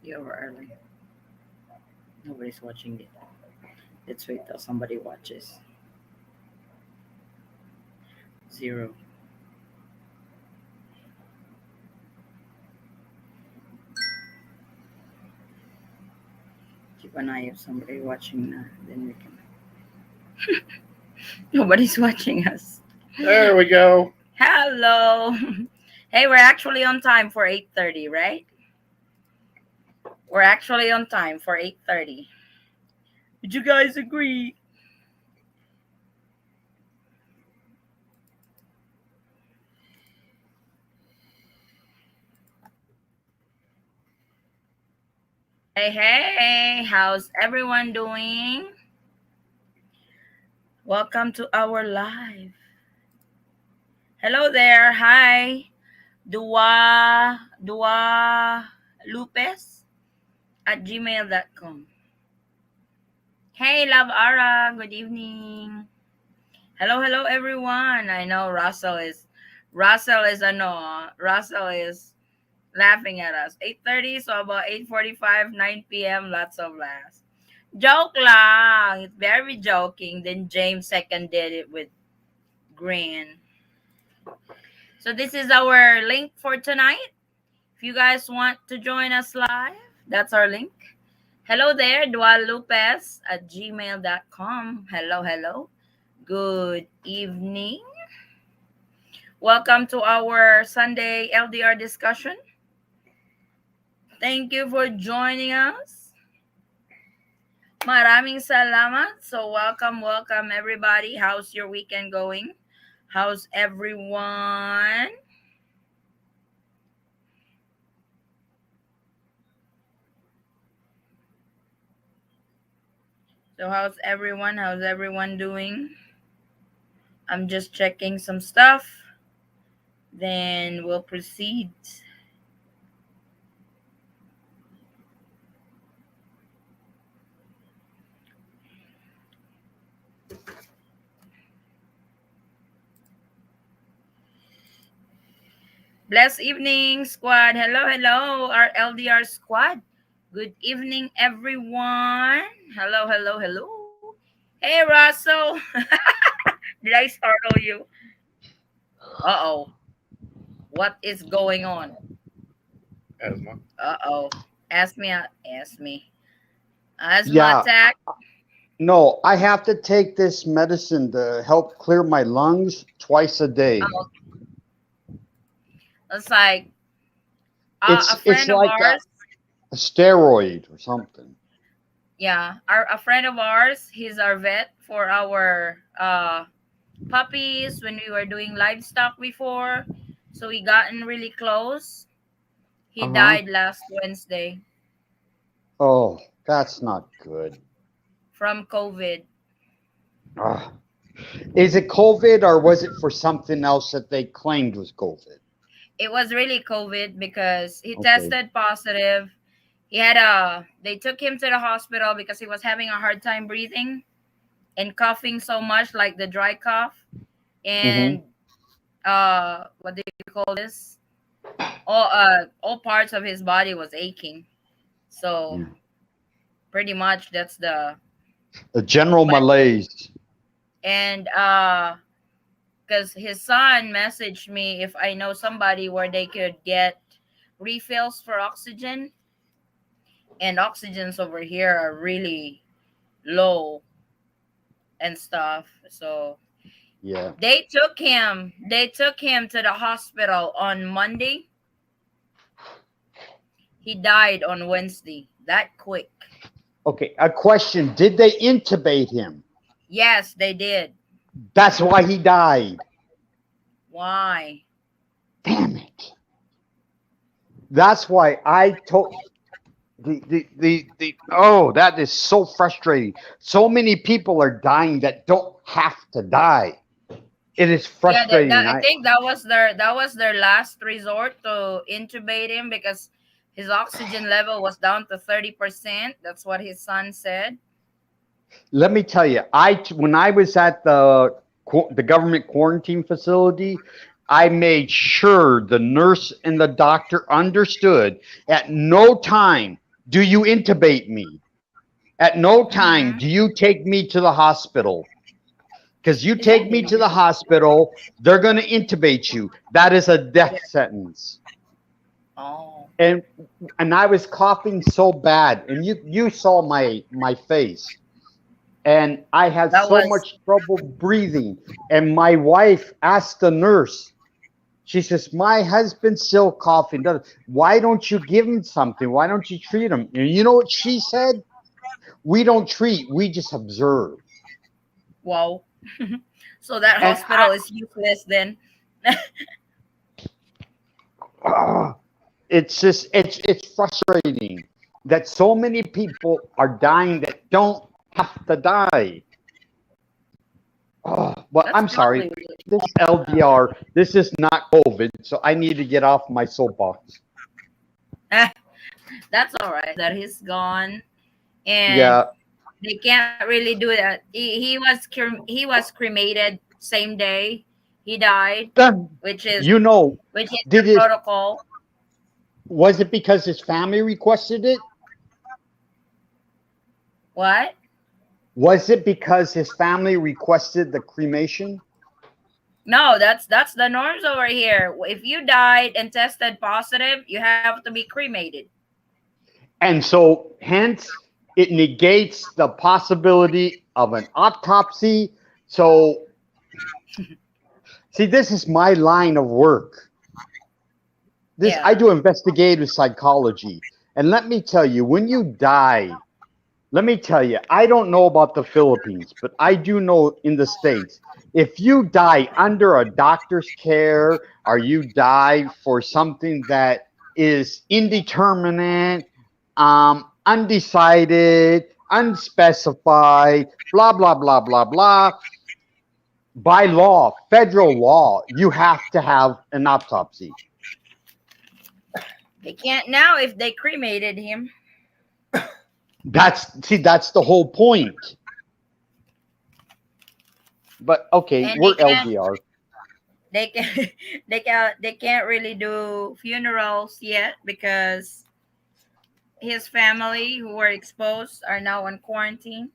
You over early. Nobody's watching it. Let's wait till somebody watches. Zero. Keep an eye if somebody watching now. Then we can. Nobody's watching us. There we go. Hello. Hey, we're actually on time for 8:30, right? We're actually on time for 8:30. Would you guys agree? Hey, hey, how's everyone doing? Welcome to our live. Hello there. Hi. Dua Lupes at gmail.com. Hey, Love Ara. Good evening. Hello, hello, everyone. I know Russell is laughing at us. 8:30, so about 8:45, 9 p.m. Lots of laughs. Joke lang. It's very joking. Then James seconded it with grin. So this is our link for tonight. If you guys want to join us live, that's our link. Hello there, dualupes at gmail.com. Hello, hello. Good evening. Welcome to our Sunday LDR discussion. Thank you for joining us. Maraming salamat. So welcome everybody. How's your weekend going? How's everyone? So how's everyone? How's everyone doing? I'm just checking some stuff. Then we'll proceed. Blessed evening, squad. Hello, hello, our LDR squad. Good evening, everyone. Hello, hello, hello. Hey, Russell. Did I startle you? Uh-oh. What is going on? Asthma. Uh-oh. Ask me. Ask me. Asthma Yeah, attack. no, I have to take this medicine to help clear my lungs twice a day. Oh, it's like a It's friend of like ours. a steroid or something. Yeah, a friend of ours. He's our vet for our puppies when we were doing livestock before. So we gotten really close. He Uh-huh. died last Wednesday Oh, that's not good. from COVID. Ah. Is it COVID or was it for something else that they claimed was COVID? It was really COVID because he Okay. tested positive. They took him to the hospital because he was having a hard time breathing and coughing so much, like the dry cough. Mm-hmm. And what do you call this? All parts of his body was aching. So Yeah. pretty much that's the A general what malaise. and because his son messaged me if I know somebody where they could get refills for oxygen, and oxygens over here are really low and stuff. So Yeah. they took him to the hospital on Monday. He died on Wednesday. That quick. Okay. A question. Did they intubate him? Yes, they did. That's why he died. Why? Damn it. That's why I told oh, that is so frustrating. So many people are dying that don't have to die. It is Yeah, frustrating. I think that was their last resort to intubate him because his oxygen level was down to 30%. That's what his son said. Let me tell you, when I was at the government quarantine facility, I made sure the nurse and the doctor understood at no time do you intubate me? At no time Mm-hmm. do you take me to the hospital. Because you Is that take me to the really? hospital, they're going to intubate you. That is a Yeah. death sentence. Oh, And I was coughing so bad, and you saw my face, and I had that so was much trouble breathing. And my wife asked the nurse, she says, "My husband's still coughing. Why don't you give him something? Why don't you treat him?" And you know what she said? "We don't treat, we just observe." wow. So that And hospital is useless then. ah, it's just it's frustrating that so many people are dying that don't have to die. Oh, well, That's I'm sorry. probably really This LDR, this is not COVID, so I need to get off my soapbox. that's all right that he's gone, and Yeah. they can't really do that. He was cremated same day he died, Then, which is you know, the did it protocol. was it because his family requested it? What? Was it because his family requested the cremation? No, that's the norms over here. If you died and tested positive, you have to be cremated. And so, hence, it negates the possibility of an autopsy. So, see, this is my line of work. This Yeah. I do investigative psychology. And let me tell you, when you die, let me tell you, I don't know about the Philippines, but I do know in the States, if you die under a doctor's care or you die for something that is indeterminate, undecided, unspecified, blah, blah, blah, blah, blah, by law, federal law, you have to have an autopsy. They can't now if they cremated him. That's the whole point. But okay, And we're LDR. they can they can't really do funerals yet because his family who were exposed are now on quarantine.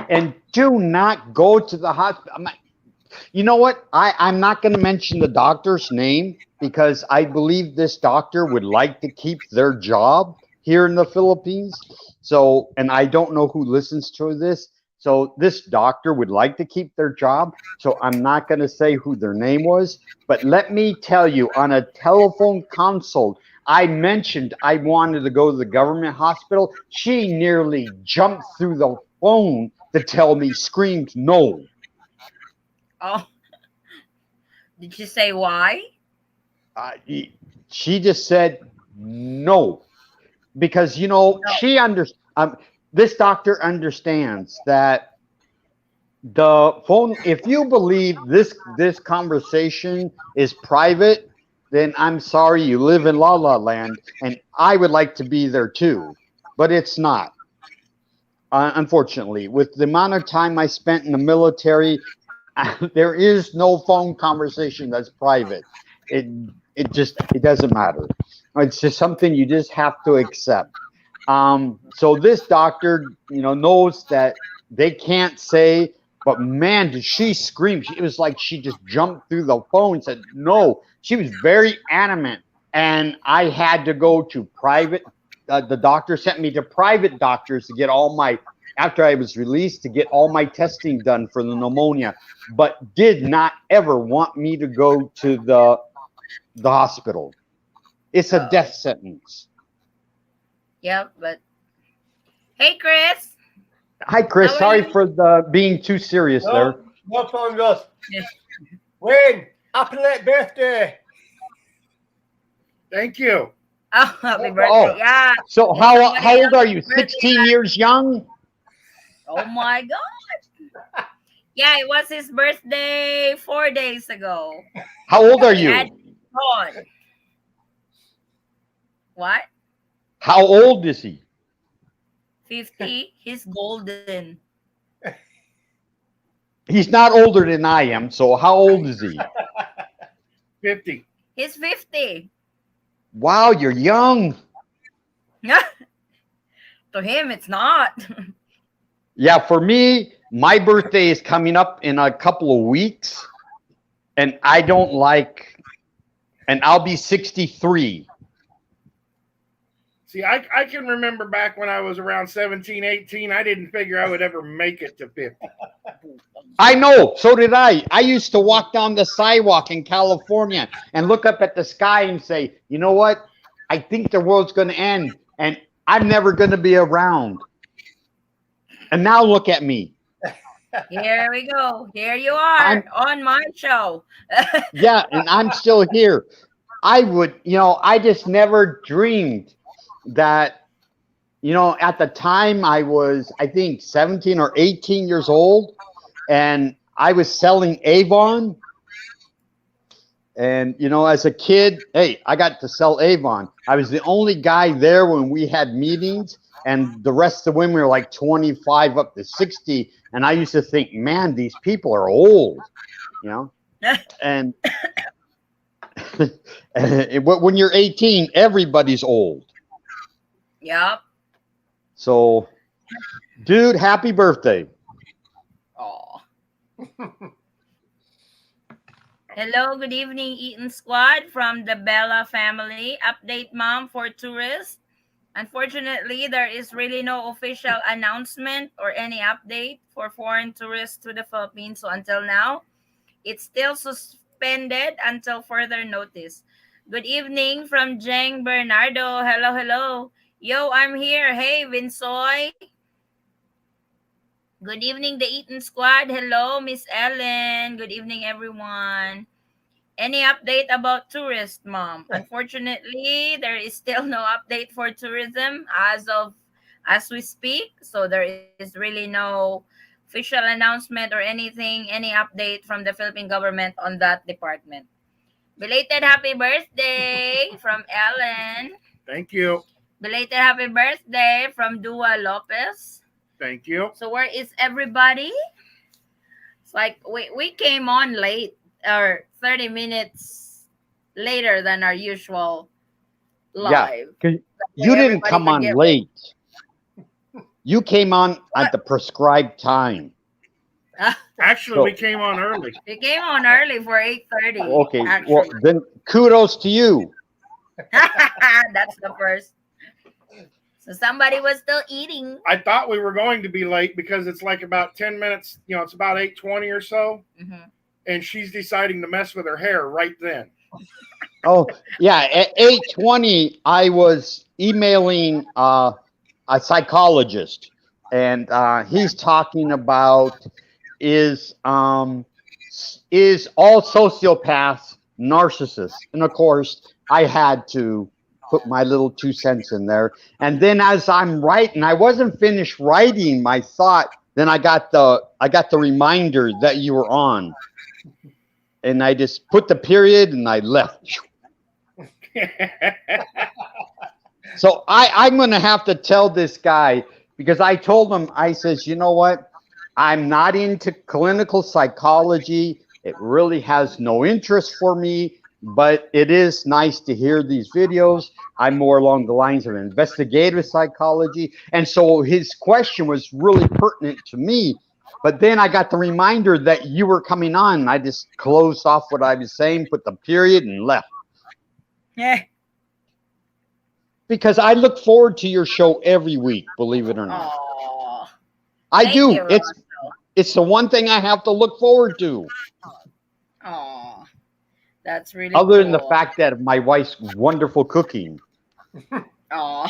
And do not go to the hospital. You know what? I'm not going to mention the doctor's name because I believe this doctor would like to keep their job here in the Philippines. So, and I don't know who listens to this. So, this doctor would like to keep their job. So, I'm not going to say who their name was. But let me tell you, on a telephone consult, I mentioned I wanted to go to the government hospital. She nearly jumped through the phone to tell me, screamed no. Oh, did you say why? uh, she just said no because No. this doctor understands that the phone, if you believe this conversation is private, then I'm sorry, you live in la la land, and I would like to be there too, but it's not. Unfortunately, with the amount of time I spent in the military, there is no phone conversation that's private. It it doesn't matter. It's just something you just have to accept. So this doctor, knows that they can't say, but man, did she scream? It was like she just jumped through the phone and said no. She was very adamant, and I had to go to private. The doctor sent me to private doctors to get all my after I was released to get all my testing done for the pneumonia, but did not ever want me to go to the hospital. It's a Oh, death sentence. yeah. But hey, Chris, Hi, how Chris. are you? Sorry for the being too serious there. No, no problem, Ross. Yeah. Wayne, happy late birthday. Thank you. Oh, happy birthday! Oh, Yeah. so Did somebody how old else are happy you? birthday? 16 years young? Oh my god! Yeah, it was his birthday 4 days ago. How old are He had you? on what How old is he? 50? He's golden. He's not older than I am. So how old is he? 50. He's 50. Wow, you're young. To him, it's not. Yeah, for me, my birthday is coming up in a couple of weeks, and I don't like, and I'll be 63. See, I can remember back when I was around 17, 18, I didn't figure I would ever make it to 50. I know, so did I. I used to walk down the sidewalk in California and look up at the sky and say, you know what? I think the world's going to end, and I'm never going to be around. And now look at me. Here we go. Here you are I'm, on my show. yeah, and I'm still here. I would, I just never dreamed that, at the time I was, I think, 17 or 18 years old, and I was selling Avon. And, as a kid, hey, I got to sell Avon. I was the only guy there when we had meetings, and the rest of the women were like 25 up to 60. And I used to think, man, these people are old, you know? And when you're 18, everybody's old. Yep. So, dude, happy birthday. Oh. Hello, good evening, Eaton Squad from the Bella family. Update, Mom, for tourists. Unfortunately, there is really no official announcement or any update for foreign tourists to the Philippines. So until now, it's still suspended until further notice. Good evening from Jeng Bernardo. Hello, hello. Yo, I'm here. Hey, Vinsoy. Good evening, the Eaton Squad. Hello, Miss Ellen. Good evening, everyone. Any update about tourist, Mom? Unfortunately, there is still no update for tourism as we speak. So there is really no official announcement or anything, any update from the Philippine government on that department. Belated happy birthday from Ellen. Thank you. Belated happy birthday from Dua Lopez. Thank you. So where is everybody? It's like we came on late or 30 minutes later than our usual Yeah, live. 'cause That way you didn't everybody come could on get ready. late. You came on at What? the prescribed time. Actually, So, we came on early. We came on early for 8:30. okay, well, Actually, then kudos to you. that's the first. So somebody was still eating. I thought we were going to be late because it's like about 10 minutes, it's about 8:20 or so, Mhm. and she's deciding to mess with her hair right then. Oh, yeah, at 8:20, I was emailing a psychologist, and he's talking about is um, is all sociopaths narcissists, and of course, I had to put my little 2 cents in there. And then as I'm writing, I wasn't finished writing my thought. Then I got the reminder that you were on, and I just put the period and I left. So I'm going to have to tell this guy, because I told him, I says, you know what? I'm not into clinical psychology. It really has no interest for me, but it is nice to hear these videos. I'm more along the lines of investigative psychology. And so his question was really pertinent to me. But then I got the reminder that you were coming on. I just closed off what I was saying, put the period, and left. Yeah. Because I look forward to your show every week, believe it or not. Oh, I thank do. you, It's the one thing I have to look forward to, Oh, that's really other than the cool. fact that my wife's wonderful cooking. Oh.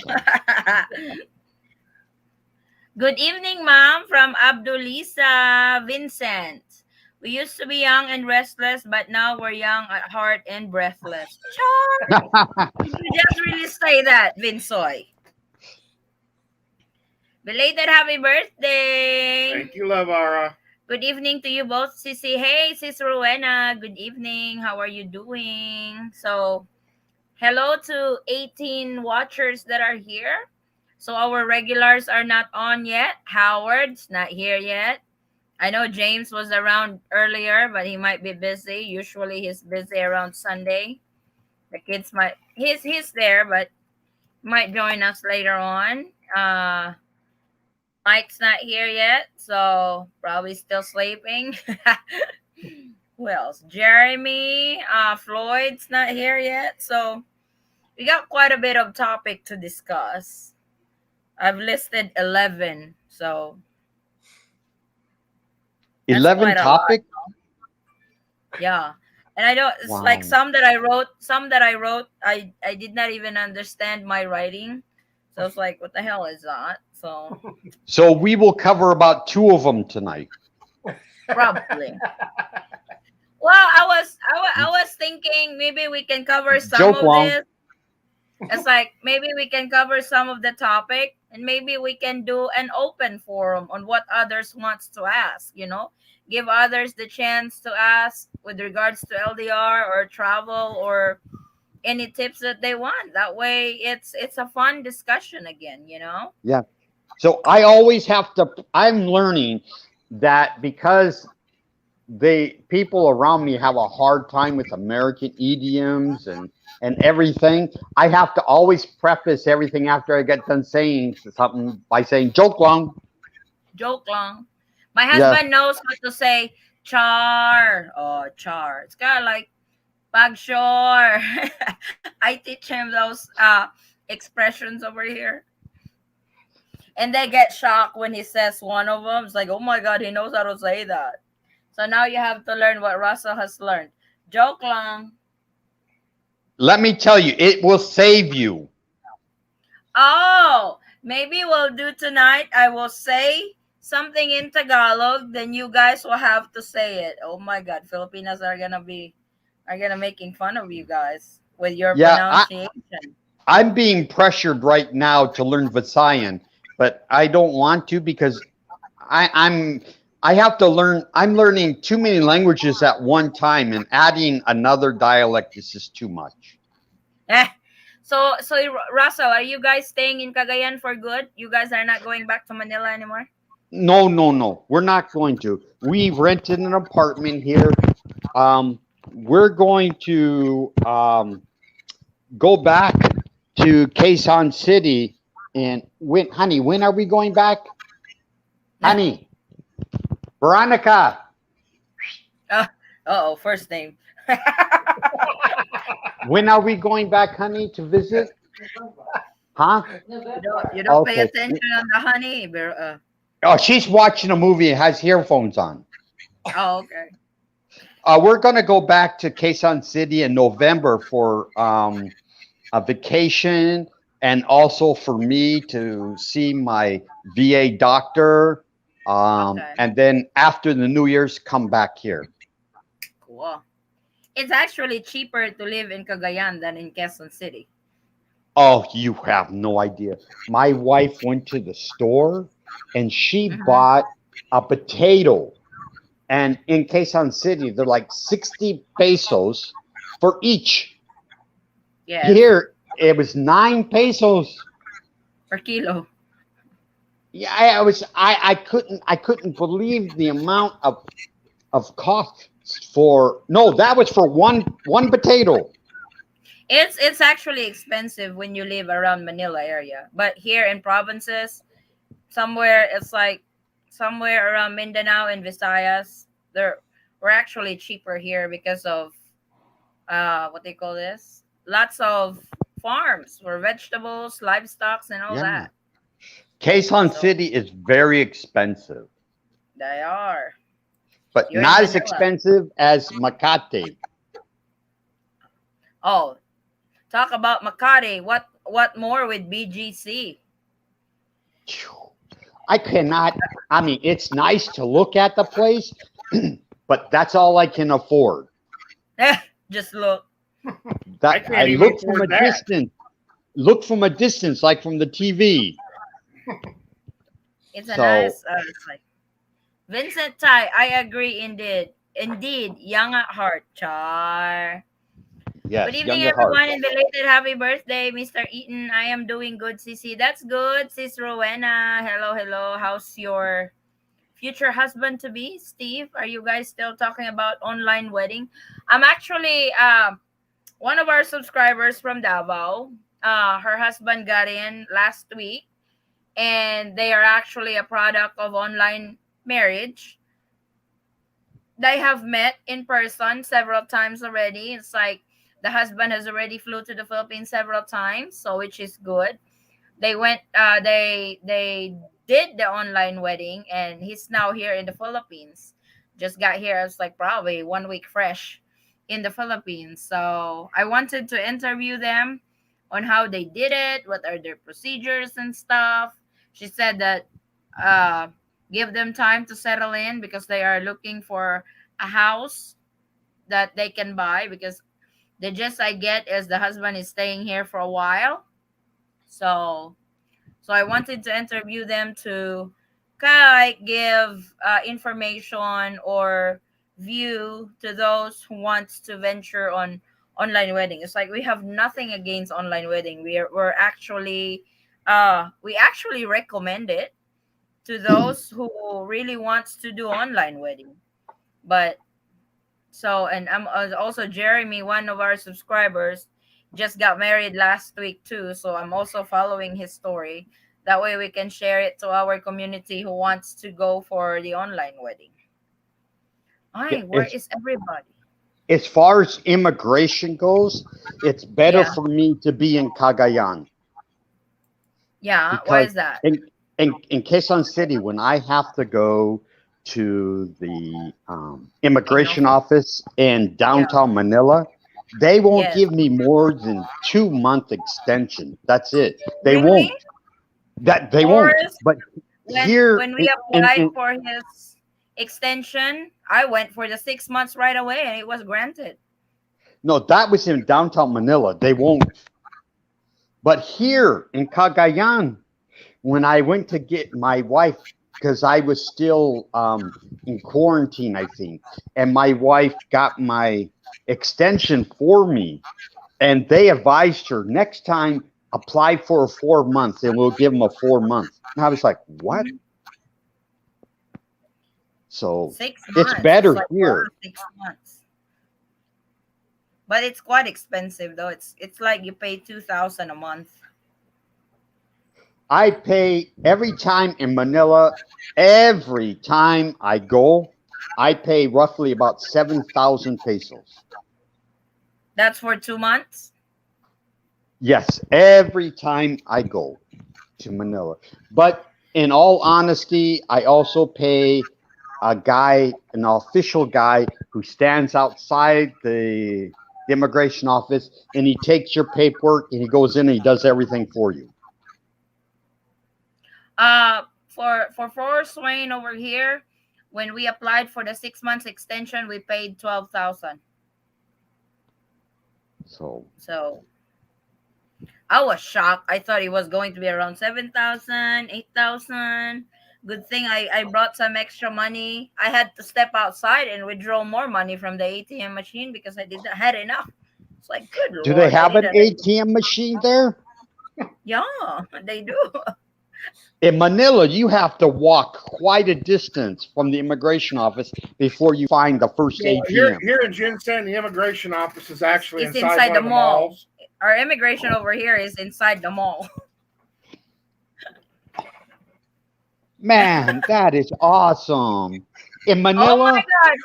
Good evening, Mom, from Abdulisa Vincent. We used to be young and restless, but now we're young at heart and breathless. Char! Did you just really say that, Vinsoy? Belated happy birthday! Thank you, Lavara. Good evening to you both, Sissy. Hey, Sis Rowena. Good evening. How are you doing? So, hello to 18 watchers that are here. So, our regulars are not on yet. Howard's not here yet. I know James was around earlier, but he might be busy. Usually, he's busy around Sunday. The kids might he's there, but might join us later on. Mike's not here yet, so probably still sleeping. Who else? Jeremy, Floyd's not here yet, so we got quite a bit of topic to discuss. I've listed 11, so that's 11 quite a lot. topic. Yeah. And I don't, it's like Wow. some that I wrote, I did not even understand my writing. So it's like, what the hell is that? So So we will cover about two of them tonight. probably. Well, I was thinking maybe we can cover some Joke of long. this. It's like maybe we can cover some of the topic, and maybe we can do an open forum on what others wants to ask, give others the chance to ask with regards to LDR or travel or any tips that they want. That way it's a fun discussion again. Yeah. So I always have to. I'm learning that because they people around me have a hard time with American idioms and everything. I have to always preface everything after I get done saying something by saying "joke long." Joke long. My Yeah. husband knows how to say char. Oh, char. It's kind of like pag sure. I teach him those expressions over here. And they get shocked when he says one of them. It's like, oh my god, he knows how to say that. So now you have to learn what Russell has learned. Joke lang. Let me tell you, it will save you. Oh, maybe we'll do tonight. I will say something in Tagalog, then you guys will have to say it. Oh my god, Filipinos are gonna making fun of you guys with your Yeah, pronunciation. I'm being pressured right now to learn Visayan, but I don't want to because I'm I have to learn. I'm learning too many languages at one time, and adding another dialect is just too much. Eh. So Russell, are you guys staying in Cagayan for good? You guys are not going back to Manila anymore? No, no, no. We're not going to. We rented an apartment here. We're going to go back to Quezon City. And honey, when are we going back? Honey, Veronica, Oh, first name. when are we going back, honey, to visit? Huh? You don't pay Okay. attention on the honey. Oh, she's watching a movie and has earphones on. Oh, okay. We're going to go back to Quezon City in November for a vacation and also for me to see my VA doctor. Okay. And then after the New Year's, come back here. Cool. It's actually cheaper to live in Cagayan than in Quezon City. Oh, you have no idea. My wife went to the store and she Mm-hmm. bought a potato. And in Quezon City, they're like 60 pesos for each. Yes, Here, it was 9 pesos. per kilo. Yeah, I couldn't believe the amount of cost for no, that was for one potato. It's actually expensive when you live around Manila area, but here in provinces, somewhere it's like somewhere around Mindanao and Visayas, we're actually cheaper here because of what they call this, lots of farms for vegetables, livestock, and all Yeah. that. Quezon So City is very expensive, they are. but You're in not as Manila. expensive as Makati. Oh, talk about Makati. What more with BGC? I cannot. I mean, it's nice to look at the place, but that's all I can afford. Just look. I That can't I even look from a afford that. distance. Look from a distance, like from the TV. It's a So nice. It's like Vincent Tai. I agree. Indeed, young at heart. Char. Good yes, evening, younger heart. everyone, and belated happy birthday, Mr. Eaton. I am doing good, Sissy. That's good, Sis Rowena. Hello, hello. How's your future husband to be, Steve? Are you guys still talking about online wedding? I'm actually one of our subscribers from Davao. Her husband got in last week, and they are actually a product of online marriage. They have met in person several times already. It's like the husband has already flew to the Philippines several times, so which is good. They did the online wedding, and he's now here in the Philippines. Just got here. It's like probably 1 week fresh in the Philippines. So I wanted to interview them on how they did it, what are their procedures and stuff. She said that uh give them time to settle in because they are looking for a house that they can buy, because the gist I get is the husband is staying here for a while. So I wanted to interview them to kind of like give information or view to those who wants to venture on online wedding. It's like we have nothing against online wedding. We actually recommend it to those who really wants to do online wedding. But so, and I'm also Jeremy, one of our subscribers, just got married last week too. So I'm also following his story. That way we can share it to our community who wants to go for the online wedding. Yeah, Ay, where is everybody? as far as immigration goes, it's better Yeah, for me to be in Cagayan yeah. Why because is that? in Quezon City, when I have to go to the In immigration office? office in Yeah. downtown Manila, they won't Yes. give me more than 2 month extension. That's it. They Really? won't. That they won't. Ours, But when here, when we applied for his extension, I went for the 6 months right away, and it was granted. no, that was in downtown Manila. They won't. But here in Cagayan, when I went to get my wife, because I was still in quarantine, I think, and my wife got my extension for me, and they advised her next time apply for a 4 month, and we'll give them a 4 month. And I was like, what? Mhm. So Six it's months. It's better like wow, here. 6 months. But it's quite expensive though. It's like you pay 2,000 a month. I pay every time in Manila, every time I go, I pay roughly about 7,000 pesos. That's for 2 months. Yes, every time I go to Manila. But in all honesty, I also pay a guy, an official guy who stands outside the immigration office, and he takes your paperwork and he goes in and he does everything for you. For Forest Swain over here, when we applied for the 6 months extension, we paid 12,000. So So I was shocked. I thought it was going to be around 7,000, 8,000. Good thing I brought some extra money. I had to step outside and withdraw more money from the ATM machine because I didn't had enough. It's like, good do they Lord, I have an didn't. ATM machine there? Yeah, they do. In Manila, you have to walk quite a distance from the immigration office before you find the first Well, here ATM. here in Ginseng, the immigration office is actually It's inside inside one the of the mall. malls. Our immigration over here is inside the mall. Man, that is awesome. In Oh my Manila, God!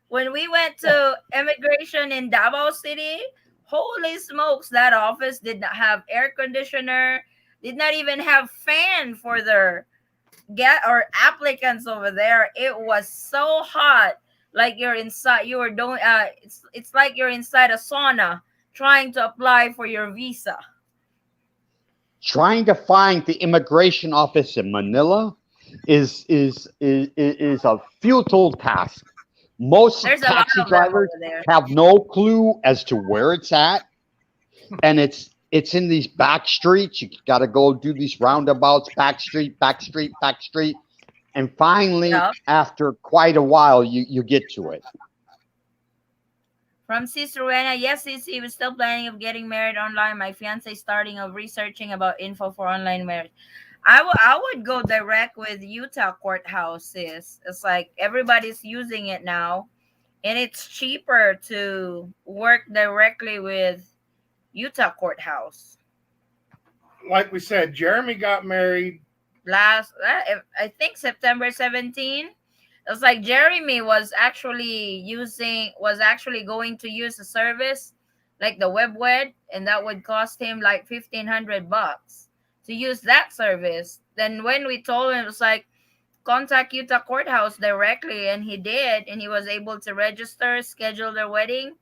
When we went to immigration in Davao City, holy smokes, that office did not have air conditioner, did not even have fan for their get or applicants over there. It was so hot, like you're inside. You were doing. It's like you're inside a sauna trying to apply for your visa. trying to find the immigration office in Manila is a futile task. Most There's a lot taxi of them drivers over there. have no clue as to where it's at, and it's in these back streets. You got to go do these roundabouts, back street, back street, back street, and finally, Yeah. after quite a while, you get to it. From Sis Rowena, yes, sis, he was still planning of getting married online. My fiance starting of researching about info for online marriage. I would go direct with Utah courthouse, sis. It's like everybody's using it now, and it's cheaper to work directly with Utah courthouse. like we said, Jeremy got married. I think September 17. It was like Jeremy was actually going to use the service, like the web, and that would cost him like $1,500 to use that service. Then when we told him, it was like, contact Utah Courthouse directly, and he did, and he was able to register, schedule their wedding.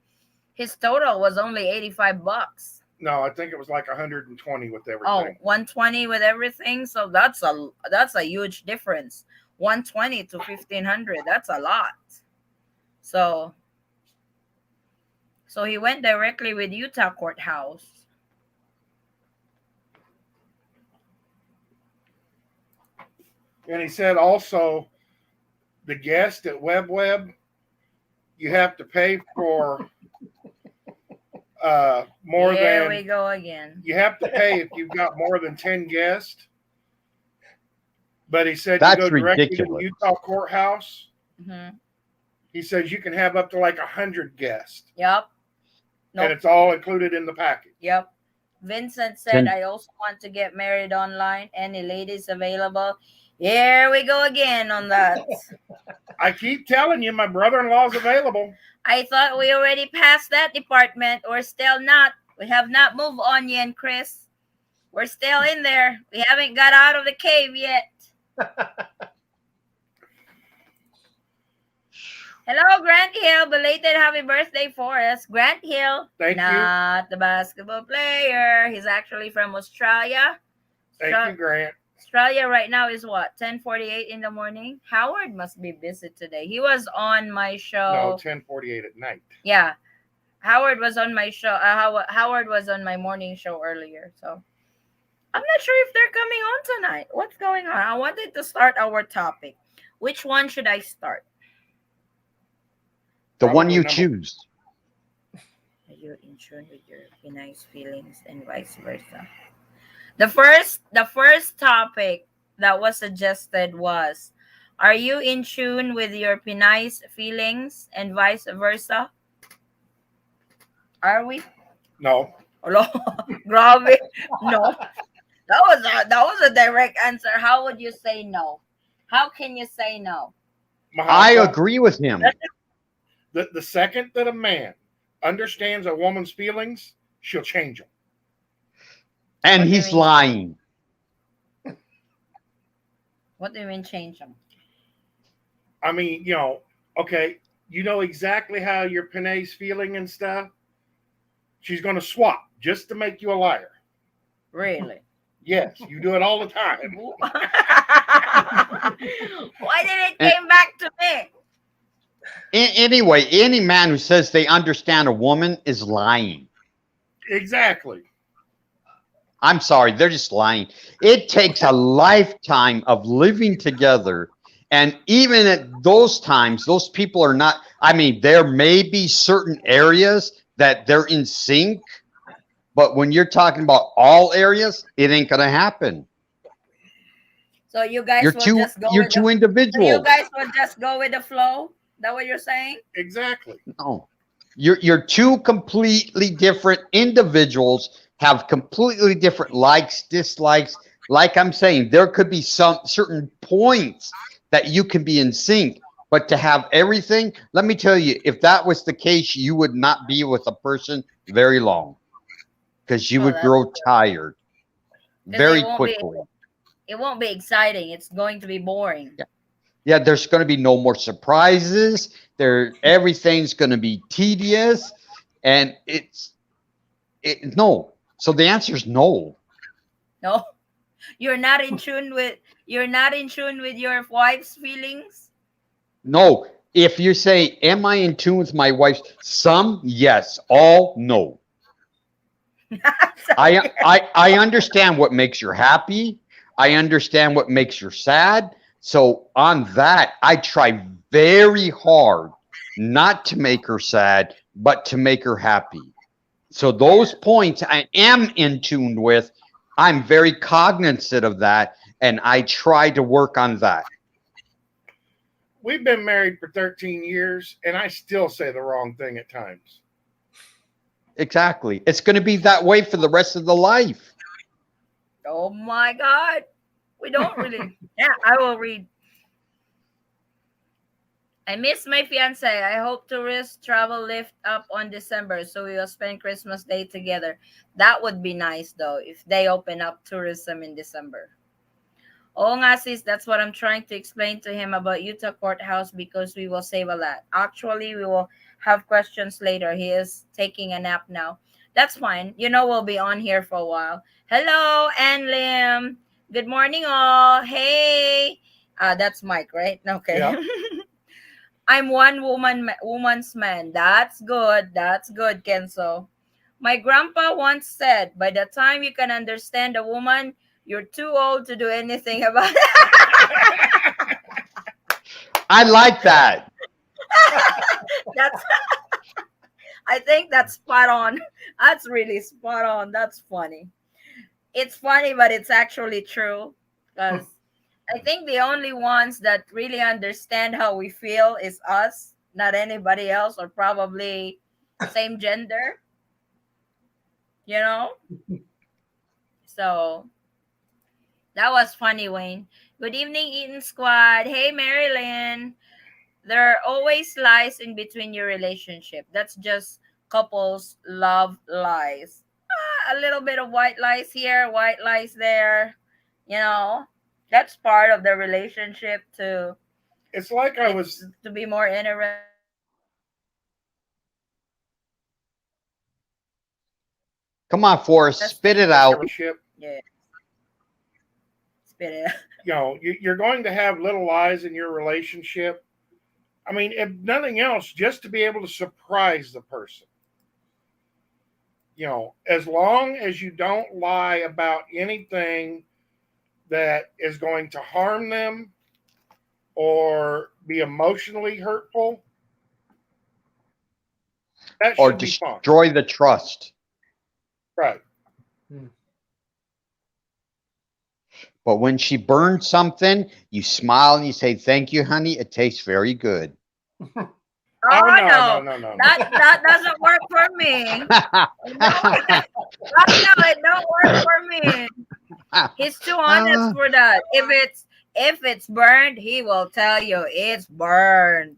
His total was only $85. No, I think it was like 120 with Oh, everything. 120 with everything. So that's a huge difference. 120 to 1,500. That's a lot. So he went directly with Utah Courthouse. And he said also, the guest at Web, you have to pay for more Here than. we go again. You have to pay if you've got more than 10 guests. But he said That's you go directly ridiculous. to the Utah Courthouse. Mm-hmm. He says you can have up to like 100 guests. Yep. And it's all included in the package. Yep. Vincent said, I also want to get married online. Any ladies available? Here we go again on that. I keep telling you, my brother-in-law's available. I thought we already passed that department. We're still not. We have not moved on yet, Chris. We're still in there. We haven't got out of the cave yet. Hello, Grant Hill. Belated happy birthday for us. Grant Hill. Thank you. Not the basketball player. He's actually from Australia. Thank you, Grant. Australia right now is what? 10:48 in the morning. Howard must be busy today. He was on my show. No, 10:48 at night. Yeah. Howard was on my show. Howard was on my morning show earlier. So I'm not sure if they're coming on tonight. What's going on? I wanted to start our topic. Which one should I start? The one you choose. Are you in tune with your nice feelings and vice versa? The first topic that was suggested was, are you in tune with your Pinay's feelings and vice versa? Are we? No. Hello? Grabe. No. That was a direct answer. How would you say no? How can you say no? I agree with him. The second that a man understands a woman's feelings, she'll change them. And he's lying. What do you mean change them? I mean, okay, you know exactly how your Pinay's feeling and stuff. She's going to swap just to make you a liar. Really? Yes, you do it all the time. Why did it came back to me? Anyway, any man who says they understand a woman is lying. Exactly. I'm sorry, they're just lying. It takes a lifetime of living together. And even at those times, those people are not, I mean, there may be certain areas that they're in sync, but when you're talking about all areas, it ain't going to happen. So you guys You're two individuals. So you guys will just go with the flow? Is that what you're saying? Exactly. No. You're two completely different individuals, have completely different likes, dislikes. Like I'm saying, there could be some certain points that you can be in sync, but to have everything, let me tell you, if that was the case, you would not be with a person very long, because you would grow tired very quickly. It won't be exciting. It's going to be boring. Yeah, there's going to be no more surprises. Everything's going to be tedious, and no. So the answer is no. No, you're not in tune with your wife's feelings. No. If you say, "Am I in tune with my wife?" Some yes, all no. I understand what makes you happy. I understand what makes you sad. So on that, I try very hard not to make her sad, but to make her happy. So those points I am in tune with, I'm very cognizant of that, and I try to work on that. We've been married for 13 years, and I still say the wrong thing at times. Exactly. It's going to be that way for the rest of the life. Oh my God. We don't really. Yeah, I will read. I miss my fiance. I hope tourist travel lift up on December so we will spend Christmas Day together. That would be nice though if they open up tourism in December. Oo nga sis, that's what I'm trying to explain to him about Utah courthouse because we will save a lot. Actually, we will have questions later. He is taking a nap now. That's fine. You know we'll be on here for a while. Hello, Ann Lim. Good morning all. Hey. That's Mike, right? Okay. Yep. I'm one woman's man. That's good. That's good, Kenzo. My grandpa once said, by the time you can understand a woman, you're too old to do anything about it. I like that. That's I think that's spot on. That's really spot on. That's funny. It's funny, but it's actually true. Because I think the only ones that really understand how we feel is us, not anybody else, or probably same gender, you know? So that was funny, Wayne. Good evening, Eaton Squad. Hey, Marilyn. There are always lies in between your relationship. That's just couples love lies. A little bit of white lies here, white lies there. You know, that's part of the relationship to It's like I it's was to be more interesting. Come on, Forrest, spit it out. relationship. Yeah, spit it. You're going to have little lies in your relationship. I mean, if nothing else, just to be able to surprise the person. As long as you don't lie about anything that is going to harm them or be emotionally hurtful, that Or should be fine. destroy the trust. Right. Hmm. But when she burns something, you smile and you say, "Thank you, honey. It tastes very good." Oh, Oh no, no, no, no, no, no. that doesn't work for me. No, oh no, it don't work for me. He's too honest for that. If it's burned, he will tell you it's burned.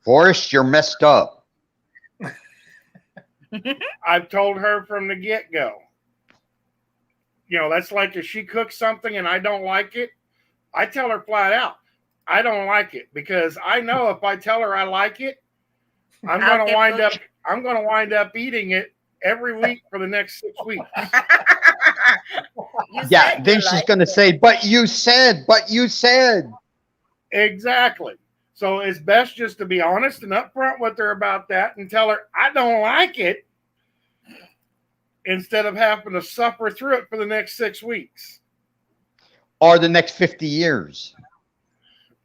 Forrest, you're messed up. I've told her from the get go. That's like if she cooks something and I don't like it, I tell her flat out, I don't like it because I know if I tell her I like it, I'm I'll going to keep wind up cooking. I'm going to wind up eating it every week for the next 6 weeks. You Yeah, said you then she's like going to it. say, but you said. Exactly. So it's best just to be honest and upfront with her about that and tell her I don't like it instead of having to suffer through it for the next 6 weeks. Or the next 50 years.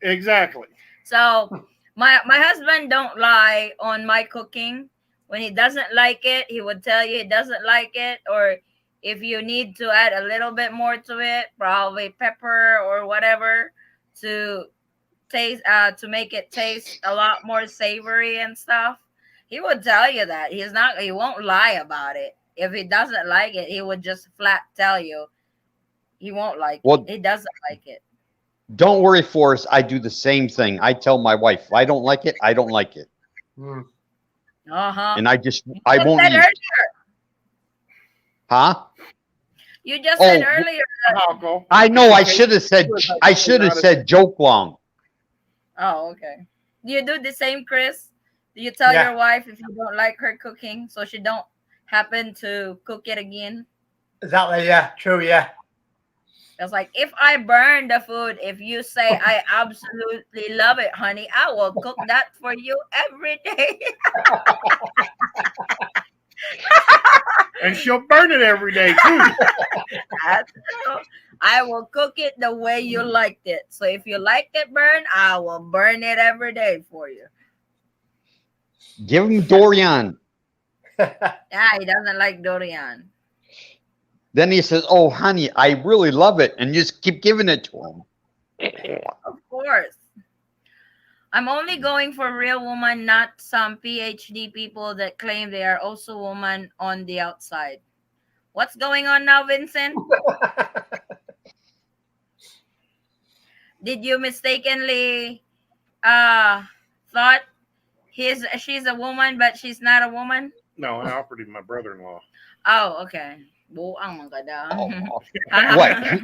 Exactly. So my husband don't lie on my cooking. When he doesn't like it, he would tell you he doesn't like it, or if you need to add a little bit more to it, probably pepper or whatever, to to make it taste a lot more savory and stuff. He would tell you that. He won't lie about it. If he doesn't like it, he would just flat tell you he won't like it. Well, He doesn't like it. don't worry, Forrest. I do the same thing. I tell my wife, if I don't like it, I don't like it. Hmm. Uh-huh. And You I just won't said eat. earlier. Huh? You just said Oh, earlier. Alcohol. I know. In case I should have said joke long. Oh, okay. Do you do the same, Chris? Do you tell Yeah, your wife if you don't like her cooking so she don't happen to cook it again? exactly. Yeah, true. Yeah. It's like if I burn the food, if you say I absolutely love it, honey, I will cook that for you every day. And she'll burn it every day too. That's true. I will cook it the way you liked it. So if you like it burn, I will burn it every day for you. Give him Dorian. Yeah, he doesn't like durian. Then he says, "Oh, honey, I really love it," and you just keep giving it to him. Of course. I'm only going for real woman, not some PhD people that claim they are also woman on the outside. What's going on now, Vincent? Did you mistakenly uh thought she's a woman but she's not a woman? No, I offered him my brother-in-law. Oh, okay. Buang man kada. Oh, what?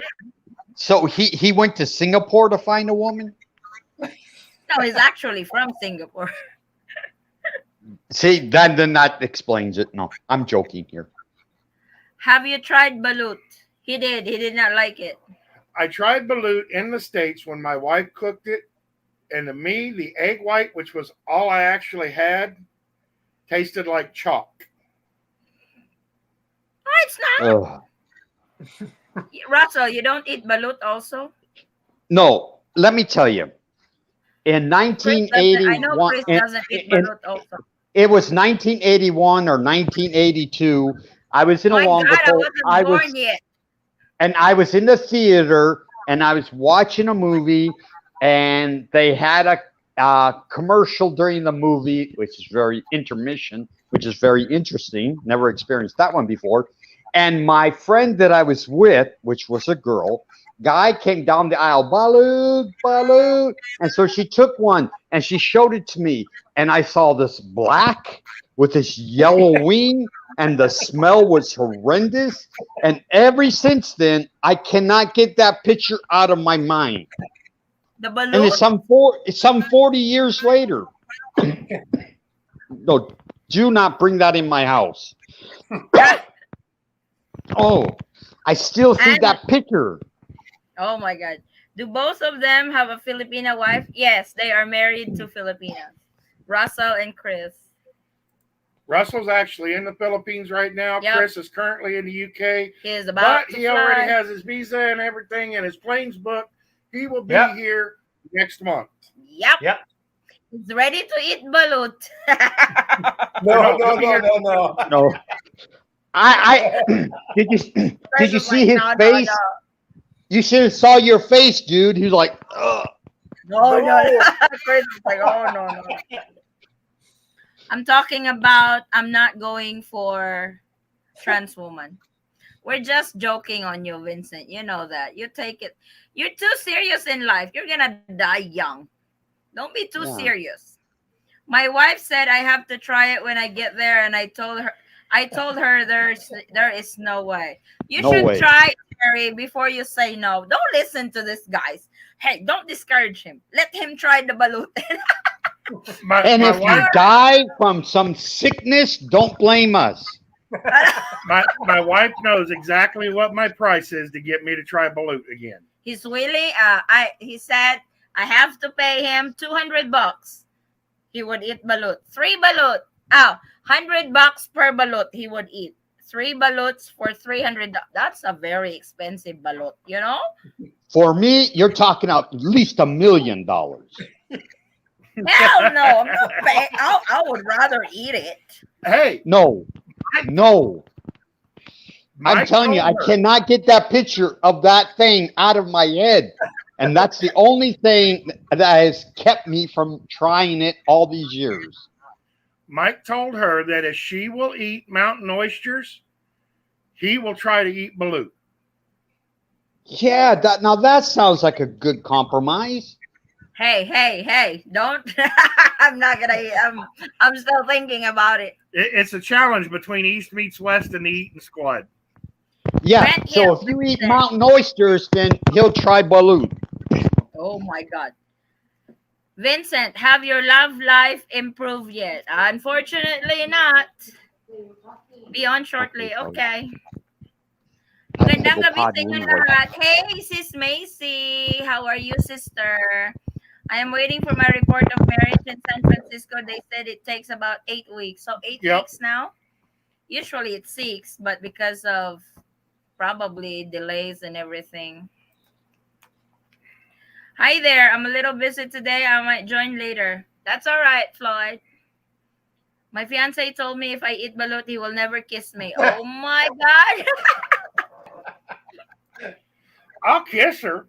So he went to Singapore to find a woman? No, he's actually from Singapore. See, then that explains it. No, I'm joking here. Have you tried balut? He did. He did not like it. I tried balut in the States when my wife cooked it, and to me, the egg white, which was all I actually had, tasted like chalk. Oh, it's not. Ugh. Russell, you don't eat balut also? No, let me tell you. In Chris doesn't. I know 1981, Chris doesn't eat balut also. it was 1981 or 1982. I was in a My longer God, I boat. wasn't born yet. I was in the theater and I was watching a movie, and they had a commercial during the movie, which is very intermission, which is very interesting. Never experienced that one before. And my friend that I was with, which was a girl, guy came down the aisle, balut, balut. And so she took one and she showed it to me. And I saw this black with this yellow wing, and the smell was horrendous. And ever since then, I cannot get that picture out of my mind. The And balut. it's some 40 years later. No, do not bring that in my house. Oh, I still see And that picture. oh my God, do both of them have a Filipina wife? Yes, they are married to Filipinas. Russell and Chris. Russell's actually in the Philippines right now. Yep. Chris is currently in the UK, He is about but to he already fly. has his visa and everything, and his plane's booked. He will be Yep. here next month. Yep, Yep. he's ready to eat balut. No, no, no, no, no. No, I did you Chris did you is see like, his no, no, face? no. You should have saw your face, dude. He's like, ugh. No, no, No. no. Chris is like, oh no, no. I'm talking about I'm not going for trans woman. We're just joking on you, Vincent. You know that. You take it. You're too serious in life. You're gonna die young. Don't be too Yeah. serious. My wife said I have to try it when I get there, and I told her there is no way. You No should way. try, Terry, before you say no. Don't listen to this guys. Hey, don't discourage him. Let him try the balut. And My if you wife, die from some sickness, don't blame us. my wife knows exactly what my price is to get me to try balut again. He's willing. He said I have to pay him $200. He would eat balut. 3 balut. Oh, $100 per balut he would eat. 3 baluts for $300. That's a very expensive balut, you know? For me, you're talking at least $1 million. Hell no, I'm not paying. I would rather eat it. Hey, No, no. I'm Mike telling you, I told her, cannot get that picture of that thing out of my head. And that's the only thing that has kept me from trying it all these years. Mike told her that if she will eat mountain oysters, he will try to eat balut. Yeah, that sounds like a good compromise. Hey, don't. I'm not gonna eat. I'm still thinking about it. It's a challenge between East meets West and the Eaton squad. Yeah, Brent so here, if you eat Vincent. mountain oysters, then he'll try balut. Oh my God. Vincent, have your love life improved yet? Unfortunately not. Be on shortly. Okay. Magandang gabi sa inyo lahat. Hey, Sis Macy. How are you, sister? I am waiting for my report of marriage in San Francisco. They said it takes about 8 weeks. So 8 Yep. weeks now? Usually it's 6, but because of probably delays and everything. Hi there. I'm a little busy today. I might join later. That's all right, Floyd. My fiance told me if I eat balut, he will never kiss me. Oh my God. I'll kiss her.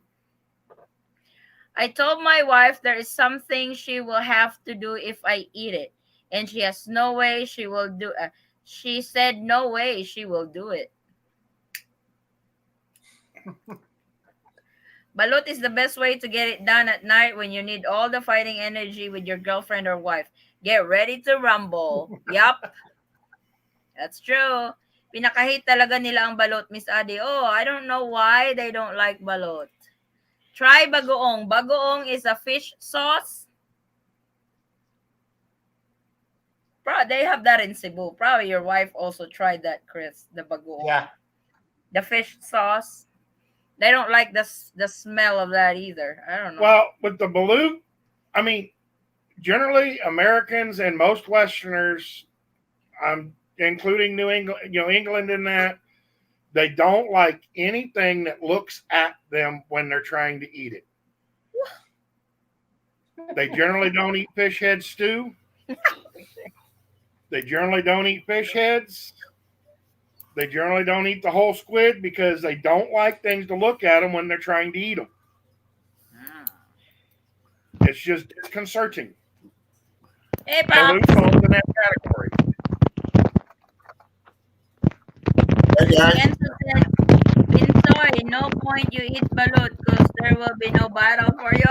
I told my wife there is something she will have to do if I eat it. And she has no way she will do it. She said no way she will do it. Balut is the best way to get it done at night when you need all the fighting energy with your girlfriend or wife. Get ready to rumble. Yup, that's true. Pinakahit talaga nila ang balut, Miss Adi. Oh, I don't know why they don't like balut. Try bagoong. Bagoong is a fish sauce. They have that in Cebu. Probably your wife also tried that, Chris. The bagoong, Yeah. the fish sauce. They don't like the smell of that either. I don't know. Well, with the balut, I mean, generally Americans and most Westerners, including New England in that, they don't like anything that looks at them when they're trying to eat it. They generally don't eat fish head stew. They generally don't eat fish heads. They generally don't eat the whole squid because they don't like things to look at them when they're trying to eat them. Ah. It's just disconcerting. Hey, Balut Pops. falls in that category. Hey guys. Kenzo said, Pinsoy, no point you eat balut because there will be no battle for you.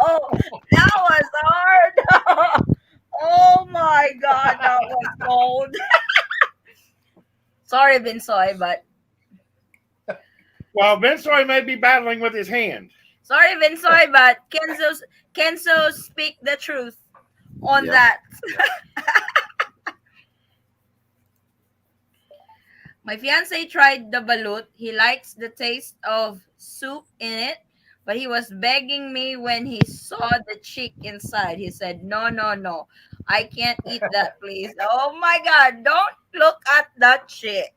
Oh, that was hard. Oh my God, that was cold. Sorry, Pinsoy, but Well, Vinsoy may be battling with his hand. sorry, Pinsoy, but Kenzo speak the truth on Yep. that. My fiance tried the balut. He likes the taste of soup in it, but he was begging me when he saw the chick inside. He said, "No, no, no. I can't eat that, please." Oh my God, don't look at that chick.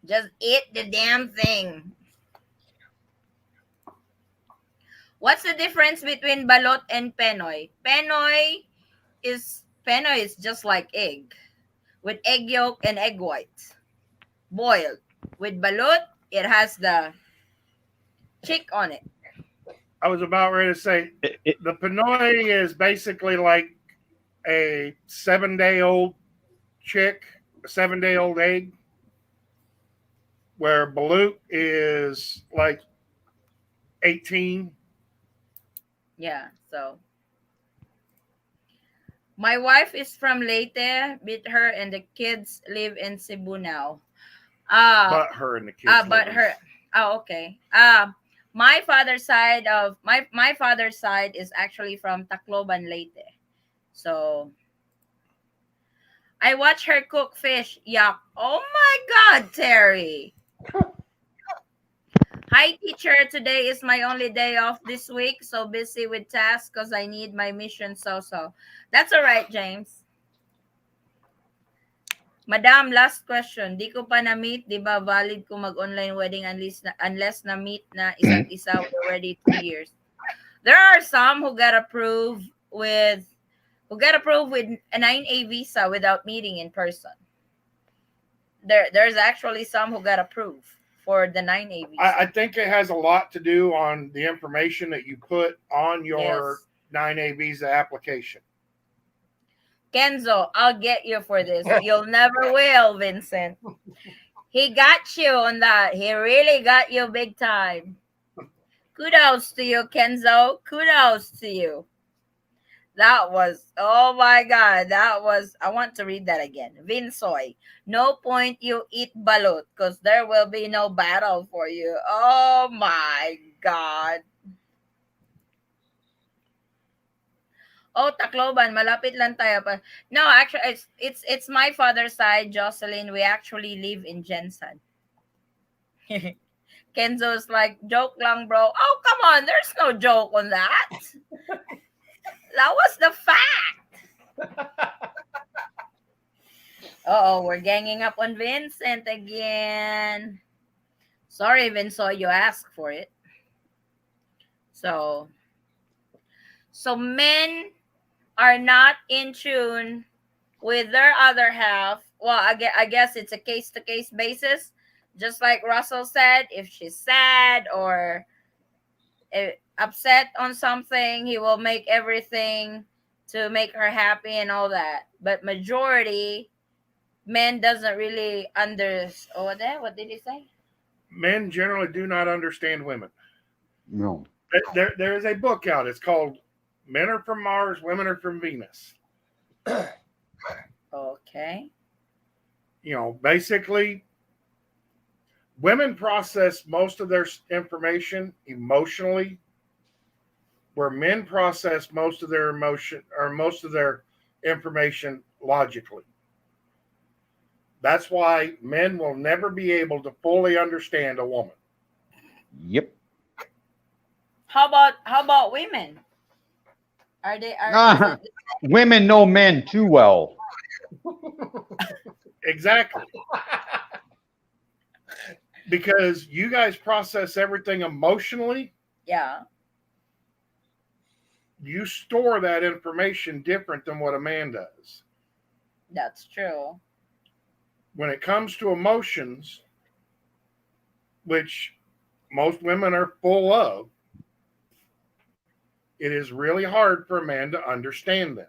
Just eat the damn thing. What's the difference between balot and penoy? Penoy is just like egg with egg yolk and egg white boiled. With balut, it has the chick on it. I was about ready to say the Pinoy is basically like a 7-day old chick, a 7-day old egg, where balut is like 18. Yeah, so my wife is from Leyte, beat her, and the kids live in Cebu now. Uh But her and the kids live but in. her okay. My father's side is actually from Tacloban, Leyte. So I watch her cook fish. Yuck. Oh my God, Terry. Hi, teacher. Today is my only day off this week. So busy with tasks because I need my mission. So. That's all right, James. Madam, last question. Di ko pa na-meet. Di ba valid kung mag-online wedding unless na-meet na isa't isa with already 2 years? There are some who got approved with a 9A visa without meeting in person. There's actually some who got approved for the 9A visa. I think it has a lot to do on the information that you put on your Yes. 9A visa application. Kenzo, I'll get you for this. You'll never will, Vincent. He got you on that. He really got you big time. Kudos to you, Kenzo. Kudos to you. That was, oh my God, I want to read that again. Vinsoy, no point you eat balut because there will be no battle for you. Oh my God. Oh, Tacloban, malapit lang tayo pa. No, actually, it's my father's side, Jocelyn. We actually live in Jensen. Kenzo's like, joke lang, bro. Oh, come on, there's no joke on that. That was the fact. Oh, we're ganging up on Vincent again. Sorry, Vincent, you asked for it. So men are not in tune with their other half. Well, I guess it's a case-to-case basis. Just like Russell said, if she's sad or upset on something, he will make everything to make her happy and all that. But majority men doesn't really what did he say? Men generally do not understand women. No. There is a book out. It's called "Men Are from Mars, Women Are from Venus." Okay. Basically, women process most of their information emotionally, where men process most of their information logically. That's why men will never be able to fully understand a woman. Yep. How about women? Are they are is Ah, it women know men too well. Exactly. Because you guys process everything emotionally, yeah, you store that information different than what a man does. that's true. When it comes to emotions, which most women are full of, it is really hard for a man to understand them.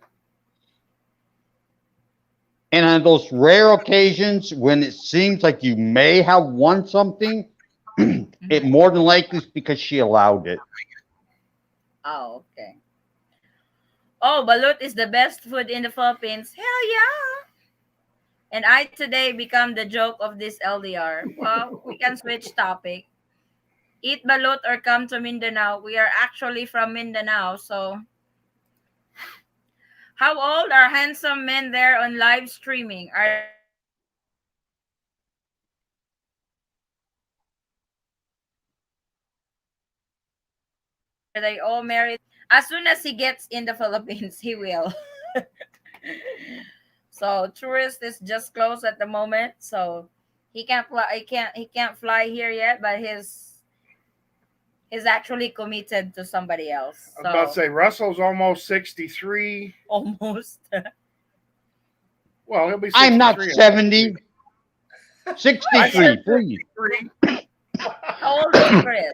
And on those rare occasions when it seems like you may have won something, it Mhm. more than likely is because she allowed it. Oh, okay. Oh, balut is the best food in the Philippines. Hell yeah. And I today become the joke of this LDR. Well, we can switch topic. Eat balut or come to Mindanao. We are actually from Mindanao, so how old are handsome men there on live streaming? Are they all married already? As soon as he gets in the Philippines, he will. As soon as he gets in the Philippines, he will. So tourist is just closed at the moment, so he can't fly. He can't fly here yet, but he's actually committed to somebody else. I was about to So say Russell's almost 63. almost. Well, he'll be I'm not 63 in 70, I said 63, please. 63. How old is Chris?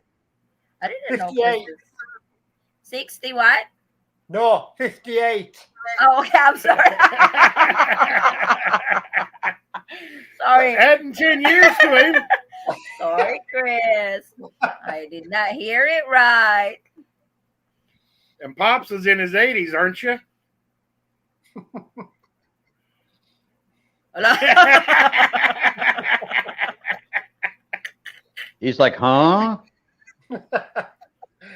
I didn't know Chris 58. is 60. What? No, 58. Oh, okay. I'm sorry. Sorry. Adding 10 years to him. Sorry, Chris. I did not hear it right. And Pops is in his 80s, aren't you? He's like, huh?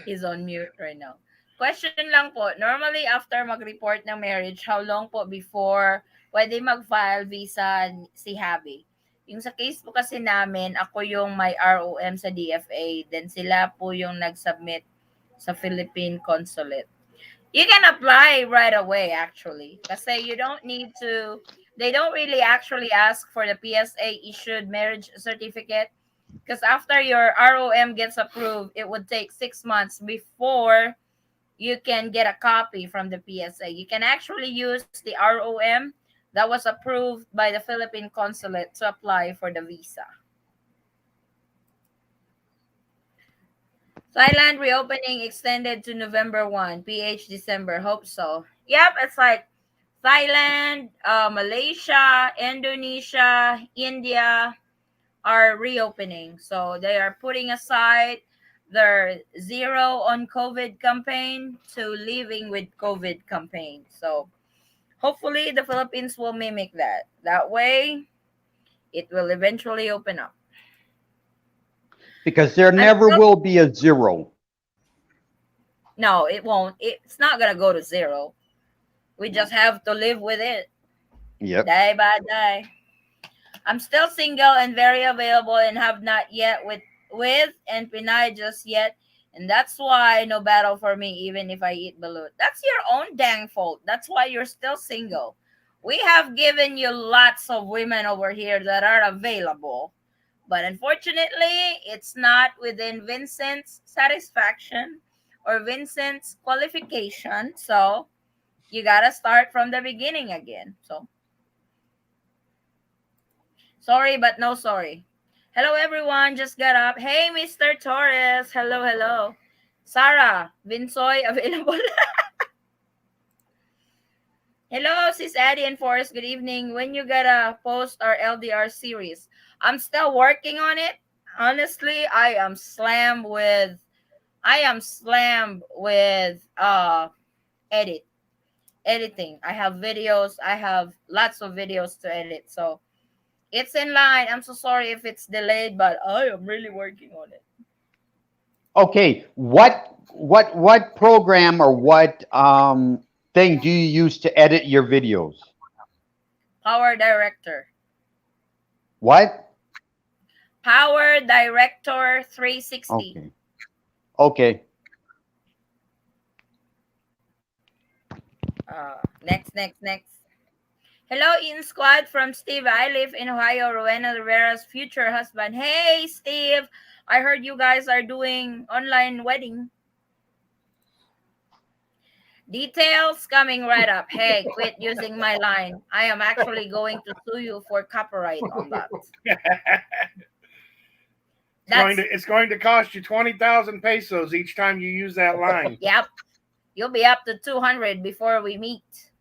He's on mute right now. Question lang po, normally after mag-report ng marriage, how long po before pwede mag-file visa si Habi? Yung sa case po kasi namin, ako yung may ROM sa DFA, then sila po yung nag-submit sa Philippine Consulate. You can apply right away actually. Kasi you don't need to, they don't really actually ask for the PSA issued marriage certificate. Because after your ROM gets approved, it would take 6 months before you can get a copy from the PSA. You can actually use the ROM that was approved by the Philippine Consulate to apply for the visa. Thailand reopening extended to November 1, PH December. Hope so. Yep, it's like Thailand, Malaysia, Indonesia, India are reopening. So they are putting aside their zero on COVID campaign to living with COVID campaign. So hopefully the Philippines will mimic that. That way it will eventually open up. Because there I'm never still, will be a zero. no, it won't. It's not gonna go to zero. We just have to live with it Yep. day by day. I'm still single and very available and have not yet with and Pinay just yet. And that's why no battle for me even if I eat balut. That's your own dang fault. That's why you're still single. We have given you lots of women over here that are available. But unfortunately, it's not within Vincent's satisfaction or Vincent's qualification. So you gotta start from the beginning again. So sorry, but no sorry. Hello, everyone. Just got up. Hey, Mr. Torres. Hello, hello. Sarah, Vinsoy available. Hello, sis Addie and Forrest. Good evening. When you gonna post our LDR series? I'm still working on it. Honestly, I am slammed with edit editing. I have videos. I have lots of videos to edit. So it's in line. I'm so sorry if it's delayed, but I am really working on it. Okay, what program or what thing do you use to edit your videos? Power Director. What? Power Director 360. Okay. Okay. Next. Hello, in squad from Steve. I live in Ohio. Rowena Rivera's future husband. Hey, Steve. I heard you guys are doing online wedding. Details coming right up. Hey, quit using my line. I am actually going to sue you for copyright on that. That's It's going to cost you 20,000 pesos each time you use that line. yep. You'll be up to 200 before we meet.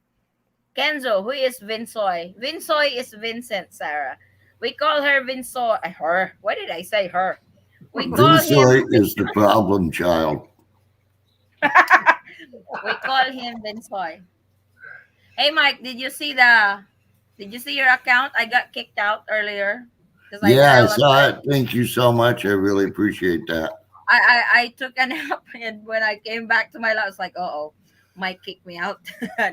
Kenzo, who is Vinsoy? Vinsoy is Vincent, Sarah. We call her Vinsoy. Her. What did I say? Her. We call him. Vinsoy is the problem child. We call him Vinsoy. Hey, Mike, Did you see your account? I got kicked out earlier because I Yeah, I fell saw asleep. it. Thank you so much. I really appreciate that. I took a nap, and when I came back to my lab, I was like, oh, Mike kicked me out.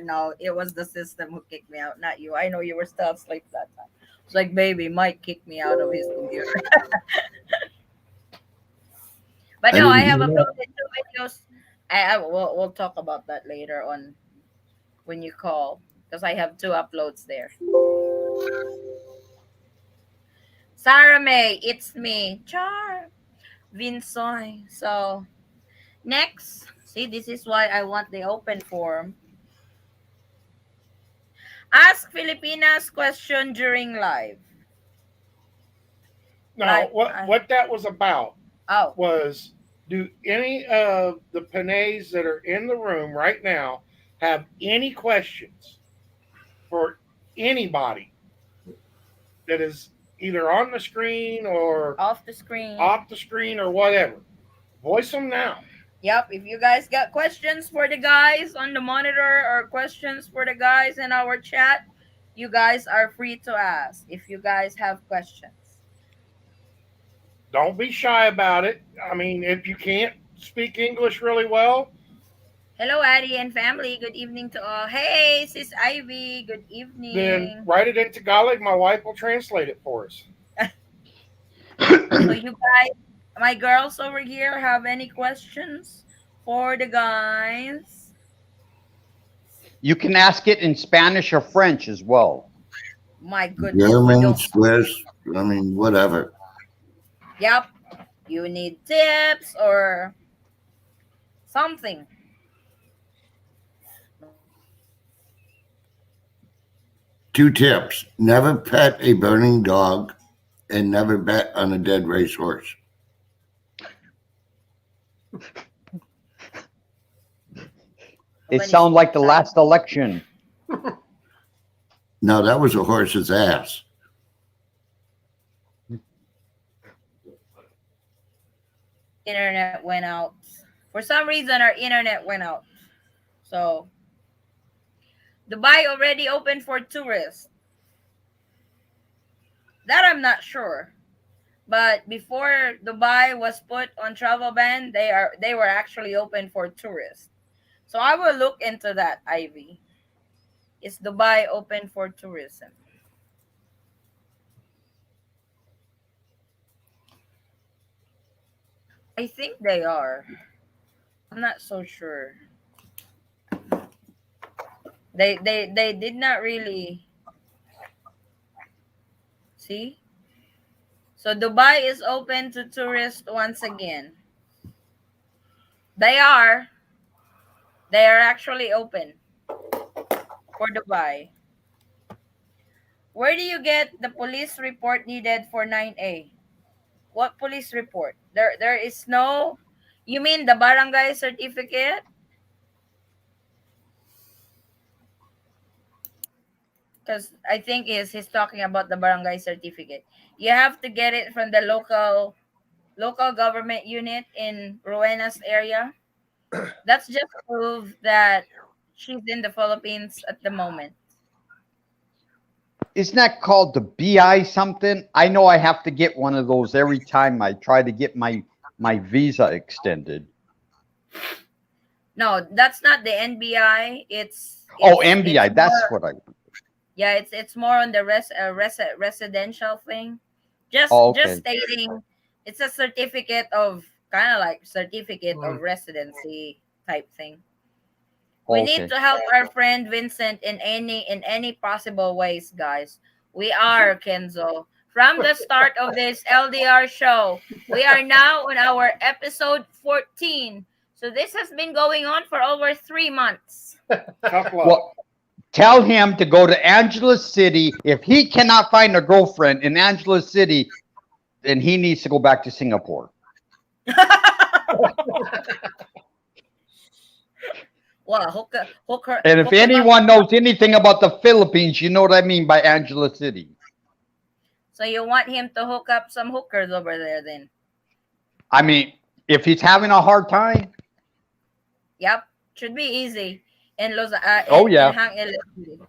No, it was the system who kicked me out, not you. I know you were still asleep that time. It's like, baby, Mike kicked me out of his computer. But I no, I didn't have hear that. uploaded two videos. We'll talk about that later on when you call because I have two uploads there. Sarah May, it's me, Char Vinsoy. So next, see, this is why I want the open forum. Ask Filipinas question during live. No, Live. what that was about Oh, was, do any of the Panays that are in the room right now have any questions for anybody that is either on the screen or off the screen. off the screen or whatever? Voice them now. Yep, if you guys got questions for the guys on the monitor or questions for the guys in our chat, you guys are free to ask if you guys have questions. Don't be shy about it. I mean, if you can't speak English really well, Hello, Addie and family. Good evening to all. Hey, Sis Ivy. Good then evening. write it in Tagalog. My wife will translate it for us. So, you guys, my girls over here, have any questions for the guys? You can ask it in Spanish or French as well. My goodness, we German, don't. Swiss, I mean, whatever. Yep, you need tips or something. Two tips: never pet a burning dog, and never bet on a dead racehorse. They When is sound like the that last election. No, that was a horse's ass. internet went out? For some reason, our internet went out. So, Dubai already open for tourists. That I'm not sure. But before Dubai was put on travel ban, they were actually open for tourists. So I will look into that, Ivy. Is Dubai open for tourism? I think they are. I'm not so sure. They did not really see. So Dubai is open to tourists once again. They are. They are actually open for Dubai. Where do you get the police report needed for 9A? What police report? There is no. You mean the barangay certificate? because I think he's talking about the barangay certificate. You have to get it from the local government unit in Rowena's area. That's just proof that she's in the Philippines at the moment. Isn't that called the BI something? I know I have to get one of those every time I try to get my visa extended. No, that's not the NBI. Oh, It's MBI. That's more, what I. yeah, it's more on the residential thing. Oh, Just okay. stating it's a certificate of, kind of like certificate Hmm. of residency type thing. We need Okay. to help our friend Vincent in any possible ways, guys. We are Kenzo. From the start of this LDR show, we are now on our episode 14. So this has been going on for over 3 months. Tough luck. Well, tell him to go to Angeles City. If he cannot find a girlfriend in Angeles City, then he needs to go back to Singapore. Well, And if hook him up. anyone knows anything about the Philippines, you know what I mean by Angeles City. So you want him to hook up some hookers over there then? I mean, if he's having a hard time, Yep, should be easy in oh in yeah. Hang City.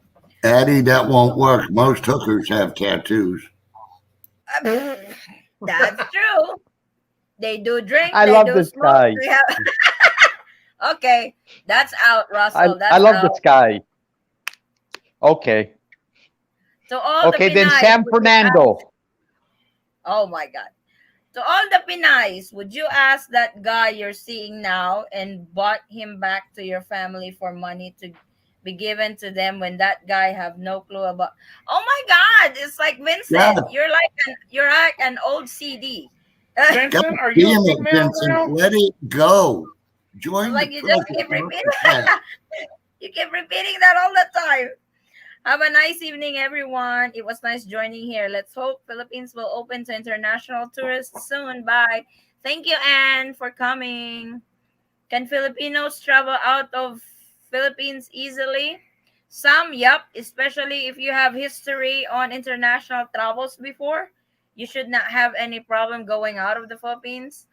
Addie, that won't work. Most hookers have tattoos. That's true. They do drink, I they love do this smoke. guy. They have okay. That's out, I Russell. I That's love out. this guy. Okay. To all the Okay, then Pinays, San would you ask? Fernando. Oh my God. To all the Pinays, would you ask that guy you're seeing now and bought him back to your family for money to be given to them when that guy have no clue about? Oh my God! It's like Vincent. God You're like an old CD. God Vincent, are you a damn it, female Vincent. now? Let it go. Join the Like you just keep fucking repeating. chat. You keep repeating that all the time. Have a nice evening, everyone. It was nice joining here. Let's hope Philippines will open to international tourists soon. Bye. Thank you, Anne, for coming. Can Filipinos travel out of Philippines easily? Some, yep, especially if you have history on international travels before. You should not have any problem going out of the Philippines.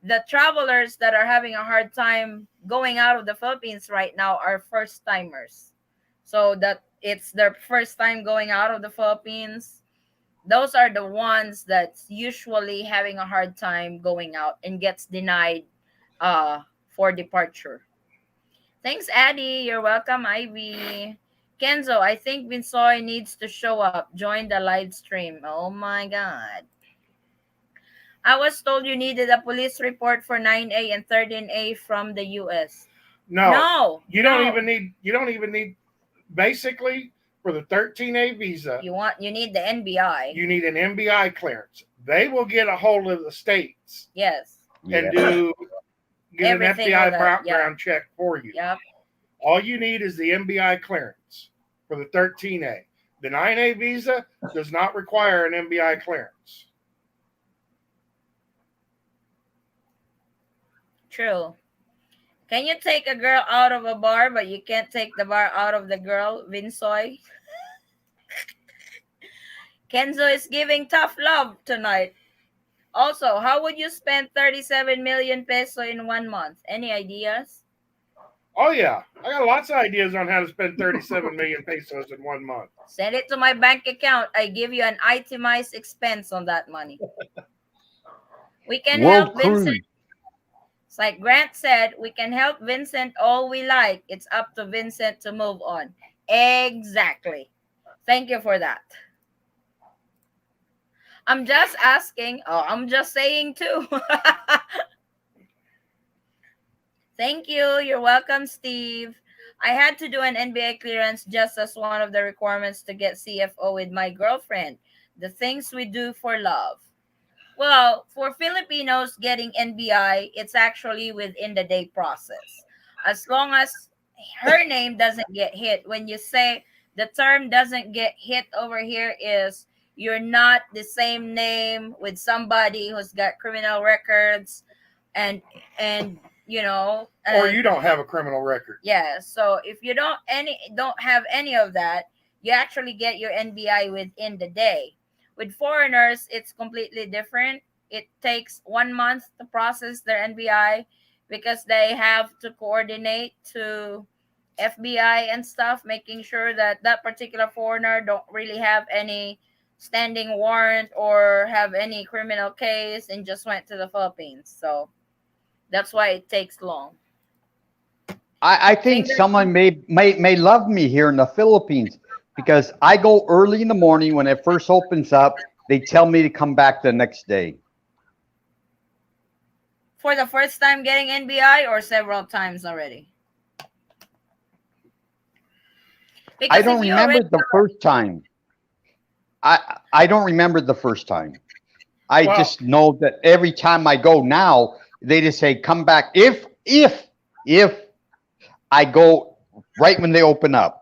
The travelers that are having a hard time going out of the Philippines right now are first timers. So that it's their first time going out of the Philippines. Those are the ones that's usually having a hard time going out and gets denied for departure. Thanks, Addie. You're welcome, Ivy. Kenzo, I think Vinsoy needs to show up. Join the live stream. Oh my god. I was told you needed a police report for 9A and 13A from the US. No, No, you don't no. even need. You don't even need. Basically, for the 13A visa, You need the NBI. you need an MBI clearance. They will get a hold of the states Yes. and Yeah. get an Everything FBI with that. Yeah. background check for you. Yep. All you need is the MBI clearance for the 13A. The 9A visa does not require an MBI clearance. True. Can you take a girl out of a bar, but you can't take the bar out of the girl, Vinsoy? Kenzo is giving tough love tonight. Also, how would you spend 37 million peso in 1 month? Any ideas? Oh yeah, I got lots of ideas on how to spend 37 million pesos in 1 month. Send it to my bank account. I give you an itemized expense on that money. We can World help Vincent. cruise. It's like Grant said, we can help Vincent all we like. It's up to Vincent to move on. Exactly. Thank you for that. I'm just asking. Oh, I'm just saying too. Thank you. You're welcome, Steve. I had to do an NBA clearance just as one of the requirements to get CFO with my girlfriend. The things we do for love. Well, for Filipinos getting NBI, it's actually within the day process. As long as her name doesn't get hit. When you say the term doesn't get hit over here is you're not the same name with somebody who's got criminal records and and Or and you don't have a criminal record. yeah, so if you don't have any of that, you actually get your NBI within the day. With foreigners, it's completely different. It takes 1 month to process their NBI because they have to coordinate to FBI and stuff, making sure that that particular foreigner don't really have any standing warrant or have any criminal case and just went to the Philippines. So that's why it takes long. I think Finger. someone may love me here in the Philippines because I go early in the morning when it first opens up. They tell me to come back the next day. For the first time getting NBI or several times already? I Because don't if you remember already the first time. I don't remember the first time. I Well, just know that every time I go now, they just say come back if I go right when they open up.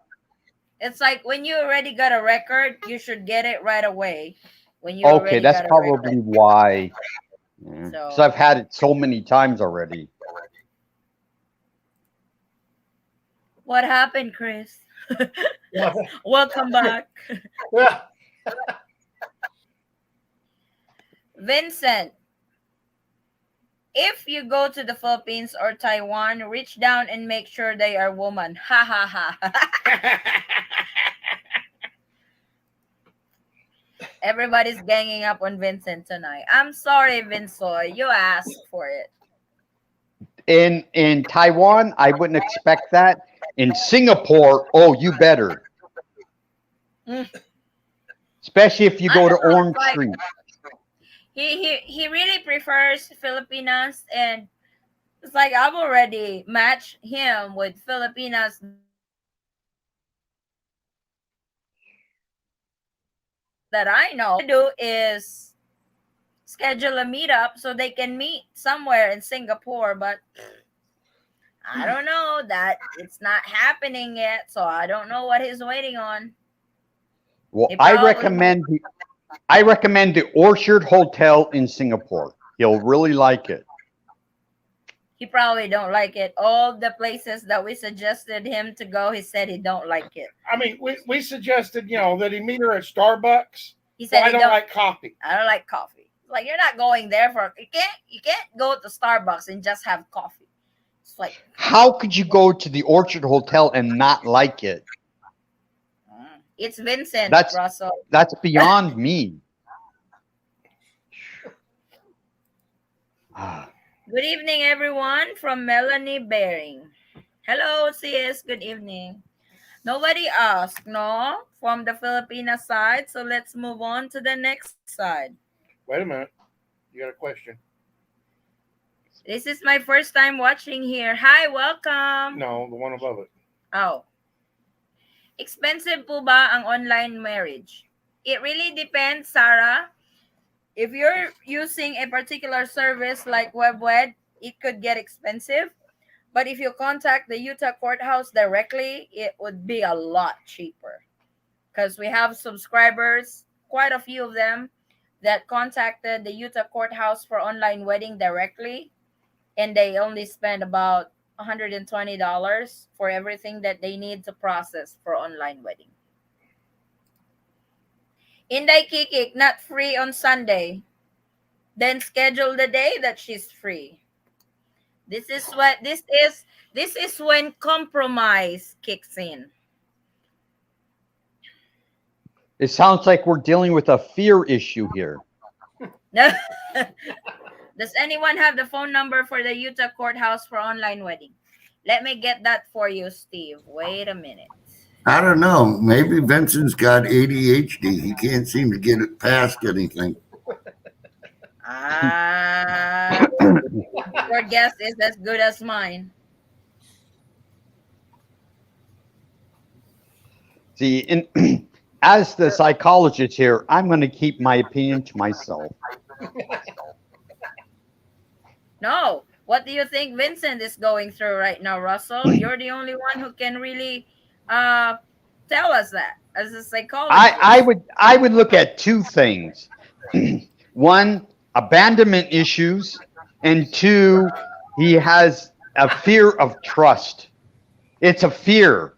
it's like when you already got a record, you should get it right away. When you Okay, already that's got a record. probably why. Because So I've had it so many times already. what happened, Chris? Yeah. Welcome back. Yeah. Vincent, if you go to the Philippines or Taiwan, reach down and make sure they are woman. Ha ha ha. Everybody's ganging up on Vincent tonight. I'm sorry, Vinsoy. You asked for it. In Taiwan, I wouldn't expect that. In Singapore, oh, you better. Mm. Especially if you I go don't to know. Orange It's like Street. he really prefers Filipinas, and it's like I've already matched him with Filipinas that I know. All they have to do is schedule a meetup so they can meet somewhere in Singapore, but I don't know that it's not happening yet, so I don't know what he's waiting on. Well, He probably I recommend the Orchard Hotel in Singapore. You'll really like it. he probably don't like it. All the places that we suggested him to go, he said he don't like it. I mean, we suggested, that he meet her at Starbucks. He Well, said I he don't don't. like coffee. I don't like coffee. Like you're not going there for you can't go to Starbucks and just have coffee. It's like How could you go to the Orchard Hotel and not like it? it's Vincent That's Russell. that's beyond me. Ah, Good evening, everyone, from Melanie Bering. Hello, CS. Good evening. Nobody asked, no, from the Filipina side. So let's move on to the next side. Wait a minute. You got a question? This is my first time watching here. Hi, welcome. No, the one above it. Oh, expensive po ba ang online marriage? It really depends, Sarah. If you're using a particular service like WebWed, it could get expensive. But if you contact the Utah courthouse directly, it would be a lot cheaper. Because we have subscribers, quite a few of them, that contacted the Utah courthouse for online wedding directly, and they only spend about $120 for everything that they need to process for online wedding. Inday Kikik, not free on Sunday. Then schedule the day that she's free. This is what this is when compromise kicks in. it sounds like we're dealing with a fear issue here. Does anyone have the phone number for the Utah courthouse for online wedding? Let me get that for you, Steve. Wait a minute. I don't know. Maybe Vincent's got ADHD. He can't seem to get it past anything. Ah, your guess is as good as mine. See, as the psychologist here, I'm going to keep my opinion to myself. No. What do you think Vincent is going through right now, Russell? You're the only one who can really tell us that as a psychologist. I would look at two things. One, abandonment issues, and two, he has a fear of trust. It's a fear.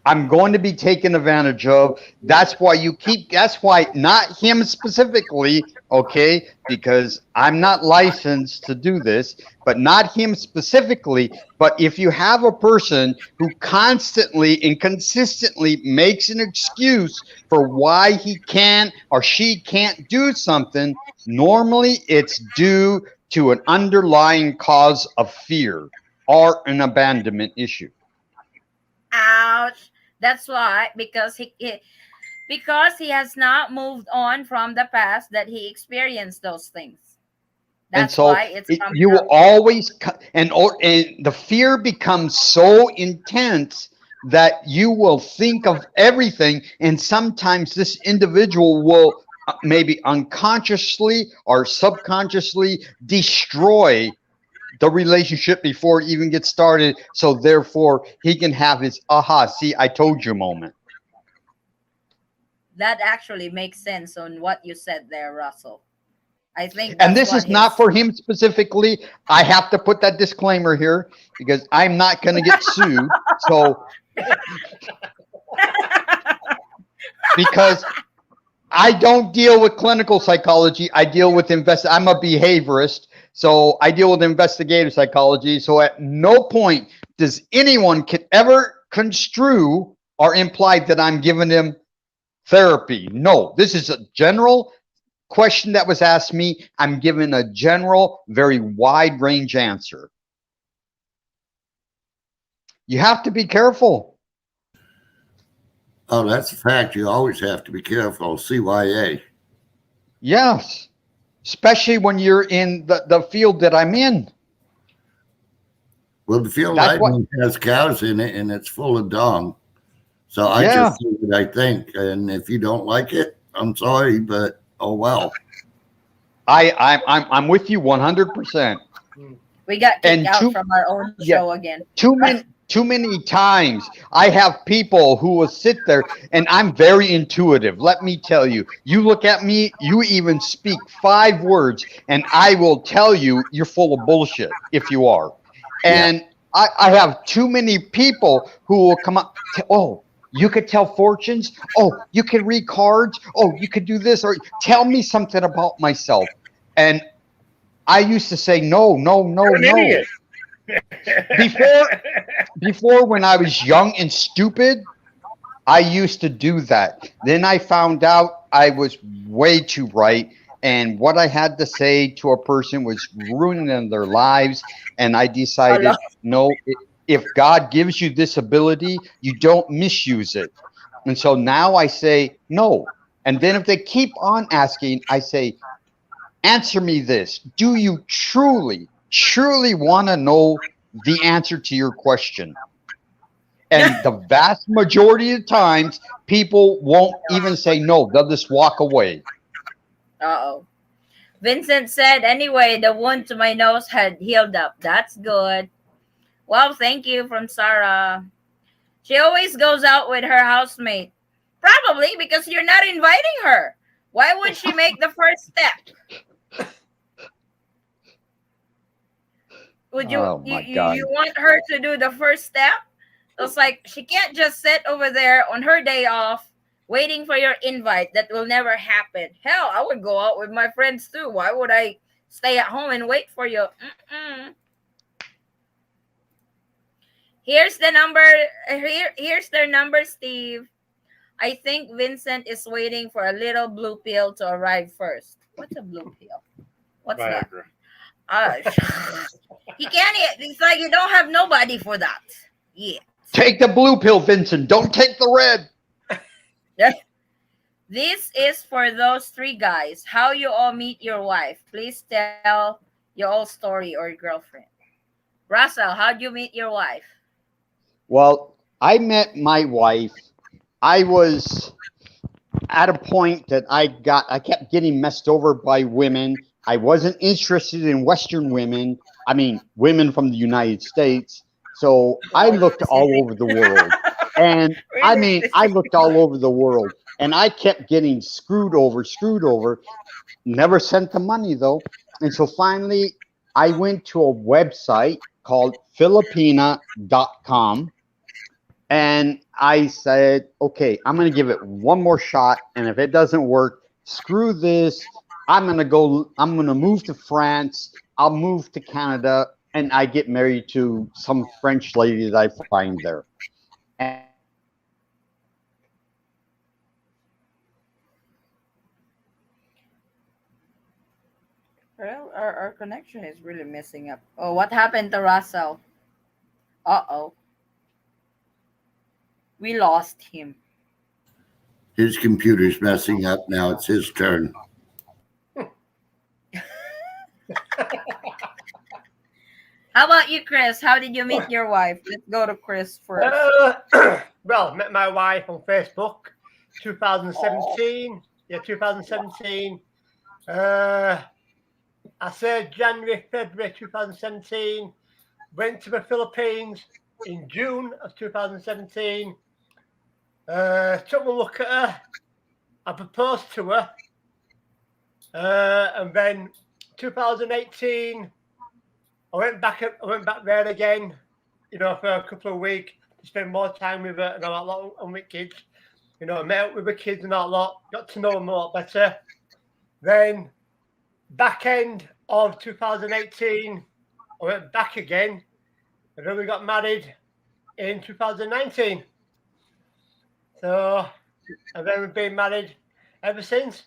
I'm going to be taken advantage of. That's why that's why not him specifically, okay, because I'm not licensed to do this, but not him specifically. But if you have a person who constantly and consistently makes an excuse for why he can't or she can't do something, normally it's due to an underlying cause of fear or an abandonment issue. Ouch. That's why, because he has not moved on from the past that he experienced those things. And That's so why it's coming you will up. always and the fear becomes so intense that you will think of everything, and sometimes this individual will maybe unconsciously or subconsciously destroy the relationship before it even gets started, so therefore he can have his aha, see, I told you moment. That actually makes sense on what you said there, Russell. I think And that's this what is not his. for him specifically. I have to put that disclaimer here because I'm not going to get sued. So, because I don't deal with clinical psychology, I deal with I'm a behaviorist, so I deal with investigative psychology. So, at no point does anyone can ever construe or imply that I'm giving them therapy. No, this is a general question that was asked me. I'm giving a general, very wide range answer. You have to be careful. Oh, that's a fact. You always have to be careful. CYA. Yes, especially when you're in the field that I'm in. Well, the field That's I'm what, in has cows in it, and it's full of dung. So I yeah, just say what I think, and if you don't like it, I'm sorry, but oh well. I'm with you 100%. We got kicked And out from our own yeah, show again. too many times I have people who will sit there, and I'm very intuitive. Let me tell you, you look at me, you even speak 5 words, and I will tell you you're full of bullshit if you are. Yeah. And I have too many people who will come up, oh, you could tell fortunes. Oh, you could read cards. Oh, you could do this, or tell me something about myself. And I used to say no, no, no, You're an no. idiot. Before before when I was young and stupid, I used to do that. Then I found out I was way too right, and what I had to say to a person was ruining their lives, and I Hello. decided no, if God gives you this ability, you don't misuse it. And so now I say no. And then if they keep on asking, I say, answer me this. Do you truly want to know the answer to your question? And the vast majority of times, people won't even say no. They'll just walk away. Uh-oh. Vincent said, anyway, the wound to my nose had healed up. That's good. Well, thank you from Sarah. She always goes out with her housemate. Probably because you're not inviting her. Why would she make the first step? Would you Oh you, my you, God. you want her to do the first step? It's like she can't just sit over there on her day off waiting for your invite. That will never happen. Hell, I would go out with my friends too. Why would I stay at home and wait for you? Mm-mm. Here's the number. Here's their number, Steve. I think Vincent is waiting for a little blue pill to arrive first. What's a blue pill? What's that? Viagra. Uh, he can't. It's like you don't have nobody for that. Yeah. Take the blue pill, Vincent. Don't take the red. This is for those three guys. How you all meet your wife? Please tell your old story or girlfriend. Russell, how'd you meet your wife? Well, I met my wife. I was at a point that I kept getting messed over by women. I wasn't interested in Western women. I mean, women from the United States. So I Wow, looked all specific. over the world. And I Really mean, I specific. looked all over the world, and I kept getting screwed over. Never sent the money though. And so finally, I went to a website called Filipina.com, And I said, okay, I'm going to give it one more shot. And if it doesn't work, screw this. I'm going to move to France. I'll move to Canada and I get married to some French lady that I find there. Well, our connection is really messing up. Oh, what happened to Russell? Uh-oh. We lost him. His computer's messing up now. It's his turn. How about you, Chris? How did you meet your wife? Let's go to Chris first. Well, met my wife on Facebook, 2017. Yeah, 2017. I said January, February 2017. Went to the Philippines in June of 2017. Took a look at her. I proposed to her. And then 2018, I went back there again, for a couple of weeks to spend more time with her and a lot and with kids. I met up with the kids and that lot, got to know them a lot better. Then back end of 2018, I went back again, and then we got married in 2019. So, and then we've been married ever since.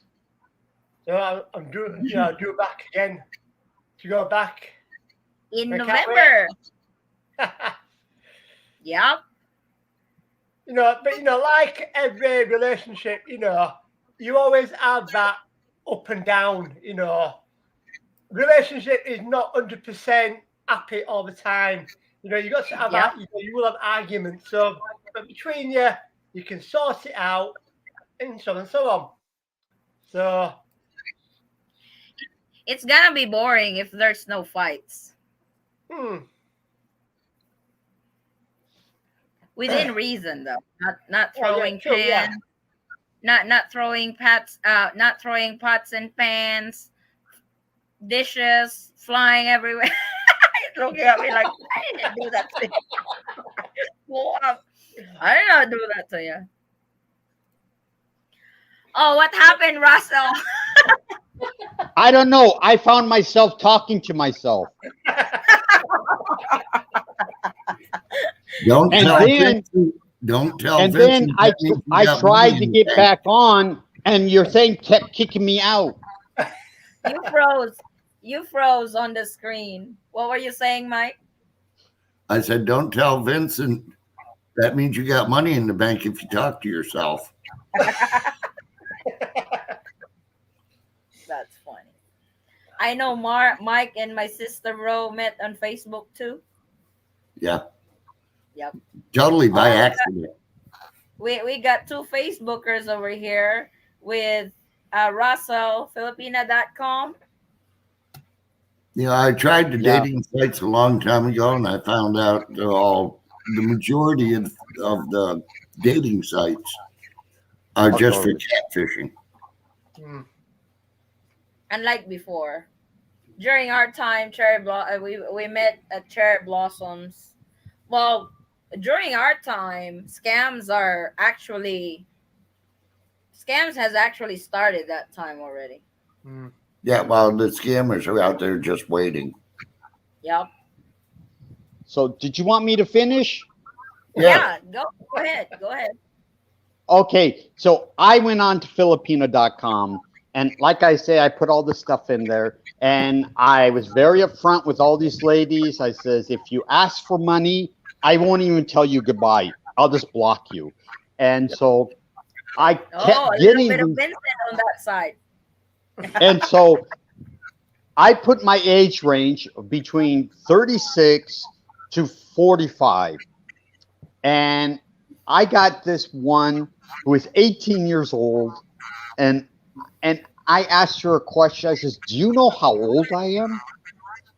So I'm due back again to go back in November. Yep. But like every relationship, you always have that up and down. Relationship is not 100% happy all the time. You got to have you will have arguments. So, but between you can sort it out, and so on and so on. So it's gonna be boring if there's no fights. Within reason, though, not throwing pans, not throwing pots, not throwing pots and pans, dishes flying everywhere. He's looking at me like I didn't do that to you. I did not do that to you. Oh, what happened, Russell? I don't know. I found myself talking to myself. Don't tell And then I tried to get back on, and your thing kept kicking me out. You froze. You froze on the screen. What were you saying, Mike? I said, don't tell Vincent. That means you got money in the bank if you talk to yourself. That's funny. I know Mike and my sister Ro met on Facebook too. Yeah. Yep. Totally by accident. We got two Facebookers over here with Russell, Filipina.com. I tried the dating sites a long time ago, and I found out the majority of the dating sites are just for catfishing. Unlike before, during our time, we met at Cherry Blossoms. Well, during our time, scams has actually started that time already. Yeah, well, the scammers are out there just waiting. Yep. So, did you want me to finish? Yeah, go ahead. Okay, so I went on to Filipino.com, and like I say, I put all the stuff in there, and I was very upfront with all these ladies. I says, if you ask for money, I won't even tell you goodbye. I'll just block you. And so I kept getting a little bit of Vincent on that side. And so I put my age range between 36 to 45. And I got this one who was 18 years old. And I asked her a question. I says, do you know how old I am?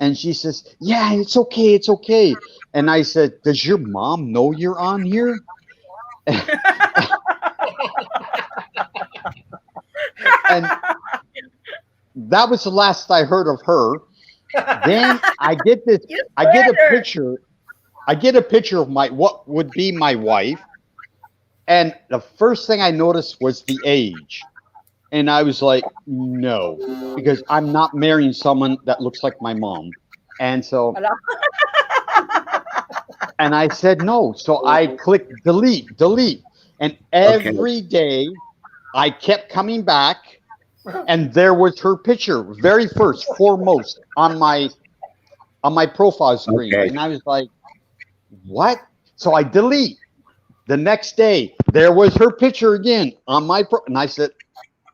And she says, yeah, it's okay. It's okay. And I said, does your mom know you're on here? And that was the last I heard of her. Then I get a picture. I get a picture of my what would be my wife, and the first thing I noticed was the age. And I was like, no, because I'm not marrying someone that looks like my mom. And so, Hello? and I said no. So I clicked delete, delete. And Okay. every day I kept coming back, and there was her picture, very first, foremost on my profile screen. Okay. And I was like, what? So I delete. The next day, there was her picture again on my and I said,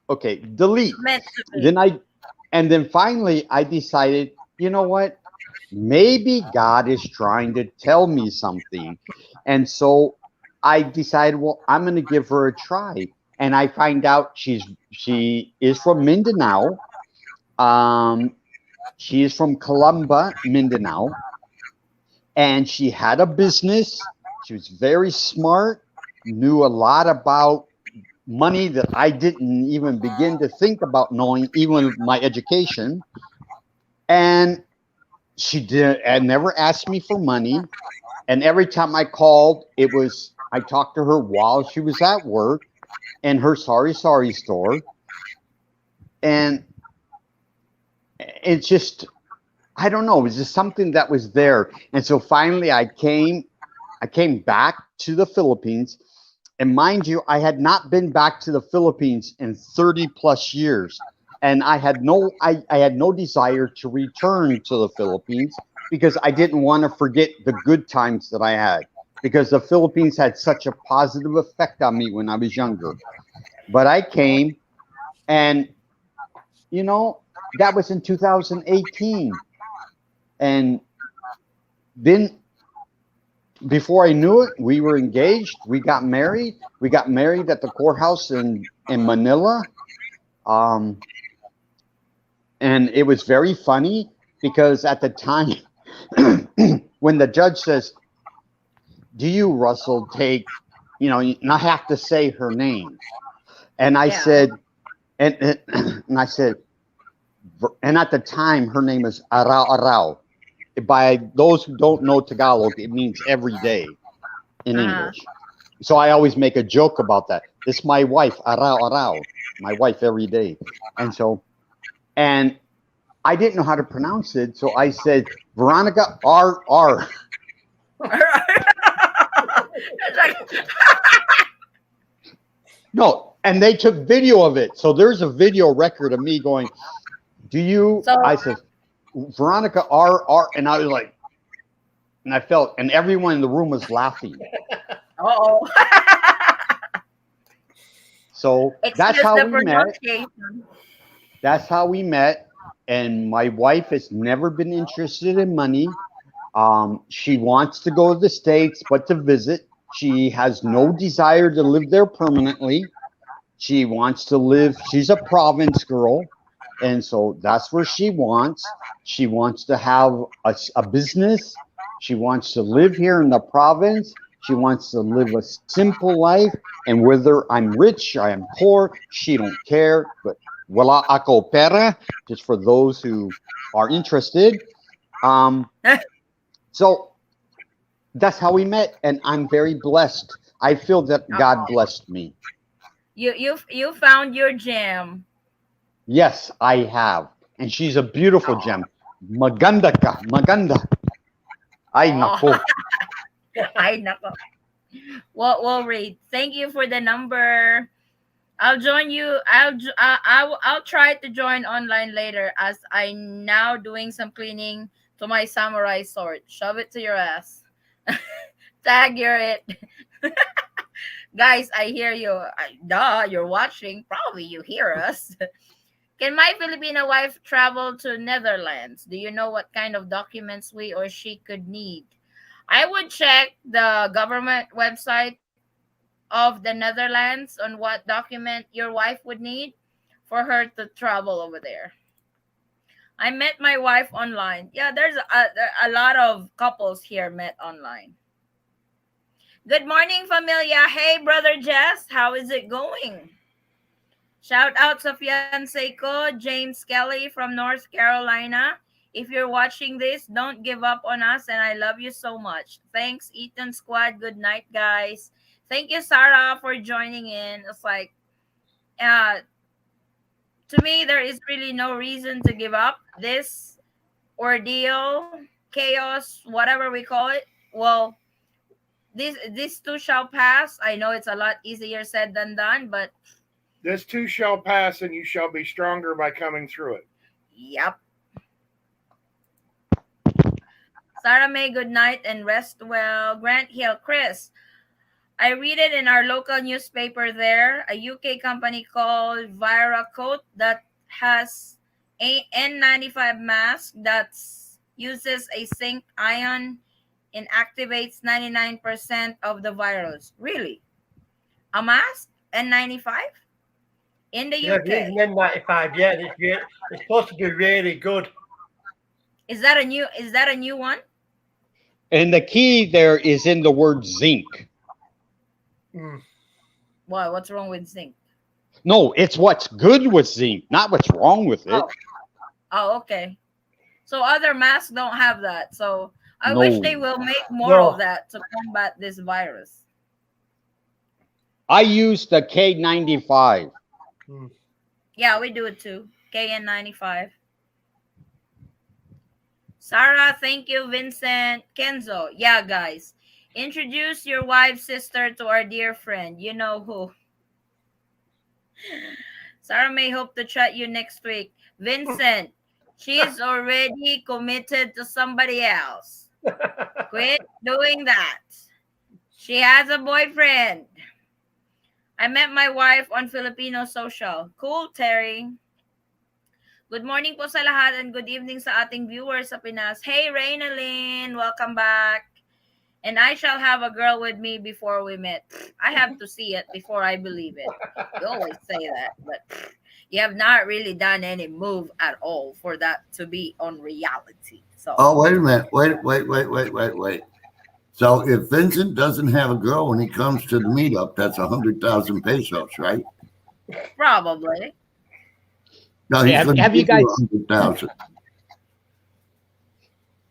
okay, delete. Meant to Then be. then finally I decided, you know what? Maybe God is trying to tell me something. And so I decided, well, I'm going to give her a try. And I find out she is from Mindanao. Um, she is from Columba, Mindanao, and she had a business. She was very smart, knew a lot about money that I didn't even begin to think about knowing, even with my education. And she did, and never asked me for money. And every time I called, it was I talked to her while she was at work in her sorry store, and it's just I don't know, it was just something that was there. And so finally, I came back to the Philippines. And mind you, I had not been back to the Philippines in 30 plus years. And I had no desire to return to the Philippines because I didn't want to forget the good times that I had because the Philippines had such a positive effect on me when I was younger. But I came, and you know, that was in 2018. And then before I knew it, we were engaged. We got married. We got married at the courthouse in Manila. Um, and it was very funny because at the time, when the judge says, "Do you, Russell, take," and I have to say her name, and I Yeah. said, and I said, and at the time, her name is Arau Arau. By those who don't know Tagalog, it means every day in Uh-huh. English. So I always make a joke about that. This is my wife, Arau Arau, my wife every day. And so, and I didn't know how to pronounce it. So I said, Veronica R R. It's like, No, and they took video of it. So there's a video record of me going, do you, so, I said, Veronica R R. And I was like, and I felt, and everyone in the room was laughing. oh. So that's Excuse how the we met. pronunciation. That's how we met. And my wife has never been interested in money. She wants to go to the States, but to visit. She has no desire to live there permanently. She wants to live, she's a province girl. And so that's where she wants. She wants to have a business. She wants to live here in the province. She wants to live a simple life. And whether I'm rich, I am poor, she don't care. But wala ako pera, just for those who are interested. Um, so that's how we met, and I'm very blessed. I feel that God Oh, blessed me. you found your gem. Yes, I have. And she's a beautiful Oh, gem. Maganda ka, maganda. Ay, oh. nako. I know. Well, Reed, thank you for the number. I'll join you. I'll try to join online later as I now doing some cleaning to my samurai sword. Shove it to your ass. Tag you're it. Guys, I hear you. Duh, you're watching. Probably you hear us. Can my Filipino wife travel to Netherlands? Do you know what kind of documents we or she could need? I would check the government website of the Netherlands on what document your wife would need for her to travel over there. I met my wife online. Yeah, a lot of couples here met online. Good morning, familia. Hey, brother Jess, how is it going? Shout out sa fiancé ko, James Kelly from North Carolina. If you're watching this, don't give up on us, and I love you so much. Thanks, Eaton Squad. Good night, guys. Thank you, Sarah, for joining in. It's like, uh, to me, there is really no reason to give up. This ordeal, chaos, whatever we call it, well, this too shall pass. I know it's a lot easier said than done, but This too shall pass, and you shall be stronger by coming through it. yep. Sarah May, good night and rest well. Grant Hill, Chris, I read it in our local newspaper there. A UK company called Viracoat that has a N95 mask that uses a zinc ion and activates 99% of the virus. Really? A mask? N95? In the Yeah, if it is UK? an N95, yeah, it's supposed to be really good. Is that a new one? And the key there is in the word zinc. Mm. What's wrong with zinc? No, it's what's good with zinc, not what's wrong with it. Oh, okay. So other masks don't have that. So I wish No. they will make more No. of that to combat this virus. I use the K95. Mm. Yeah, we do it too. KN95. Sarah, thank you. Vincent, Kenzo. Yeah, guys. Introduce your wife's sister to our dear friend. You know who. Sarah may hope to chat you next week. Vincent, she's already committed to somebody else. Quit doing that. She has a boyfriend. I met my wife on Filipino social. Cool, Terry. Good morning po sa lahat and good evening sa ating viewers sa Pinas. Hey, Reynalyn, welcome back. And I shall have a girl with me before we met. I have to see it before I believe it. You always say that, but you have not really done any move at all for that to be on reality. So, Oh, wait a minute. Wait. So if Vincent doesn't have a girl when he comes to the meetup, that's 100,000 pesos, right? probably. No, he's going to Have you give guys you 100,000.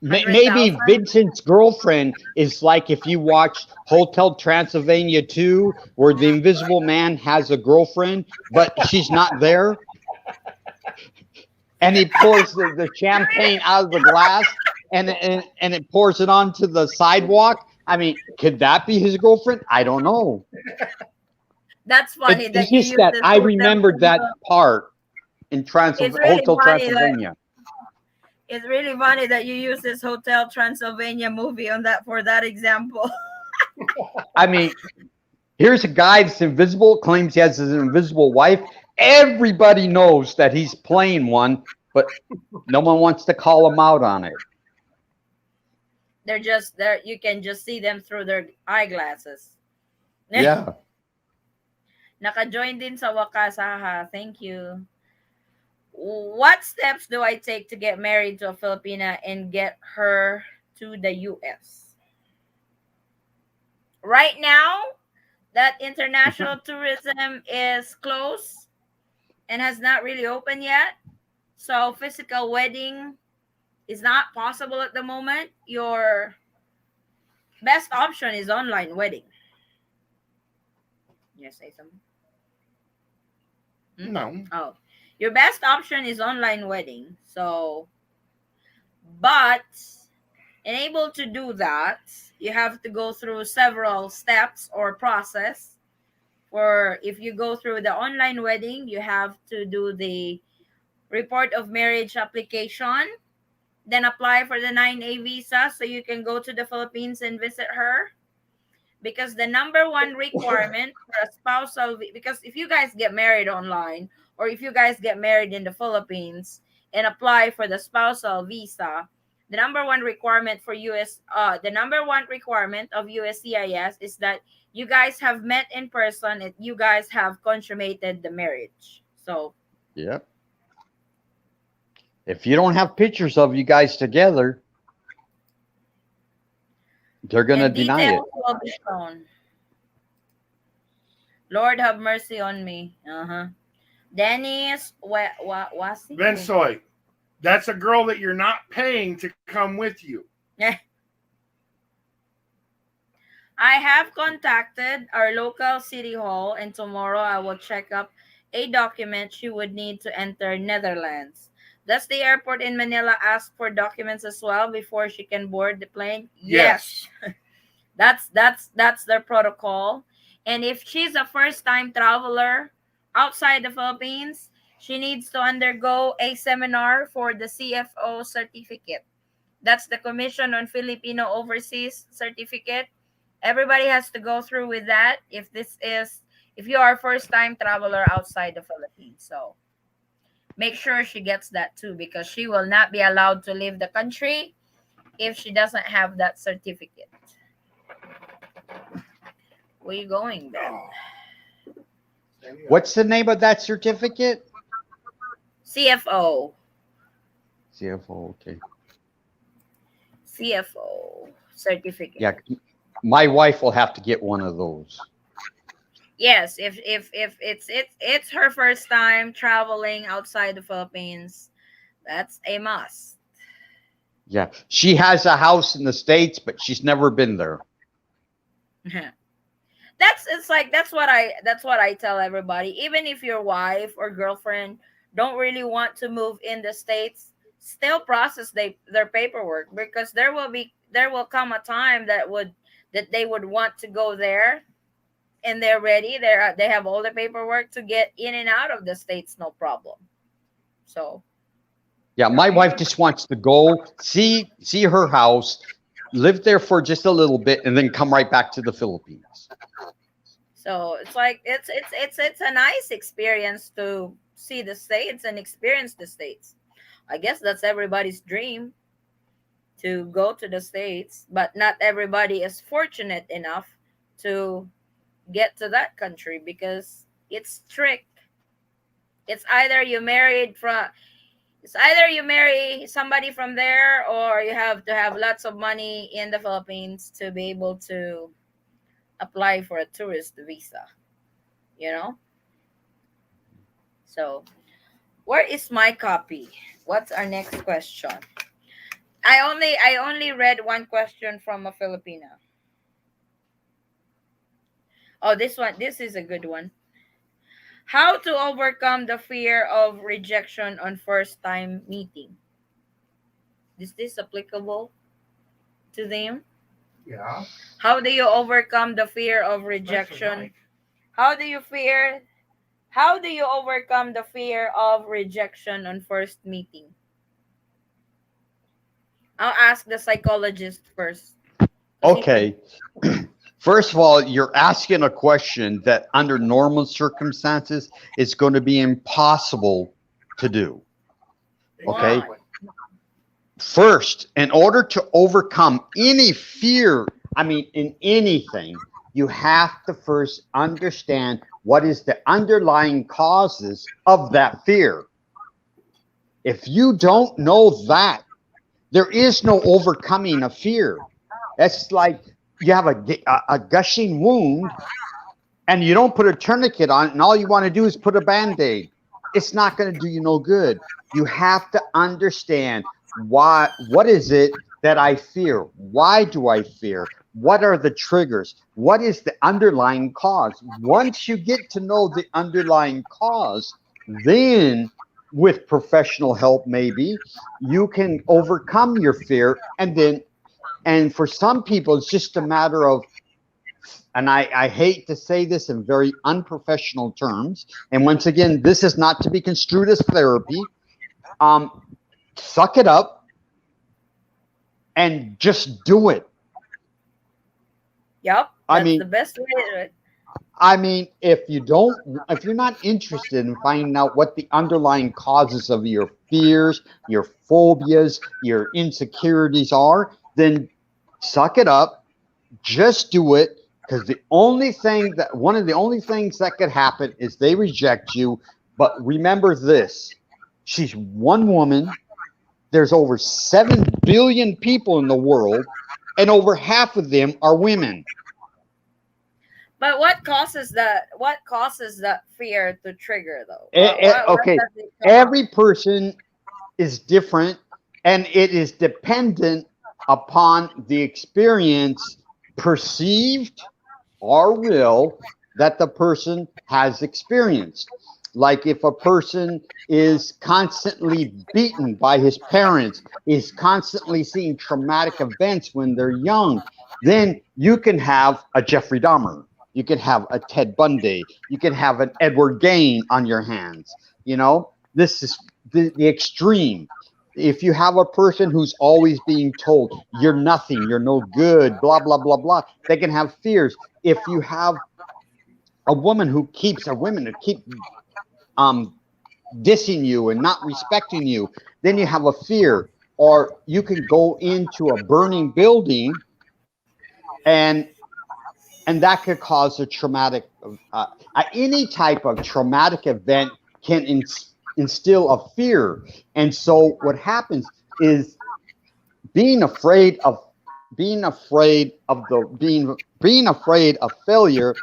maybe 100,000? Vincent's girlfriend is like if you watched Hotel Transylvania 2, where the Invisible Man has a girlfriend, but she's not there, and he pours the champagne out of the glass and it pours it onto the sidewalk. I mean, could that be his girlfriend? I don't know. That's funny It's that you just use that this I hotel. remembered that part in It's really Hotel funny that Transylvania. it's really funny that you use this Hotel Transylvania movie on that for that example. I mean, here's a guy that's invisible, claims he has his invisible wife. Everybody knows that he's playing one, but no one wants to call him out on it. They're just there. You can just see them through their eyeglasses. Yeah. Naka-join din sa wakas, haha. Thank you. What steps do I take to get married to a Filipina and get her to the US? Right now, that international tourism is closed and has not really opened yet. So physical wedding is not possible at the moment. Your best option is online wedding. You say something? No. Oh, your best option is online wedding. So, but unable to do that, you have to go through several steps or process. For if you go through the online wedding, you have to do the report of marriage application, then apply for the 9A visa so you can go to the Philippines and visit her. Because the number one requirement for a spousal, because if you guys get married online or if you guys get married in the Philippines and apply for the spousal visa, the number one requirement for the number one requirement of USCIS is that you guys have met in person and you guys have consummated the marriage. So, Yep. If you don't have pictures of you guys together, they're going to and deny it. details will be shown. Lord have mercy on me. Dennis, Wasi? Vinsoy. That's a girl that you're not paying to come with you. I have contacted our local city hall, and tomorrow I will check up a document she would need to enter Netherlands. Does the airport in Manila ask for documents as well before she can board the plane? Yes. Yes. That's their protocol. And if she's a first time traveler outside the Philippines, she needs to undergo a seminar for the CFO certificate. That's the Commission on Filipino Overseas certificate. Everybody has to go through with that if you are a first time traveler outside the Philippines. So make sure she gets that too, because she will not be allowed to leave the country if she doesn't have that certificate. Where you going then? What's the name of that certificate? CFO. CFO. Okay. CFO certificate. Yeah, my wife will have to get one of those. Yes, if it's her first time traveling outside the Philippines, that's a must. Yeah, she has a house in the States, but she's never been there. That's what I tell everybody. Even if your wife or girlfriend don't really want to move in the States, still process their paperwork, because there will come a time that they would want to go there, and they're ready. They have all the paperwork to get in and out of the States, no problem. So Yeah, my wife just wants to go see her house, live there for just a little bit, and then come right back to the Philippines. so it's like it's a nice experience to see the States and experience the States. I guess that's everybody's dream, to go to the States, but not everybody is fortunate enough to get to that country, because it's strict. It's either you married from it's either you marry somebody from there, or you have to have lots of money in the Philippines to be able to apply for a tourist visa, you know? So, where is my copy? What's our next question? I only read one question from a Filipina. Oh, this is a good one. How to overcome the fear of rejection on first time meeting? Is this applicable to them? Yeah. How do you overcome the fear of rejection? How do you fear how do you overcome the fear of rejection on first meeting? I'll ask the psychologist first. Okay. First of all, you're asking a question that under normal circumstances is going to be impossible to do. Okay. Why? First, in order to overcome any fear, in anything, you have to first understand what is the underlying causes of that fear. If you don't know that, there is no overcoming a fear. That's like you have a gushing wound and you don't put a tourniquet on it, and all you want to do is put a Band-Aid. It's not going to do you no good. You have to understand what is it that I fear? Why do I fear? What are the triggers? What is the underlying cause? Once you get to know the underlying cause, then with professional help, maybe you can overcome your fear. And for some people, it's just a matter of, and I hate to say this in very unprofessional terms, and once again, this is not to be construed as therapy. Suck it up and just do it. Yep. That's the best way to do it. If you're not interested in finding out what the underlying causes of your fears, your phobias, your insecurities are, then suck it up, just do it, because one of the only things that could happen is they reject you. But remember this, she's one woman, there's over 7 billion people in the world, and over half of them are women. But what causes that fear to trigger though? Okay, every person is different, and it is dependent upon the experience, perceived or real, that the person has experienced. Like if a person is constantly beaten by his parents, is constantly seeing traumatic events when they're young, then you can have a Jeffrey Dahmer. You can have a Ted Bundy. You can have an Edward Gain on your hands. You know, this is the extreme. If you have a person who's always being told you're nothing, you're no good, blah blah blah blah, they can have fears. If you have a woman who keeps a women who keep um dissing you and not respecting you, then you have a fear. Or you can go into a burning building, and that could cause a traumatic any type of traumatic event can instill a fear. And so what happens is being afraid of being afraid of failure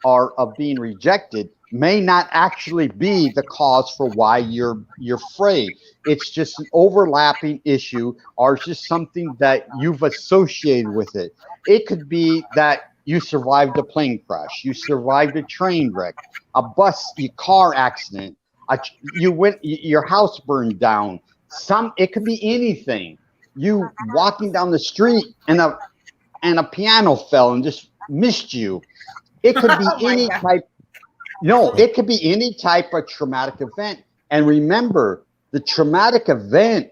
or of being rejected may not actually be the cause for why you're afraid. It's just an overlapping issue, or it's just something that you've associated with it. It could be that you survived a plane crash, you survived a train wreck, your car accident, your house burned down. It could be anything. You walking down the street and a piano fell and just missed you. It could be Oh my any god. type. No, it could be any type of traumatic event. And remember, the traumatic event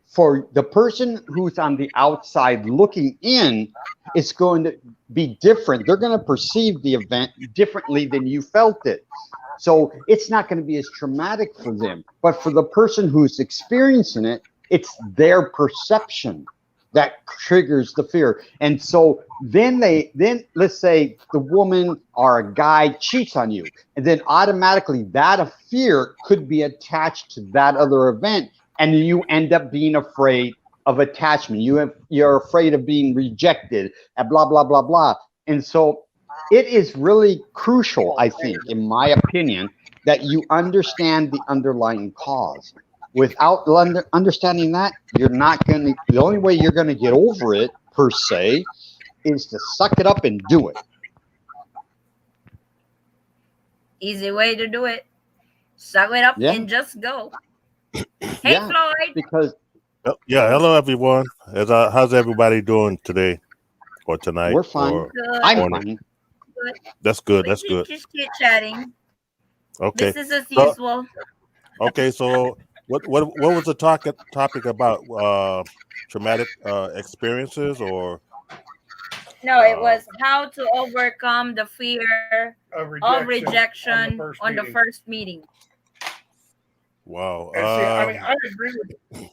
for the person who's on the outside looking in is going to be different. They're going to perceive the event differently than you felt it. So it's not going to be as traumatic for them. But for the person who's experiencing it, it's their perception that triggers the fear. And so then let's say the woman or a guy cheats on you, and then automatically that fear could be attached to that other event, and you end up being afraid of attachment. You're afraid of being rejected, and blah blah blah blah. And so it is really crucial, I think, in my opinion, that you understand the underlying cause. Without understanding that, you're not going to, the only way you're going to get over it, per se, is to suck it up and do it. Easy way to do it. Suck it up Yeah. and just go. Hey, Yeah. Floyd. Because Yeah, hello everyone. How's everybody doing today or tonight we're fine. or Good. I'm morning? fine. Good. That's good. We That's good. just keep chatting. Okay. Business as So usual. okay. So what was the topic about? Traumatic experiences or No, it uh, was how to overcome the fear of rejection on the first meeting. wow. And see, I mean, I agree with.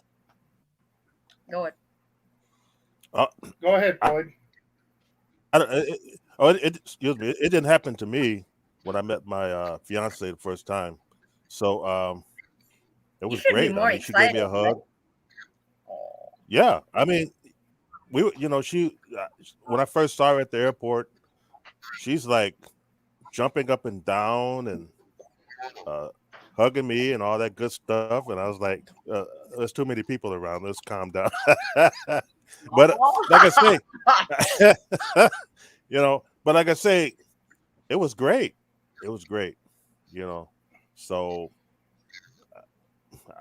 Go ahead. Uh, Go ahead, I, Floyd. excuse me. It didn't happen to me when I met my fiance the first time. So it You was should be great. I more mean, she gave me excited, a right? hug. Yeah, I mean, she when I first saw her at the airport, she's like jumping up and down and uh, hugging me and all that good stuff, and I was like, "There's too many people around. Let's calm down." But like I say, but like I say, it was great. It was great, you know. So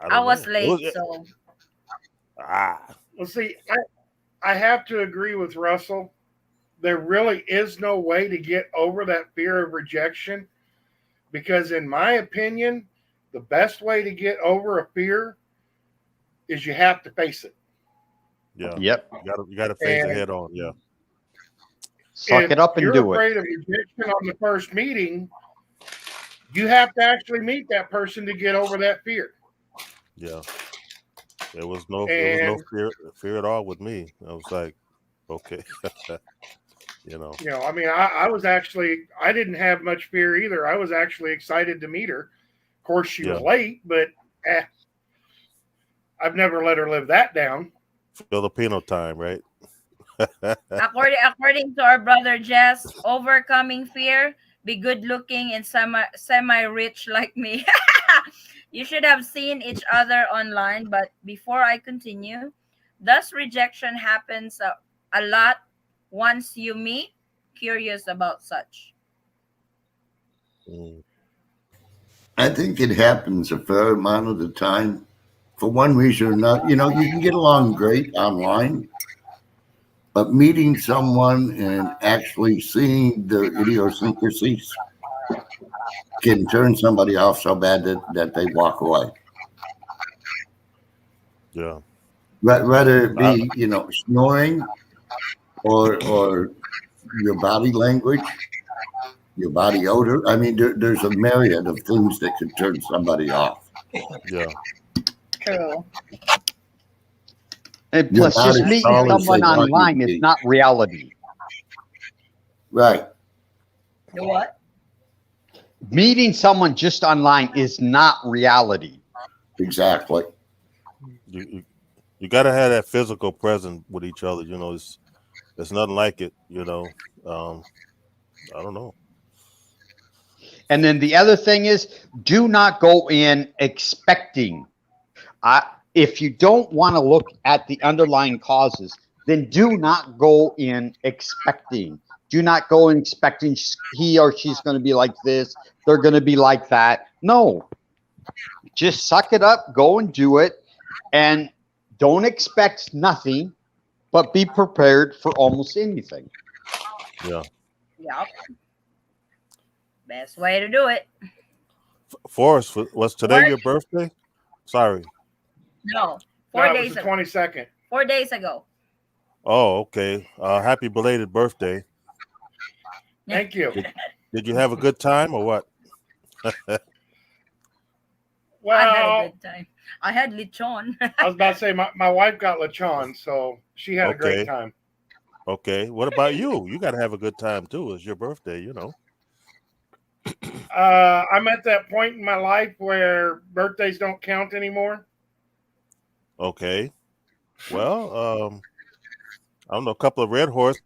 I I don't was know. late, so Ah, Well, see, I have to agree with Russell. There really is no way to get over that fear of rejection because, in my opinion, the best way to get over a fear is you have to face it. yeah. Yep. You gotta face it And head on. Yeah, Suck if it up and you're do it. afraid of rejection on the first meeting, you have to actually meet that person to get over that fear. yeah. It was no And fear at all with me. I was like, okay, you know. I mean, I didn't have much fear either. I was actually excited to meet her. Of course, she was Yeah, late, but I've never let her live that down. Filipino time, right? according to our brother Jess, overcoming fear, be good looking and semi rich like me. You should have seen each other online, but before I continue, does rejection happens a lot once you meet? Curious about such. Mm, I think it happens a fair amount of the time. For one reason or another, you can get along great online, but meeting someone and actually seeing their idiosyncrasies can turn somebody off so bad that they walk away. yeah. Rather it I, be, snoring or your body language, your body odor. I mean, there's a myriad of things that could turn somebody off. yeah. True. And You're plus, not just as meeting tall as they someone want you to online is be. not reality. Right. The what? Meeting someone just online is not reality. Exactly. You, you got to have that physical presence with each other. It's nothing like it. Um, I don't know. And then the other thing is, do not go in expecting. If you don't want to look at the underlying causes, then do not go in expecting. Do not go in expecting he or she's going to be like this, they're going to be like that. No, just suck it up, go and do it, and don't expect nothing, but be prepared for almost anything. Yeah. Yep. Best way to do it. Forrest, was today Work? your birthday? Sorry. No. No, Four it was days the ago. 22nd. 4 days ago. Oh, okay. Happy belated birthday. Thank you. Did you have a good time or what? I had a Well, good time. I had lechon. I was about to say my wife got lechon, so she had a great Okay. time. Okay. What about you? You got to have a good time too. It's your birthday. I'm at that point in my life where birthdays don't count anymore. Okay. Well, I don't know, a couple of red horses,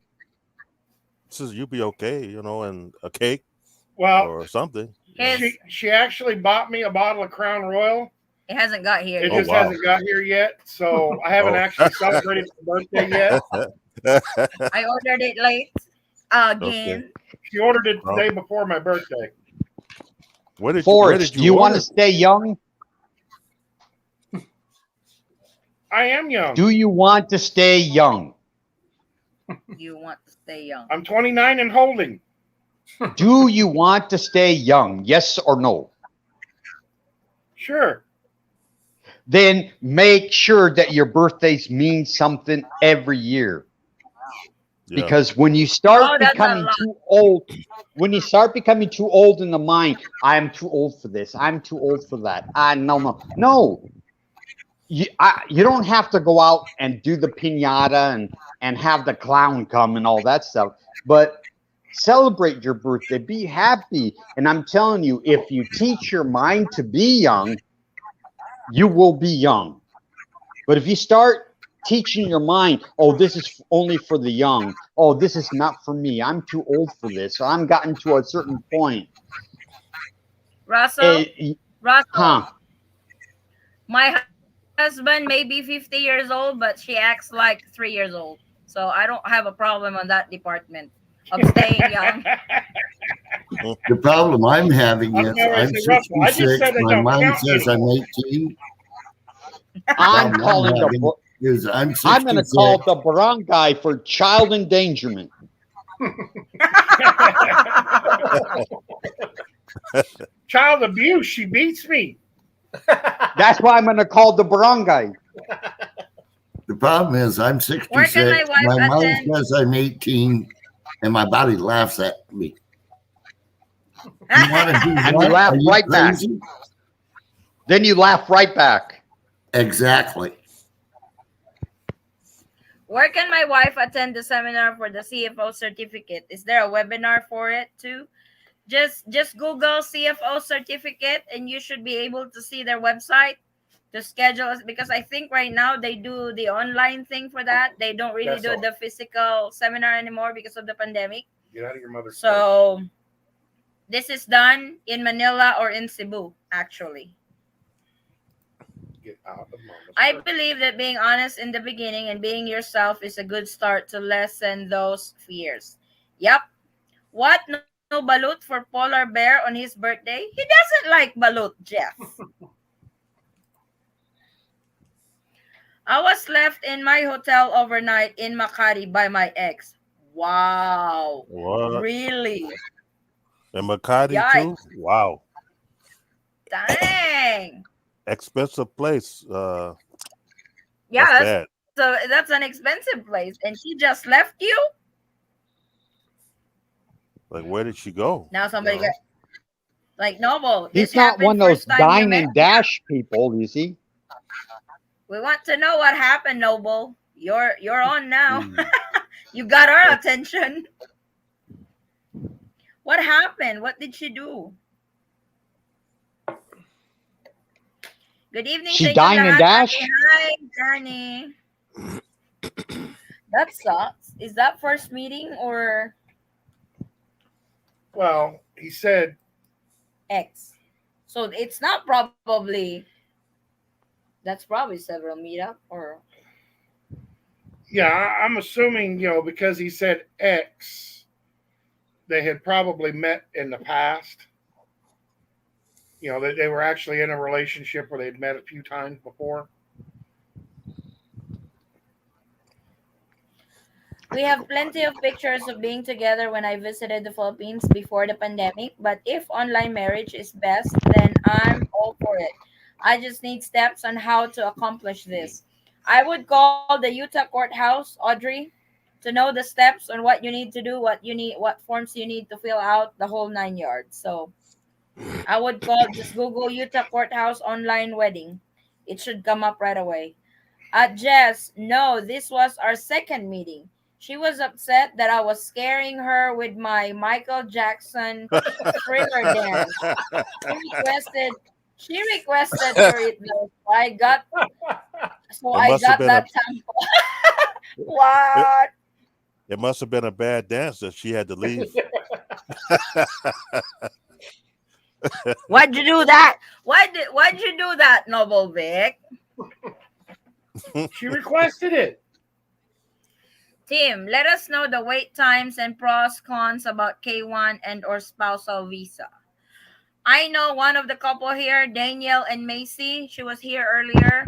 you'll be okay, and a cake Well, or something. His she actually bought me a bottle of Crown Royal. it hasn't got here It Oh yet. just wow. hasn't got here yet, so I haven't Oh. actually celebrated my birthday yet. I ordered it late Okay. again. She ordered it the Well, day before my birthday. where did Forrest, do you you want order? to stay young? I am young. Do you want to stay young? You want to stay young. I'm 29 and holding. Do you want to stay young? Yes or no? Sure. Then make sure that your birthdays mean something every year. Yeah. Because when you Oh, start that's a becoming lot. too old, in the mind, I'm too old for this, I'm too old for that. No. You don't have to go out and do the pinata and have the clown come and all that stuff. But celebrate your birthday, be happy. And I'm telling you, if you teach your mind to be young, you will be young. But if you start teaching your mind, oh, this is only for the young, oh, this is not for me, I'm too old for this, or I'm gotten to a certain point. Russell, Russell, Huh? my husband may be 50 years old, but she acts like 3 years old. So I don't have a problem on that department of staying young. The problem I'm having I'm is going to I'm say, Russell, I just 66. said they My don't mind count says I'm anymore. 18. The I'm problem calling I'm having is I'm going to 66. call the barangay for child endangerment. Child abuse. She beats me. That's why I'm going to call the barangay. The problem is I'm Where can 66. my wife My mind attend? says I'm 18, and my body laughs at me. You want to do And you what? laugh Are you right back. crazy? Then you laugh right back. Exactly. Where can my wife attend the seminar for the CFO certificate? Is there a webinar for it too? Just Google CFO certificate and you should be able to see their website to schedule us, because I think right now they do the online thing for that. They don't really That's do all. the physical seminar anymore because of the pandemic. Get out of your mother's place. So this is done in Manila or in Cebu, actually. get out of Mama's I purse. believe that being honest in the beginning and being yourself is a good start to lessen those fears. Yep. What? No balut for Polar Bear on his birthday? He doesn't like balut, Jeff. I was left in my hotel overnight in Makati by my ex. Wow. What? Really? And Makati too? Yikes. Wow. Dang. Expensive place. Yeah, That's bad. that's an expensive place. And she just left you? Like, where did she go? Now You somebody got know? like Noble. This He's not happened one of those first time you dine met. and dash people, you see. We want to know what happened, Noble. You're on now. Mm. You got our attention. What happened? What did she do? Good evening She sa inyo dine and lahat. Ate, dash. hi, Johnny. That sucks. Is that first meeting or Well, he said, X? So it's not probably that's probably several meetup or yeah, I'm assuming, because he said X, they had probably met in the past. They were actually in a relationship where they'd met a few times before. we have plenty of pictures of being together when I visited the Philippines before the pandemic, but if online marriage is best, then I'm all for it. I just need steps on how to accomplish this. I would call the Utah courthouse, Audrey, to know the steps on what you need to do, what forms you need to fill out, the whole 9 yards. So I would call just Google Utah courthouse online wedding. It should come up right away. Jess, no, this was our second meeting. She was upset that I was scaring her with my Michael Jackson thriller dance. She requested she requested for it though. So It I must have got been a that sample. it, What? it must have been a bad dance that she had to leave. Why'd you do that? Why'd you do that, Noble Vic? She requested it. Tim, let us know the wait times and pros cons about K1 and or spousal visa. I know one of the couple here, Danielle and Macy. She was here earlier.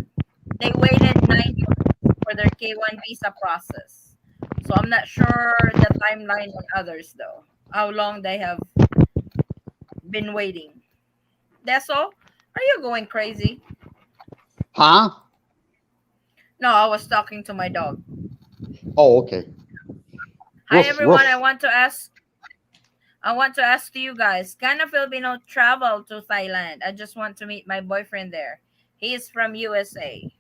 They waited 9 years for their K1 visa process. So I'm not sure the timeline on others though. How long they have been waiting. That's all. Are you going crazy? Huh? No, I was talking to my dog. Oh, okay. Hi Roof, everyone. roof. I want to ask to you guys, can a Filipino travel to Thailand? I just want to meet my boyfriend there. He is from USA.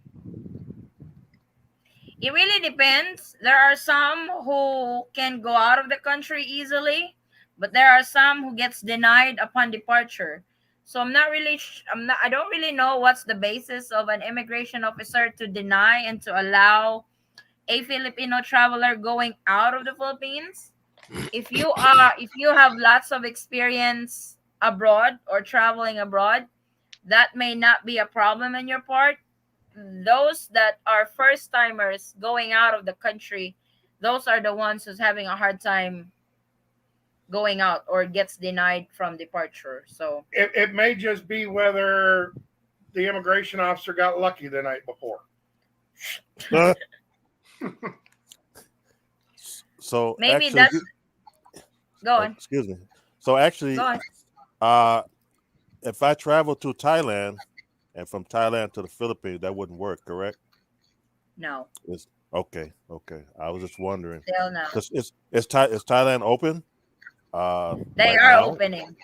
It really depends. There are some who can go out of the country easily, but there are some who gets denied upon departure. So I don't really know what's the basis of an immigration officer to deny and to allow a Filipino traveler going out of the Philippines. If you have lots of experience abroad or traveling abroad, that may not be a problem in your part. Those that are first timers going out of the country, those are the ones who's having a hard time going out or gets denied from departure. So It may just be whether the immigration officer got lucky the night before. So maybe actually, that's go on. excuse me. So actually, Go on. uh, if I travel to Thailand and from Thailand to the Philippines, that wouldn't work, correct? No, It's okay. Okay, I was just wondering still no. because is Thailand open They right are now? opening.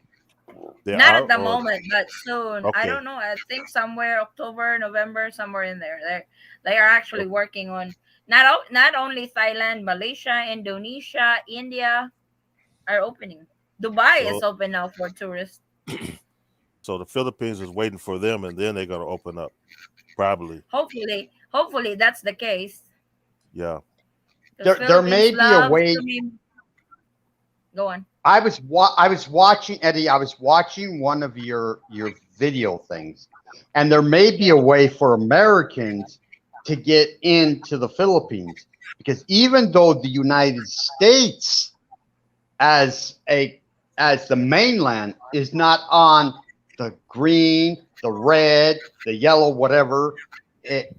They Not are at the or moment, but soon. I okay. don't know. I think somewhere October, November, somewhere in there. They are actually Okay. working on not only Thailand, Malaysia, Indonesia, India are opening. Dubai is So open now for tourists. so the Philippines is waiting for them, and then they're gonna open up probably. Hopefully that's the case Yeah. because There may Philippines be a loves way. to be. Go on. I was watching Eddie. I was watching one of your video things. And there may be a way for Americans to get into the Philippines because even though the United States as a as the mainland is not on the green, the red, the yellow, whatever, it,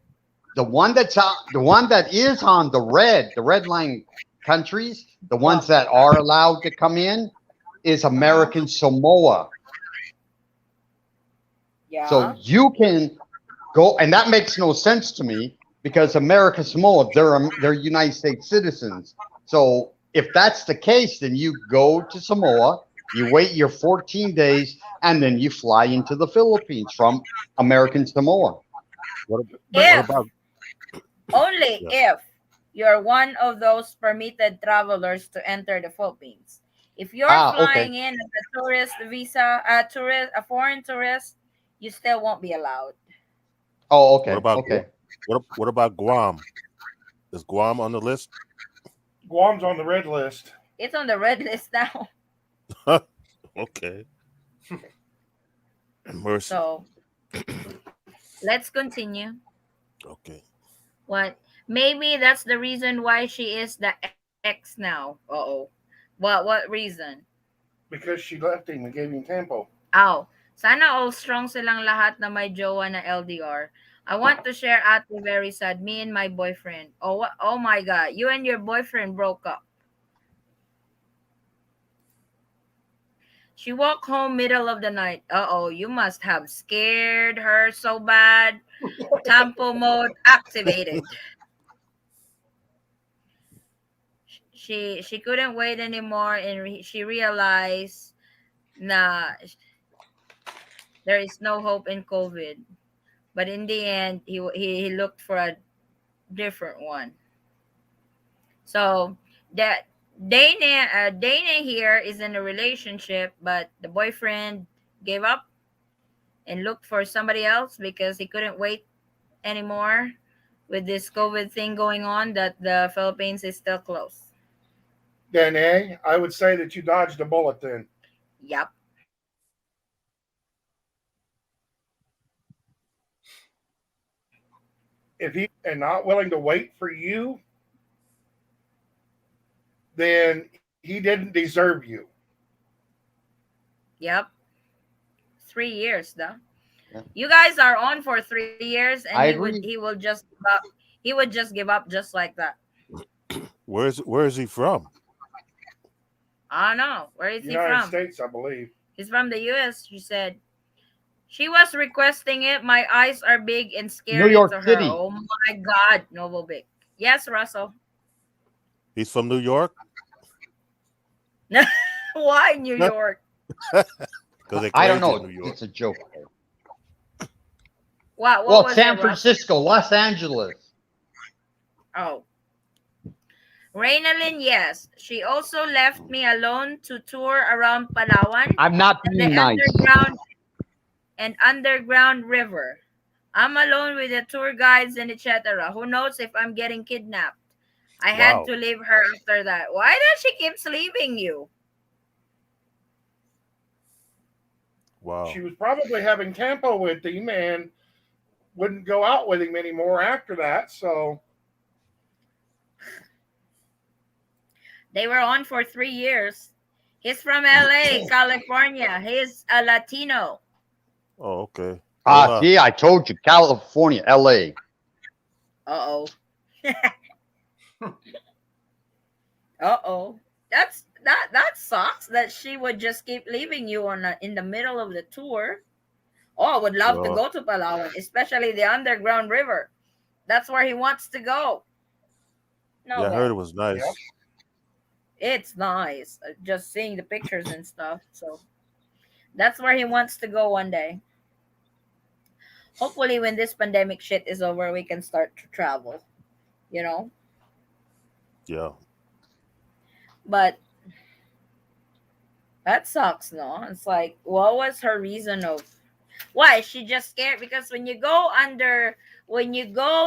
the one that is on the red line countries, the ones that are allowed to come in, is American Samoa. So Yeah. you can go, and that makes no sense to me because American Samoa, they're United States citizens. So if that's the case, then you go to Samoa, you wait your 14 days, and then you fly into the Philippines from American Samoa. What But what If about only yeah? if you're one of those permitted travelers to enter the Philippines. If you're Ah, okay. flying in as a tourist visa, a foreign tourist, you still won't be allowed. Oh, What okay, about okay. what about Guam? Is Guam on the list? Guam's on the red list. It's on the red list now. Okay, mercy. So let's continue. Okay, What? Maybe that's the reason why she is the ex now. Uh-oh. What reason? Because she left him and gave him tempo. Aw, sana all strong silang lahat na may jowa na LDR. I want to share ate very sad. Me and my boyfriend. Oh, oh my God. You and your boyfriend broke up. She walked home middle of the night. Uh-oh, you must have scared her so bad. Tampo mode activated. She couldn't wait anymore and she realized na there is no hope in COVID. But in the end, he looked for a different one. So that Dana here is in a relationship, but the boyfriend gave up and looked for somebody else because he couldn't wait anymore with this COVID thing going on that the Philippines is still closed. Then, I would say that you dodged a bullet then. Yep. If he and not willing to wait for you, then he didn't deserve you. Yep. 3 years though. Yeah. You guys are on for 3 years and I agree. he will just give up. He would just give up just like that. where is he from? I don't know. Where is he United from? States, I believe. He's from the US, she said. She was requesting it. My eyes are big and New scary York to her. City. Oh my God, Novo Big. Yes, Russell. He's from New York Why New York? because they're I don't crazy in know. New York. It's a joke. What Well, was it, San Russell? Francisco, Los Angeles. Oh. Raynalyn, yes. She also left me alone to tour around Palawan I'm not and the being nice. underground river. I'm alone with the tour guides and etc. Who knows if I'm getting kidnapped? I had Wow, to leave her after that. Why does she keeps leaving you? wow. She was probably having tempo with him and wouldn't go out with him anymore after that. So They were on for 3 years. He's from LA, California. He's a Latino. Oh, okay. Ah, Hola. see, I told you, California, LA. Uh-oh. Uh-oh. That sucks that she would just keep leaving you in the middle of the tour. Oh, I would love to Uh, go to Palawan, especially the underground river. That's where he wants to go. No yeah, I heard it way. was yeah, nice. It's nice. Just seeing the pictures and stuff. So that's where he wants to go one day. Hopefully when this pandemic shit is over, we can start to travel, you know? Yeah, But that sucks, no? It's like, what was her reason of why? Is she just scared? Because when you go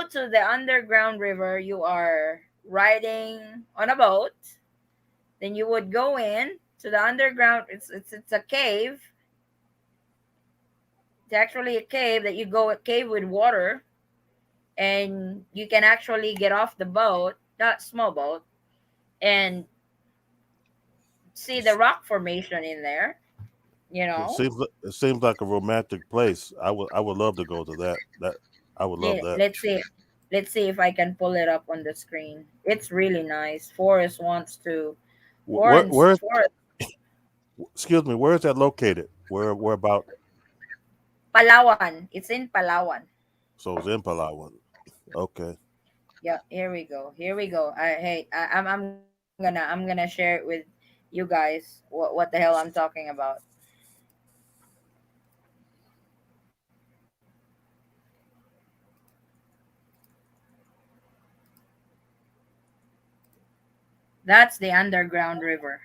to the underground river, you are riding on a boat. Then you would go in to the underground. It's a cave. It's actually a cave that you go a cave with water, and you can actually get off the boat, that small boat, and see the rock formation in there. You know, It seems like a romantic place. I would love to go to that. I would love that. let's see. Let's see if I can pull it up on the screen. It's really nice. Forrest wants to. Where Forrest, excuse me, where is that located? Where about? Palawan. It's in Palawan. So it's in Palawan. Okay. Yeah, here we go. Here we go. I'm gonna share it with you guys. What the hell I'm talking about? That's the underground river.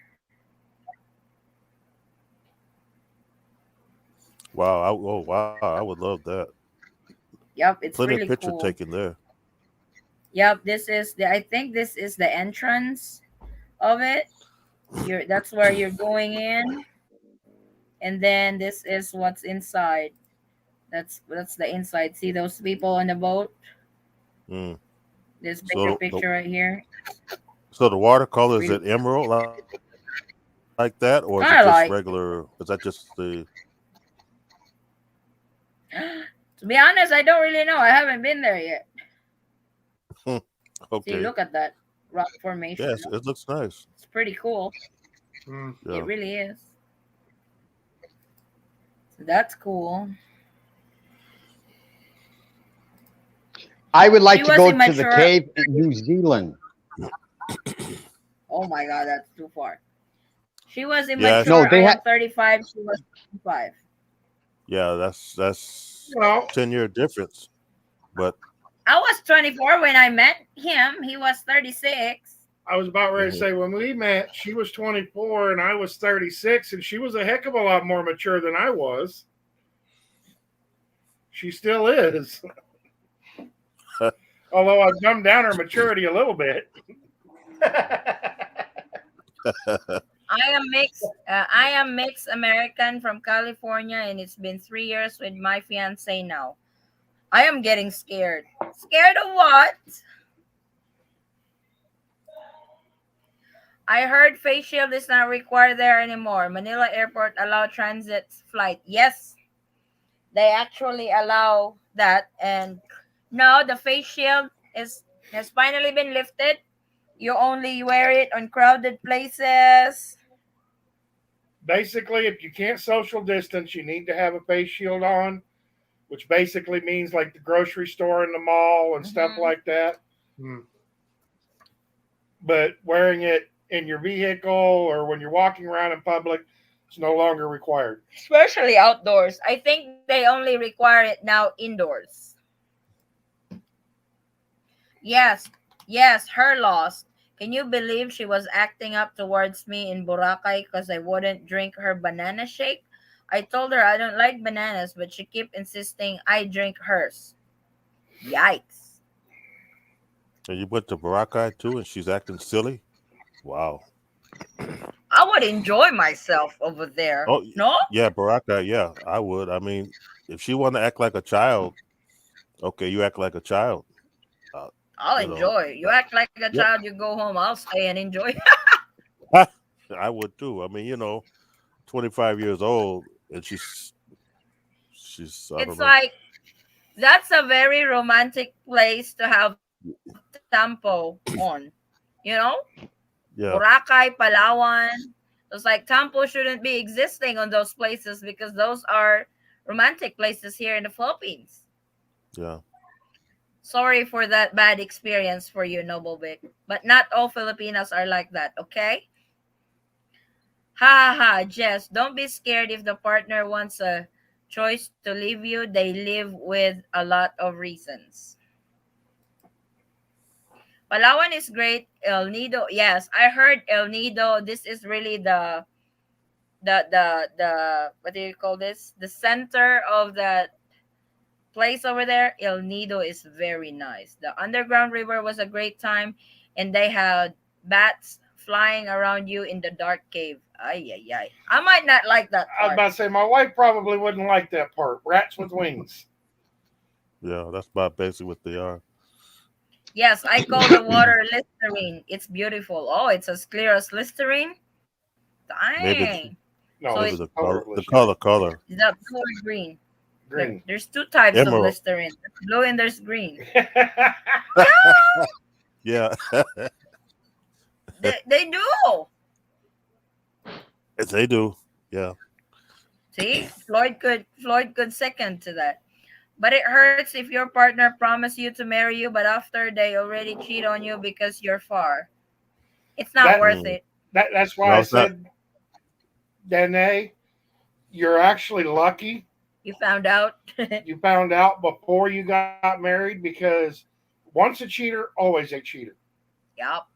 Wow. Oh wow. I would love that. Yep, it's Plenty of really picture cool. taking there. Yep, this is the I think this is the entrance of it. You're that's where you're going in, and then this is what's inside. That's the inside. See those people on the boat? Mm. This bigger So picture right here. the watercolor, It's is really it emerald like that, or is it just regular? Is that kind of just like. the? To be honest, I don't really know. I haven't been there yet. See, Okay. look at that rock formation. Yes, it looks nice. It's pretty cool. Mm. It Yeah. really is. So that's cool. I would She like to was go to the immature. cave in New Zealand. Oh my god, that's too far. She was Yeah. No, immature. I they am had. 35. She was 25. Yeah. That's Well, 10-year difference. But I was 24 when I met him. He was 36. I was about ready to mhm. say when we met, she was 24 and I was 36, and she was a heck of a lot more mature than I was. She still is, although I've dumbed down her maturity a little bit. I am mixed American from California, and it's been 3 years with my fiance now. I am getting scared. Scared of what? I heard face shield is not required there anymore. Manila Airport allow transit flight. Yes, they actually allow that, and now the face shield is has finally been lifted. You only wear it on crowded places. Basically, if you can't social distance, you need to have a face shield on, which basically means like the grocery store and the mall and stuff Hmm. like that. Mm. But wearing it in your vehicle or when you're walking around in public, it's no longer required. Especially outdoors. I think they only require it now indoors. Yes, yes, her loss. Can you believe she was acting up towards me in Boracay because I wouldn't drink her banana shake? I told her I don't like bananas, but she kept insisting I drink hers. Yikes. And you went to Boracay too, and she's acting silly. Wow. I would enjoy myself over there. Oh No? yeah, Boracay. Yeah, I would. I mean, if she want to act like a child, okay, you act like a child. Uh, I'll you know. enjoy. You act like a Yep. child, you go home. I'll stay and enjoy. I would too. I mean, 25 years old, and she's I don't It's know. like that's a very romantic place to have Tampo on. You know? Yeah, Boracay, Palawan. It's like Tampo shouldn't be existing on those places because those are romantic places here in the Philippines. yeah. Sorry for that bad experience for you, Noble Vic. But not all Filipinos are like that, okay? Ha ha ha, Jess, don't be scared if the partner wants a choice to leave you. They live with a lot of reasons. Palawan is great. El Nido, yes, I heard El Nido. This is really the what do you call this? The center of that place over there. El Nido is very nice. The underground river was a great time, and they had bats flying around you in the dark cave. Ay, ay, ay. I might not like that I was part. about to say my wife probably wouldn't like that part. Rats with wings. Yeah, that's about basically what they are. Yes, I call the water Listerine. It's beautiful. Oh, it's as clear as Listerine. Maybe Dang. So No, it maybe it's the the color color, of the Listerine. color, color, is that color green. Green. There's two types of emerald. Listerine. There's blue and there's green. Yeah, Yeah, they do. yes, they do. Yeah, See, Floyd could second to that. But it hurts if your partner promised you to marry you, but after they already cheat on you because you're far. It's not that worth mm. it. that's why No, I it's not. said, Danae, you're actually lucky You found out. you found out before you got married because once a cheater, always a cheater. Yup.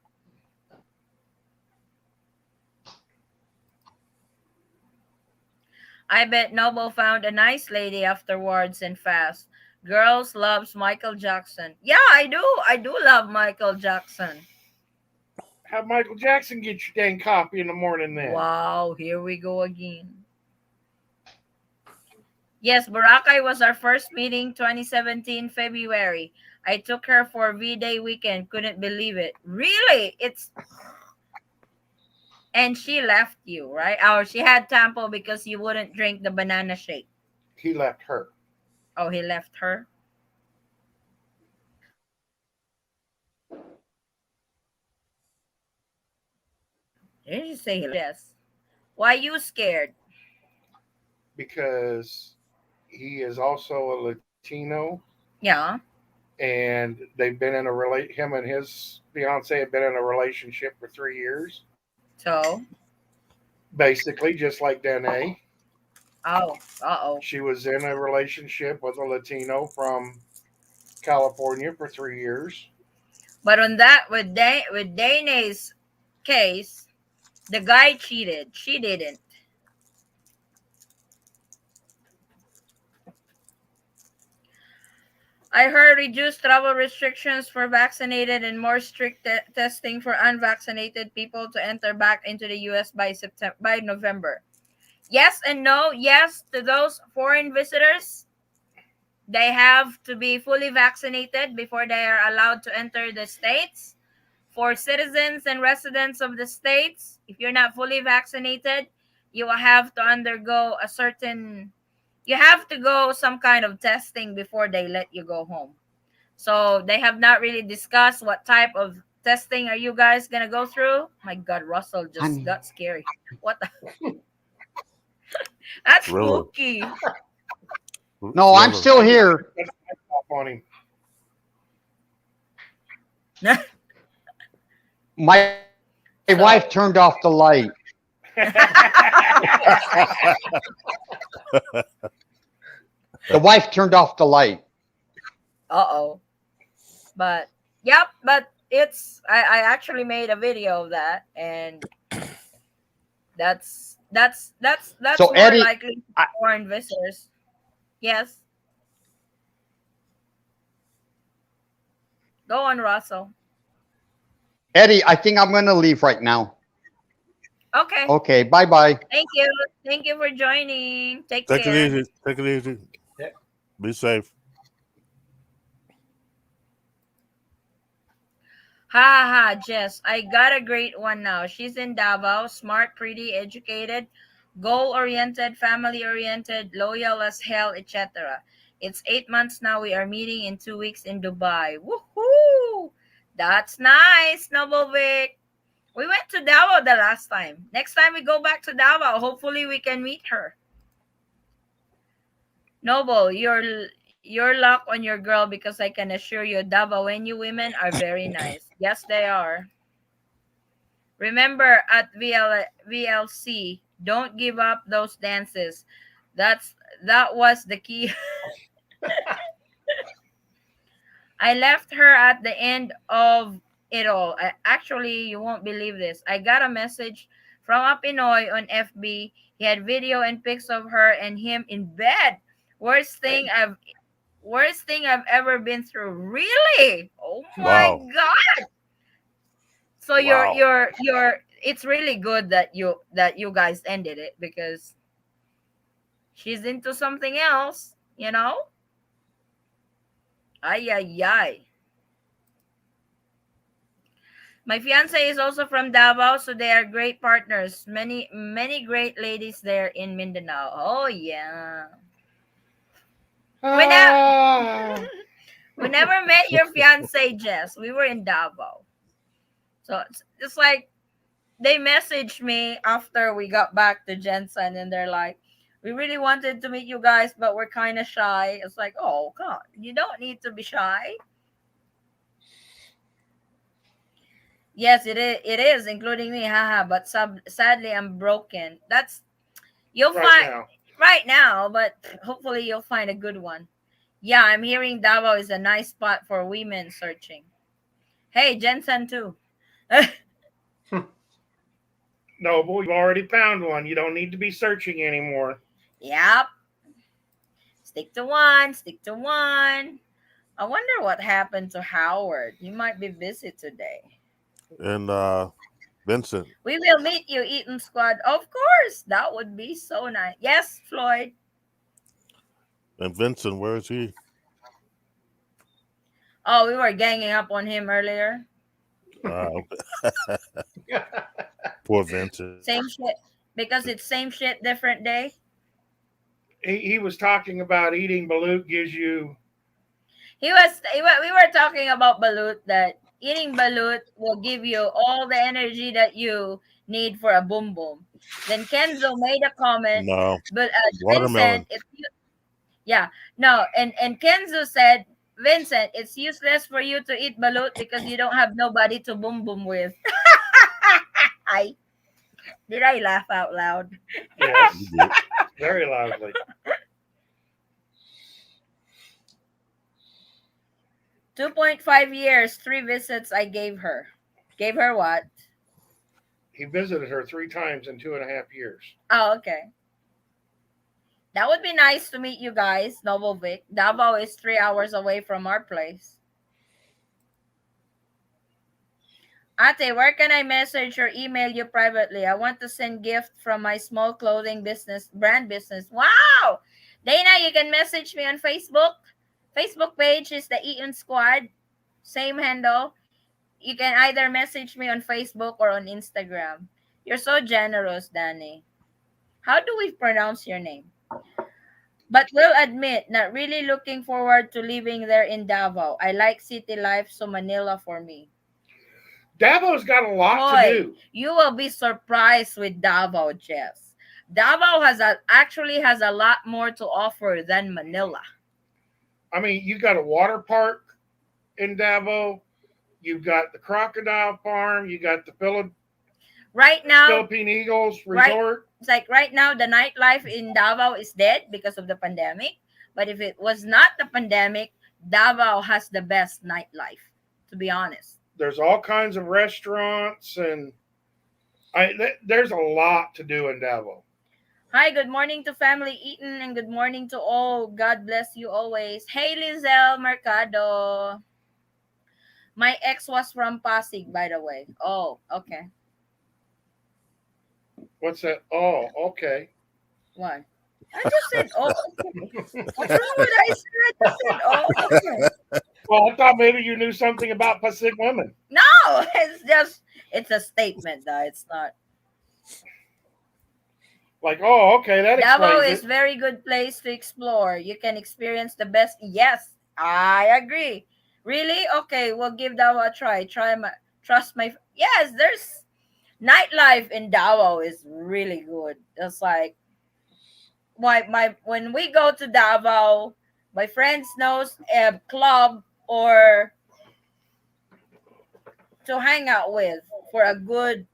I bet Noble found a nice lady afterwards and fast. Girls loves Michael Jackson. Yeah, I do. I do love Michael Jackson. Have Michael Jackson get your dang coffee in the morning then. Wow, here we go again. Yes, Boracay was our first meeting 2017 February. I took her for V-Day weekend. Couldn't believe it. Really? It's and she left you, right? Or she had tampo because you wouldn't drink the banana shake. He left her. Oh, he left her. Didn't you say he left? Yes. Why you scared? Because he is also a Latino, Yeah. and they've been in a him and his fiance have been in a relationship for 3 years, So, basically just like Danae. oh, uh-oh. She was in a relationship with a Latino from California for 3 years. But on that with Danae's case, the guy cheated. She didn't. I heard reduced travel restrictions for vaccinated and more strict testing for unvaccinated people to enter back into the US by November. Yes and no. Yes to those foreign visitors. They have to be fully vaccinated before they are allowed to enter the states. For citizens and residents of the states, if you're not fully vaccinated, you will have to undergo a certain you have to go some kind of testing before they let you go home. So they have not really discussed what type of testing are you guys gonna go through. My God, Russell just I'm got scary. What the? That's Thriller, spooky. no, I'm thriller. still here. That's off on him. My wife So, turned off the light. The wife turned off the light. uh-oh. But yep, but I actually made a video of that, and that's So more Eddie, likely I, foreign visitors. Yes. Go on, Russell. Eddie, I think I'm going to leave right now. Okay. Okay, bye bye. Thank you. Thank you for joining. Take Take it care. easy. Take it easy. Yeah. Be safe. Ha ha ha, Jess. I got a great one now. She's in Davao, smart, pretty, educated, goal oriented, family oriented, loyal as hell, etc. It's 8 months now. We are meeting in 2 weeks in Dubai. Woohoo! That's nice, Nobovic. We went to Davao the last time. Next time we go back to Davao, hopefully we can meet her. Noble, your luck on your girl because I can assure you Davaoenyo women are very nice. Yes, they are. Remember at VLC, don't give up those dances. That was the key. I left her at the end of it all. Actually, you won't believe this. I got a message from a Pinoy on FB. He had video and pics of her and him in bed. Worst thing I've worst thing I've ever been through. Really? Oh my Wow. god. So Wow. it's really good that you guys ended it because she's into something else, you know? Ay ay ay. My fiance is also from Davao, so they are great partners. Many great ladies there in Mindanao. Oh yeah. We never Ah, we never met your fiance, Jess. We were in Davao. So it's like they messaged me after we got back to Jensen and they're like, we really wanted to meet you guys, but we're kind of shy. It's like, oh, God, you don't need to be shy. Yes, it is, including me, haha. But sadly, I'm broken. That's you'll right find now. right now, but hopefully you'll find a good one. Yeah, I'm hearing Davao is a nice spot for women searching. Hey, Jensen too. Noble, you've already found one. You don't need to be searching anymore. Yep, stick to one, stick to one. I wonder what happened to Howard. He might be busy today. And Vincent We will meet you, Eaton Squad. Of course, that would be so nice. Yes, Floyd. and Vincent, where is he? Oh, we were ganging up on him earlier. Okay. Poor Vincent. Same shit. Because it's same shit, different day. He was talking about eating balut gives you. We were talking about balut, that eating balut will give you all the energy that you need for a boom boom. Then Kenzo made a comment, No, but Vincent, watermelon. yeah, no, and Kenzo said, Vincent, it's useless for you to eat balut because you don't have nobody to boom boom with. I did I laugh out loud? You Yes, did. very loudly. 2.5 years, 3 visits I gave her. Gave her what? He visited her 3 times in 2.5 years. Oh, okay. That would be nice to meet you guys, Novovic. Davao is 3 hours away from our place. Ate, where can I message or email you privately? I want to send gift from my small clothing business, brand business. Wow! Dana, you can message me on Facebook. Facebook page is the Eaton Squad. Same handle. You can either message me on Facebook or on Instagram. You're so generous, Danny. How do we pronounce your name? But will admit, not really looking forward to living there in Davao. I like city life, so Manila for me. Davo's got a lot to Hoy, do. you will be surprised with Davao, Jess. Davao actually has a lot more to offer than Manila. I mean, you got a water park in Davo. You've got the crocodile farm. You got the Right now, Philippine Eagles right resort. it's like right now the nightlife in Davao is dead because of the pandemic. But if it was not the pandemic, Davao has the best nightlife, to be honest. There's all kinds of restaurants, and there's a lot to do in Davo. Hi, good morning to family Eaton and good morning to all. God bless you always. Hey, Lizelle Mercado. My ex was from Pasig, by the way. Oh, okay. What's that? Oh, okay. Why? I just said, oh, okay. What's wrong with I said? I just said, oh, okay. Well, I thought maybe you knew something about Pacific women. No, it's a statement, though. It's not. Like, oh, okay, that Davao explains is it. very good place to explore. You can experience the best. Yes, I agree. Really? Okay, we'll give Davao a try. Trust my. Yes, there's nightlife in Davao is really good. It's like my when we go to Davao, my friends knows a club or to hang out with for a good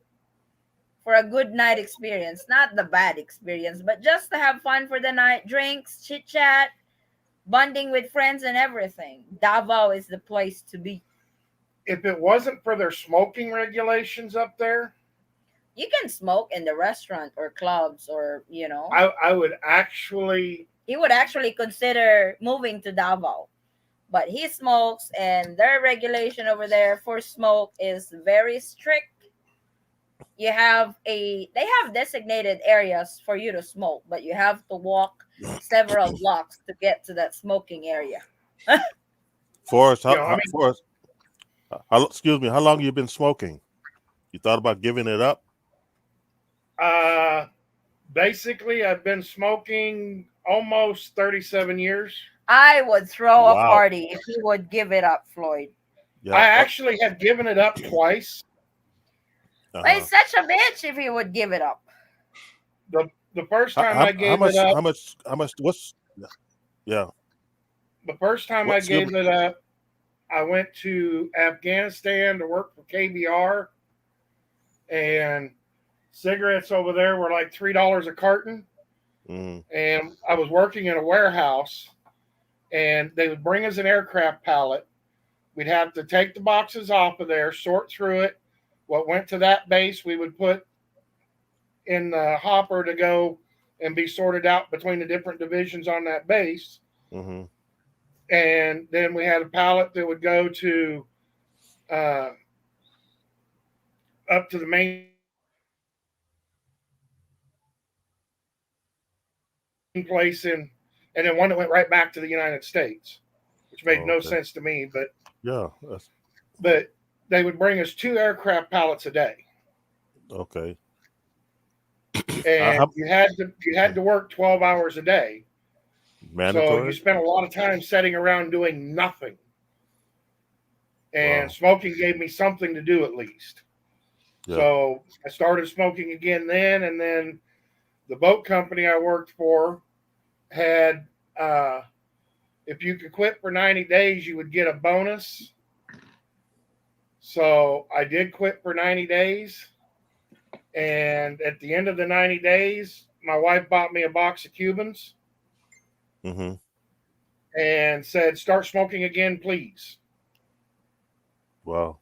night experience, not the bad experience, but just to have fun for the night, drinks, chit chat, bonding with friends, and everything. Davao is the place to be. If it wasn't for their smoking regulations up there, You can smoke in the restaurant or clubs, or I would actually. he would actually consider moving to Davao. But he smokes, and their regulation over there for smoke is very strict. they have designated areas for you to smoke, but you have to walk several blocks to get to that smoking area. Forrest, You know, I mean, Forrest, excuse me, how long you been smoking? You thought about giving it up? uh, basically, I've been smoking almost 37 years. I would throw a Wow. party if you would give it up, Floyd. I Yeah. actually have given it up twice. But Uh-huh. it's such a bitch if you would give it up. The first How, time how, I how gave it much? up, How much? How much? What's? Yeah. the first time What? I Excuse me. gave it up, I went to Afghanistan to work for KBR, and cigarettes over there were like $3 a carton. Mm, And I was working in a warehouse, and they would bring us an aircraft pallet. We'd have to take the boxes off of there, sort through it. What went to that base, we would put in the hopper to go and be sorted out between the different divisions on that base. mm-hmm. And then we had a pallet that would go to uh, up to the main place in, and then one that went right back to the United States, which made Oh, no okay. sense to me. Yeah. That's But they would bring us 2 aircraft pallets a day, okay. and How, you had to work 12 hours a day. So you mandatory? spent a lot of time sitting around doing nothing. And Wow. smoking gave me something to do at least. Yeah. So I started smoking again then, and then the boat company I worked for had if you could quit for 90 days, you would get a bonus. So I did quit for 90 days. And at the end of the 90 days, my wife bought me a box of Cubans Mm-hmm. and said, "Start smoking again, please." Wow.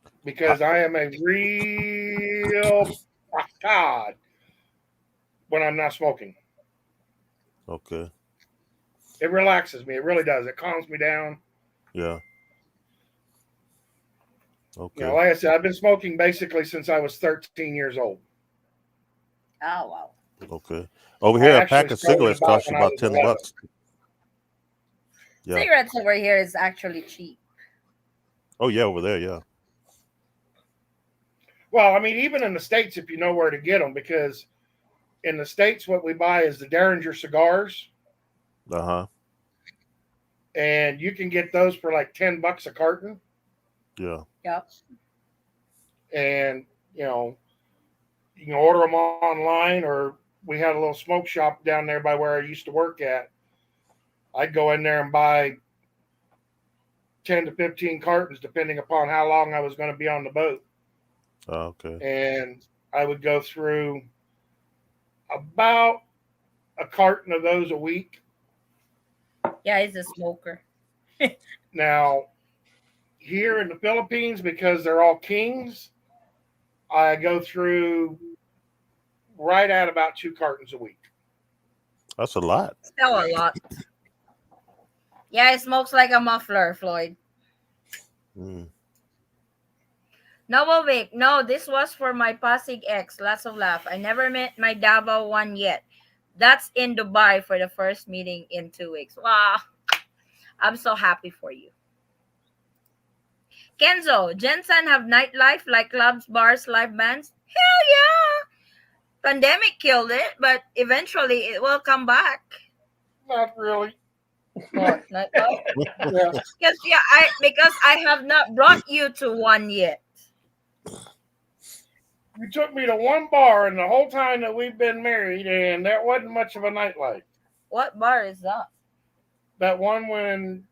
How, Because I am a real God when I'm not smoking. okay. It relaxes me. It really does. It calms me down. Yeah. You know, Okay. like I said, I've been smoking basically since I was 13 years old. Oh wow. Okay. Over I here, a actually pack of started cigarettes about costs you when I about was 10 11. bucks. Yeah. Cigarettes over here is actually cheap. Oh, yeah. Over there. Yeah. Well, I mean, even in the States, if you know where to get them, because in the States, what we buy is the Derringer cigars, Uh-huh. and you can get those for like $10 a carton. Yeah. Yep. And, you know, you can order them online, or we had a little smoke shop down there by where I used to work at. I'd go in there and buy 10 to 15 cartons, depending upon how long I was going to be on the boat. Okay. And I would go through about a carton of those a week. Yeah, he's a smoker. Now, here in the Philippines, because they're all kings, I go through right at about 2 cartons a week. That's a lot. Still a lot. Yeah, it smokes like a muffler, Floyd. Mm. Novovic, no, this was for my Pasig ex. Lots of laugh. I never met my Davao one yet. That's in Dubai for the first meeting in 2 weeks. Wow, I'm so happy for you. Kenzo, Jensen have nightlife like clubs, bars, live bands? Hell yeah! Pandemic killed it, but eventually it will come back. Not really. What nightlife? Yeah. Because I have not brought you to one yet. You took me to one bar in the whole time that we've been married, and that wasn't much of a nightlife. What bar is that? That one when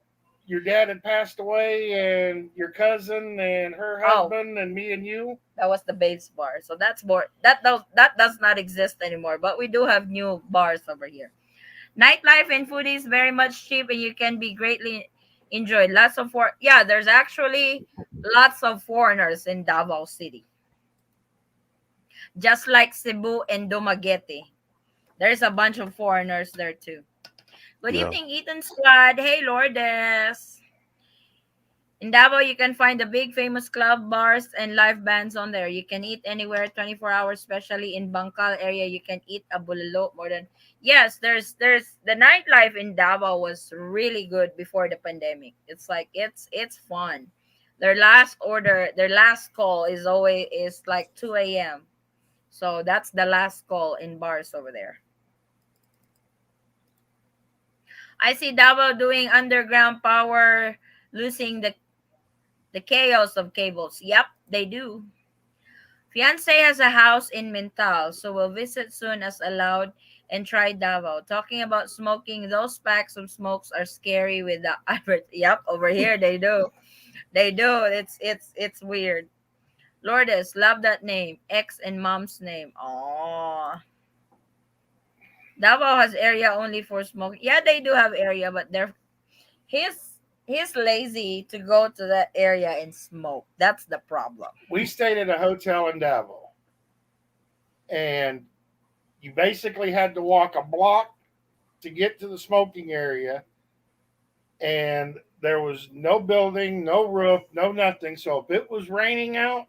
your dad had passed away, and your cousin and her Oh, husband and me and you. that was the base bar. So that's more that does not exist anymore. But we do have new bars over here. Nightlife in food is very much cheap, and you can be greatly enjoyed. There's actually lots of foreigners in Davao City, just like Cebu and Dumaguete. There's a bunch of foreigners there too. Good Yeah. evening, Eaton Squad. Hey, Lourdes. In Davao, you can find the big famous club, bars, and live bands on there. You can eat anywhere 24 hours, especially in Bangkal area. You can eat a bulalo more than. Yes, there's the nightlife in Davao was really good before the pandemic. It's like it's fun. Their last call is always is like 2 a.m. So that's the last call in bars over there. I see Davao doing underground power, losing the chaos of cables. Yep, they do. Fiance has a house in Mintal, so we'll visit soon as allowed and try Davao. Talking about smoking, those packs of smokes are scary with the advert. Yep, over here they do. They do. It's weird. Lourdes, love that name. Ex and mom's name. Oh, Davao has area only for smoking. Yeah, they do have area, but he's he's lazy to go to that area and smoke. That's the problem. We stayed at a hotel in Davao, and you basically had to walk a block to get to the smoking area, and there was no building, no roof, no nothing. So if it was raining out,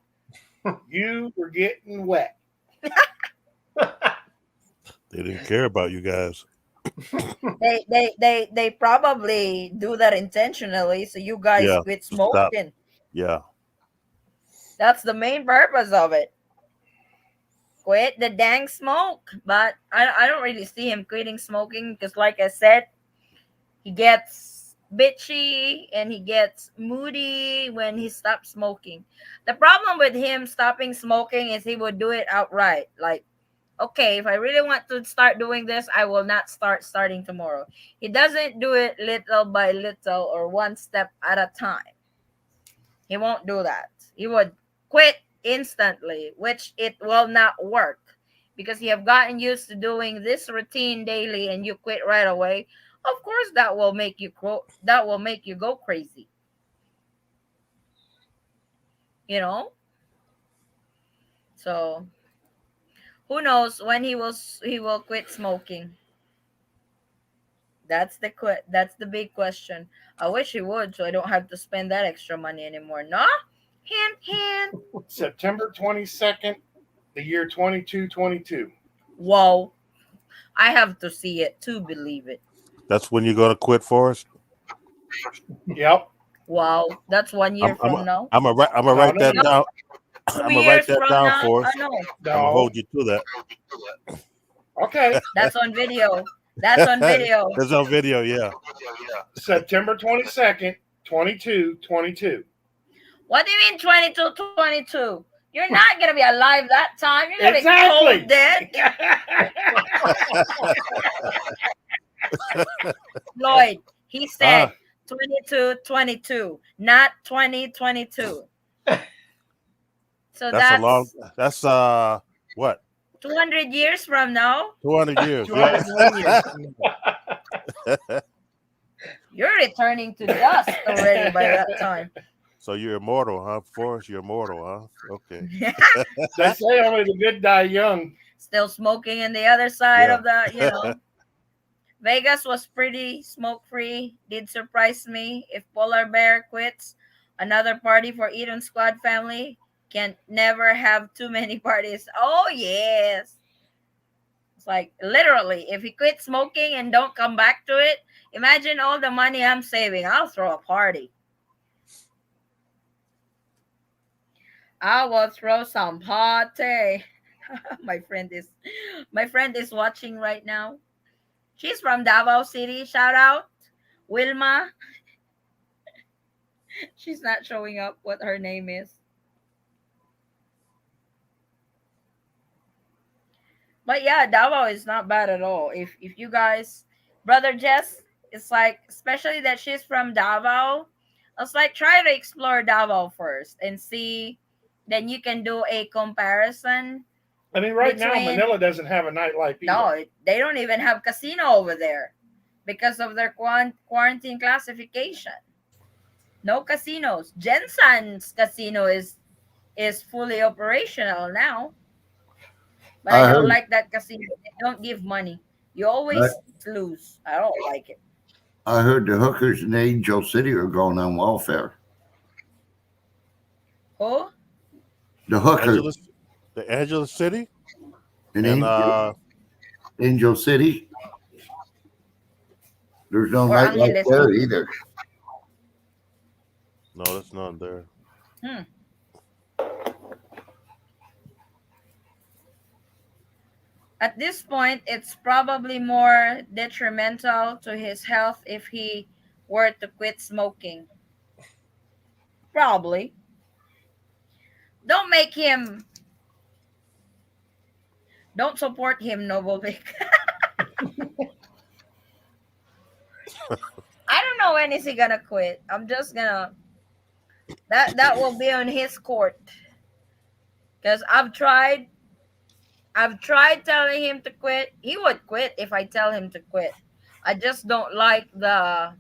you were getting wet. They didn't care about you guys. They probably do that intentionally so you guys Yeah, quit to stop. smoking. Yeah, That's the main purpose of it. Quit the dang smoke. But I don't really see him quitting smoking because, like I said, he gets bitchy and he gets moody when he stops smoking. The problem with him stopping smoking is he would do it outright. Like, okay, if I really want to start doing this, I will not starting tomorrow. He doesn't do it little by little or one step at a time. He won't do that. He would quit instantly, which it will not work because you have gotten used to doing this routine daily and you quit right away. Of course that will make you go crazy, you know? So, who knows when he will quit smoking? That's the big question. I wish he would so I don't have to spend that extra money anymore. No? Hint hint. September 22nd, the year 2222. Whoa. I have to see it to believe it. that's when you're gonna quit, Forrest. Yep. Wow. That's 1 year I'm I'm from now. I'm gonna No, write no, that no. down. Two I'm gonna write years that from down, now. Forrest. No. I'm gonna No. hold you to that. Okay. That's on video. That's on video. That's on video. Yeah, September 22nd, 2222. What do you mean 2222? You're not gonna be alive that time. You're gonna be cold Exactly. dead. Lloyd, he said ah, 2222, not 2022. So that's a long. that's That's what 200 years from now. 200 years. Yeah. 201 years. You're returning to dust already by that time. So you're immortal, huh, Forrest? You're immortal, huh? Okay. They say only the good die young. Still smoking in the other side Yeah. of the. Vegas was pretty smoke free. Did surprise me. If Polar Bear quits, another party for Eaton Squad family. Can never have too many parties. Oh yes. It's like literally, if he quit smoking and don't come back to it, imagine all the money I'm saving. I'll throw a party. I will throw some party. my friend is my friend is watching right now. She's from Davao City. Shout out. Wilma. She's not showing up what her name is. But yeah, Davao is not bad at all. If you guys, brother Jess, it's like especially that she's from Davao. It's like try to explore Davao first and see. Then you can do a comparison I mean, right now between. Manila doesn't have a nightlife either. No, they don't even have casino over there because of their quarantine classification. No casinos. Jensen's casino is fully operational now, but I I don't heard like that casino. They don't give money. You I, always lose. I don't like it. I heard the hookers in Angel City are going on welfare. Who? The hooker Angeles, the Angeles City, in and Angel City. There's no Or nightlife Angeles there City? either. no, that's none there. Hmm. At this point, it's probably more detrimental to his health if he were to quit smoking. Probably. Don't make him, don't support him, Novovic. I don't know when is he gonna quit. I'm just gonna, that will be on his court. Because I've tried telling him to quit. He would quit if I tell him to quit. I just don't like the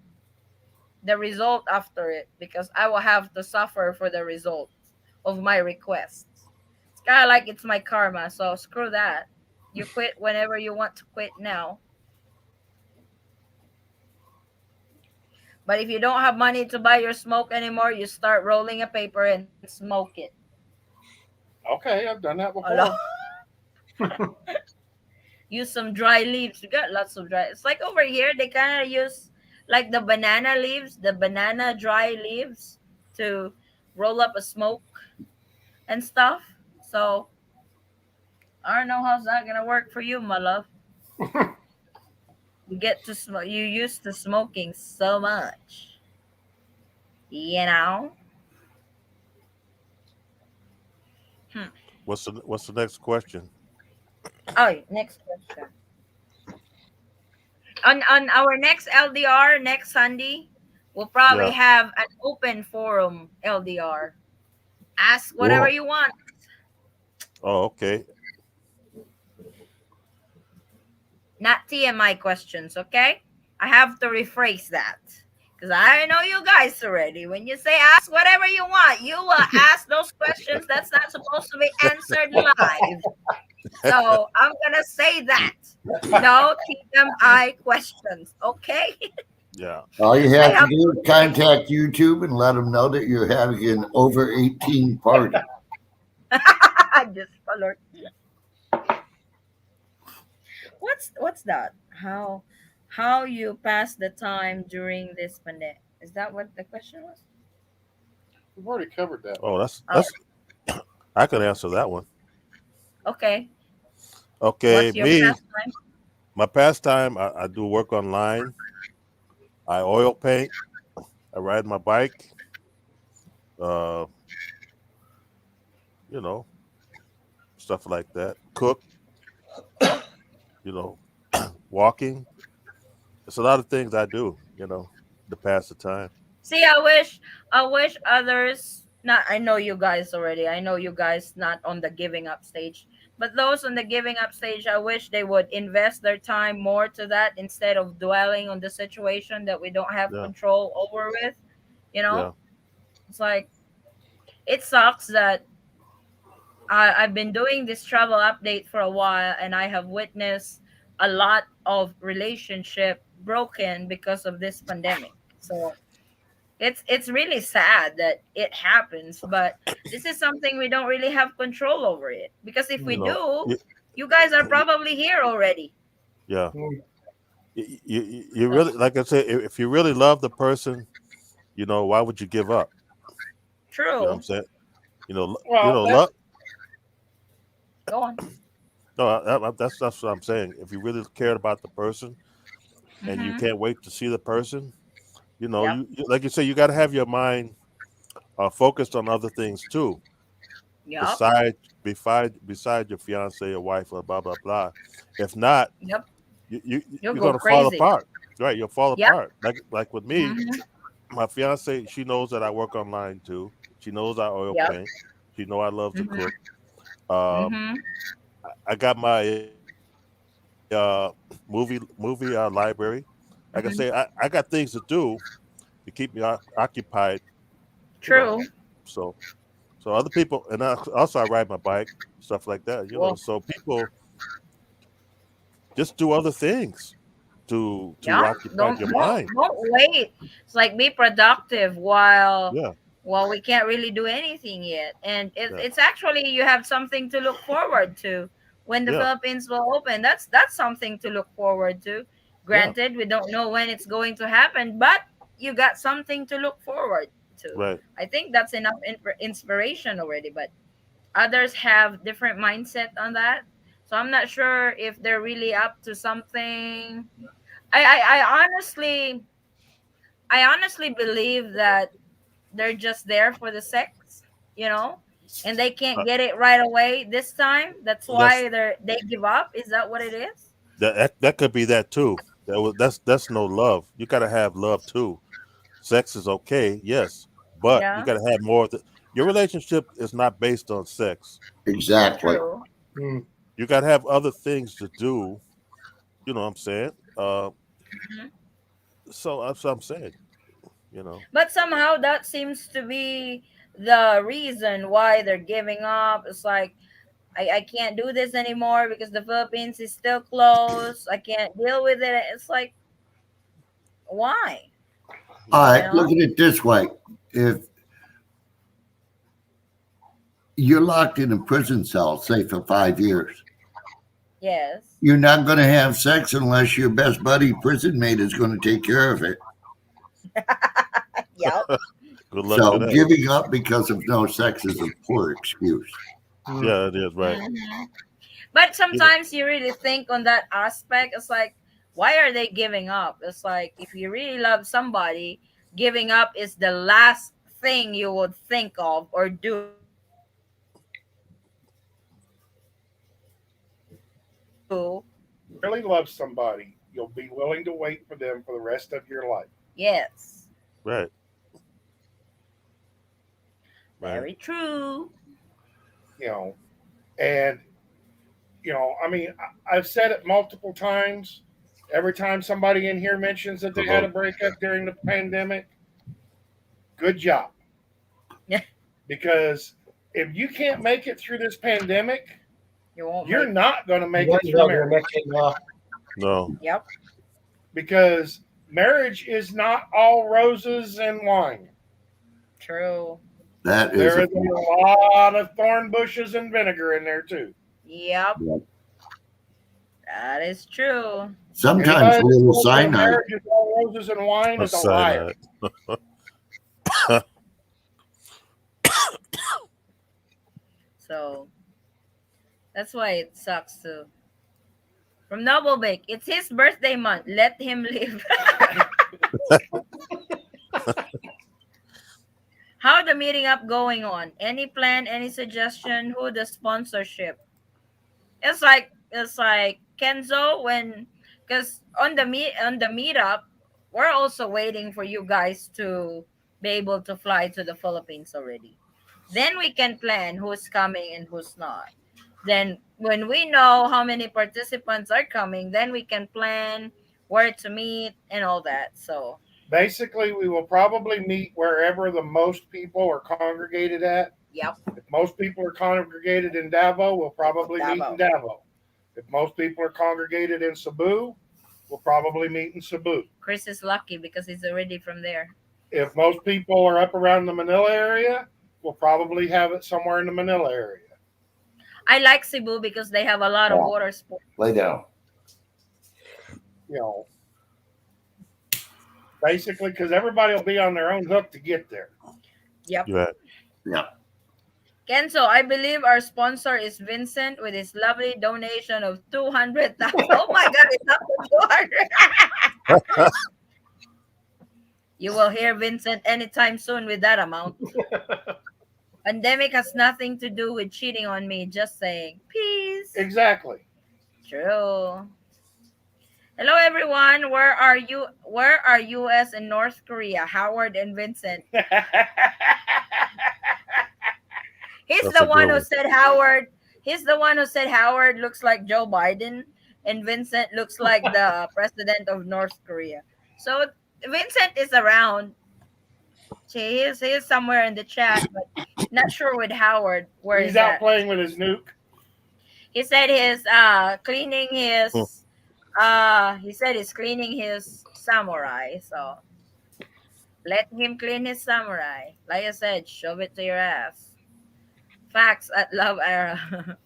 result after it because I will have to suffer for the result of my requests. It's kind of like it's my karma, so screw that. You quit whenever you want to quit now. But if you don't have money to buy your smoke anymore, you start rolling a paper and smoke it. Okay, I've done that Hello? before. Use some dry leaves. You got lots of dry. It's like over here they kind of use like the banana leaves, the banana dry leaves to roll up a smoke and stuff. So I don't know how's that gonna work for you, my love. You get to smoke. You used to smoking so much, you know. Hmm. What's the next question? Oh, next question. On our next LDR next Sunday, we'll probably Yeah. have an open forum LDR. Ask whatever Cool. you want. Oh, okay. Not TMI questions, okay? I have to rephrase that. Because I know you guys already. When you say ask whatever you want, you will ask those questions that's not supposed to be answered live. So I'm going to say that. No TMI questions, okay? Yeah. All you I have to have do to is rephrase contact YouTube and let them know that you're having an over 18 party. it. Just alert. What's that? How you pass the time during this pandemic? Is that what the question was? We've already covered that Oh, one. Oh, that's I can answer that one. okay. Okay, What's your me, pastime? my pastime, I do work online. I oil paint. I ride my bike. Uh, you know, stuff like that. Cook. You know, walking. It's a lot of things I do. To pass the time. See, I wish others not I know you guys already. I know you guys not on the giving up stage. But those on the giving up stage, I wish they would invest their time more to that instead of dwelling on the situation that we don't have Yeah, control over with. You know? yeah, It's like it sucks that I've been doing this travel update for a while and I have witnessed a lot of relationship broken because of this pandemic. So it's really sad that it happens, but this is something we don't really have control over it. Because if we you Mm, know, do, you, you guys are you- probably here already. yeah. mm. You So really, like I said, if you really love the person, why would you give up? You know what I'm true. saying? Well, that Love. Go on. No, that's what I'm saying. If you really cared about the person and you Mm-hmm. can't wait to see the person, Yep. like you say, you got to have your mind focused on other things too, Yep. beside your fiance or wife or blah blah blah. If not, Yep. You'll you're go gonna fall crazy. apart, right? You'll fall Yep. apart. Like with me, Mm-hmm. my fiance, she knows that I work online too. She knows I oil Yep. paint. She know I love to Mm-hmm. cook. Um, Mm-hmm. I got my movie library. Like I say, I Mm-hmm. got things to do to keep me occupied. You know, True. so other people, and also I ride my bike, stuff like that. Well, So people just do other things to yeah. occupy Don't your don't mind. don't wait. It's like be productive while Yeah, Well, we can't really do anything yet, and Yeah, it's actually you have something to look forward to when the yeah, Philippines will open. That's something to look forward to. yeah. Granted, we don't know when it's going to happen, but you got something to look forward to. Right. I think that's enough inspiration already, but others have different mindset on that. So I'm not sure if they're really up to something. I honestly believe that they're just there for the sex, you know, and they can't Uh, get it right away this time. That's that's why they give up. Is that what it is? that could be that too. That's no love. You gotta have love too. Sex is okay, yes, but you Yeah, gotta have more. Your relationship is not based on sex. Exactly. true. Mm. You gotta have other things to do. You know what I'm saying? Mhm. So that's what I'm saying. You know, But somehow that seems to be the reason why they're giving up. It's like I can't do this anymore because the Philippines is still closed. I can't deal with it. It's like why? All You right, look know? at it this way. If you're locked in a prison cell, say for 5 years, Yes. you're not going to have sex unless your best buddy prison mate is going to take care of it. Yep. good luck to So that. giving up because of no sex is a poor excuse. Mm. Yeah, it is right. Hmm. But You know, sometimes you really think on that aspect. It's like, why are they giving up? It's like, if you really love somebody, giving up is the last thing you would think of or do. If you really love somebody, you'll be willing to wait for them for the rest of your life. Yes, right, right. very true. You know, and I mean, I've said it multiple times. Every time somebody in here mentions that they had a Hello. breakup during the pandemic, good job. Because if you can't make it through this pandemic, You won't you're make it. not going to make You're it through not going to marriage. make it, no. No, Yep, Because marriage is not all roses and wine. true. That is There a is a lot of thorn bushes and vinegar in there too. Yep, that is true. sometimes Anybody a that little says that cyanide. marriage is all roses and wine a is a liar. cyanide. So that's why it sucks too. From Noble Bake, it's his birthday month. Let him live. How the meeting up going on? Any plan? Any suggestion? Who the sponsorship? It's like Kenzo when, because on the meetup, we're also waiting for you guys to be able to fly to the Philippines already. Then we can plan who's coming and who's not. Then when we know how many participants are coming, then we can plan where to meet and all that. So, Basically, we will probably meet wherever the most people are congregated at. yep, If most people are congregated in Davao, we'll probably meet in Davao. Davao. If most people are congregated in Cebu, we'll probably meet in Cebu. Chris is lucky because he's already from there. If most people are up around the Manila area, we'll probably have it somewhere in the Manila area. I like Cebu because they have a lot of Yeah, water sports. lay down. You know, basically, because everybody will be on their own hook to get there. Yep. You're right. Yeah. Kenzo, I believe our sponsor is Vincent with his lovely donation of 200,000. Oh my God, it's up to 200. You will hear Vincent anytime soon with that amount. Pandemic has nothing to do with cheating on me. Just saying. Peace. Exactly. True. Hello, everyone. Where are you? Where are US and North Korea? Howard and Vincent. He's That's the a one good who one. said Howard. He's the one who said Howard looks like Joe Biden and Vincent looks like the president of North Korea. So Vincent is around. He is somewhere in the chat, but not sure with Howard. Where He's is out that? playing with his nuke. He said cleaning Hmm. he said he's cleaning his samurai. So Let him clean his samurai. Like I said, shove it to your ass. Facts at Love Era.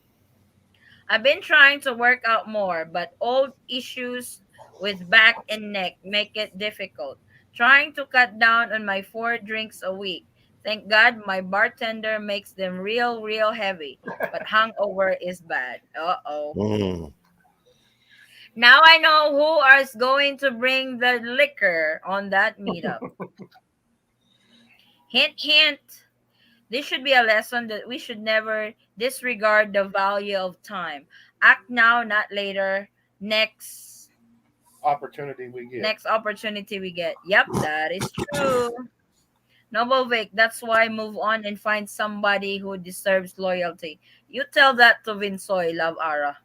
I've been trying to work out more, but old issues with back and neck make it difficult. Trying to cut down on my 4 drinks a week. Thank God my bartender makes them real, real heavy. But hangover is bad. Uh oh. Mm. Now I know who is going to bring the liquor on that meetup. Hint, hint. This should be a lesson that we should never disregard the value of time. Act now, not later. Next Opportunity we get. next opportunity we get. Yep, that is true. Noble Vic, that's why move on and find somebody who deserves loyalty. You tell that to Vinsoy, Love Ara.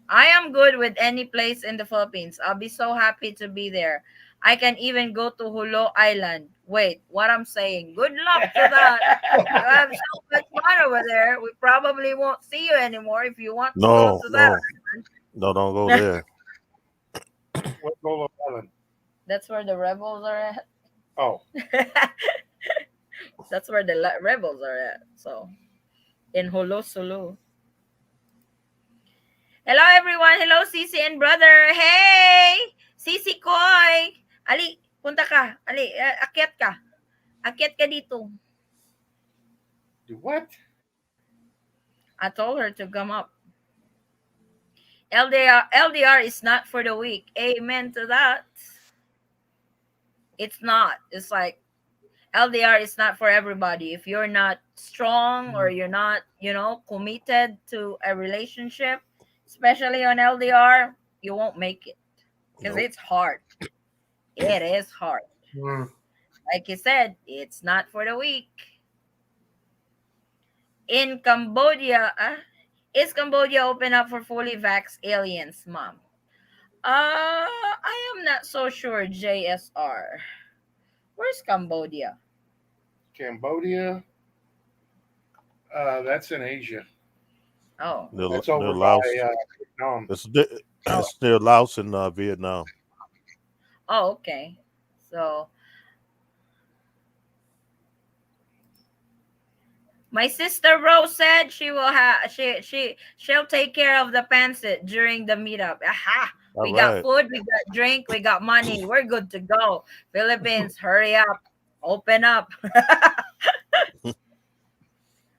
I am good with any place in the Philippines. I'll be so happy to be there. I can even go to Hulo Island. Wait, what I'm saying? Good luck to that. You have so much fun over there. We probably won't see you anymore if you want to go No, to that. no, no, don't go there. What Gola Island? That's where the rebels are at. Oh, That's where the rebels are at. So in Holo Sulu. Hello everyone. Hello Sisi and brother. Hey, Sisi Koy. Ali, punta ka. Ali, akyat ka. Akyat ka dito. do what? I told her to come up. LDR is not for the weak. Amen to that. It's not. It's like LDR is not for everybody. If you're not strong or you're not, committed to a relationship, especially on LDR, you won't make it because Nope. it's hard. It is hard. Hmm. Like you said, it's not for the weak. In Cambodia, is Cambodia open up for fully vax aliens, mom? I am not so sure, JSR. Where's Cambodia? Cambodia. That's in Asia. Oh, That's Near over by Laos. Vietnam. oh, It's near Laos and Vietnam. oh, okay. So my sister Rose said she will have she'll take care of the pancit during the meetup. Aha! All We got right. food, we got drink, we got money. We're good to go. Philippines, hurry up, open up.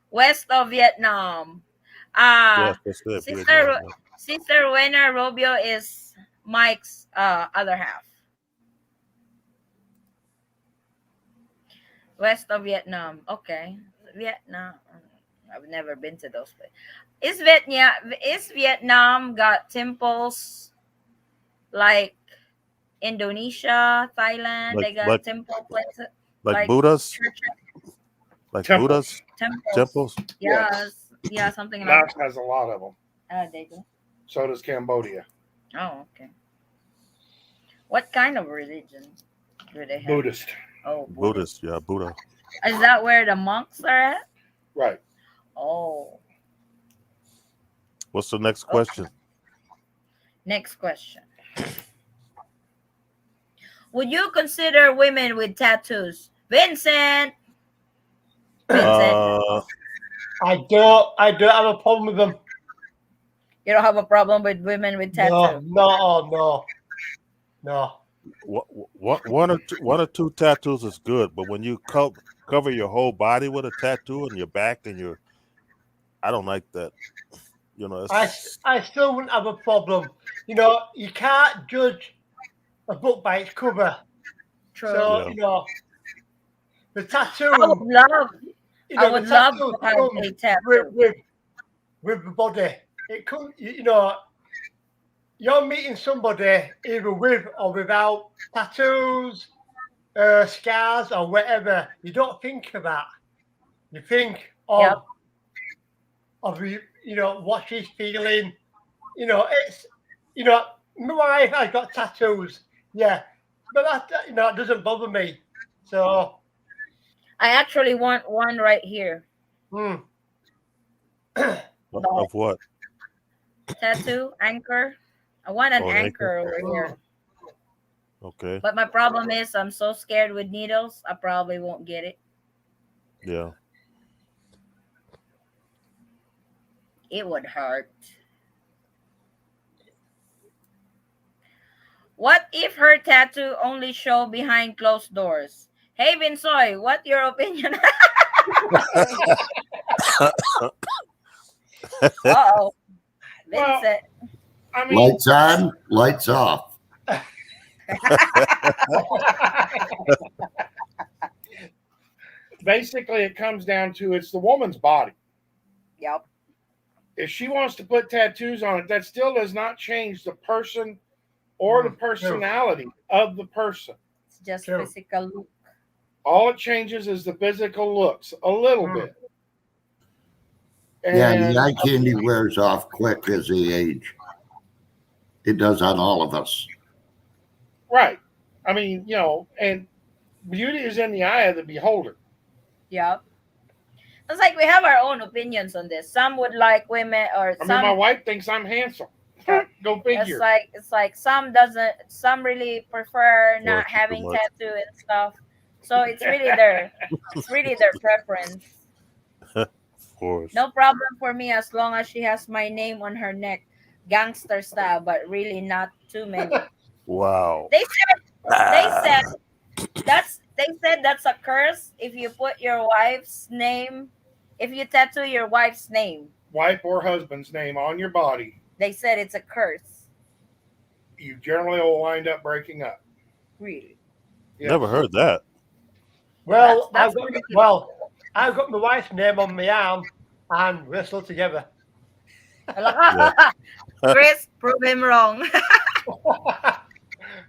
West of Vietnam. Yes, Uh that's it. sister Vietnam. Yeah. sister Wena Robio is Mike's other half. West of Vietnam. Okay. Vietnam. I've never been to those places. Is Vietnam got temples like Indonesia, Thailand? Like They got like temple places like like Buddha's, churches, like Temples. Buddha's temples. temples. Yes. Yes, yeah, something like Laos that. has a lot of them. They do. So does Cambodia. Oh, okay. What kind of religion do they have? Buddhist. Oh, Buddhist. Buddhist, yeah, Buddha. Is that where the monks are at? Right. Oh, What's the next okay. question? Next question. Would you consider women with tattoos? Vincent! Vincent, Uh, I don't have a problem with them. you don't have a problem with women with No, tattoo? no. one or two tattoos is good, but when you cover your whole body with a tattoo and your back and your, I don't like that. It's I still wouldn't have a problem. You can't judge a book by its cover. True. So, yeah. The I would tattoo, love, I the would love tattoo to have comes a with, tattoo. with the body. It comes, you're meeting somebody either with or without tattoos, scars, or whatever. You don't think of that. You think Yep. of what she's feeling. It's my wife has got tattoos. Yeah, but that it doesn't bother me. So, I actually want one right here. hmm. The Of what? tattoo anchor. I want an Oh, an anchor. anchor over here. Okay. But my problem is I'm so scared with needles, I probably won't get it. Yeah. It would hurt. What if her tattoo only show behind closed doors? Hey Vinsoy, what your opinion? Uh-oh. Well, Vincent. I mean, Lights on, lights off. basically, it comes down to it's the woman's body. Yep. If she wants to put tattoos on it, that still does not change the person or the True. personality of the person. It's just True. physical look. All it changes is the physical looks a little Mm. bit. Yeah, and the And eye candy wears off quick as they age. It does on all of us. right, I mean, and beauty is in the eye of the beholder. Yep. It's like we have our own opinions on this. Some would like women or I mean, my some wife thinks I'm handsome. uh, Go it's figure. like it's like some really prefer Or not too having much. tattoo and stuff. So it's really their preference. Of course. No problem for me as long as she has my name on her neck. Gangster style, but really not too many. Wow. They they said Ah. that's a curse if you put your wife's name, if you tattoo your wife's name. Wife or husband's name on your body, They said it's a curse. you generally will wind up breaking up. Really? Never Yes. heard that. Well, That's pretty good. I've got my wife's name on my arm, and we're still together. Yeah. Chris, prove him wrong.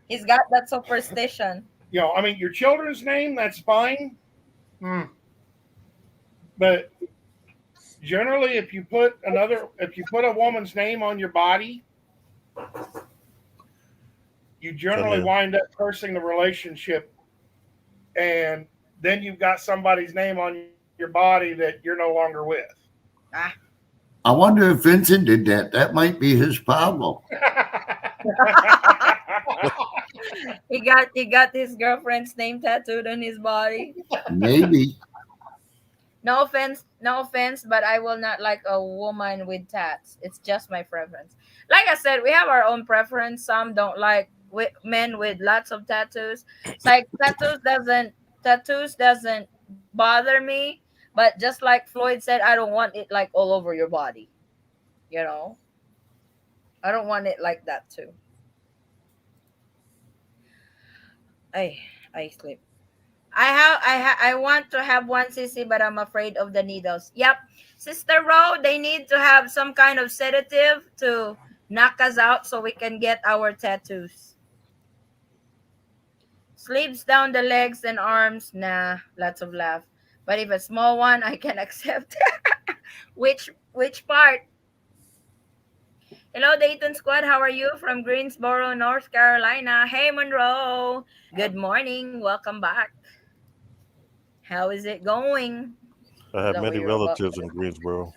He's got that superstition. I mean, your children's name, that's fine. Mm. But generally, if you put a woman's name on your body, you Come generally in. wind up cursing the relationship, and then you've got somebody's name on your body that you're no longer with. Ah. I wonder if Vincent did that. That might be his problem. He got his girlfriend's name tattooed on his body. Maybe. No offense, but I will not like a woman with tats. It's just my preference. Like I said, we have our own preference. Some don't like men with lots of tattoos. It's like tattoos doesn't bother me, but just like Floyd said, I don't want it like all over your body. You know, I don't want it like that too. I I sleep. I want to have one CC, but I'm afraid of the needles. Yep, Sister Ro, they need to have some kind of sedative to knock us out so we can get our tattoos. Sleeves down the legs and arms, nah, lots of laugh. But if a small one, I can accept. Which part? Hello, Dayton Squad. How are you from Greensboro, North Carolina? Hey, Monroe. Good morning. Welcome back. How is it going? I Is have that what many you're about? relatives in Greensboro.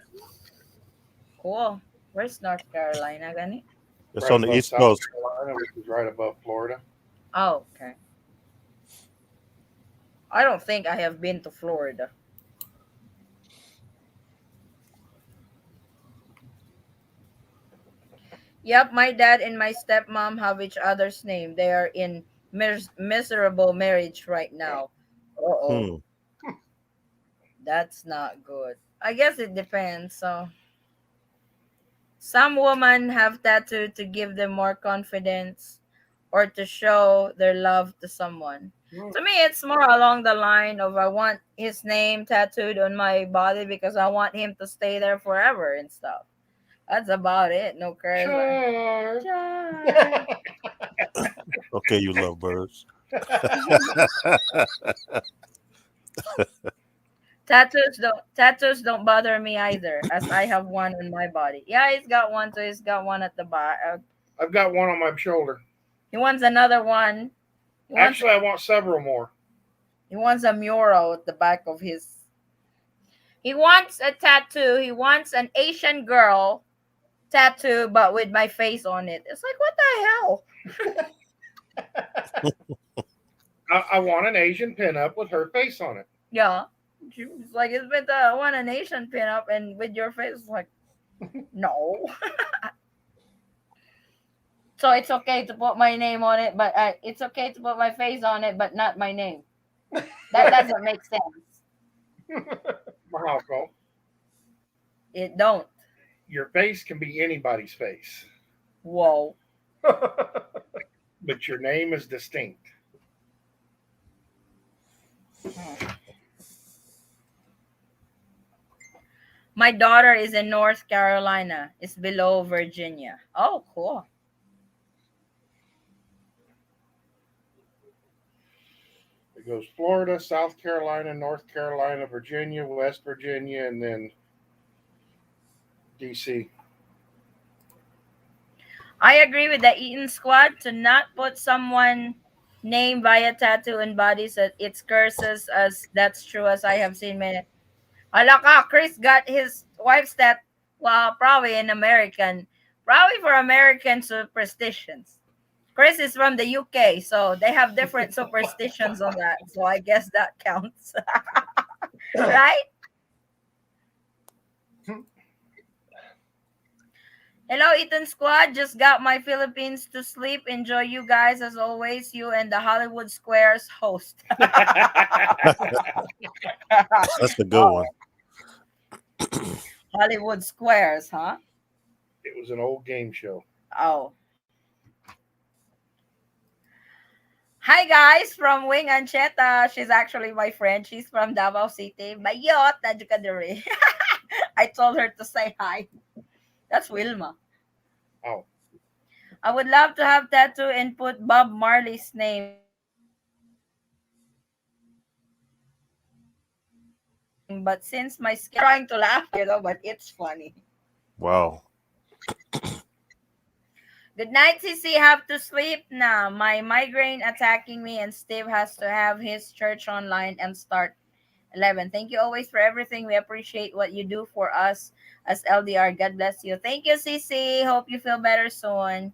Cool. Where's North Carolina, Gani? It's Right on the above East South Coast. Carolina, which is right above Florida. Oh, okay. I don't think I have been to Florida. Yep, my dad and my stepmom have each other's name. They are in miserable marriage right now. Uh-oh. Hmm. That's not good. I guess it depends. So some women have tattooed to give them more confidence or to show their love to someone. Mm. To me, it's more along the line of I want his name tattooed on my body because I want him to stay there forever and stuff. That's about it. No curse. Sure. Charge. Okay, you love birds. tattoos don't bother me either, as I have one on my body. Yeah, he's got one too. He's got one at the bar. I've got one on my shoulder. He wants another one. He wants Actually, I want several more. he wants a mural at the back of his. He wants a tattoo. He wants an Asian girl tattoo, but with my face on it. It's like what the hell? I want an Asian pinup with her face on it. Yeah. It's like it's with one a nation pin up and with your face it's like no. So it's okay to put my name on it, but it's okay to put my face on it, but not my name. That doesn't make sense. Mahako, It don't. your face can be anybody's face, Whoa. but your name is distinct. Hmm. My daughter is in North Carolina. It's below Virginia. Oh, cool. It goes Florida, South Carolina, North Carolina, Virginia, West Virginia, and then DC. I agree with the Eaton squad to not put someone name via tattoo and body so it's curses as that's true as I have seen many. Alaka, Chris got his wife's that well probably in American probably for American superstitions. Chris is from the UK, so they have different superstitions on that. So I guess that counts. Right? Hello, Ethan Squad. Just got my Philippines to sleep. Enjoy you guys as always. You and the Hollywood Squares host. That's the good Oh, one. Hollywood Squares, huh? It was an old game show. Oh. Hi guys from Wing Ancheta. She's actually my friend. She's from Davao City. Bayot, Najukadere. I told her to say hi. That's Wilma. Oh, I would love to have tattoo and put Bob Marley's name, but since my skin is too dry, I'm trying to laugh, but it's funny. Wow. Good night, CC. Have to sleep now. My migraine attacking me, and Steve has to have his church online and start 11. Thank you always for everything. We appreciate what you do for us as LDR. God bless you. Thank you, CC. Hope you feel better soon.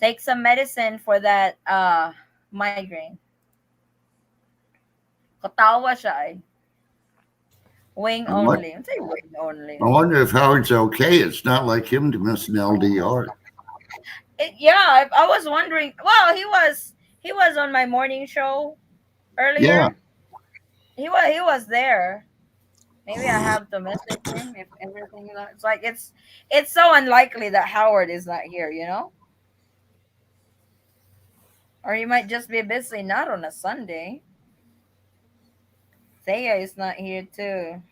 Take some medicine for that migraine. Katawa siya eh. Wing I, won- only. Say wing only. I wonder if Howard's okay. It's not like him to miss an LDR. Yeah, I was wondering. Well, he was on my morning show Yeah. earlier. He was there. Maybe I have to message him if everything. It's like it's so unlikely that Howard is not here. Or he might just be busy, not on a Sunday. Thea is not here too.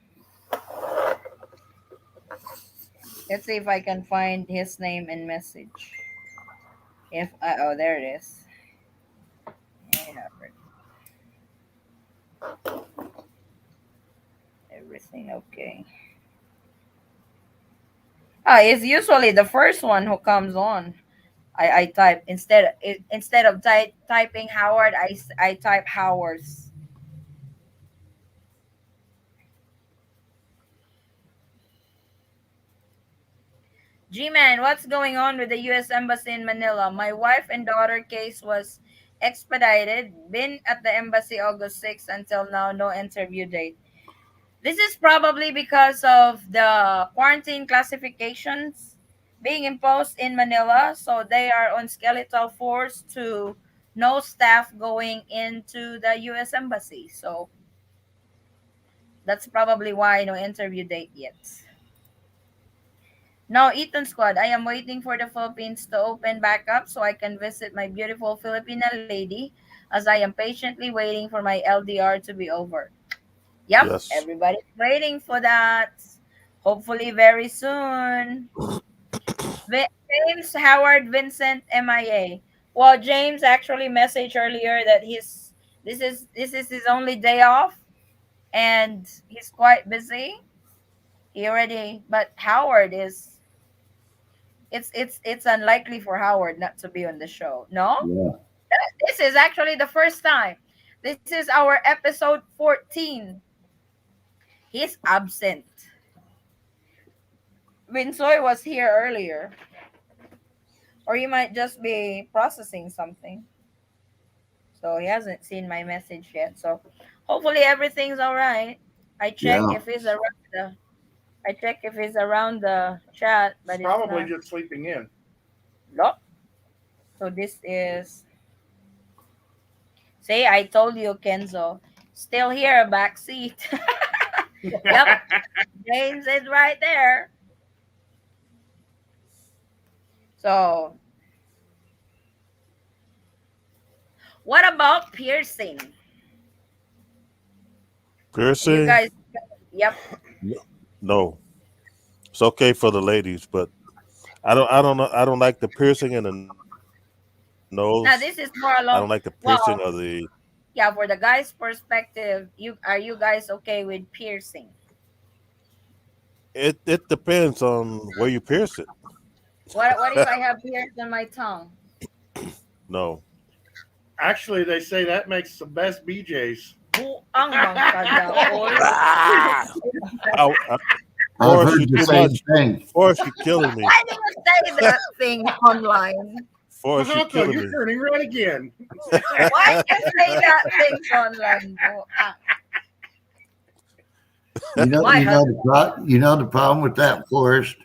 Let's see if I can find his name and message. If oh, there it is. Hey, Howard. Everything okay? It's usually the first one who comes on. I type instead of typing Howard, I type Howards. G-Man, what's going on with the U.S. Embassy in Manila? My wife and daughter case was expedited. Been at the embassy August 6th until now, no interview date. This is probably because of the quarantine classifications being imposed in Manila. So they are on skeletal force to no staff going into the U.S. Embassy. So that's probably why no interview date yet. Now, Eaton Squad, I am waiting for the Philippines to open back up so I can visit my beautiful Filipina lady as I am patiently waiting for my LDR to be over. Yep, Yes. everybody's waiting for that. Hopefully, very soon. James Howard Vincent MIA. Well, James actually messaged earlier that this is his only day off and he's quite busy. He already, but Howard is it's unlikely for Howard not to be on the show. No, Yeah. this is actually the first time. This is our episode 14. He's absent. Winsoy was here earlier, or you might just be processing something. So he hasn't seen my message yet. So hopefully everything's all right. I check Yeah. if he's around the I check if he's around the chat, He's but it's probably not. just sleeping in. No. So this is, see, I told you, Kenzo. Still here, back seat. Yep, James is right there. So what about piercing? You Piercing? guys, yep. No. It's okay for the ladies, but I don't know. I don't like the piercing in the nose. Now I this don't is like the more along. piercing of Well, the. yeah, for the guy's perspective, you guys okay with piercing? It depends on where you pierce it. What if I have pierced on my tongue? No. Actually, they say that makes the best BJs. Buang bang kadaol. Ah! I, I've Forrest, heard you the too same much. thing. Forrest, you're killing me. Why do you say that thing online? Forrest, you're Mahako, killing you're me. turning red again. Why do you say that things online? You know, My husband. you know the problem with that, Forrest.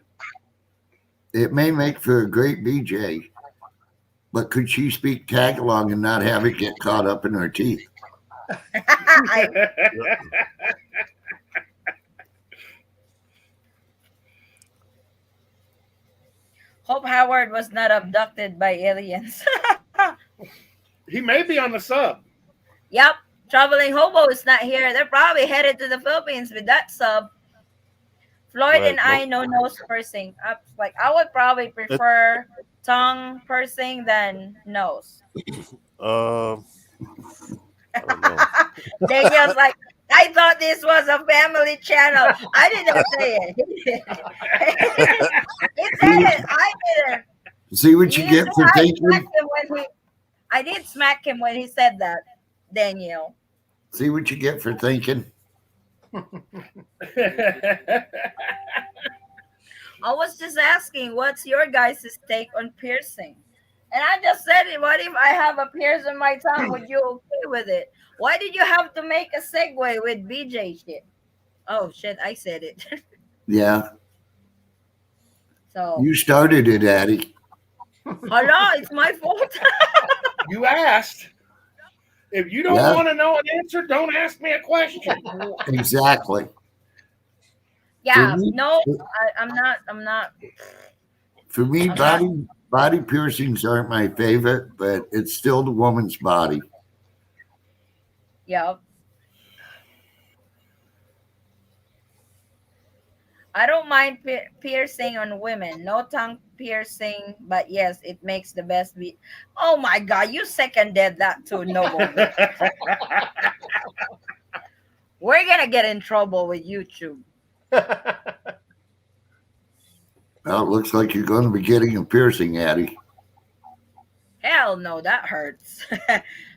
It may make for a great BJ, but could she speak tag along and not have it get caught up in her teeth? I hope Howard was not abducted by aliens. He may be on the sub. Yep, traveling hobo is not here. They're probably headed to the Philippines with that sub. Floyd and Right. I Nope. know nose pursing. Like I would probably It, prefer tongue pursing than nose. uh, I don't know. Daniel's like, I thought this was a family channel. I didn't say it. He did. He See said what, it. I didn't. see what You you see, get for I thinking. smacked him when he. I did smack him when he said that, Daniel. See what you get for thinking. I was just asking, what's your guys' take on piercing? And I just said it. What if I have a pierce in my tongue? Would you okay with it? Why did you have to make a segue with BJ shit? Oh shit, I said it. Yeah, So, you started it, Addie. hello, it's my fault. You asked. If you don't Yeah, want to know an answer, don't ask me a question. exactly. For Yeah, me, no, I'm not. I'm not. for me, I'm not. body piercings aren't my favorite, but it's still the woman's body. Yeah, I don't mind piercing on women. No tongue piercing, but yes, it makes the best beat. Oh my god, you seconded that too, Noble Man. We're gonna get in trouble with YouTube. Well, it looks like you're going to be getting a piercing, Addie. Hell no, that hurts.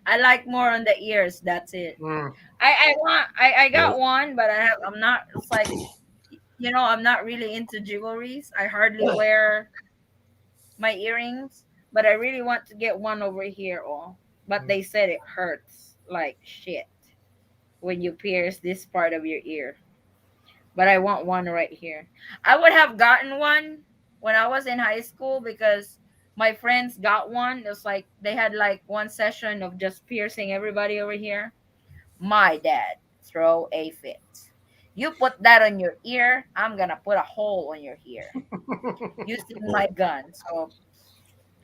I like more on the ears. That's it. Mm. I got Nope. one, but I'm not. It's like, I'm not really into jewelries. I hardly wear my earrings, but I really want to get one over here. Oh, but they said it hurts like shit when you pierce this part of your ear. But I want one right here. I would have gotten one when I was in high school because my friends got one. It's like they had like one session of just piercing everybody over here. My dad throw a fit. You put that on your ear, I'm gonna put a hole on your ear using Mm. my gun. So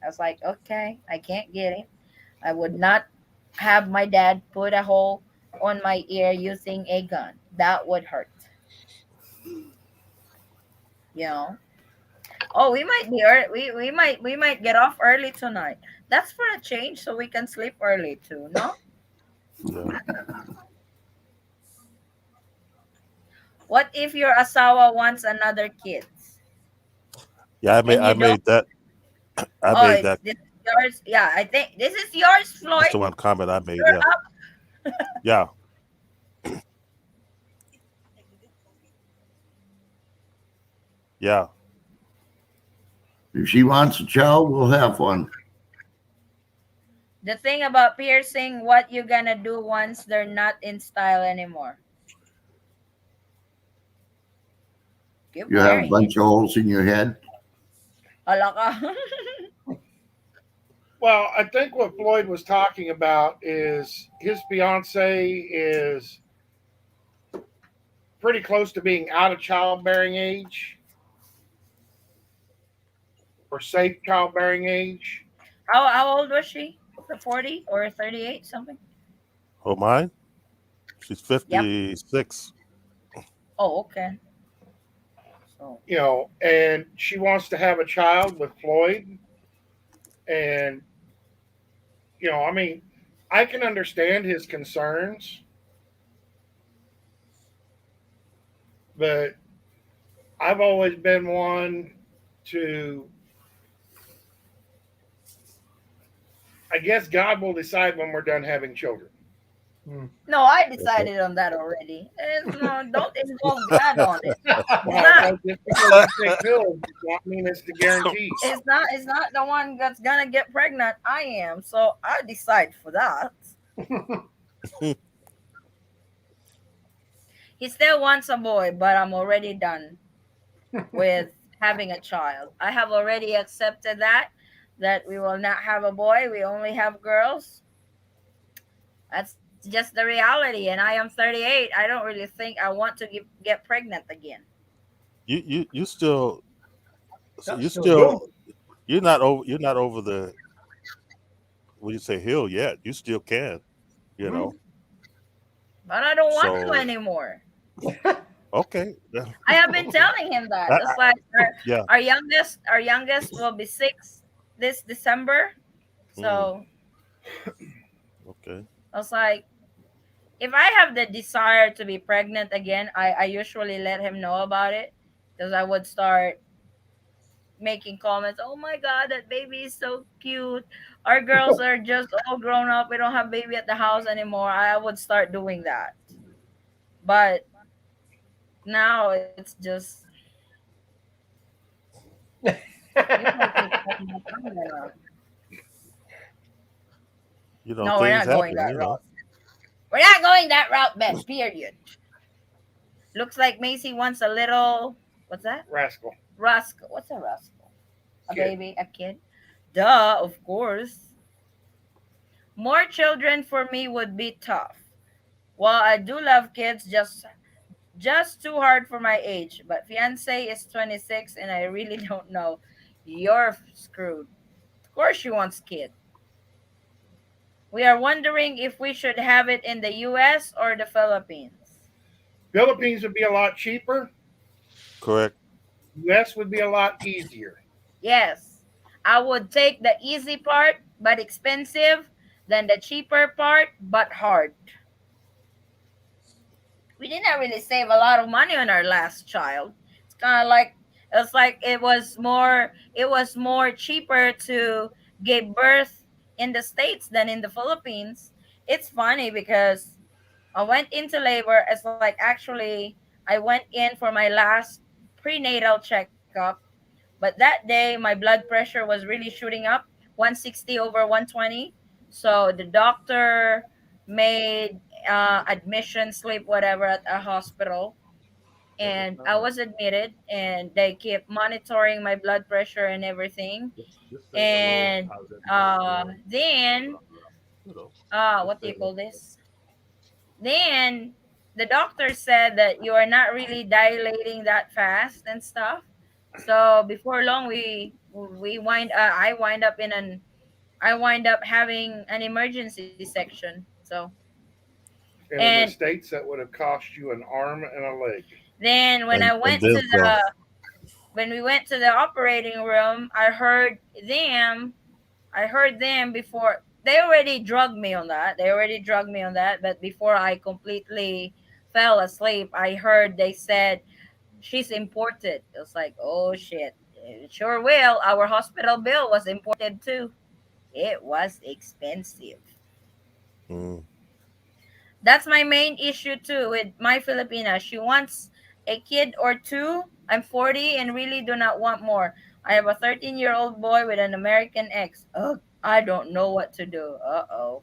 I was like, okay, I can't get it. I would not have my dad put a hole on my ear using a gun. That would hurt. You know. Oh, we might be early. We might get off early tonight. That's for a change, so we can sleep early too. No. Yeah. What if your asawa wants another kid Yeah. and I you don't? made that. I Oh, made that. this is yours. Yeah, I think this is yours, That's the Floyd. one comment I made. You're Yeah. up. Yeah. Yeah. If she wants a child, we'll have one. The thing about piercing, what you gonna do once they're not in style anymore? Keep You have a wearing it. bunch of holes in your head. Hala ka. Well, I think what Floyd was talking about is his fiance is pretty close to being out of childbearing age or safe childbearing age. How old was she? The 40 or 38 something? Oh, mine? She's Yep. 56. Oh, okay. So And she wants to have a child with Floyd. And, I mean, I can understand his concerns, but I've always been one to, I guess God will decide when we're done having children. Hmm. no, I Okay. decided on that already. No, don't involve God on it. It's Well, not. just because you take pills does not mean it's the guarantee. It's not the one that's gonna get pregnant. I am. So I decide for that. He still wants a boy, but I'm already done with having a child. I have already accepted that we will not have a boy. We only have girls. That's just the reality. And I am 38. I don't really think I want to get pregnant again. You still, so That's you still young. still, you're not over the, what do you say, hill yet. You still can, you Hmm. know. But I don't want to So anymore. okay, I have been telling him that. I, It's like yeah. our youngest will be 6 this December. Mm, So okay. I was like, if I have the desire to be pregnant again, I usually let him know about it because I would start making comments. Oh my god, that baby is so cute. Our girls are just all grown up. We don't have baby at the house anymore. I would start doing that. But now it's just you might get pregnant. I'm gonna. No, we're Things not going happen. that route. We're not going that route, Beth. Period. Looks like Macy wants a little. What's that? Rascal Rascal. What's a rascal? A kid. baby, a kid. Duh, of course. More children for me would be tough. Well, I do love kids, just too hard for my age. But fiance is 26, and I really don't know. You're screwed. Of course, she wants kid. We are wondering if we should have it in the U.S. or the Philippines. Philippines would be a lot cheaper. Correct. US would be a lot easier. Yes, I would take the easy part, but expensive, than the cheaper part, but hard. We didn't really save a lot of money on our last child. It's kind of like it was more cheaper to give birth in the States than in the Philippines. It's funny because I went into labor as like actually I went in for my last prenatal checkup, but that day my blood pressure was really shooting up 160 over 120. So the doctor made admission slip whatever at a hospital, and I was admitted, and they kept monitoring my blood pressure and everything. And then what do you call this? Then the doctor said that you are not really dilating that fast and stuff. So before long, I wind up having an emergency section. So And in the and States, that would have cost you an arm and a leg. then And then some. when we went to the operating room, I heard them before they already drugged me on that. They already drugged me on that. But before I completely fell asleep, I heard they said she's imported. It was like, oh shit. It sure will. Our hospital bill was imported too. It was expensive. Mm, That's my main issue too with my Filipina. She wants a kid or two. I'm 40 and really do not want more. I have a 13-year-old boy with an American ex. Ugh. I don't know what to do. Uh-oh.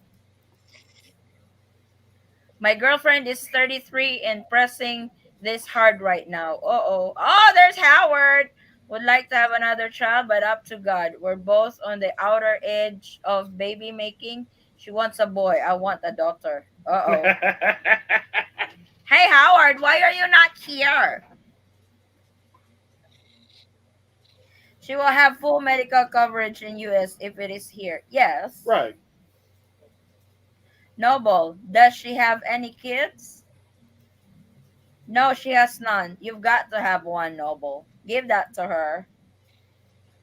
My girlfriend is 33 and pressing this hard right now. Uh-oh. Oh, there's Howard. Would like to have another child, but up to God. We're both on the outer edge of baby making. She wants a boy. I want a daughter. Uh-oh. Hey, Howard, why are you not here? She will have full medical coverage in US if it is here. Yes. Right. Noble, does she have any kids? No, she has none. You've got to have one, Noble. Give that to her.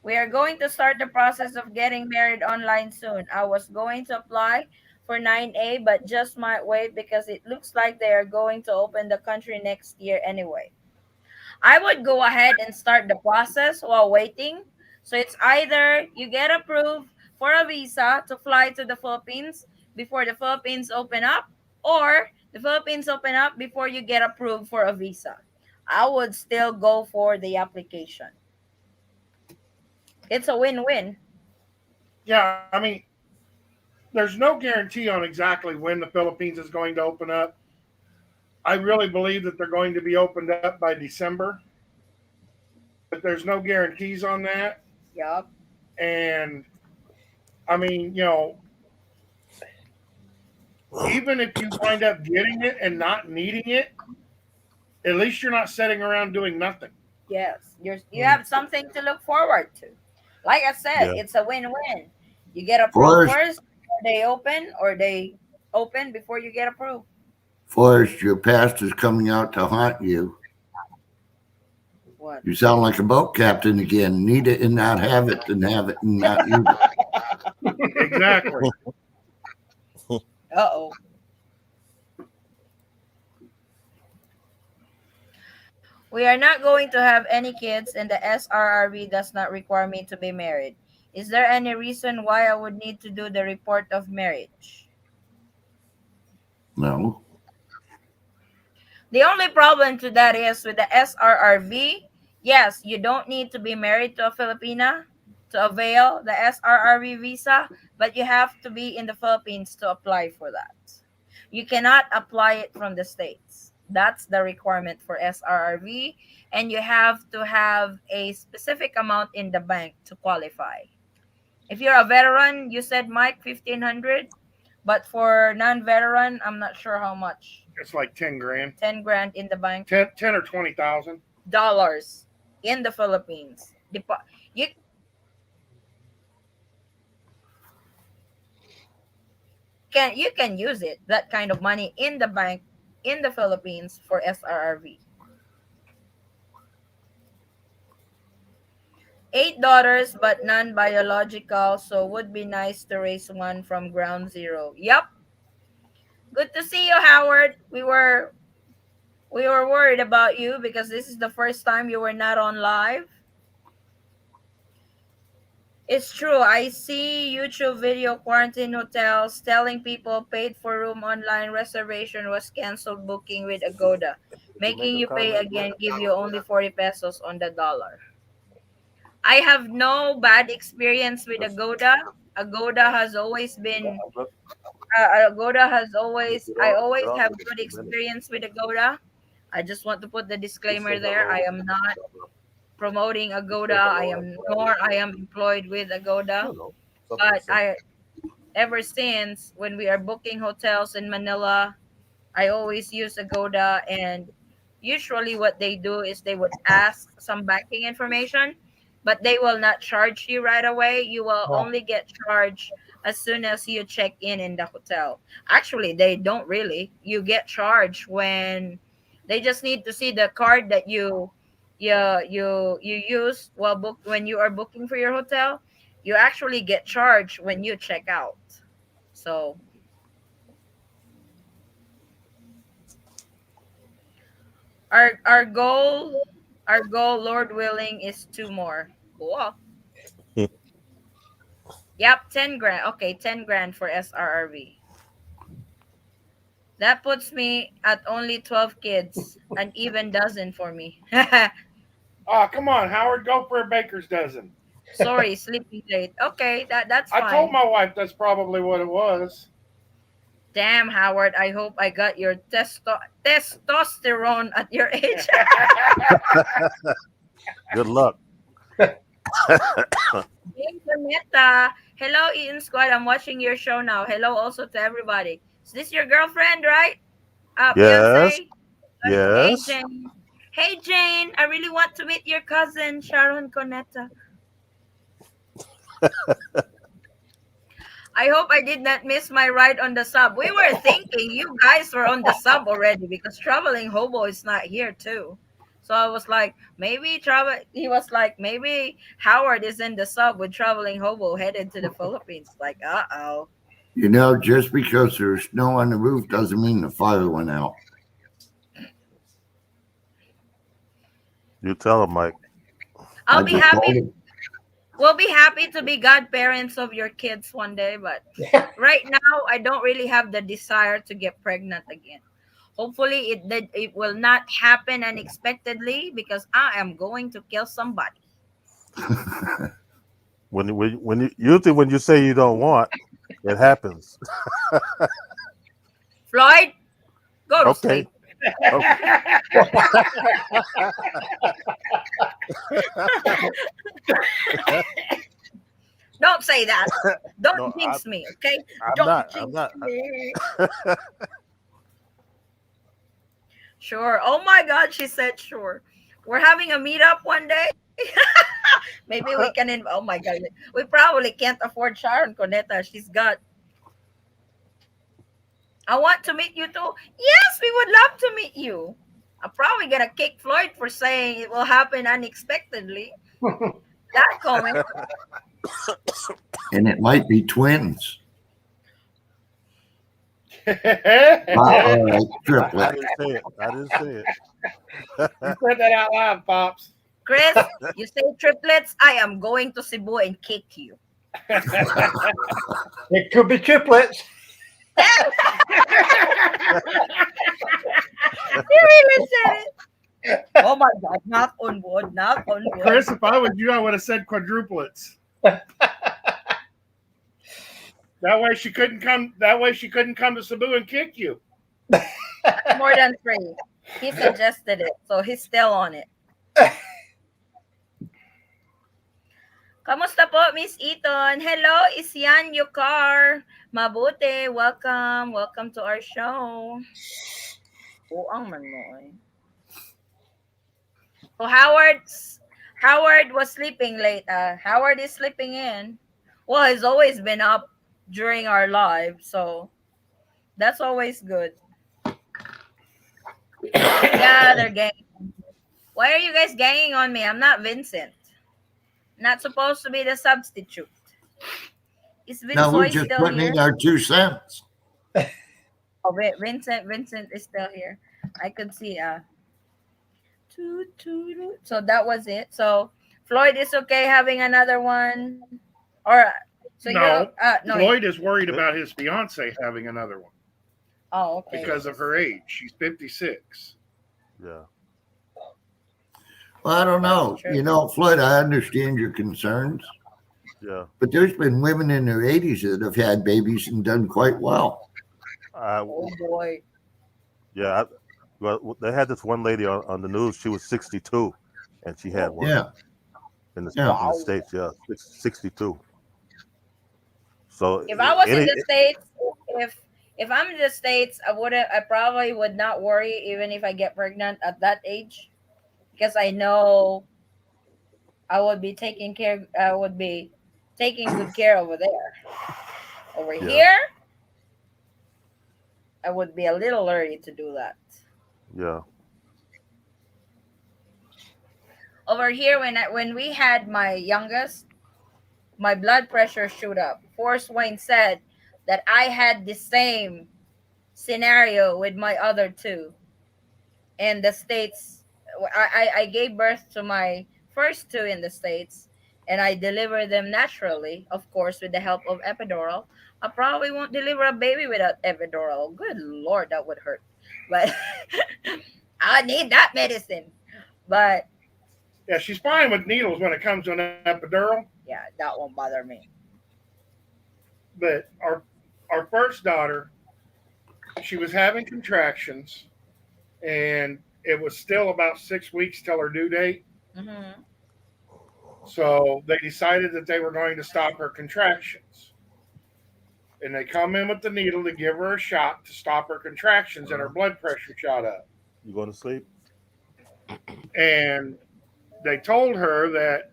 We are going to start the process of getting married online soon. I was going to apply for 9A, but just might wait because it looks like they are going to open the country next year anyway. I would go ahead and start the process while waiting. So it's either you get approved for a visa to fly to the Philippines before the Philippines open up, or the Philippines open up before you get approved for a visa. I would still go for the application. It's a win-win. Yeah, I mean, there's no guarantee on exactly when the Philippines is going to open up. I really believe that they're going to be opened up by December, but there's no guarantees on that. Yup. And I mean, even if you wind up getting it and not needing it, at least you're not sitting around doing nothing. Yes. You Mm, have something to look forward to. Like I said, yeah. it's a win-win. You get approved Forrest, first, or they open, or they open before you get approved. Forrest, your past is coming out to haunt you. What? You sound like a boat captain again. Need it and not have it, and have it and not use it. Exactly. Uh-oh. We are not going to have any kids, and the SRRB does not require me to be married. Is there any reason why I would need to do the report of marriage? No. The only problem to that is with the SRRB, yes, you don't need to be married to a Filipina to avail the SRRB visa, but you have to be in the Philippines to apply for that. You cannot apply it from the States. That's the requirement for SRRB, and you have to have a specific amount in the bank to qualify. If you're a veteran, you said Mike 1500, but for non-veteran, I'm not sure how much. It's like 10 grand, 10 grand in the bank, 10 or 20,000. dollars in the Philippines. You you can use it, that kind of money in the bank in the Philippines for SRRV. 8 daughters, but none biological, so would be nice to raise one from ground zero. Yep. Good to see you, Howard. We were worried about you because this is the first time you were not on live. It's true. I see YouTube video quarantine hotels telling people paid for room online reservation was canceled booking with Agoda, Did you make making a you pay comment again, yet? give you only 40 pesos on the dollar. I have no bad experience with Because Agoda. Agoda has always been I'm look, Agoda has always I get always off have in just good a minute. experience with Agoda. I just want to put the Just say disclaimer there. I hello. am not promoting Just Agoda. say I hello and am that nor was I it. am employed with I Agoda. don't know. Something But simple. ever since when we are booking hotels in Manila, I always use Agoda, and usually what they do is they would ask some banking information, but they will not charge you right away. You will No. only get charged as soon as you check in the hotel. Actually, they don't really. You get charged when they just need to see the card that you use while book when you are booking for your hotel. You actually get charged when you check out. So our goal, Lord willing, is two more. Cool. Yep, 10 grand. Okay, 10 grand for SRRV. That puts me at only 12 kids, an even dozen for me. Oh, come on, Howard, go for a baker's dozen. Sorry, sleeping late. Okay, that's I told fine. my wife that's probably what it was. Damn, Howard, I hope I got your testosterone at your age. Good luck. Hey, Vanetta. Hello, Eaton Squad. I'm watching your show now. Hello also to everybody. Is this your girlfriend, right? Yes. Beyonce. Hey, Yes. Jane. Hey, Jane. I really want to meet your cousin, Sharon Conetta. I hope I did not miss my ride on the sub. We were thinking you guys were on the sub already because traveling hobo is not here too. So I was like, maybe travel. He was like, maybe Howard is in the sub with traveling hobo headed to the Philippines. Like, uh-oh. Just because there's snow on the roof doesn't mean the fire went out. You tell him, Mike. I'll I be just told happy. him. We'll be happy to be godparents of your kids one day, but right now I don't really have the desire to get pregnant again. Hopefully it will not happen unexpectedly because I am going to kill somebody. When you usually when you say you don't want, it happens. Floyd, go to Okay. sleep. Okay. Don't say that. No, Don't jinx me, okay? I'm Don't not. I'm jinx not. me. Sure. Oh my God, she said sure. We're having a meetup one day. Maybe we can. Oh my God, we probably can't afford Sharon Coneta. She's got. I want to meet you too. Yes, we would love to meet you. I'm probably gonna kick Floyd for saying it will happen unexpectedly. That comment. And it might be twins. You All right, I triplet. didn't say it. I didn't say it. said that out loud, Pops. Chris, you say triplets. I am going to Cebu and kick you. It could be triplets. He really said it. Oh my God! Knock on wood. Knock on wood. Chris, if I was you, I would have said quadruplets. That way she couldn't come. That way she couldn't come to Cebu and kick you. More than three. He suggested it, so he's still on it. Kamusta po, Miss Eaton? Hello, is yan your car? Mabuti. Welcome. Welcome to our show. Buang man mo eh. So Howard was sleeping late. Howard is sleeping in. Well, he's always been up during our live, so that's always good. Yeah, they're ganging. Why are you guys ganging on me? I'm not Vincent. Not supposed to be the substitute. Is No, we're Vinsoy just still putting here? in our 2 cents. Oh wait, Vincent is still here. I could see so that was it. So Floyd is okay having another one. Or so you don't No, no. Floyd is worried about his fiance having another one Oh, okay. because of her age. She's 56. Yeah. Well, I don't know. True. Floyd, I understand your concerns, Yeah. but there's been women in their 80s that have had babies and done quite well. Oh boy. Yeah. Well, they had this one lady on the news. She was 62, and she had one Yeah, yeah. in the Wow. states. Yeah, 62. So If I was in any the States, if if I'm in the States, I probably would not worry even if I get pregnant at that age. Because I know I would be taking good care over there. Over yeah, here, I would be a little early to do that. yeah, Over here, when we had my youngest, my blood pressure shoot up. Force Wayne said that I had the same scenario with my other two in the states. I gave birth to my first two in the states, and I delivered them naturally, of course, with the help of epidural. I probably won't deliver a baby without epidural. Good lord, that would hurt. But I need that medicine. But Yeah, she's fine with needles when it comes to an epidural, Yeah, that won't bother me. but our first daughter, she was having contractions, and it was still about 6 weeks till her due date. Mm-hmm. So they decided that they were going to stop her contractions. And they come in with the needle to give her a shot to stop her contractions, and her Uh, blood pressure shot up. you going to sleep? And they told her that,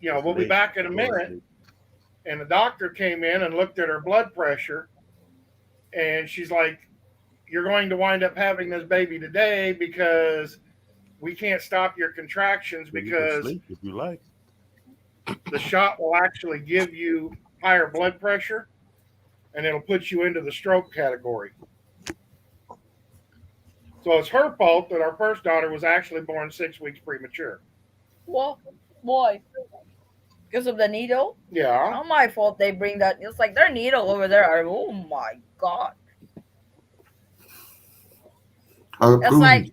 It's we'll be late. back in a Go to minute. sleep. And the doctor came in and looked at her blood pressure, and she's like, "You're going to wind up having this baby today because we can't stop your contractions Well, you can because sleep if you like. the shot will actually give you higher blood pressure and it'll put you into the stroke category." So it's her fault that our first daughter was actually born 6 weeks premature. Well, boy, because of the needle. Yeah. Not my fault they bring that. It's like their needle over there. Oh my god! It's like Harpoon.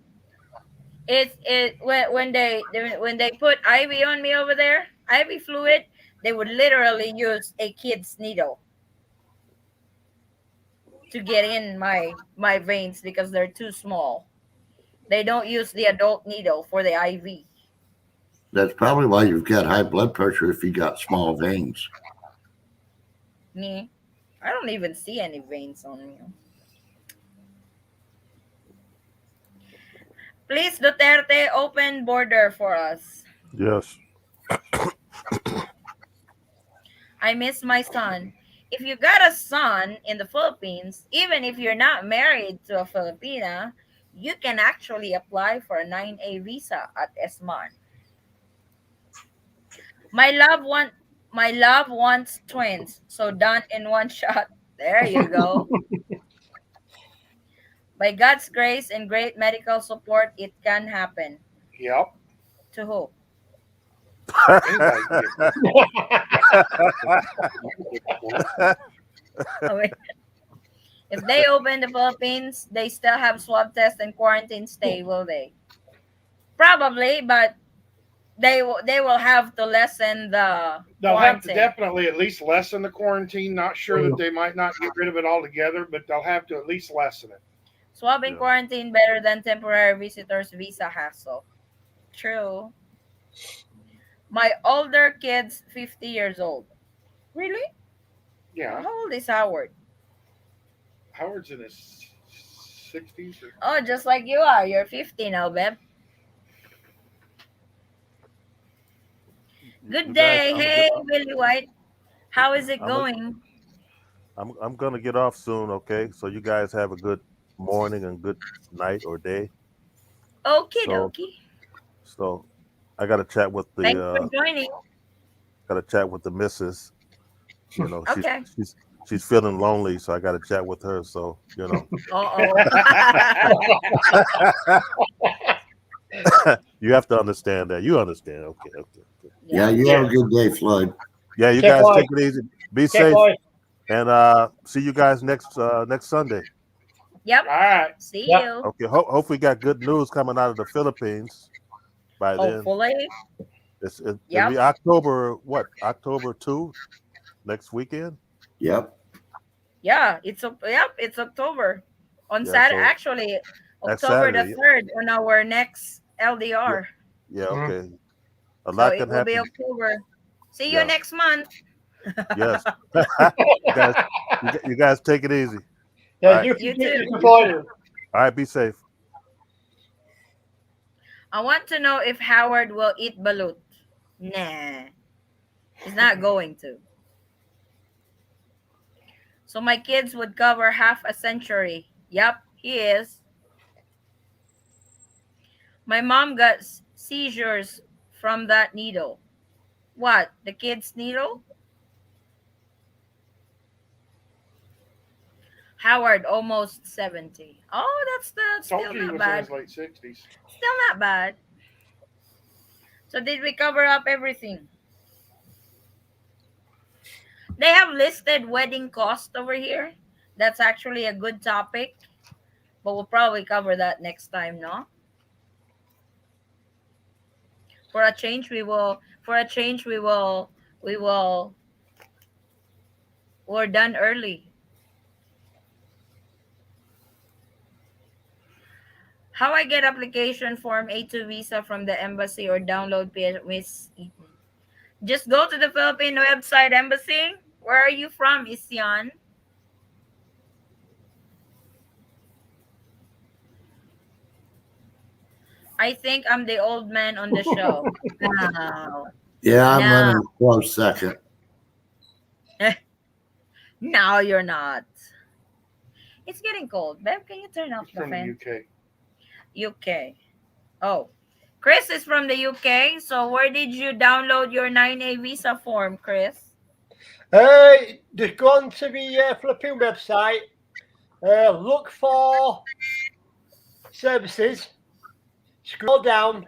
it when they put IV on me over there, IV fluid. They would literally use a kid's needle to get in my veins because they're too small. They don't use the adult needle for the IV. That's probably why you've got high blood pressure if you got small veins. Me, I don't even see any veins on me. Please, Duterte, open border for us. Yes. I miss my son. If you got a son in the Philippines, even if you're not married to a Filipina, you can actually apply for a 9A visa at ESMAN. My love want my love wants twins, so done in one shot. There you go. By God's grace and great medical support, it can happen. Yep. To who? Anybody can get pregnant. Oh, wait. If they open the Philippines, they still have swab test and quarantine stay, will they? Probably, but they will have to lessen the They'll have to quarantine. definitely at least lessen the quarantine. Not sure that they might not get rid of it altogether, but they'll have to at least lessen it. Swab and Yeah. quarantine better than temporary visitors visa hassle. True. My older kid's 50 years old. Really? Yeah. How old is Howard? Howard's in his 60s. Or, Oh, just like you are. You're 50 now, Beb. Good You guys, day. Hey, Willie White. How is it I'm going? I'm gonna get off soon. Okay. So you guys have a good morning and good night or day. Okie So dokie. so I got to chat with the Thanks for joining. missus. You know, Okay. she's feeling lonely, so I got to chat with her. So Uh oh. you have to understand that. You understand? Okay, okay, okay. Yeah, Yeah. you have yeah. a good day, Floyd. Yeah, you Okay, guys boy. take it easy. Be Okay, safe, boy. and see you guys next Sunday. Yep. All right. See Yep. you. Okay. Hopefully, got good news coming out of the Philippines by then. Hopefully. It'll Yep. be October what? October 2 next weekend. Yep. Yeah. It's October. On Yeah. Saturday, So actually, next October the Saturday. 3rd on our next Yeah. LDR. Yeah. Mhm. Okay. A So lot it can will be happen. October. See you Yeah. next month. Yes. you guys. You guys take it easy. All Yeah, right. You too. you You boy. too. All right. Be safe. I want to know if Howard will eat balut. Nah, he's not going to. So my kids would cover half a century. Yep, he is. My mom got seizures from that needle. What? The kid's needle? Howard almost 70. Oh, that's Told still you he not was in his bad. late 60s. Still not bad. So did we cover up everything? They have listed wedding cost over here. That's actually a good topic, but we'll probably cover that next time, no? For a change, we will, we're done early. How I get application form A2 visa from the embassy or download Miss Eaton? Just go to the Philippine website embassy. Where are you from, Isyan? I think I'm the old man on the show. No, Yeah, I'm no, running a close second. no, you're not. It's getting cold. Babe, can you turn off He's the from the fan? UK. UK. Oh, Chris is from the UK. So where did you download your 9A visa form, Chris? Just go on to the Philippine website, look for services, scroll down,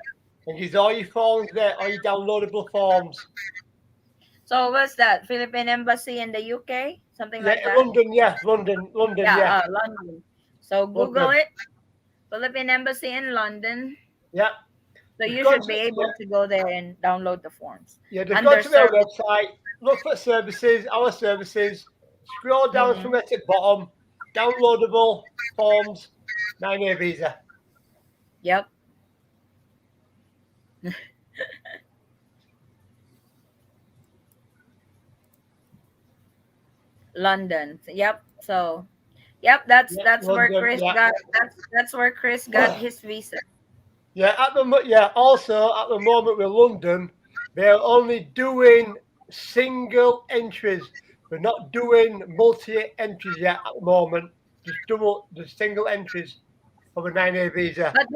and there's all your forms there, all your downloadable forms. So what's that? Philippine Embassy in the UK? Something Yeah, like that? London, yeah, London, Yeah, yeah, London. So Google London, it. Philippine Embassy in London. yeah. So Just you go on should to be yeah, able to go there and download the forms. yeah. Just go Under to their service. website, look for services, our services, scroll down Mm-hmm. from it to the bottom, downloadable forms, 9A visa. Yep. London. Yep. So yep, that's Yeah, that's where London, Chris yeah. got that's where Chris got his visa. Yeah, also at the moment with London, they're only doing single entries. They're not doing multi entries yet at the moment. Just single entries for a 9A visa. But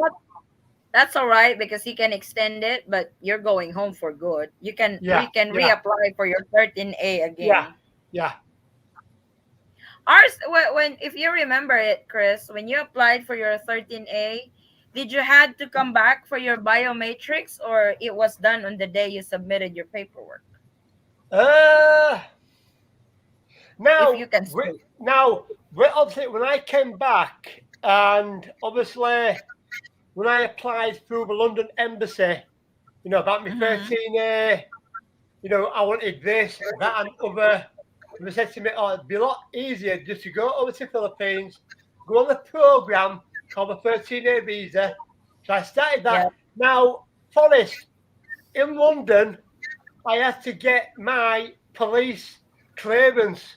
that's all right because he can extend it, but you're going home for good. Yeah, You can yeah, reapply for your 13A yeah, again. yeah. Ours, when if you remember it, Chris, when you applied for your 13A, did you had to come back for your biometrics or it was done on the day you submitted your paperwork? Uh If now you can we- speak. obviously when I came back and obviously when I applied through the London embassy, about my Mm-hmm. 13A, I wanted this, that, and other. And they said to me, oh, it'd be a lot easier just to go over to the Philippines, go on the program called the 13A visa. So I started Yeah. that. Now, Forest, in London, I had to get my police clearance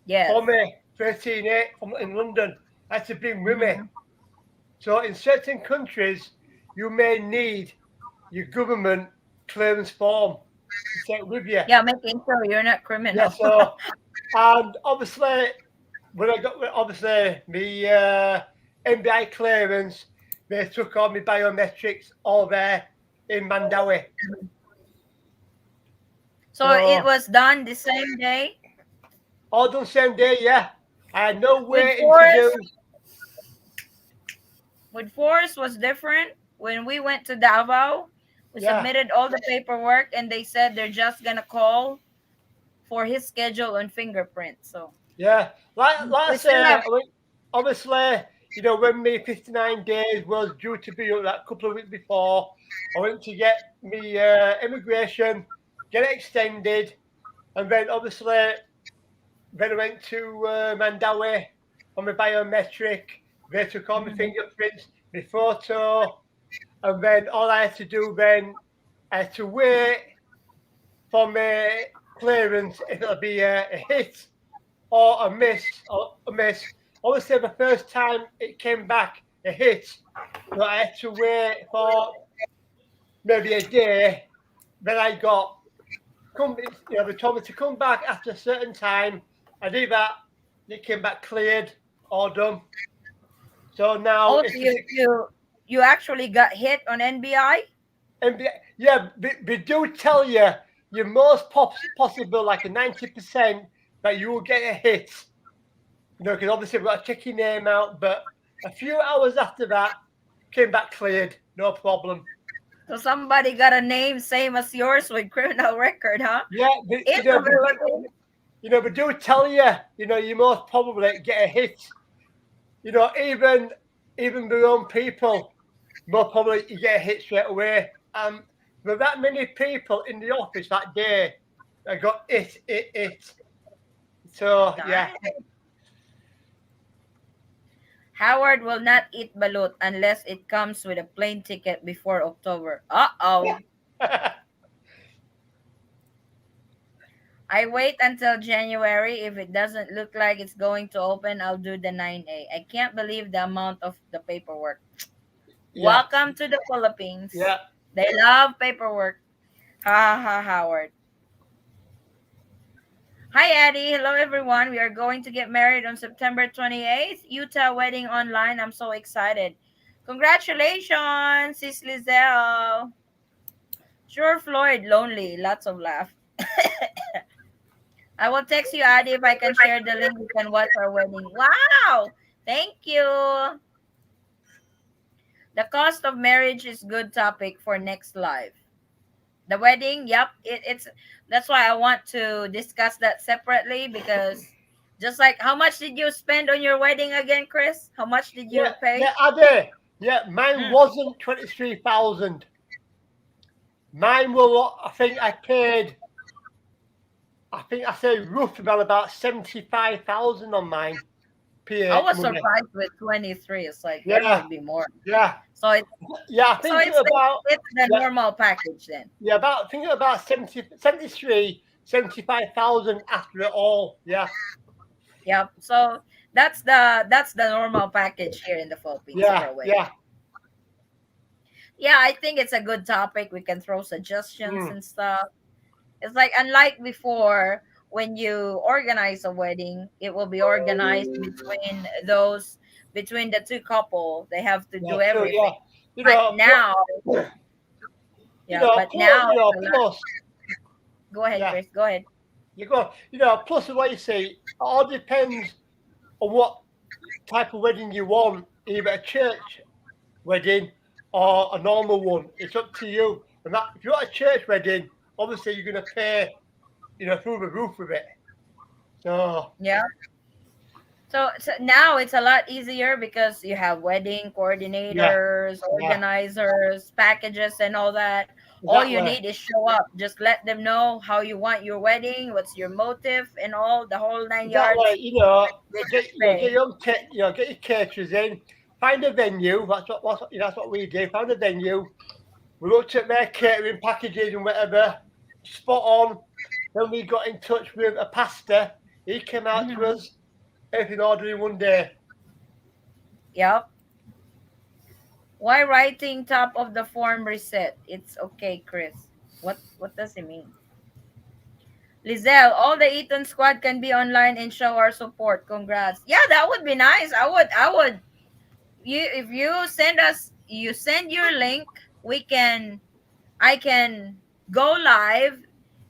Yes. for me, 13A in London. I had to bring with me. Mm-hmm. So in certain countries, you may need your government clearance form to take with you. Yeah, making sure you're not Yeah, criminal. so and obviously when I got obviously my MBI clearance, they took all my biometrics all there in Mandawi. So it So was done the same day. all done same day, yeah. I had no With waiting to do. Forest, with Forest was different. When we went to Davao, we Yeah, submitted all the paperwork and they said they're just gonna call for his schedule and fingerprint. So yeah. Like I we still say, have. I mean, obviously, when my 59 days was due to be up that couple of weeks before, I went to get me immigration, get it extended, and then obviously then I went to Mandawi on my biometric. They took all my Mhm. fingerprints, my photo, and then all I had to do then, I had to wait for my clearance if it'll be a hit or a miss or a miss. Obviously, the first time it came back a hit, so I had to wait for maybe a day. Then I got they told me to come back after a certain time. I did that. It came back cleared, all done. So now Oh, so it's just you actually got hit on NBI? yeah. They do tell you you're most possible, like a 90% that you will get a hit. Because obviously we've got to check your name out. But a few hours after that, came back cleared, no problem. So somebody got a name same as yours with criminal record, huh? Yeah, In the Philippines. they do tell you, you most probably get a hit. Even their own people, more probably you get a hit straight away. There were that many people in the office that day that got it. So yeah, Nice. Howard will not eat balut unless it comes with a plane ticket before October. Uh-oh. I wait until January. If it doesn't look like it's going to open, I'll do the 9A. I can't believe the amount of the paperwork. yeah, Welcome to the Philippines. yeah. They love paperwork. Ha ha ha, Howard. Hi, Eddie. Hello, everyone. We are going to get married on September 28th. Utah wedding online. I'm so excited. Congratulations, Sis Lizelle. Sure, Floyd, lonely. Lots of laugh. I will text you, Adi, if I can share the link. You can watch our wedding. Wow. Thank you. The cost of marriage is good topic for next live. The wedding, yep, it's that's why I want to discuss that separately because just like how much did you spend on your wedding again, Chris? How much did you Yeah, pay? yeah, I did. Yeah, mine Mm. wasn't 23,000. Mine was, I think I paid, I think I said roughly about 75,000 on mine. I PA was money. surprised with 23. It's like there Yeah, should be more. yeah, So it's yeah. I so think it about, it's the yeah, normal package then. yeah, about, I think it about 70, 73, 75,000 after it all. Yeah, Yep. So that's the normal package here in the Philippines for yeah, a wedding. yeah. Yeah, I think it's a good topic. We can throw suggestions Mm, and stuff. It's like unlike before when you organize a wedding, it will be organized between the two couple. They have to yeah, do true, yeah. everything. You But know, now, yeah, but plus, now it's a lot. plus, Go ahead, yeah. Chris. Go ahead. You go, plus what you say, it all depends on what type of wedding you want, either a church wedding or a normal one. It's up to you. And that if you want a church wedding, obviously you're gonna pay, through the roof with it. So Yeah. So now it's a lot easier because you have wedding yeah, coordinators, yeah, organizers, packages, and all that. All you exactly. need is show up. Just let them know how you want your wedding, what's your motive, and all the whole nine Exactly, yards. you They get just pay. get your caterers in, find a venue. That's what we do. Find a venue. We looked at their catering packages and whatever, spot on. Then we got in touch with a pastor. He came out to Hmm. us, everything ordered in one day. Yep. Why writing top of the form reset? It's okay, Chris. What does it mean? Lizelle, all the Eaton squad can be online and show our support. Congrats. Yeah, that would be nice. I would you if you send your link, we can I can go live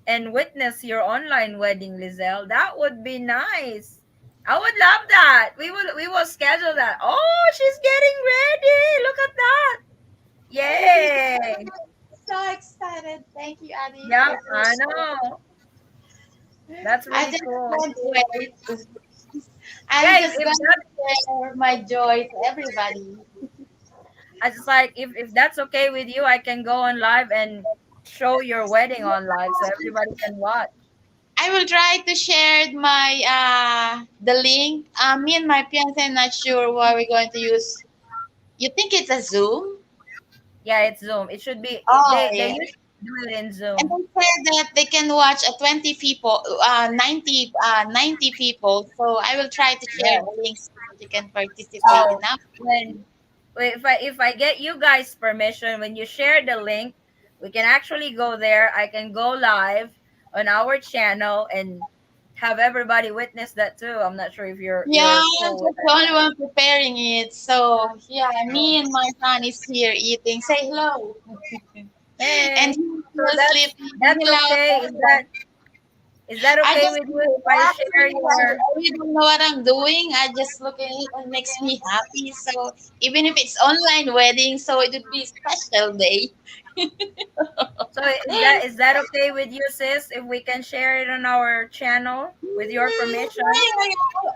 and witness your online wedding, Lizelle. That would be nice. I would love that. We will schedule that. Oh, she's getting ready. Look at that. Yay. So excited. Thank you, Adi, Yeah, for I your know. That's I really just cool. can't wait. I'm Yeah, just if going that to share my joy to everybody. I just like if that's okay with you, I can go on live and show your wedding on live so everybody can watch. I will try to share my the link. Me and my fiance are not sure what we're going to use. You think it's a Zoom? Yeah, it's Zoom. It should be Oh they yeah. usually do it in And Zoom. they said that they can watch 20 people, 90 people. So I will try to share Yeah. the links so that you can participate in So that. when if I get you guys permission, when you share the link, we can actually go there. I can go live on our channel and have everybody witness that too. I'm not sure if you're Yeah, you're I'm cool with just the only one preparing it. So yeah, me and my son is here eating. Say hello. And Hey, so he's that's sleeping. that's Hello, okay. Is everyone. that I okay just with you if I share actually your I really don't know what I'm doing. I just look at it and it makes me happy. So even if it's online wedding, so it would be a special day. so is that okay with you, sis? If we can share it on our channel with your permission?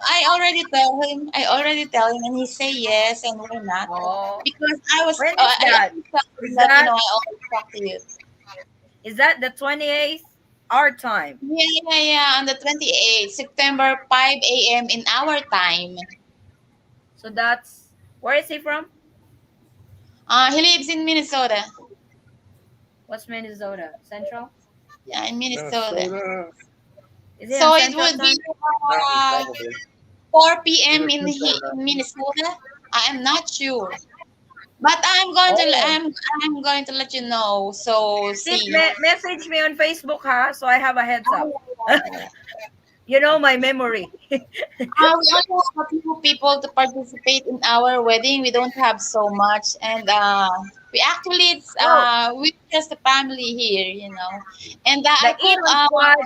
I already tell him. I already tell him, and he say yes, and why not? Oh, Because when is I that? always tell him Is that that I always talk to you. Is that the 28th our time? Yeah, yeah, yeah. On the 28th September, 5 a.m. in our time. So that's where is he from? He lives in Minnesota. What's Minnesota? Central? Yeah, in Minnesota. Minnesota. Is he on So it Central would be time? Mountain, uh, probably. 4 p.m. Either Central or In Mountain. Minnesota. I am not sure, but Oh, I'm going to let you know. So please see. message me on Facebook, huh? So I have a heads Oh, up. yeah, yeah, yeah. You know my memory. We only have a few people to participate in our wedding. We don't have so much, and we actually Oh, we just a family here, you know. And the I cook. Eaton squad.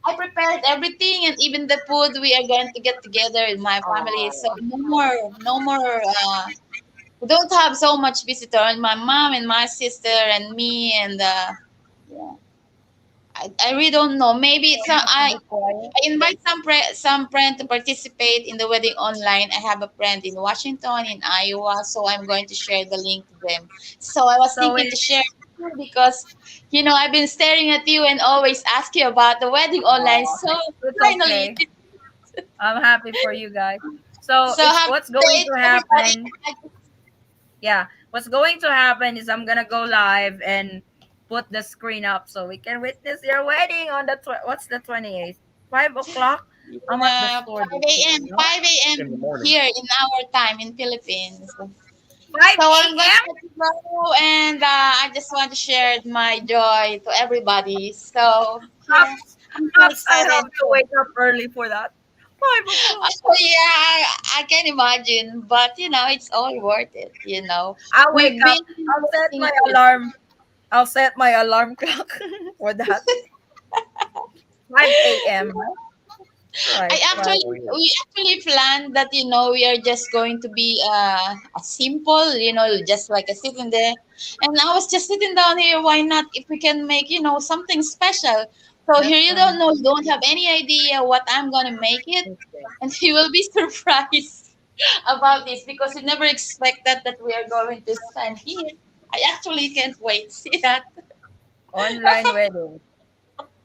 I prepared everything, and even the food we are going to get together in my family. So Oh, no more. We don't have so much visitor. And my mom and my sister and me and yeah. I really don't know. Maybe so it's I have to be quiet. I invite some friend to participate in the wedding online. I have a friend in Washington, in Iowa, so I'm going to share the link to them. So I was So thinking it, to share it too because I've been staring at you and always ask you about the wedding online. oh, So it's finally, okay. I'm happy for you guys. So so it's happy what's going day to to everybody. happen. Yeah, what's going to happen is I'm gonna go live and put the screen up so we can witness your wedding on the what's the 28th? 5 o'clock. I'm at the store this 5 a.m. evening. No? 5 a.m. In the morning. here in our time in Philippines. So 5 I'm going to a.m. let you go, and I just want to share my joy to everybody. So yeah, Perhaps, I'm so perhaps I excited. have to wake up early for that. 5 o'clock. Oh yeah, I can imagine, but it's all worth it. I'll wake We've been up. I'll set waiting my for this. alarm. I'll set my alarm clock for that. 5 a.m. Right, right. We actually planned that we are just going to be a simple, just like a sitting there. And I was just sitting down here. Why not? If we can make something special. So here That's you don't fine. know, you don't have any idea what I'm gonna make it, Okay. and you will be surprised about this because you never expected that we are going to stand here. I actually can't wait. See that? Online wedding.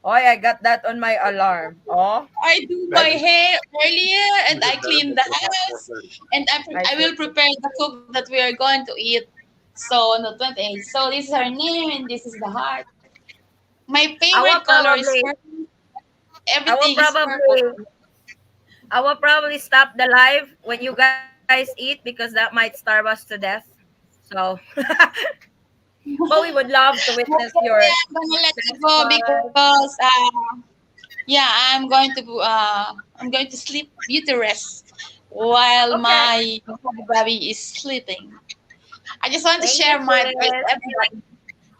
Oh, I got that on my alarm. Oh, I do my That's hair earlier and usually I better clean than the about house 4:30. and I I see. will prepare the cook that we are going to eat. So on the 28th. So this is her name and this is the heart. My I favorite will color is probably, purple. I will Everything is purple. probably, I will probably stop the live when you guys eat because that might starve us to death. So, but we would love to witness your Okay, I'm gonna let you best go part. because yeah, I'm going to sleep beauty rest while Okay. my baby is sleeping. I just want to Thank you, share my joy to sis. everybody.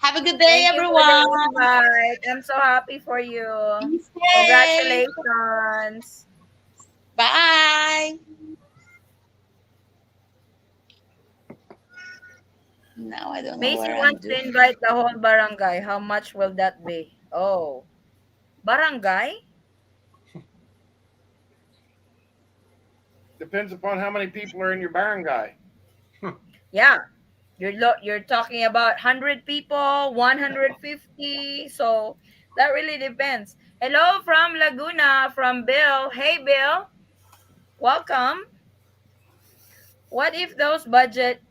Have a good day, Thank you for the everyone. invite. I'm so happy for you. Be safe. Congratulations. Bye. Now I don't know Macy where I'm wants to doing. invite the whole barangay. How much will that be? Oh, barangay? Depends upon how many people are in your barangay. Yeah. You're talking about 100 people, 150. So that really depends. Hello from Laguna, from Bill. Hey, Bill. Welcome. What if those budget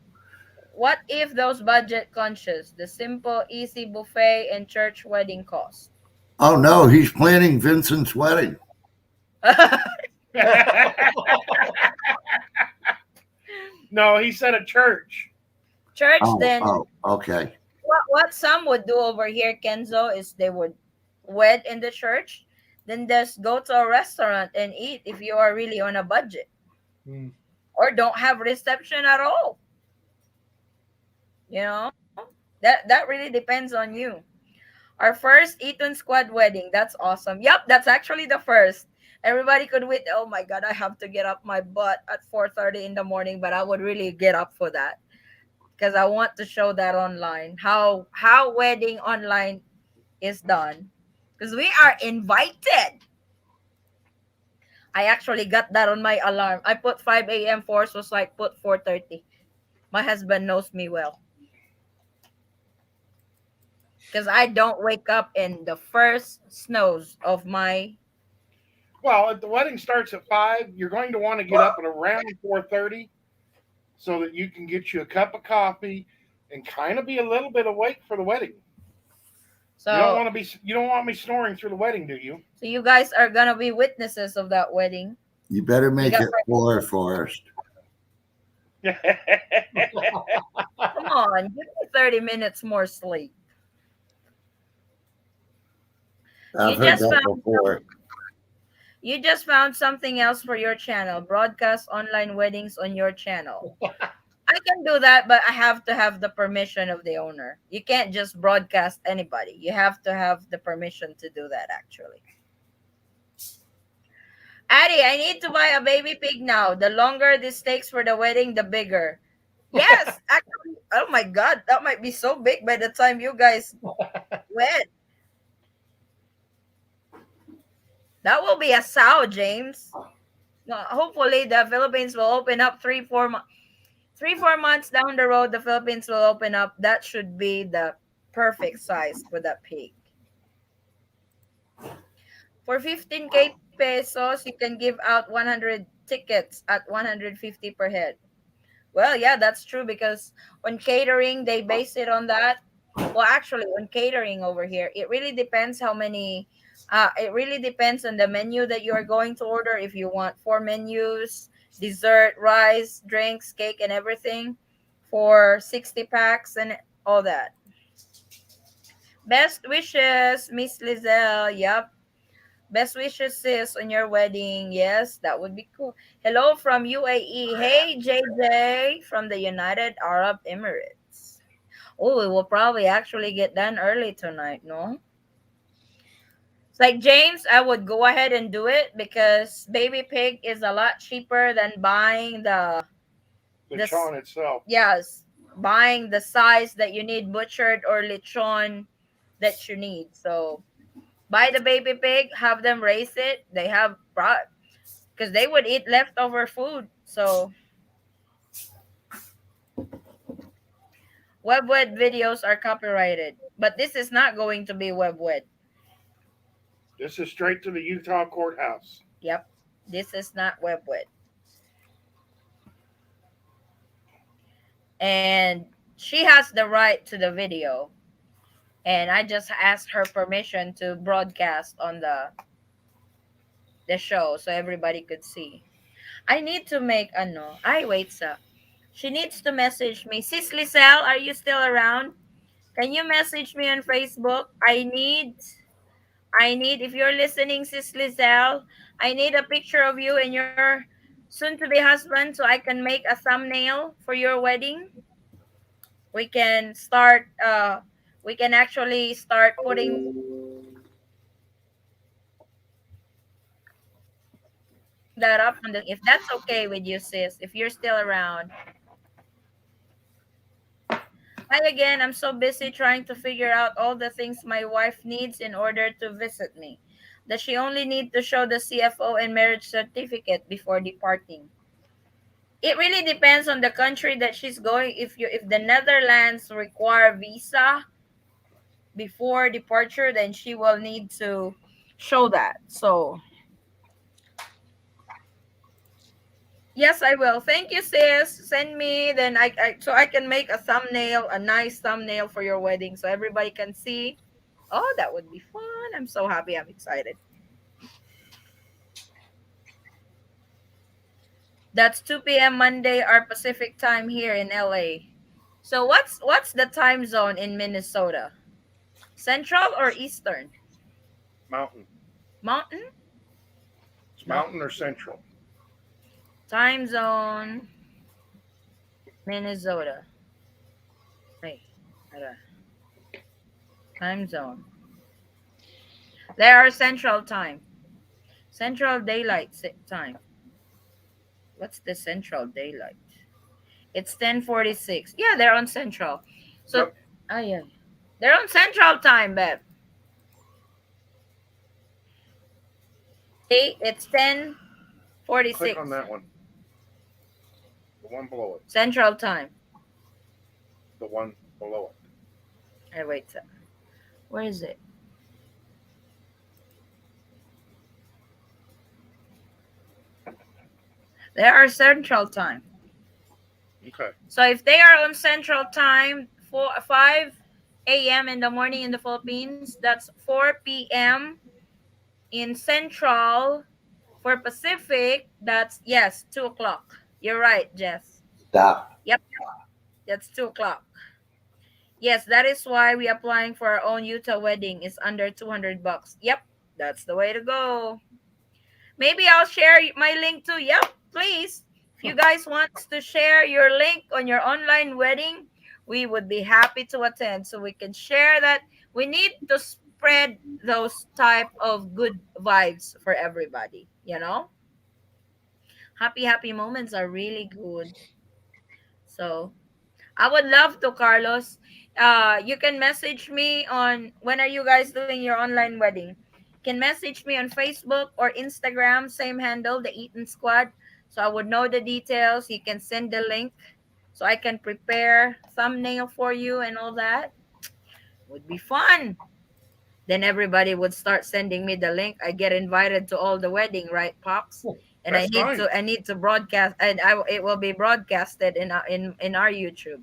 what if those budget conscious, the simple, easy buffet and church wedding cost? Oh no, he's planning Vincent's wedding. No, he said a church. Church, Oh, then oh, okay. what some would do over here, Kenzo, is they would wed in the church, then just go to a restaurant and eat if you are really on a budget Hmm. or don't have reception at all. You know, that really depends on you. Our first Eaton squad wedding. That's awesome. Yep, that's actually the first. Everybody could wait. Oh my god, I have to get up my butt at 4:30 in the morning, but I would really get up for that because I want to show that online. How wedding online is done. Because we are invited. I actually got that on my alarm. I put 5 a.m. Force was like put 4:30. My husband knows me well. because I don't wake up in the first snows of my. Well, if the wedding starts at 5, you're going to want to get up at around 4:30 so that you can get you a cup of coffee and kind of be a little bit awake for the wedding. So, You don't want me snoring through the wedding, do you? so you guys are gonna be witnesses of that wedding. You better You make got it four first. come on, give me 30 minutes more sleep. I've You heard just that found before. you just found something else for your channel. Broadcast online weddings on your channel. I can do that, but I have to have the permission of the owner. You can't just broadcast anybody. You have to have the permission to do that actually. Addie, I need to buy a baby pig now. The longer this takes for the wedding, the bigger. Yes, actually. Oh my god, that might be so big by the time you guys wed. That will be a sow, James. Hopefully, the Philippines will open up 3 4 months down the road. The Philippines will open up. That should be the perfect size for that pig. For 15K pesos, you can give out 100 tickets at 150 per head. Well, yeah, that's true because on catering, they base it on that. Well, actually, on catering over here, it really depends how many. It really depends on the menu that you are going to order. If you want four menus, dessert, rice, drinks, cake, and everything, for 60 packs and all that. Best wishes, Miss Lizelle. Yep. Best wishes, sis, on your wedding. Yes, that would be cool. Hello from UAE. Hey, JJ from the United Arab Emirates. Oh, it will probably actually get done early tonight, no? It's like James, I would go ahead and do it because baby pig is a lot cheaper than buying the The this Sean itself. yes, buying the size that you need butchered or lechon that you need. So buy the baby pig, have them raise it. They have brought because they would eat leftover food. So WebWed videos are copyrighted, but this is not going to be WebWed. This is straight to the Utah courthouse. Yep, this is not WebWed. And she has the right to the video, and I just asked her permission to broadcast on the show so everybody could see. I need to make ano. I wait sa. She needs to message me. Sis Lisel, are you still around? Can you message me on Facebook? I need if you're listening, Sis Lizelle, I need a picture of you and your soon to be husband so I can make a thumbnail for your wedding. We can start we can actually start putting that up on the if that's okay with you, sis, if you're still around. Hi again. I'm so busy trying to figure out all the things my wife needs in order to visit me. Does she only need to show the CFO and marriage certificate before departing? It really depends on the country that she's going. If the Netherlands require visa before departure, then she will need to show that. So yes, I will. Thank you, sis. Send me then I so I can make a thumbnail, a nice thumbnail for your wedding so everybody can see. Oh, that would be fun. I'm so happy. I'm excited. That's 2 p.m. Monday, our Pacific time here in LA. So what's the time zone in Minnesota? Central or Eastern? Mountain. Mountain? It's No. mountain or central. Time zone Minnesota. Hey, hold. Time zone. There are Central Time. Central Daylight Time. What's the Central Daylight? It's 10:46. Yeah, they're on Central. So, Yep. oh yeah, they're on Central Time, babe. See, it's ten forty Click on six that one. The one below it. Central Time. The one below it. I wait. Where is it? They are Central Time. Okay. So if they are on Central Time, 5 a.m. in the morning in the Philippines, that's 4 p.m. in Central. For Pacific, that's yes, 2 o'clock. You're right, Jess. Stop. Yep, that's 2 o'clock. Yes, that is why we applying for our own Utah wedding is under $200. Yep, that's the way to go. Maybe I'll share my link too. Yep, please. If you guys want to share your link on your online wedding, we would be happy to attend so we can share that. We need to spread those type of good vibes for everybody, you know? Happy moments are really good. So, I would love to, Carlos. You can message me on when are you guys doing your online wedding? Can message me on Facebook or Instagram, same handle, the Eaton Squad. So I would know the details. You can send the link so I can prepare thumbnail for you and all that. Would be fun. Then everybody would start sending me the link. I get invited to all the wedding, right, Pops? And That's fine. I need to broadcast, and it will be broadcasted in our YouTube.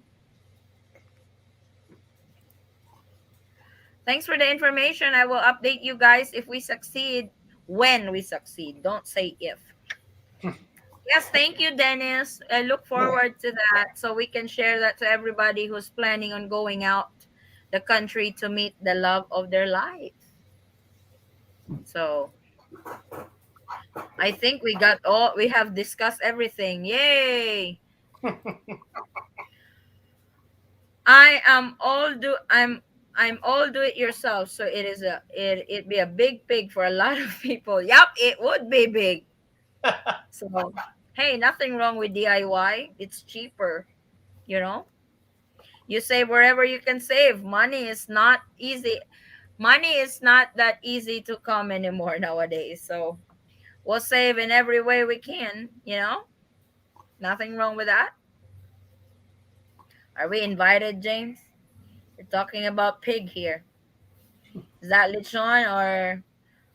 Thanks for the information. I will update you guys if we succeed, when we succeed. Don't say if. Yes, thank you, Dennis. I look forward to that so we can share that to everybody who's planning on going out the country to meet the love of their life. So I think we have discussed everything. Yay! I'm all do it yourself, so it be a big pig for a lot of people. Yep, it would be big. So, hey, nothing wrong with DIY. It's cheaper, you know? You save wherever you can save. Money is not easy. Money is not that easy to come anymore nowadays. So, we'll save in every way we can, you know? Nothing wrong with that. Are we invited, James? We're talking about pig here. Is that lechon or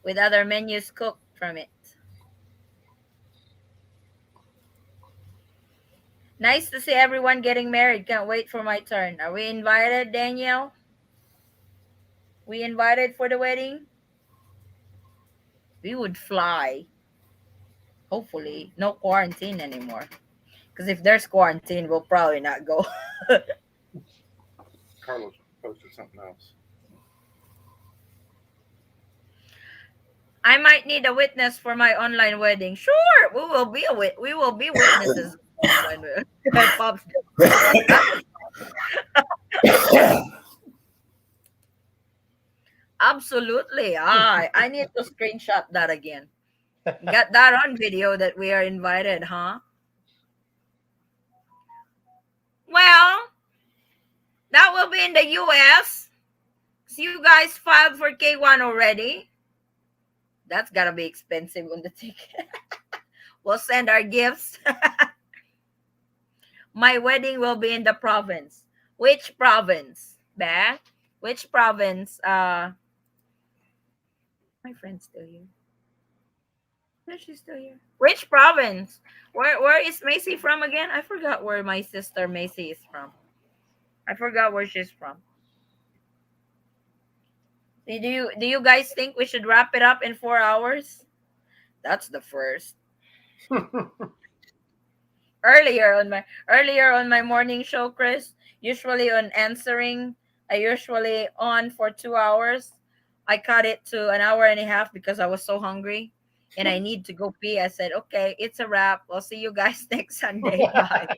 with other menus cooked from it? Nice to see everyone getting married. Can't wait for my turn. Are we invited, Danielle? We invited for the wedding? We would fly. Hopefully, no quarantine anymore. Because if there's quarantine, we'll probably not go. Carlos posted something else. I might need a witness for my online wedding. Sure, we will be witnesses. Online wedding. Pops. Absolutely. I need to screenshot that again. Got that on video that we are invited, huh? Well, that will be in the US. So you guys filed for K1 already. That's gotta be expensive on the ticket. We'll send our gifts. My wedding will be in the province. Which province? Bah? Which province? My friend's still here. No, she's still here. Which province? Where is Macy from again? I forgot where my sister Macy is from. I forgot where she's from. Do you guys think we should wrap it up in 4 hours? That's the first. Earlier on my morning show, Chris, usually on answering, I usually on for 2 hours. I cut it to an hour and a half because I was so hungry and I need to go pee. I said, okay, it's a wrap. I'll see you guys next Sunday. Bye.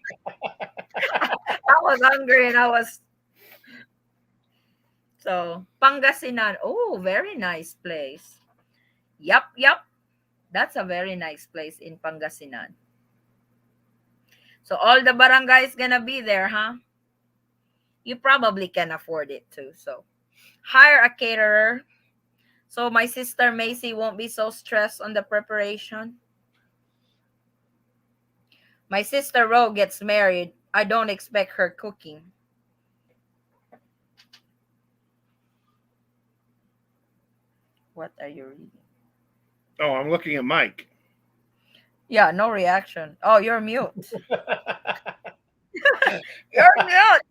I was hungry and I was so Pangasinan. Oh, very nice place. Yup. That's a very nice place in Pangasinan. So all the barangays gonna be there, huh? You probably can afford it too. So hire a caterer. So my sister Macy won't be so stressed on the preparation. My sister Ro gets married. I don't expect her cooking. What are you reading? Oh, I'm looking at Mike. Yeah, no reaction. Oh, you're mute. You're mute.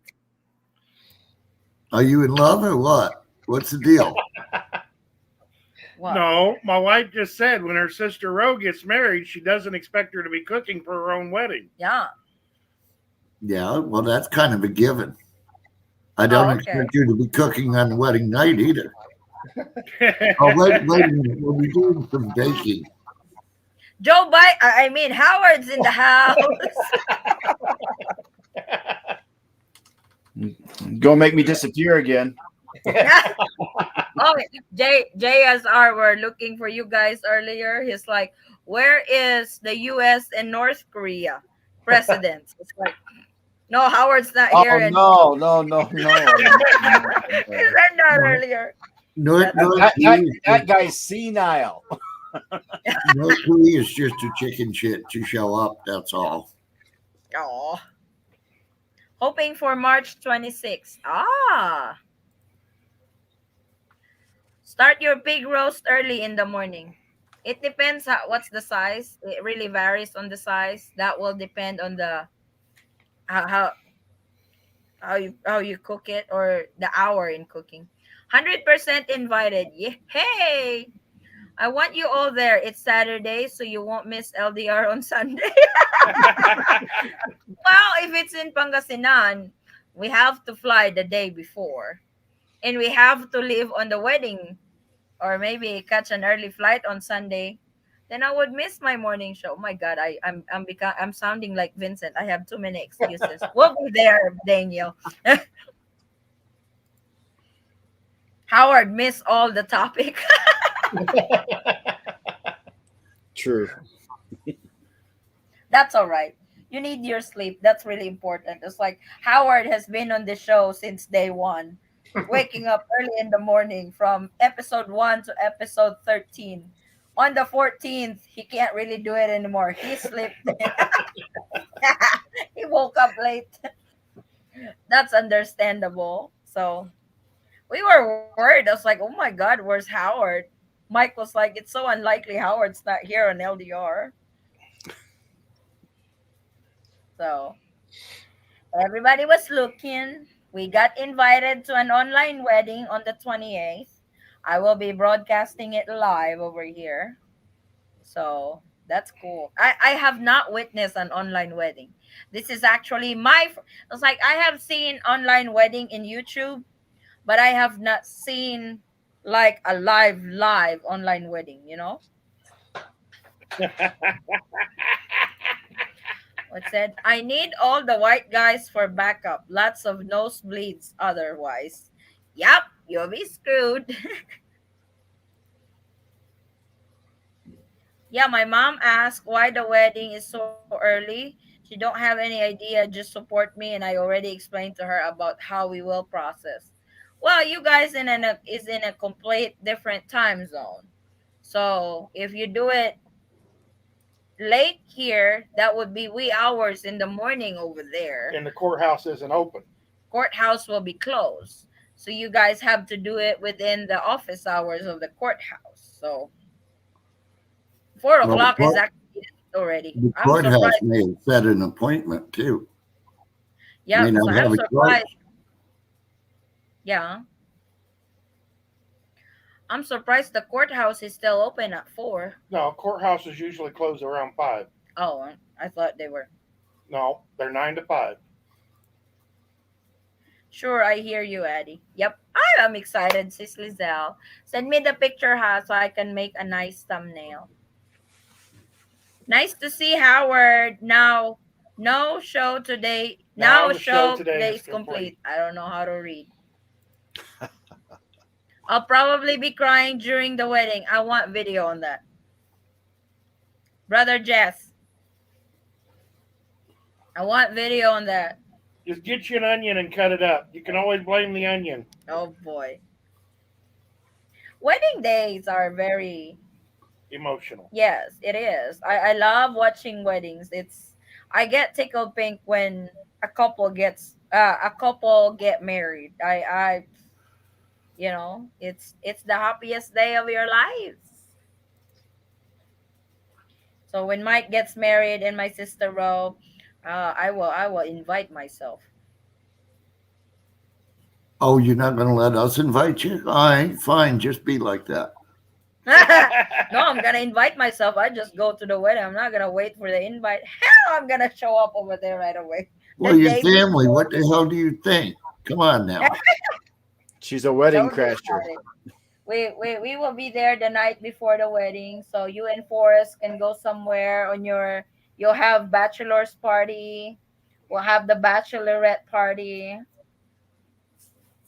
Are you in love or what? What's the deal? What? No, my wife just said when her sister Ro gets married, she doesn't expect her to be cooking for her own wedding. Yeah. Yeah, well, that's kind of a given. I don't Oh, okay. expect you to be cooking on the wedding night either. Oh, wait a minute. We'll be doing some baking. Joe Biden. I mean, Howard's in the house. Go make me disappear again. Oh, JSR were looking for you guys earlier. He's like, where is the U.S. and North Korea presidents? It's like, no, Howard's not Oh here anymore. no, no, no, no, no, He no. said that earlier. North, That's North, That, that, Korea, that guy's senile. North Korea is just a chicken shit to show up. That's all. oh, hoping for March 26th. Ah, start your pig roast early in the morning. It depends what's the size. It really varies on the size. That will depend on the how how you cook it or the hour in cooking. 100% invited. Yeah. Hey, I want you all there. It's Saturday, so you won't miss LDR on Sunday. Well, if it's in Pangasinan, we have to fly the day before, and we have to leave on the wedding, or maybe catch an early flight on Sunday. Then I would miss my morning show. Oh my God, I'm sounding like Vincent. I have too many excuses. We'll be there, Daniel. Howard missed all the topic. True. That's all right. You need your sleep. That's really important. It's like Howard has been on the show since day one, waking up early in the morning from episode 1 to episode 13. On the 14th, he can't really do it anymore. He slept. He woke up late. That's understandable. So we were worried. I was like, oh my God, where's Howard? Mike was like, it's so unlikely Howard's not here on LDR. So everybody was looking. We got invited to an online wedding on the 28th. I will be broadcasting it live over here. So that's cool. I have not witnessed an online wedding. This is actually it's like I have seen online wedding in YouTube, but I have not seen like a live online wedding. What said? I need all the white guys for backup. Lots of nosebleeds otherwise. Yep, you'll be screwed. Yeah, my mom asked why the wedding is so early. She don't have any idea, just support me, and I already explained to her about how we will process. Well, you guys is in a complete different time zone. So if you do it late here, that would be wee hours in the morning over there. And the courthouse isn't open. Courthouse will be closed. So you guys have to do it within the office hours of the courthouse. So 4 Well, o'clock is actually already. the I'm courthouse surprised. may have set an appointment too. Yeah, May so not I'm have a court. surprised. Yeah. I'm surprised the courthouse is still open at 4. No, courthouses usually close around 5. Oh, I thought they were. No, they're 9 to 5. Sure, I hear you, Eddie. Yep. I am excited, Sis Lizelle. Send me the picture, so I can make a nice thumbnail. Nice to see Howard. Now, no show today. Now Now the show show today today is is complete. complete. I don't know how to read. I'll probably be crying during the wedding. I want video on that. Brother Jess, I want video on that. Just get you an onion and cut it up. You can always blame the onion. Oh boy. Wedding days are very, Emotional. yes, it is. I love watching weddings. I get tickled pink when a couple get married. I It's the happiest day of your lives. So when Mike gets married and my sister Ro, I will invite myself. Oh, you're not going to let us invite you? All right, fine. Just be like that. No, I'm gonna invite myself. I just go to the wedding. I'm not gonna wait for the invite. Hell, I'm gonna show up over there right away. The Well, your day family, before. what the hell do you think? Come on now. She's a wedding Don't be crasher. sorry. We will be there the night before the wedding, so you and Forrest can go somewhere on your. You'll have bachelor's party. We'll have the bachelorette party.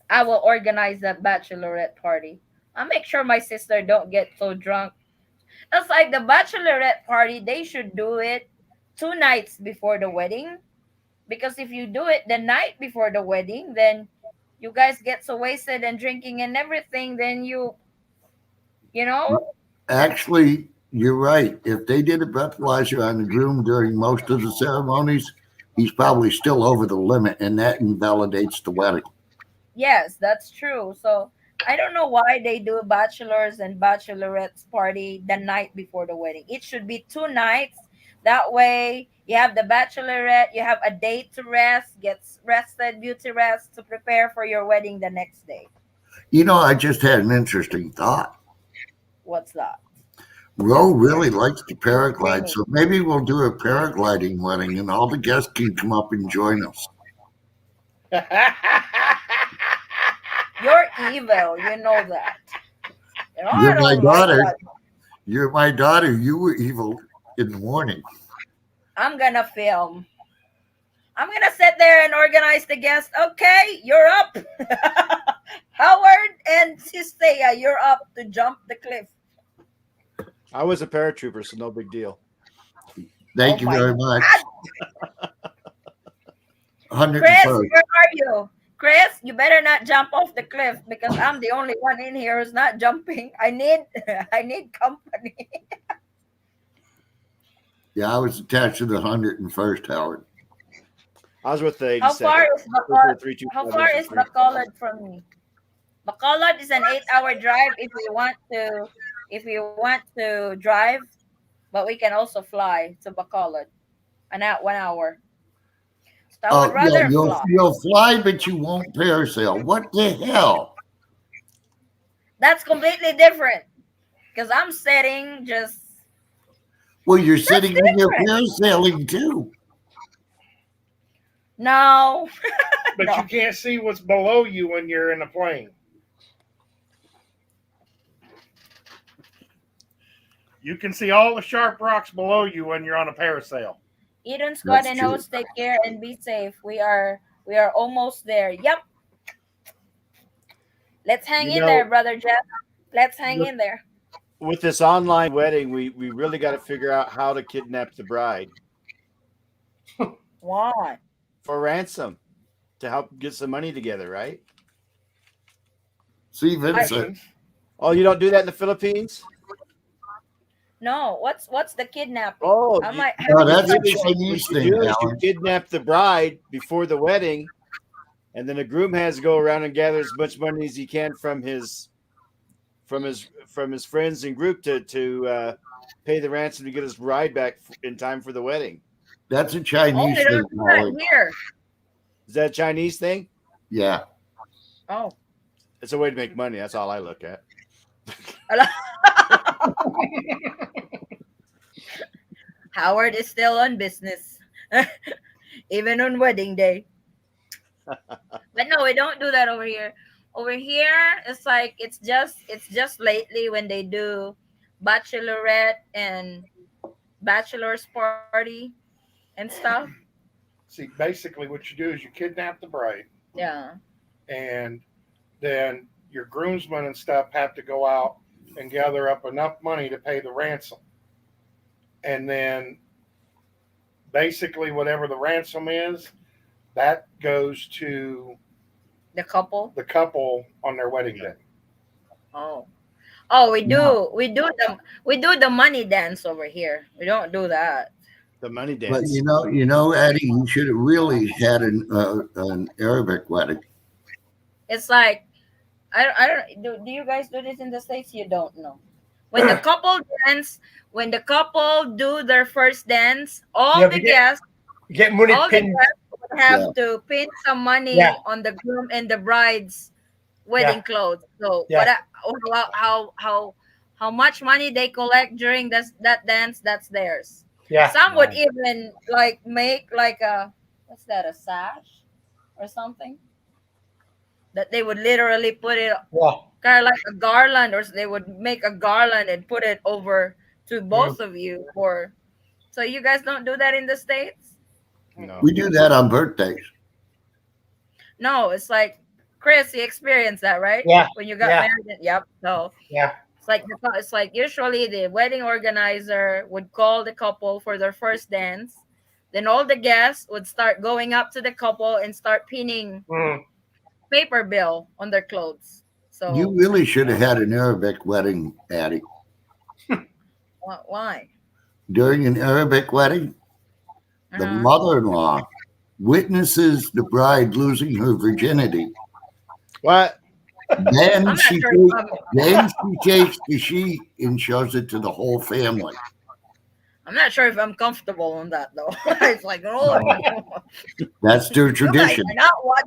I will organize that bachelorette party. I'll make sure my sister don't get so drunk. That's like the bachelorette party. They should do it 2 nights before the wedding, because if you do it the night before the wedding, then you guys get so wasted and drinking and everything. Then you know, Actually, you're right. If they did a breathalyzer on the groom during most of the ceremonies, he's probably still over the limit, and that invalidates the wedding. yes, that's true. So I don't know why they do bachelors and bachelorettes party the night before the wedding. It should be 2 nights. That way you have the bachelorette, you have a day to rest, gets rested, beauty rest to prepare for your wedding the next day. You know, I just had an interesting thought. What's that? Ro really likes to paraglide, Dreamy. so maybe we'll do a paragliding wedding, and all the guests can come up and join us. You're evil, you know that. I You're my don't like daughter. that. You're my daughter. You were evil in the morning. I'm gonna film. I'm gonna sit there and organize the guests. Okay, you're up. Howard and Sistea, you're up to jump the cliff. I was a paratrooper, so no big deal. Oh Thank you my very much. God. 101st. Chris, where are you? Chris, you better not jump off the cliff because I'm the only one in here who's not jumping. I need I need company. Yeah, I was attached to the 101st, Howard. I was with the How 82nd. far is how far is 325 Bacolod from me? Bacolod is an 8-hour drive if we want to drive, but we can also fly to Bacolod. 1 hour. So I would Oh, yeah, rather fly. you'll fly, but you won't parasail. What the hell? That's completely different. Because I'm sitting just Well, you're that's sitting in your different. parasailing too. No. But No. you can't see what's below you when you're in a plane. You can see all the sharp rocks below you when you're on a parasail. Eden, Scott, That's and true. host, take care and be safe. We are almost there. Yep. Let's hang You in there, know, brother Jeff. Let's hang with, in there. with this online wedding, we really got to figure out how to kidnap the bride Why? for ransom to help get some money together, right? See, I Vincent, Oh, you don't do that in the Philippines? no. What's the kidnapping? Oh, I you, might no, have to what that's you a search do is for you, it. what Chinese you thing, do is you Alan. kidnap the bride before the wedding, and then the groom has to go around and gather as much money as he can from his friends and group to pay the ransom to get his bride back in time for the wedding. That's a Oh, Chinese we don't thing, do that Howard. here. Is that a Chinese thing? Yeah. Oh. It's a way to make money. That's all I look at. Howard is still on business, even on wedding day. But no, we don't do that over here. Over here, it's like it's just lately when they do bachelorette and bachelor's party and stuff. See, basically, what you do is you kidnap the bride, Yeah. and then your groomsmen and stuff have to go out and gather up enough money to pay the ransom. And then basically, whatever the ransom is, that goes to The couple. the couple on their wedding day. Oh. Oh, we Yeah. do. We do the money dance over here. We don't do that. The money But dance. Eddie, you should have really had an Arabic wedding. It's like I don't do you guys do this in the States? You don't know. When the couple dance, when the couple do their first dance, Yeah, we get money all the pinned. guests would Yeah. have to pin some Yeah, money on the groom and the bride's yeah, wedding clothes. So yeah, how much money they collect during that dance, that's theirs. yeah, Some would Nice. even like make like a, what's that, a sash or something, that they would literally put it yeah. kind of like a garland, or they would make a garland and put it over to Mm. both of you. Or so you guys don't do that in the States? No. We do that on birthdays. No, it's like, Chris, you experienced that, right? Yeah, When you got yeah, married. Yep. So yeah. it's like usually the wedding organizer would call the couple for their first dance. Then all the guests would start going up to the couple and start pinning Mm. paper bill on their clothes. You So really should have had an Arabic wedding, Addie. why? During an Arabic wedding, the Uh-huh. mother-in-law witnesses the bride losing her virginity. What? Then I'm not she sure if takes, I'm then she takes the sheet and shows it to the whole family. I'm not sure if I'm comfortable on that though. It's like, oh, That's their you guys tradition. are not what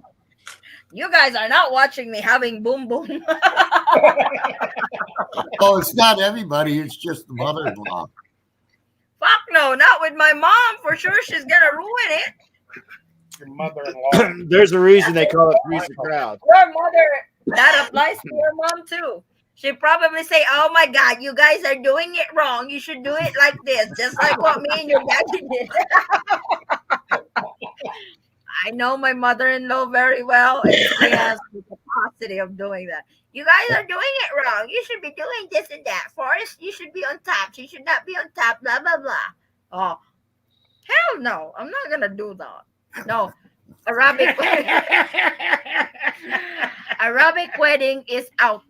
you guys are not watching me having boom boom. Oh, it's not everybody. It's just the mother-in-law. Fuck no, not with my mom. For sure, she's gonna ruin it. Your mother-in-law. There's a reason they call it Three's a Crowd. Your mother, that applies to your mom too. She probably say, "Oh my God, you guys are doing it wrong. You should do it like this, just like what me and your daddy did." I know my mother-in-law very well, and she has the capacity of doing that. You guys are doing it wrong. You should be doing this and that. Forrest, you should be on top. She should not be on top. Blah blah blah. Oh hell no! I'm not gonna do that. No, Arabic Arabic wedding is out.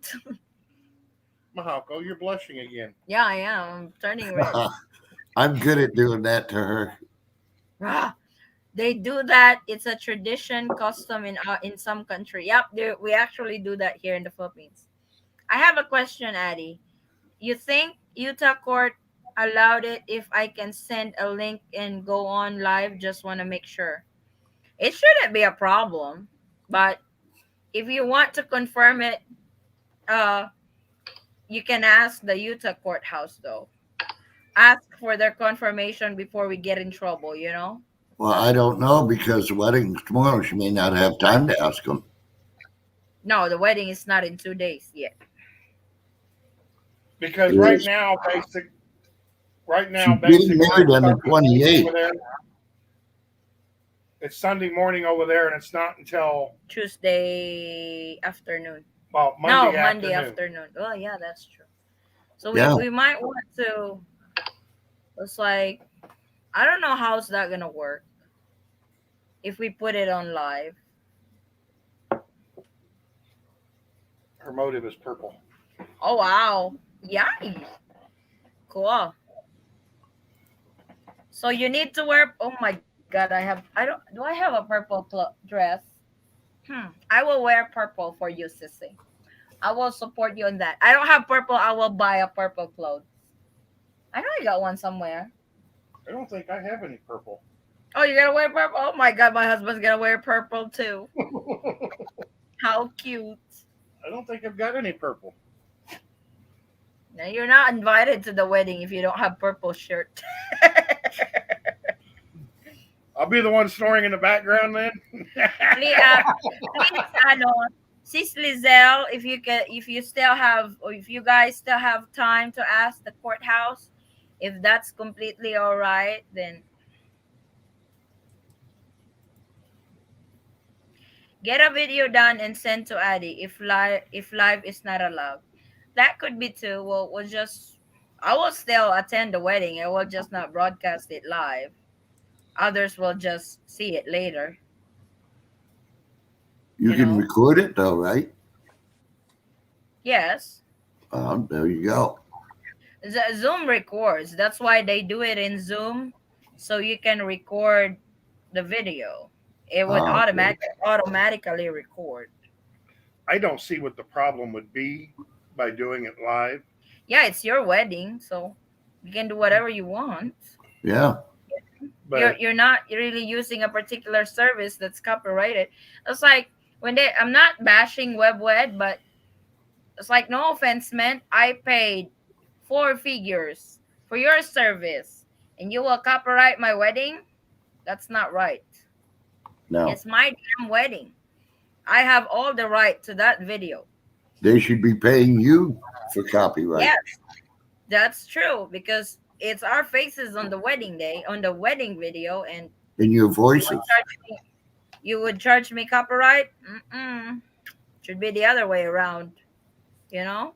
Mahako, you're blushing again. Yeah, I am. I'm turning red. I'm good at doing that to her. Ah, they do that. It's a tradition, custom in some country. Yep, we actually do that here in the Philippines. I have a question, Addie. You think Utah court allowed it if I can send a link and go on live? Just want to make sure. It shouldn't be a problem, but if you want to confirm it, uh, you can ask the Utah courthouse though. Ask for their confirmation before we get in trouble. You know. Well, I don't know because the wedding's tomorrow. She may not have time to ask them. No, the wedding is not in 2 days yet. Because It right is. now, She's getting married on the Sunday morning 28th. over there. It's Sunday morning over there, and it's not until Tuesday afternoon. well No, Monday Monday afternoon. afternoon. Oh yeah, that's true. So Yeah. we might want to. It's like, I don't know how's that gonna work if we put it on live. Her motive is purple. Oh wow, yay, cool. So you need to wear. Oh my God, I don't. Do I have a purple dress? I will wear purple for you, sissy. I will support you on that. I don't have purple. I will buy a purple clothes. I know I got one somewhere. I don't think I have any purple. Oh, you gotta wear purple? Oh my God, my husband's gonna wear purple too. How cute. I don't think I've got any purple. Now you're not invited to the wedding if you don't have purple shirt. I'll be the one snoring in the background then. please, please, ano, Sis Lizelle, if you still have, or if you guys still have time to ask the courthouse, if that's completely all right, then get a video done and send to Addie if live is not allowed. That could be too. We'll just I will still attend the wedding. I will just not broadcast it live. Others will just see it later. You You can know? record it though, right? Yes. There you go. Zoom records. That's why they do it in Zoom, so you can record the video. It would Okay. automatically record. I don't see what the problem would be by doing it live. Yeah, it's your wedding, so you can do whatever you want. Yeah. But You're not really using a particular service that's copyrighted. It's like when they I'm not bashing WebWed, but it's like no offense meant. I paid four figures for your service and you will copyright my wedding? That's not right. No. It's my damn wedding. I have all the right to that video. They should be paying you for copyright. Yes, that's true because it's our faces on the wedding day, on the wedding video, and And your you would voices. charge me, you would charge me copyright? Mm-mm. Should be the other way around, you know?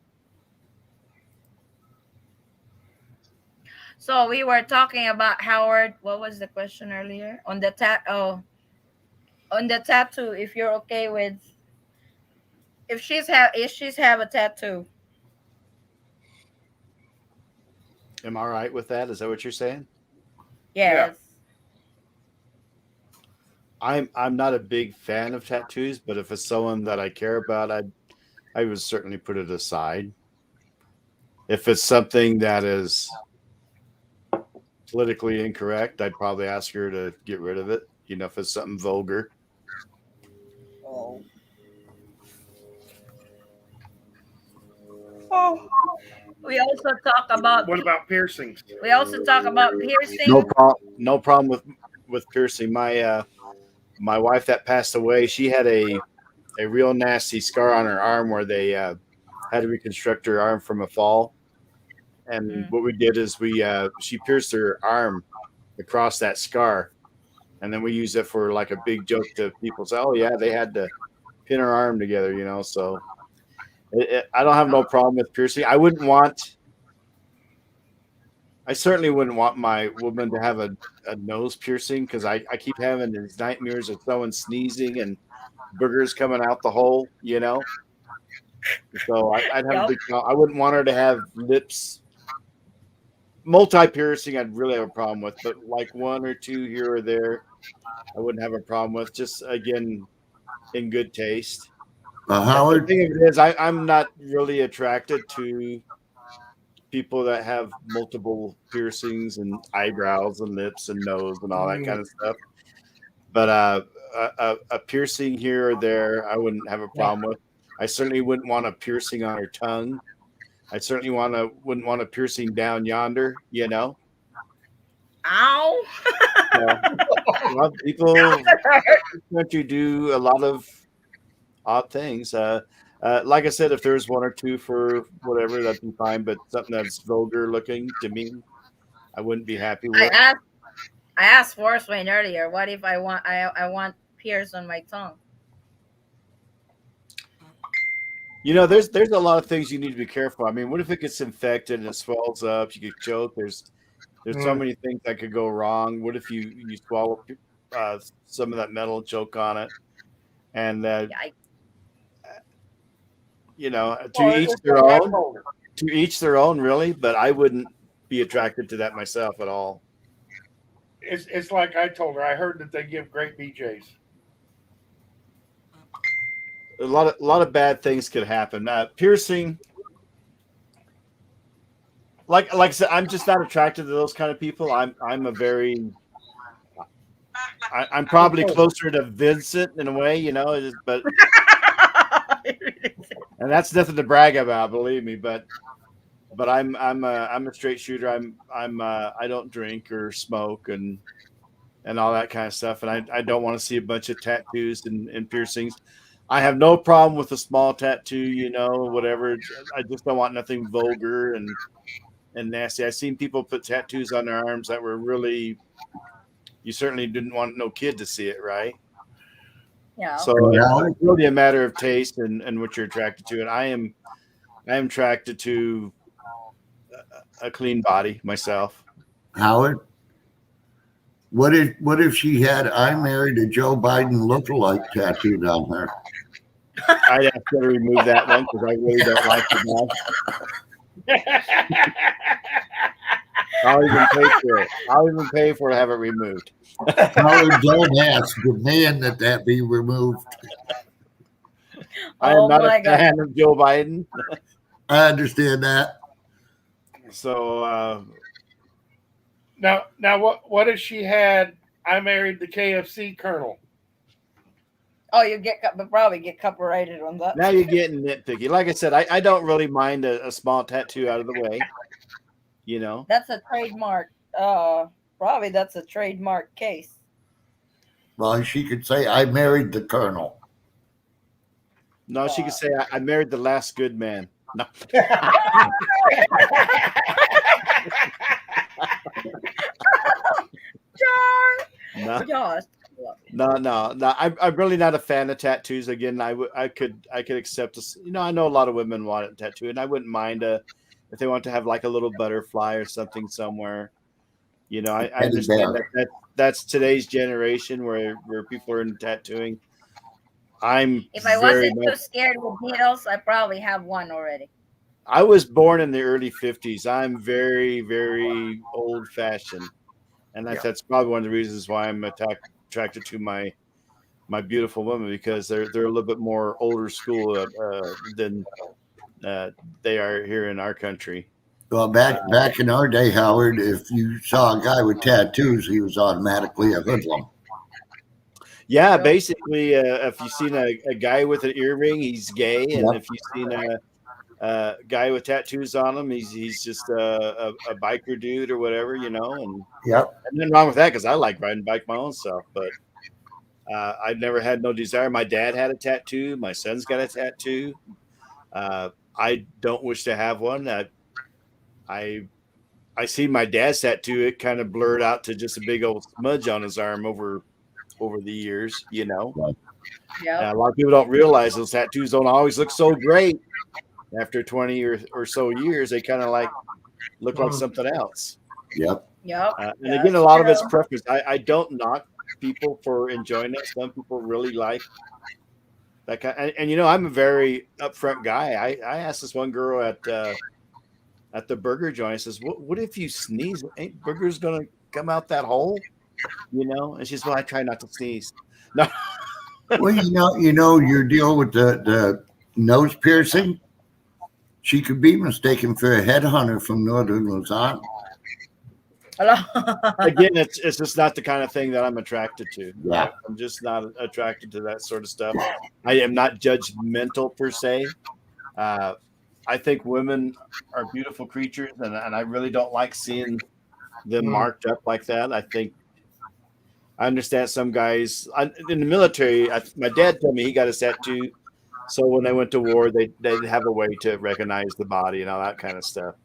So we were talking about Howard. What was the question earlier? On the tattoo, if you're okay with if she's have a tattoo. Am I right with that? Is that what you're saying? yeah, Yes. I'm not a big fan of tattoos, but if it's someone that I care about, I would certainly put it aside. If it's something that is politically incorrect, I'd probably ask her to get rid of it. You know, if it's something vulgar. Oh. Oh. We also talk about what about piercings? we also talk about No piercing. problem. No problem with piercing. My wife that passed away, she had a real nasty scar on her arm where they had to reconstruct her arm from a fall. And Mm. what we did is we she pierced her arm across that scar, and then we used it for like a big joke to people. Say, "Oh yeah, they had to pin her arm together," you know. So I don't have no problem with piercing. I certainly wouldn't want my woman to have a nose piercing because I keep having these nightmares of someone sneezing and boogers coming out the hole, you know. So I'd have a Yep. big. I wouldn't want her to have lips. Multi piercing, I'd really have a problem with, but like one or two here or there, I wouldn't have a problem with. Just again, in good taste. The Howard, thing of it is, I'm not really attracted to people that have multiple piercings and eyebrows and lips and nose and all that kind of stuff. But a piercing here or there, I wouldn't have a problem with. I certainly wouldn't want a piercing on her tongue. I certainly wouldn't want a piercing down yonder. You know, Ow. so, a lot of people country do a lot of odd things. Like I said, if there's one or two for whatever, that'd be fine. But something that's vulgar looking to me, I wouldn't be happy I with. asked I asked Force Wayne earlier, what if I want pierce on my tongue? You know, there's a lot of things you need to be careful. I mean, what if it gets infected and it swells up? You get choked. There's so Mm. many things that could go wrong. What if you swallow some of that metal and choke on it? And Yeah, you know, Well, to each it's their like I own. told her. To each their own, really. But I wouldn't be attracted to that myself at all. It's like I told her. I heard that they give great BJs. A lot of bad things could happen. Piercing, like I said, I'm just not attracted to those kind of people. I'm a very I'm probably closer to Vincent in a way, you know. But and that's nothing to brag about, believe me. But I'm a straight shooter. I don't drink or smoke and all that kind of stuff. And I don't want to see a bunch of tattoos and piercings. I have no problem with a small tattoo, you know, whatever. I just don't want nothing vulgar and nasty. I've seen people put tattoos on their arms that were really, you certainly didn't want no kid to see it, right? yeah. So it's really a matter of taste and what you're attracted to. And I am attracted to a clean body myself. Howard, what if she had "I married a Joe Biden lookalike" tattooed on her? I'd have to remove that one because I really don't like the guy. I'll even pay for it. I'll even pay for to have it removed. Howard, don't ask. Demand that be removed. I am Oh not a my God. fan of Joe Biden. I understand that. So Now, what if she had? I married the KFC Colonel. Oh, you get but probably get copyrighted on that. now you're getting nitpicky. Like I said, I don't really mind a small tattoo out of the way. You know, That's a trademark. Probably that's a trademark case. Well, she could say, I married the colonel. no, she could Wow. say I married the last good man. No, no, Josh. no. I'm really not a fan of tattoos. Again, I could accept this. You know, I know a lot of women want a tattoo, and I wouldn't mind if they want to have like a little butterfly or something somewhere. You know, I Teddy understand bear. that's today's generation where people are into tattooing. I'm If I very wasn't much. too scared with needles, I probably have one already. I was born in the early '50s. I'm very, very old fashioned, and Yeah. that's probably one of the reasons why I'm attracted to my beautiful women because they're a little bit more older school than uh, they are here in our country. Well, back in our day, Howard, if you saw a guy with tattoos, he was automatically a hoodlum. Yeah, Yep. basically, if you've seen a guy with an earring, he's gay, and Yep. if you've seen a guy with tattoos on him, he's just a biker dude or whatever, you know. And Yep. nothing wrong with that because I like riding bike my own self, but I've never had no desire. My dad had a tattoo. My son's got a tattoo. I don't wish to have one. I I see my dad's tattoo. It kind of blurred out to just a big old smudge on his arm over the years. You know, Yep. a lot of people don't realize those tattoos don't always look so great. After 20 or so years, they kind of like look like something else. Yep. Yep. And again, a That's lot of it's true. preference. I don't knock people for enjoying it. Some people really like that kind. And you know, I'm a very upfront guy. I asked this one girl at the burger joint. I says, "What if you sneeze? Ain't burgers gonna come out that hole?" You know? And she's, "Well, I try not to sneeze." No, Well, your deal with the nose piercing. She could be mistaken for a headhunter from northern Luzon. Hello. again, it's just not the kind of thing that I'm attracted to. Yeah. I'm just not attracted to that sort of stuff. I am not judgmental per se. Uh, I think women are beautiful creatures, and I really don't like seeing them marked up like that. I understand some guys in the military. My dad told me he got a tattoo, so when they went to war, they'd have a way to recognize the body and all that kind of stuff.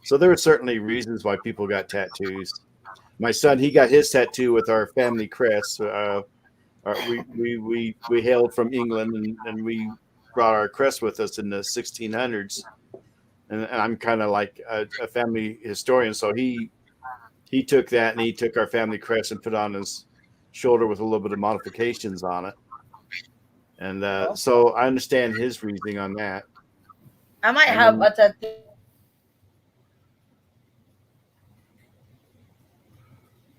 So there were certainly reasons why people got tattoos. My son, he got his tattoo with our family crest. We hailed from England, and we brought our crest with us in the 1600s. And I'm kind of like a family historian, so he took that and he took our family crest and put it on his shoulder with a little bit of modifications on it. And so I understand his reasoning on that. I might And have then a tattoo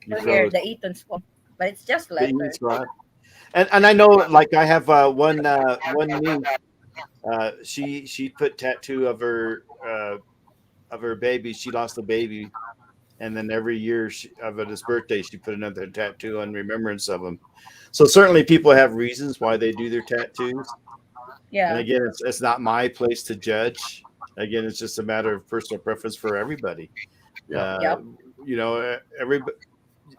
you here, froze. the Eaton squad, but it's just The Eaton letters. squad. And I know, like I have one niece. She put tattoo of her baby. She lost a baby, and then every year of his birthday, she put another tattoo in remembrance of him. So certainly, people have reasons why they do their tattoos. And Yeah. again, it's not my place to judge. Again, it's just a matter of personal preference for everybody. Uh, Yep. you know,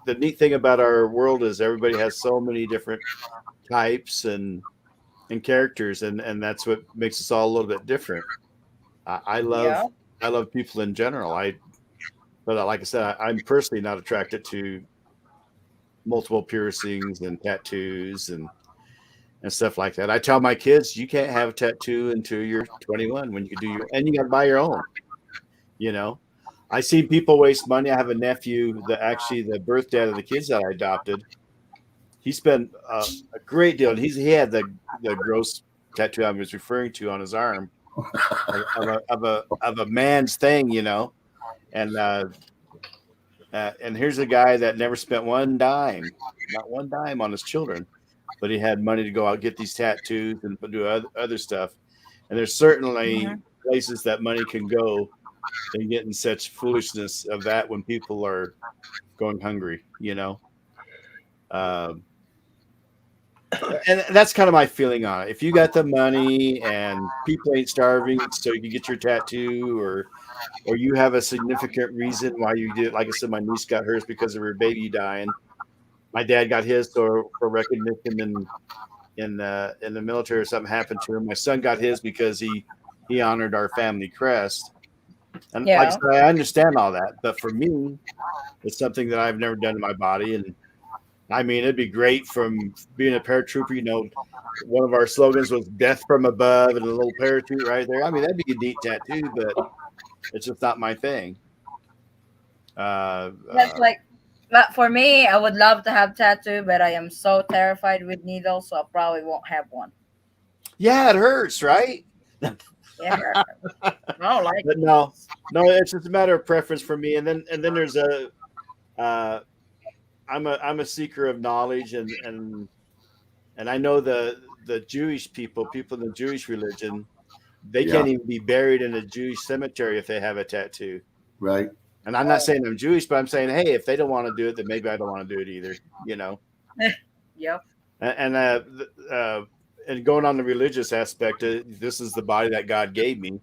the neat thing about our world is everybody has so many different types and characters, and that's what makes us all a little bit different. I love Yeah. I love people in general. But like I said, I'm personally not attracted to multiple piercings and tattoos and stuff like that. I tell my kids you can't have a tattoo until you're 21 when you can do and you got to buy your own. You know, I see people waste money. I have a nephew that actually the birth dad of the kids that I adopted. He spent a great deal. And he had the gross tattoo I was referring to on his arm of a man's thing, you know. And here's a guy that never spent one dime, not one dime on his children. but he had money to go out and get these tattoos and do other stuff. And there's certainly Mhm. places that money can go and get in such foolishness of that when people are going hungry, you know. Um, and that's kind of my feeling on it. If you got the money and people ain't starving, so you can get your tattoo, or you have a significant reason why you did. Like I said, my niece got hers because of her baby dying. My dad got his for recognition in the military or something happened to him. My son got his because he honored our family crest. And like I Yeah. said, I understand all that, but for me, it's something that I've never done to my body. And I mean, it'd be great from being a paratrooper. You know, one of our slogans was "Death from above" and a little parachute right there. I mean, that'd be a neat tattoo, but it's just not my thing. Uh, That's uh, like, but for me, I would love to have tattoo, but I am so terrified with needles, so I probably won't have one. yeah, it hurts, right? Yeah, I don't like But no, needles. no, it's just a matter of preference for me. And then there's a uh, I'm a seeker of knowledge, and I know the Jewish people in the Jewish religion, they Yeah, can't even be buried in a Jewish cemetery if they have a tattoo. right. And I'm not saying I'm Jewish, but I'm saying, hey, if they don't want to do it, then maybe I don't want to do it either. You know, Yep. and and going on the religious aspect, this is the body that God gave me,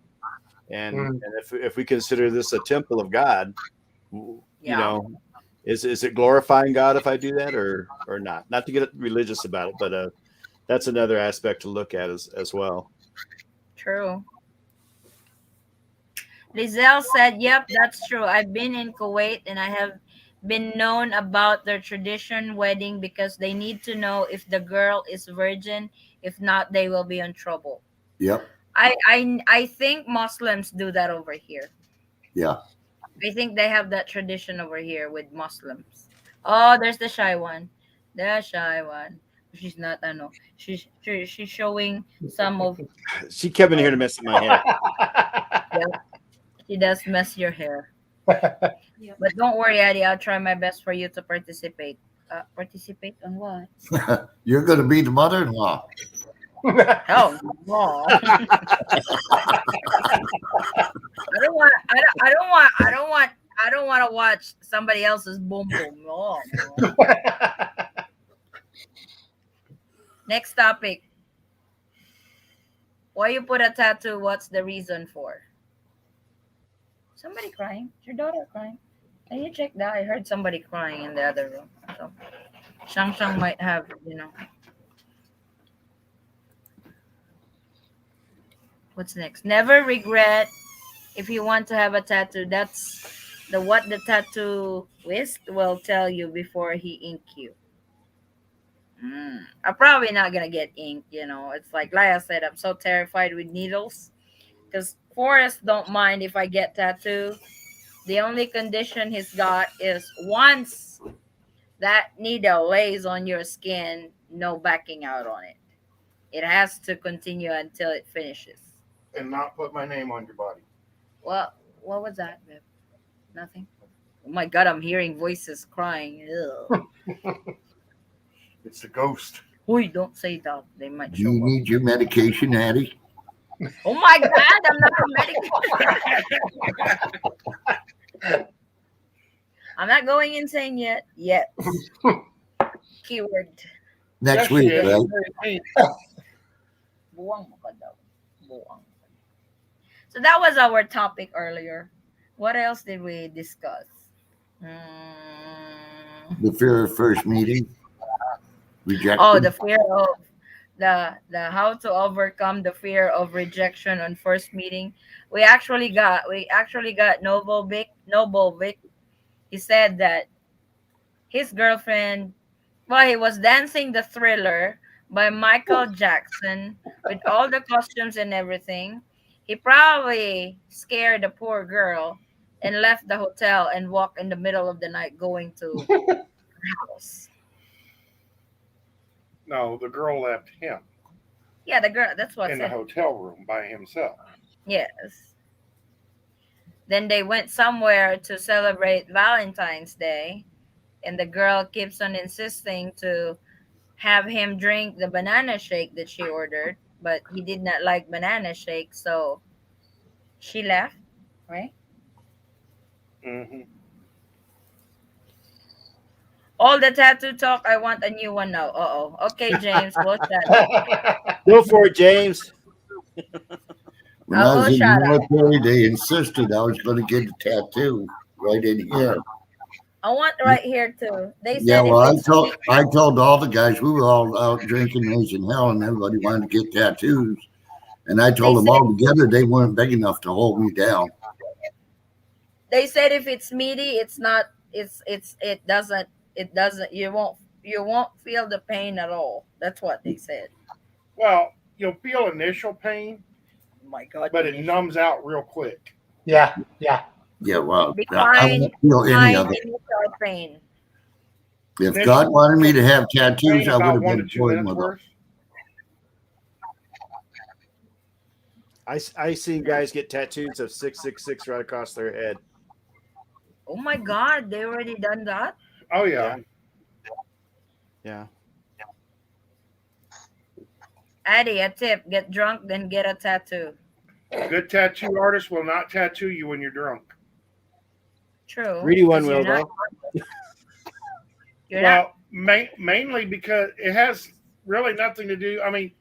and if we consider this a temple of God, you Yeah. know, is it glorifying God if I do that or not? Not to get religious about it, but that's another aspect to look at as well. True. Lizelle said, "Yep, that's true. I've been in Kuwait and I have been known about their tradition wedding because they need to know if the girl is virgin. If not, they will be in trouble." Yep. I think Muslims do that over here. Yeah. I think they have that tradition over here with Muslims. Oh, there's the shy one. The shy one. She's not, I know. She's showing some of, She kept in here to mess with my hair. yeah, she does mess your hair. But don't worry, Addie. I'll try my best for you to participate. Participate on what? You're going to be the mother-in-law. Hell no. I don't want. I don't want. I don't want. I don't want to watch somebody else's boom boom. No, no. Next topic. Why you put a tattoo? What's the reason for? Somebody crying. Is your daughter crying? Can you check that? I heard somebody crying in the other room. So Shang Shang might have, What's next? Never regret if you want to have a tattoo. That's the what the tattooist will tell you before he ink you. I'm probably not gonna get ink. It's like I said, I'm so terrified with needles. Because Forrest don't mind if I get tattoo. The only condition he's got is once that needle lays on your skin, no backing out on it. It has to continue until it finishes. And not put my name on your body. Well, what was that, babe? Nothing. Oh my god, I'm hearing voices crying. Ugh. It's the ghost. Oi, don't say that. They might Do show you up. need your medication, Addie? Oh my god, I'm not a medical. I'm not going insane yet. Yet. Keyword. Next Yes, week, she is. right? Buwang mo ka daw. Buwang. So that was our topic earlier. What else did we discuss? The fear of first meeting, Oh, rejection. the fear of the how to overcome the fear of rejection on first meeting. We actually got Noble Vic. He said that his girlfriend, well, he was dancing the Thriller by Michael Jackson with all the costumes and everything. He probably scared the poor girl and left the hotel and walked in the middle of the night going to her house. No, the girl left him Yeah, the girl, that's what I in the said. hotel room by himself. Yes. Then they went somewhere to celebrate Valentine's Day, and the girl keeps on insisting to have him drink the banana shake that she ordered, but he did not like banana shake, so she left, right? Hmm. All the tattoo talk, I want a new one now. Uh-oh. Okay, James, we'll shut up. Go for it, James. When I I was will in the shut up. military, they insisted I was going to get a tattoo right in here. I want right here too. They Yeah, said well, if it's me, I told all the guys we were all out drinking, raising hell, and everybody wanted to get tattoos. And I they told them said all together they weren't big enough to hold me down. if it's meaty, it's not it doesn't you won't feel the pain at all. That's what they said. Well, you'll feel initial pain, Oh my god, but it initial. numbs out real quick. Yeah, yeah. Yeah, well, I Define won't feel any define of it. initial pain. If Initial God wanted me to have pain tattoos, I would about have one to been two born minutes with them. worth. I seen guys get tattoos of 666 right across their head. Oh my god, they already done that? Oh Yeah, yeah. yeah. Addie, a tip: get drunk, then get a tattoo. A good tattoo artist will not tattoo you when you're drunk. True, Greedy one because you're will not though. you're not Well, mainly because it has really nothing to do. I mean,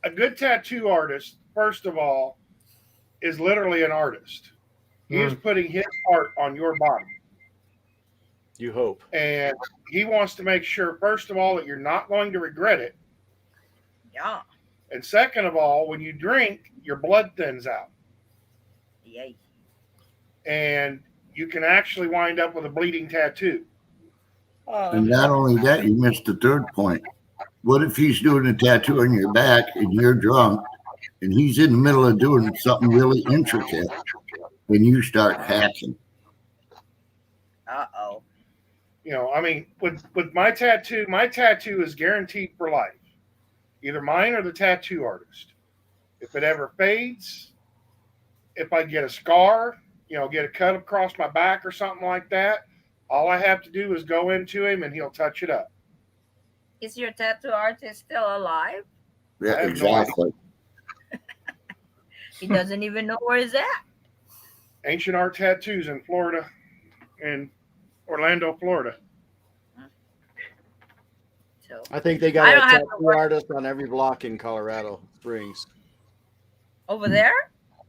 a good tattoo artist, first of all, is literally an artist. He is Mm. putting his art on your body. You hope. And he wants to make sure, first of all, that you're not going to regret it. yeah. And second of all, when you drink, your blood thins out. Yay. And you can actually wind up with a bleeding tattoo. And not only that, you missed the third point. What if he's doing a tattoo on your back and you're drunk and he's in the middle of doing something really intricate and you start hacking? Uh-oh. I mean, with my tattoo is guaranteed for life. Either mine or the tattoo artist. If it ever fades, if I get a scar, get a cut across my back or something like that, all I have to do is go into him and he'll touch it up. Is your tattoo artist still alive? Yeah, I have no idea. exactly. He doesn't even know where he's at. Ancient art tattoos in Florida, in Orlando, Florida. So I think they got I a don't have to tattoo work artist on every block in Colorado Springs. over there.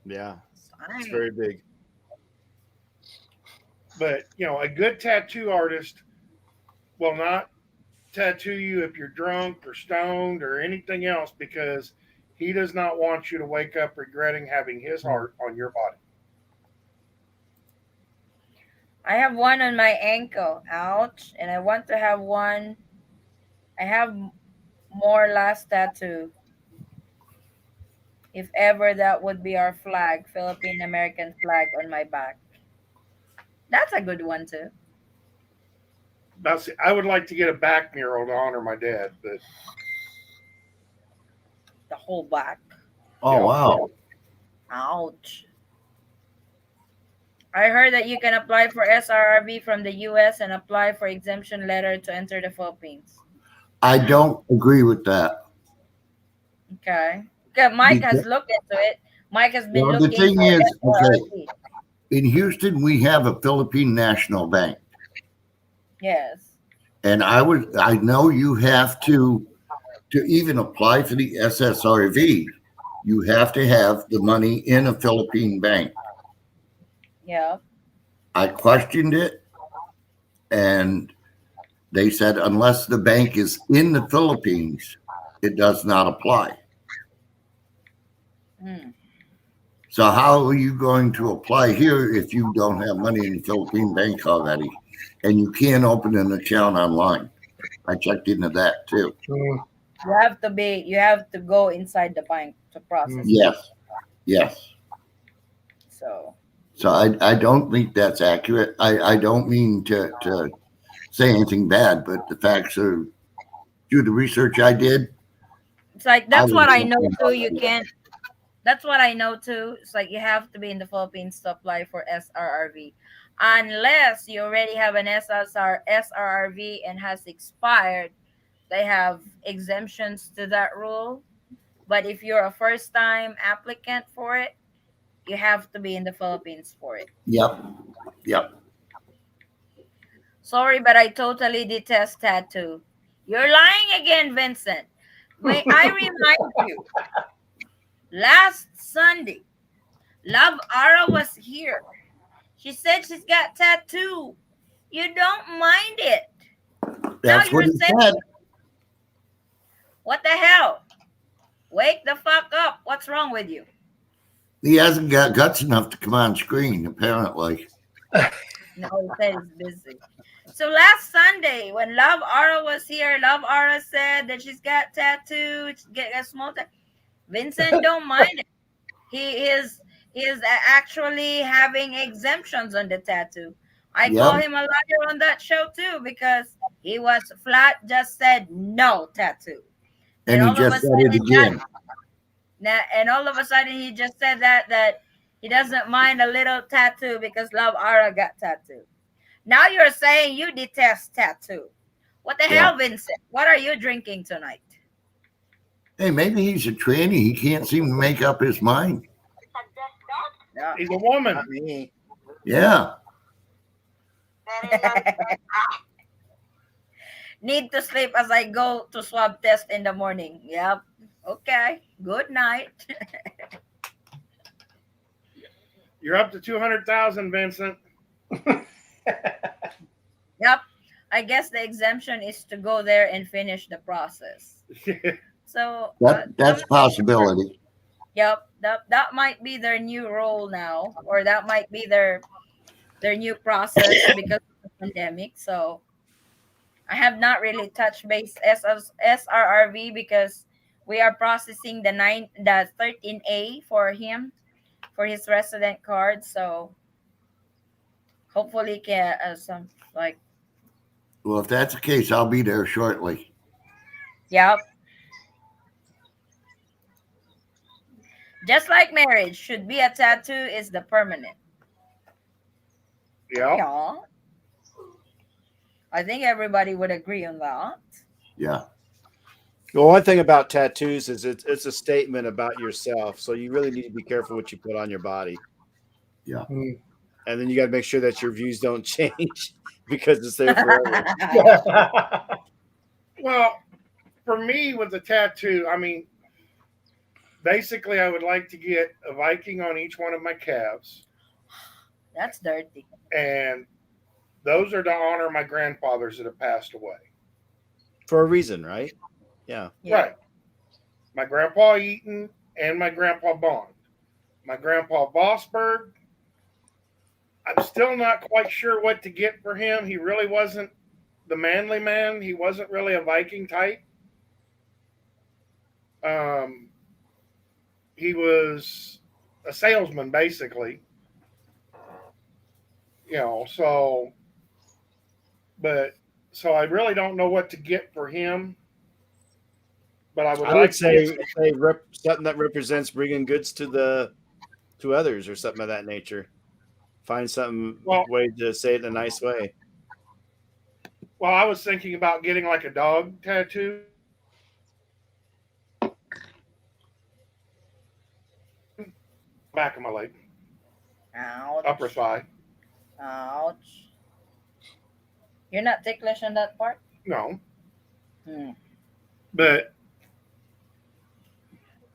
Yeah, it's Fine. very big. But a good tattoo artist will not tattoo you if you're drunk or stoned or anything else because he does not want you to wake up regretting having his heart on your body. I have one on my ankle. Ouch. And I want to have one. I have more last tattoo. If ever that would be our flag, Philippine American flag on my back. That's a good one too. I would like to get a back mural to honor my dad, but The whole back. Oh, wow. Ouch. I heard that you can apply for SRRB from the US and apply for exemption letter to enter the Philippines. I don't agree with that. Okay. Okay, Mike has Because, looked into it. Mike has been well, the looking thing for is, okay, SRRB. in Houston, we have a Philippine National Bank. Yes. And I know you have to even apply for the SSRV, you have to have the money in a Philippine bank. Yeah. I questioned it, and they said unless the bank is in the Philippines, it does not apply. Hmm. So how are you going to apply here if you don't have money in the Philippine bank already, and you can't open an account online? I checked into that too. Mm. You have to go inside the bank to process it. Yes, yes. So So I don't think that's accurate. I don't mean to say anything bad, but the facts are, through the research I did, it's like I that's was what I know thinking too. about You it. can't That's what I know too. It's like you have to be in the Philippines to apply for SRRV. Unless you already have an SRRV and has expired, they have exemptions to that rule. But if you're a first time applicant for it, you have to be in the Philippines for it. Yep. Yep. Sorry, but I totally detest tattoo. You're lying again, Vincent. May I remind you, last Sunday, Love Ara was here. She said she's got tattoo. You don't mind it. Now That's what you're he saying, said. what the hell? Wake the fuck up. What's wrong with you? He hasn't got guts enough to come on screen, apparently. No, he said he's busy. So last Sunday, when Love Ara was here, Love Ara said that she's got tattoo, she get a small tattoo. Vincent don't mind it. He is actually having exemptions on the tattoo. I call Yep. him a liar on that show too because he was flat just said no tattoo. And And he all of a just said it sudden that again. and all of a sudden he just said that he doesn't mind a little tattoo because Love Ara got tattoo. Now you're saying you detest tattoo. What the Yeah. hell, Vincent? What are you drinking tonight? Hey, maybe he's a tranny. He can't seem to make up his mind. Yeah. He's a woman. Not me. Yeah. Need to sleep as I go to swab test in the morning. Yep. Okay. Good night. You're up to 200,000, Vincent. Yep. I guess the exemption is to go there and finish the process. So That's a possibility. yep, that might be their new role now, or that might be their new process because of the pandemic. So I have not really touched base SRRV because we are processing the 13A for him for his resident card. So hopefully can some like Well, if that's the case, I'll be there shortly. yep. Just like marriage should be a tattoo is the permanent. Yeah. Yeah. I think everybody would agree on that. Yeah. Well, one thing about tattoos is it's a statement about yourself. So you really need to be careful what you put on your body. Yeah. And then you got to make sure that your views don't change because it's there forever. Well, for me with the tattoo, I mean, basically, I would like to get a Viking on each one of my calves, That's dirty. and those are to honor my grandfathers that have passed away. For a reason, right? Yeah. Yeah. Right. My grandpa Eaton and my grandpa Bond. My grandpa Vosberg, I'm still not quite sure what to get for him. He really wasn't the manly man. He wasn't really a Viking type. Um, he was a salesman, basically. So, but so I really don't know what to get for him. But I would I like would to say, get something that represents bringing goods to others or something of that nature. Find some Well, way to say it in a nice way. well, I was thinking about getting like a dog tattoo. Back of my leg, Ouch. upper thigh. Ouch. You're not ticklish on that part? No, Hmm. but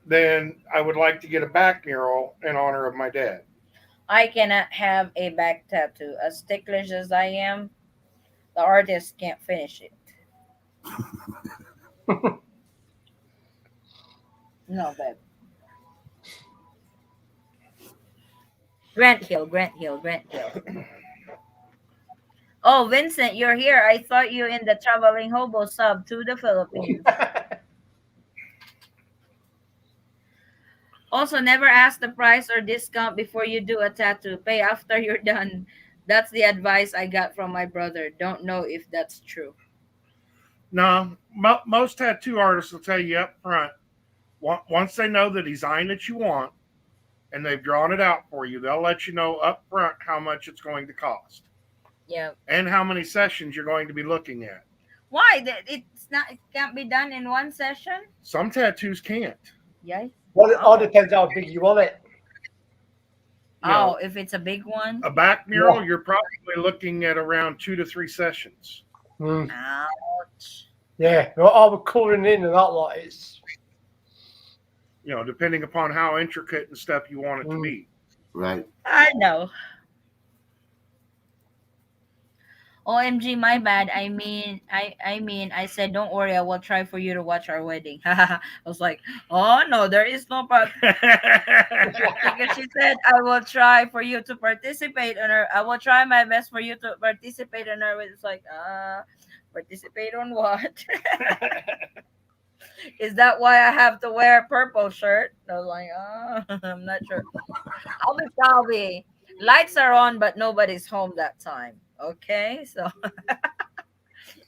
then I would like to get a back mural in honor of my dad. I cannot have a back tattoo. As ticklish as I am, the artist can't finish it. No, babe. Grant Hill, Grant Hill, Grant Hill. Oh, Vincent, you're here. I thought you in the traveling hobo sub to the Philippines. Also, never ask the price or discount before you do a tattoo. Pay after you're done. That's the advice I got from my brother. Don't know if that's true. No, most tattoo artists will tell you up front. Once they know the design that you want and they've drawn it out for you, they'll let you know up front how much it's going to cost Yeah. and how many sessions you're going to be looking at. Why? It's not. It can't be done in one session. Some tattoos can't. Yes. Well, it all Oh. depends how big you want it. You know, Oh, if it's a big one. a back mural, Yeah. you're probably looking at around 2 to 3 sessions. Mm. Ouch. Yeah, all the colouring in and that lot is. You know, depending upon how intricate and stuff you want it to Mm. be. Right. I know. OMG, my bad. I said, don't worry, I will try for you to watch our wedding. I was like, oh no, there is no part. Because she said, I will try for you to participate on her. I will try my best for you to participate on her. It's like, participate on what? Is that why I have to wear a purple shirt? I was like, I'm not sure. I'll be. Lights are on, but nobody's home that time. Okay, so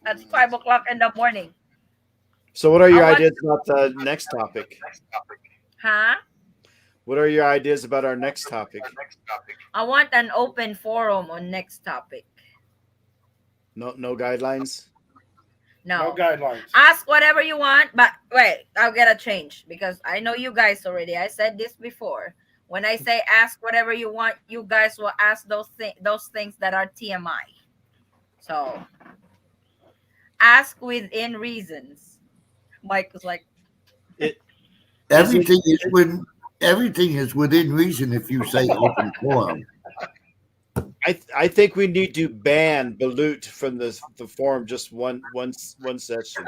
at 5 o'clock in the morning. So, what are I your want, ideas about the next topic? huh? What are your ideas about our next topic? I want an open forum on next topic. No guidelines. No No, guidelines. ask whatever you want, but wait, I'll get a change because I know you guys already. I said this before. When I say ask whatever you want, you guys will ask those things that are TMI. So ask within reasons. Mike was like, It is it. Everything is within reason if you say open forum. I think we need to ban Balut from the forum just one session.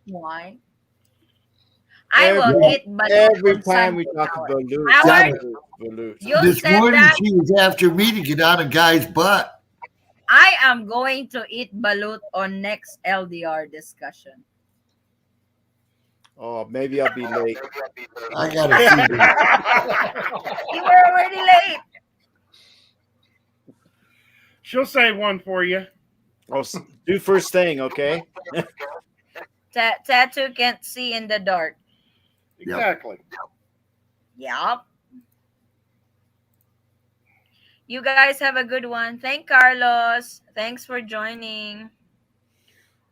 why? I will Every eat but every on time we Sunday, talk Howard. Balut, Howard, Balut. you This said morning that. she was after me to get out of guy's butt. I am going to eat balut on next LDR discussion. Oh, maybe I'll be late. I gotta see this. You were already late. She'll say one for you. Oh, do first thing, okay? Tattoo can't see in the dark. Exactly. Yup. You guys have a good one. Thank Carlos. Thanks for joining.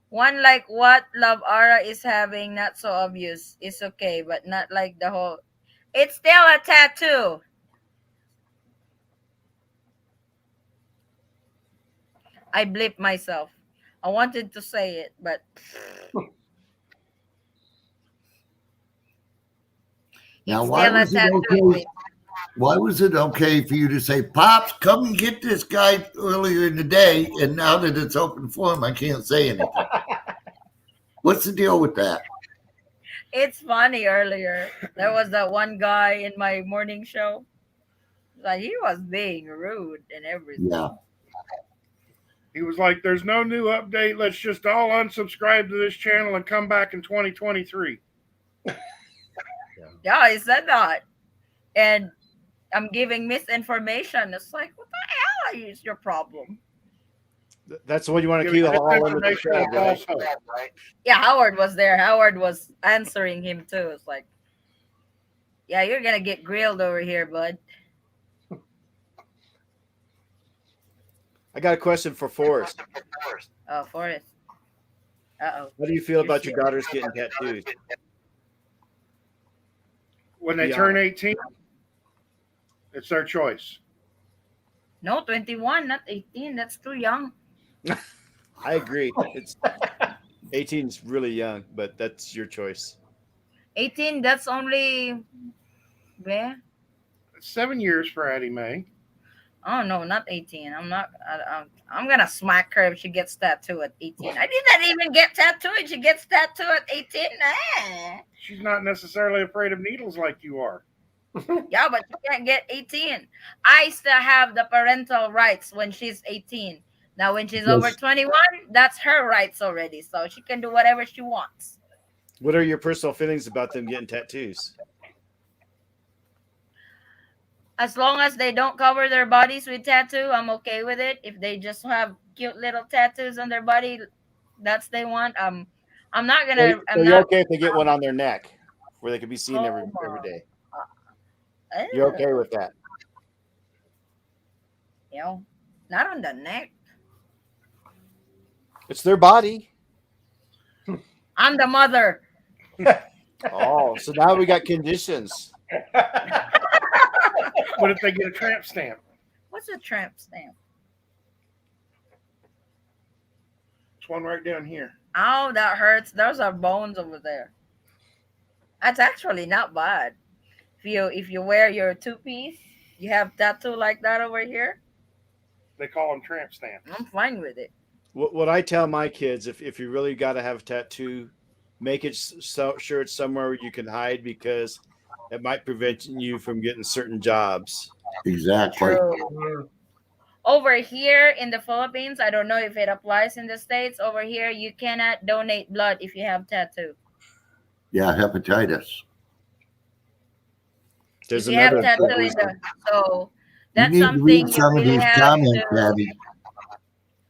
One like what Love Ara is having, not so obvious. It's okay, but not like the whole. It's still a tattoo. I blipped myself. I wanted to say it, but Now, it's why still a was it tattoo. okay? Why was it okay for you to say, "Pops, come and get this guy earlier in the day," and now that it's open forum, I can't say anything? What's the deal with that? It's funny earlier. There was that one guy in my morning show. Like he was being rude and everything. Yeah. He was like, "There's no new update. Let's just all unsubscribe to this channel and come back in 2023." Yeah, he said that. And I'm giving misinformation. It's like, what the hell is your problem? That's what you want to Giving keep all under the misinformation shed, and right? falsehood. Yeah, Howard was there. Howard was answering him too. It's like, yeah, you're gonna get grilled over here, bud. I got a question for Forrest. Oh, Forrest. Uh-oh. How do you feel about your daughters getting tattoos? When they Yeah. turn 18, it's their choice. No, 21, not 18. That's too young. I agree. It's 18 is really young, but that's your choice. 18, that's only where? 7 years for Addie Mae. Oh no, not 18. I'm gonna smack her if she gets tattooed at 18. I did not even get tattooed. She gets tattooed at 18. Nah. She's not necessarily afraid of needles like you are. Yeah, but she can't get 18. I still have the parental rights when she's 18. Now, when she's over Yes. 21, that's her rights already. So she can do whatever she wants. What are your personal feelings about them getting tattoos? As long as they don't cover their bodies with tattoo, I'm okay with it. If they just have cute little tattoos on their body, that's they want. I'm not gonna. So I'm you're not. okay if they get one on their neck where they can be seen every day? You're okay with that? You know, not on the neck. It's their body. I'm the mother. Oh, so now we got conditions. What if they get a tramp stamp? What's a tramp stamp? It's one right down here. Oh, that hurts. Those are bones over there. That's actually not bad. If you wear your two piece, you have tattoo like that over here. They call them tramp stamps. I'm fine with it. What I tell my kids, if you really got to have a tattoo, make it so sure it's somewhere where you can hide because it might prevent you from getting certain jobs. Exactly. True. Over here in the Philippines, I don't know if it applies in the States. Over here, you cannot donate blood if you have tattoo. Yeah, hepatitis. If There's you have another tattoo good in reason. the so You that's need to read something you some of really these have comments, to Abby.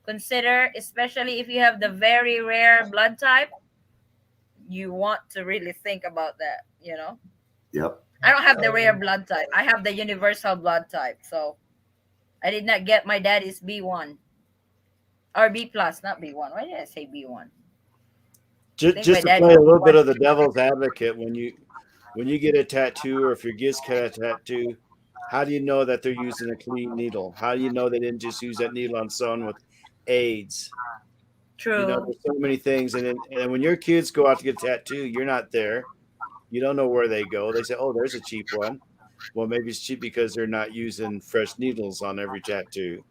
consider, especially if you have the very rare blood type. You want to really think about that. Yep. I don't have the rare blood type. I have the universal blood type. So I did not get my daddy's B1 or B plus, not B1. Why did I say B1? I think Just my to daddy play a little bit B1. of the devil's advocate, when you get a tattoo or if your kids get a tattoo, how do you know that they're using a clean needle? How do you know they didn't just use that needle on someone with AIDS? True. There's so many things, and when your kids go out to get a tattoo, you're not there. You don't know where they go. They say, "Oh, there's a cheap one." Well, maybe it's cheap because they're not using fresh needles on every tattoo.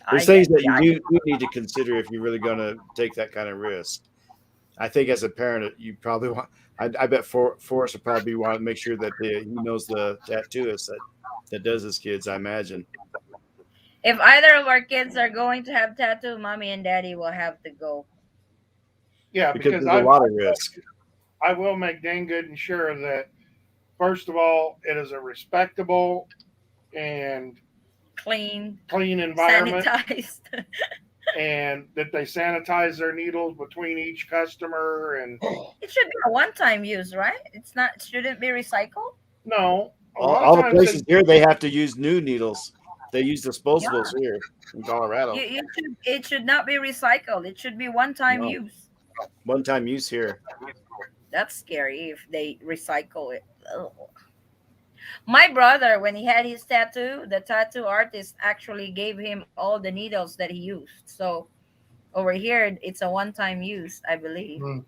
I There's things get that I you need to consider if you're really going to take that kind of risk. I think as a parent, you probably want. I bet Forrest would probably want to make sure that he knows the tattooist that does his kids. I imagine If either of our kids are going to have tattoo, mommy and daddy will have to go. Yeah, because because there's a lot of risk. I will make dang good and sure that first of all, it is a respectable and Clean, clean environment, sanitized. and that they sanitize their needles between each customer. And It should be a one-time use, right? It's not. It shouldn't be recycled. no, a lot of All the times places here they have to use new needles. They use Yeah. disposables here in You, Colorado. you should. It should not be recycled. It should be one-time No, use. one time use here. That's scary if they recycle it. Ugh. My brother, when he had his tattoo, the tattoo artist actually gave him all the needles that he used. So over here, it's a one-time use, I believe. Mm.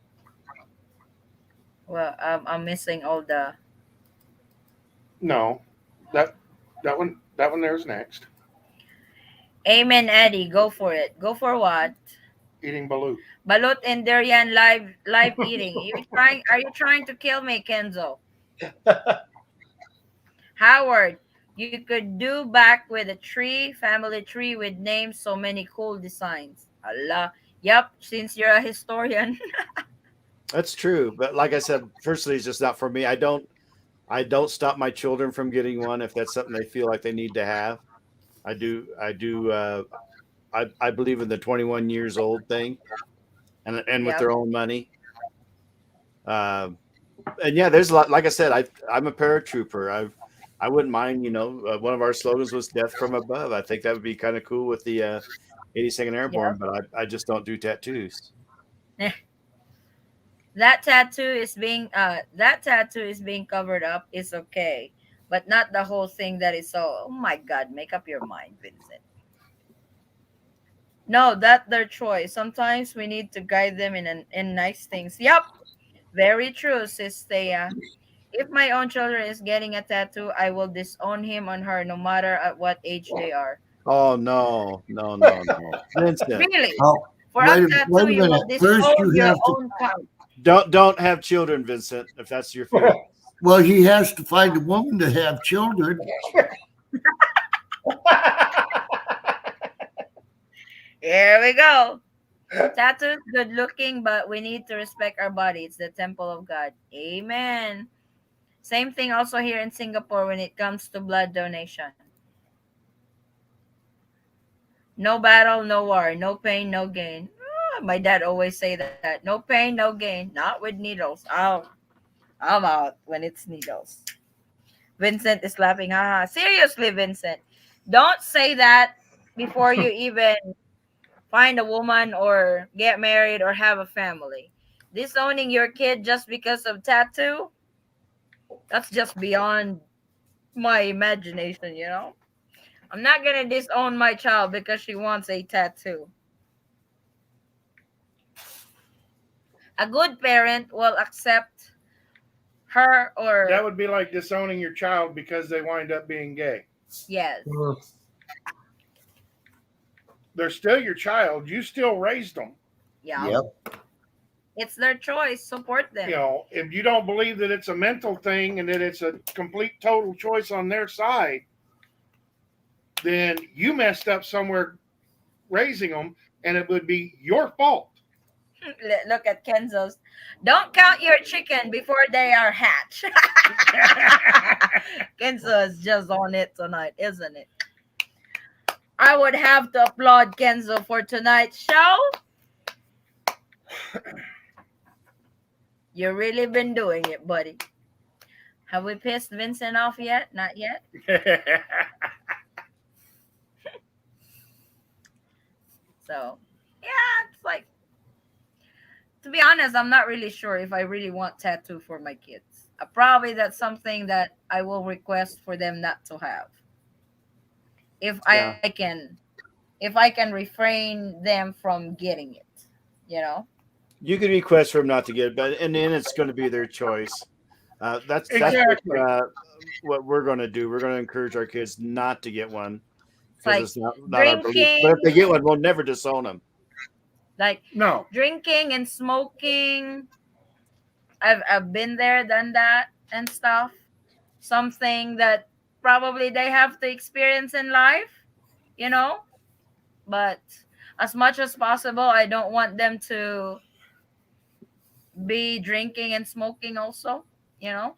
Well, I'm missing all the. no, that that one there's next. Amen, Eddie. Go for it. Go for what? Eating balut. Balut and durian live eating. You trying? Are you trying to kill me, Kenzo? Howard, you could do back with a tree, family tree with names, so many cool designs. Allah. Yep, since you're a historian. That's true, but like I said, firstly, it's just not for me. I don't stop my children from getting one if that's something they feel like they need to have. I do. I do. I believe in the 21 years old thing, and with Yep. their own money. Um, and yeah, there's a lot. Like I said, I'm a paratrooper. I wouldn't mind. One of our slogans was "Death from Above." I think that would be kind of cool with the 82nd Airborne, Yep. but I just don't do tattoos. That tattoo is being covered up is okay, but not the whole thing that is so. Oh my God, make up your mind, Vincent. No, that their choice. Sometimes we need to guide them in nice things. Yep, very true, sis Thea. If my own children is getting a tattoo, I will disown him on her, no matter at what age they are. Oh no, no, no, no, Vincent! Really, Oh, for a wait tattoo, a you will minute. First, disown you your have to. own kind. Don't have children, Vincent. If that's your feeling. Well, he has to find a woman to have children. Here we go. Tattoos good looking, but we need to respect our body. It's the temple of God. Amen. Same thing also here in Singapore when it comes to blood donation. No battle, no war. No pain, no gain. My dad always say that. No pain, no gain. Not with needles. I'm out when it's needles. Vincent is laughing. Haha. Seriously, Vincent. Don't say that before you even find a woman or get married or have a family. Disowning your kid just because of tattoo, that's just beyond my imagination, you know? I'm not gonna disown my child because she wants a tattoo. A good parent will accept her That or would be like disowning your child because they wind up being gay. yes. They're still your child. You still raised them. Yeah. Yep. It's their choice. Support You them. know, if you don't believe that it's a mental thing and that it's a complete total choice on their side, then you messed up somewhere raising them, and it would be your fault. Look at Kenzo's. Don't count your chicken before they are hatched. Kenzo is just on it tonight, isn't it? I would have to applaud Kenzo for tonight's show. You really been doing it, buddy. Have we pissed Vincent off yet? Not yet. So, yeah, it's like, to be honest, I'm not really sure if I really want tattoo for my kids. Probably that's something that I will request for them not to have. If I Yeah. can, if I can refrain them from getting it, you know. You can request for them not to get it, but in the end, it's going to be their choice. That's Exactly. what we're going to do. We're going to encourage our kids not to get one It's because like it's not our belief. But drinking, if they get one, we'll never disown them. like No. drinking and smoking. I've been there, done that and stuff. Something that probably they have to experience in life, you know. But as much as possible, I don't want them to be drinking and smoking also, you know.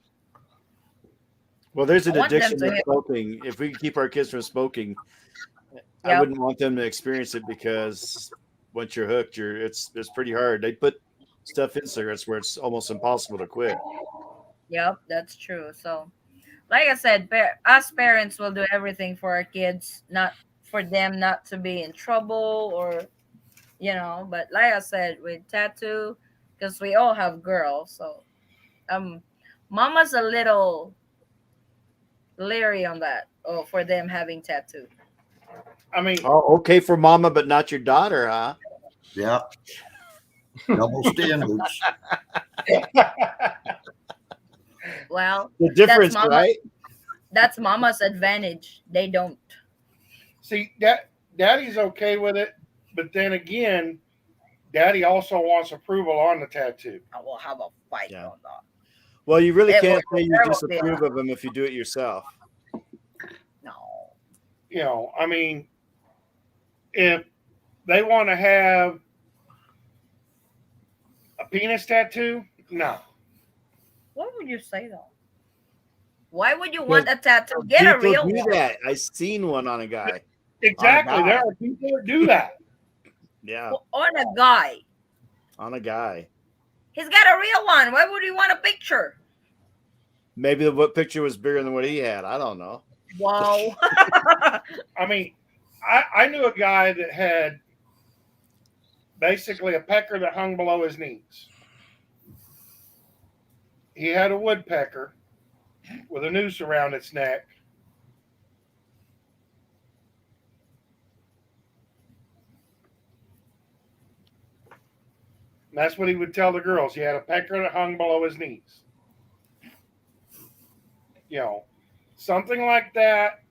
Well, there's I an want them addiction to to hit. smoking. If we can keep our kids from smoking, I Yep, wouldn't want them to experience it because once you're hooked, it's pretty hard. They put stuff in cigarettes where it's almost impossible to quit. yep, that's true. So like I said, us parents will do everything for our kids, not for them not to be in trouble or, you know. But like I said, with tattoo, because we all have girls, so um, mama's a little leery on that. Oh, for them having tattoo. I mean, Oh, okay for mama, but not your daughter, huh? Yeah. Double standards. Well, The that's difference, mama. right? That's mama's advantage. They don't. see, that daddy's okay with it, but then again, daddy also wants approval on the tattoo. I will have a fight Yeah. on that. Well, you really It will, can't say you there will be disapprove of them if you do it yourself. no. You know, I mean, if they want to have a penis tattoo, no. What would you say though? Why would you want a tattoo? Get a People real do one. that. I seen one on a guy. Exactly. On a There guy. are people that do that. Yeah, On a guy. on a guy. He's got a real one. Why would he want a picture? Maybe the picture was bigger than what he had. I don't know. Wow. I mean, I knew a guy that had basically a pecker that hung below his knees. He had a woodpecker with a noose around its neck. And that's what he would tell the girls. He had a pecker that hung below his knees. You know, something like that.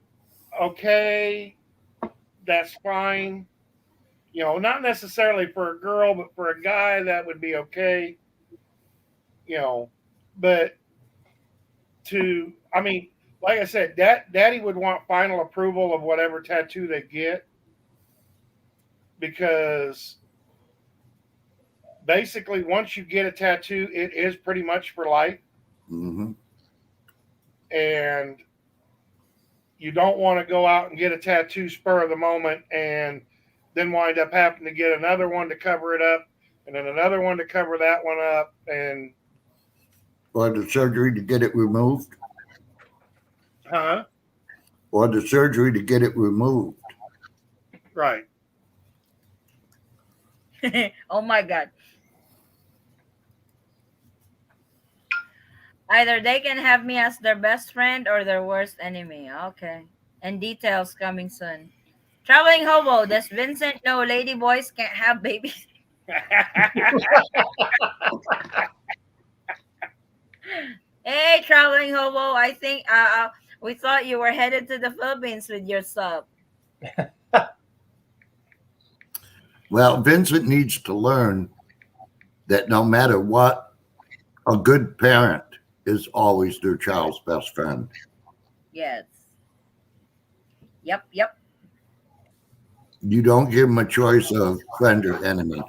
Okay, that's fine. You know, not necessarily for a girl, but for a guy, that would be okay. You know, but I mean, like I said, daddy would want final approval of whatever tattoo they get because basically, once you get a tattoo, it is pretty much for life. Mm-hmm. And you don't want to go out and get a tattoo spur of the moment and then wind up having to get another one to cover it up and then another one to cover that one up. And, Or the surgery to get it removed. huh? Or the surgery to get it removed. Right. Oh my God. Either they can have me as their best friend or their worst enemy. Okay. And details coming soon. Traveling hobo. Does Vincent know lady boys can't have babies? Hey, traveling hobo. I think we thought you were headed to the Philippines with your sub. Well, Vincent needs to learn that no matter what, a good parent is always their child's best friend. Yes. Yep, yep. You don't give them a choice of friend or enemy.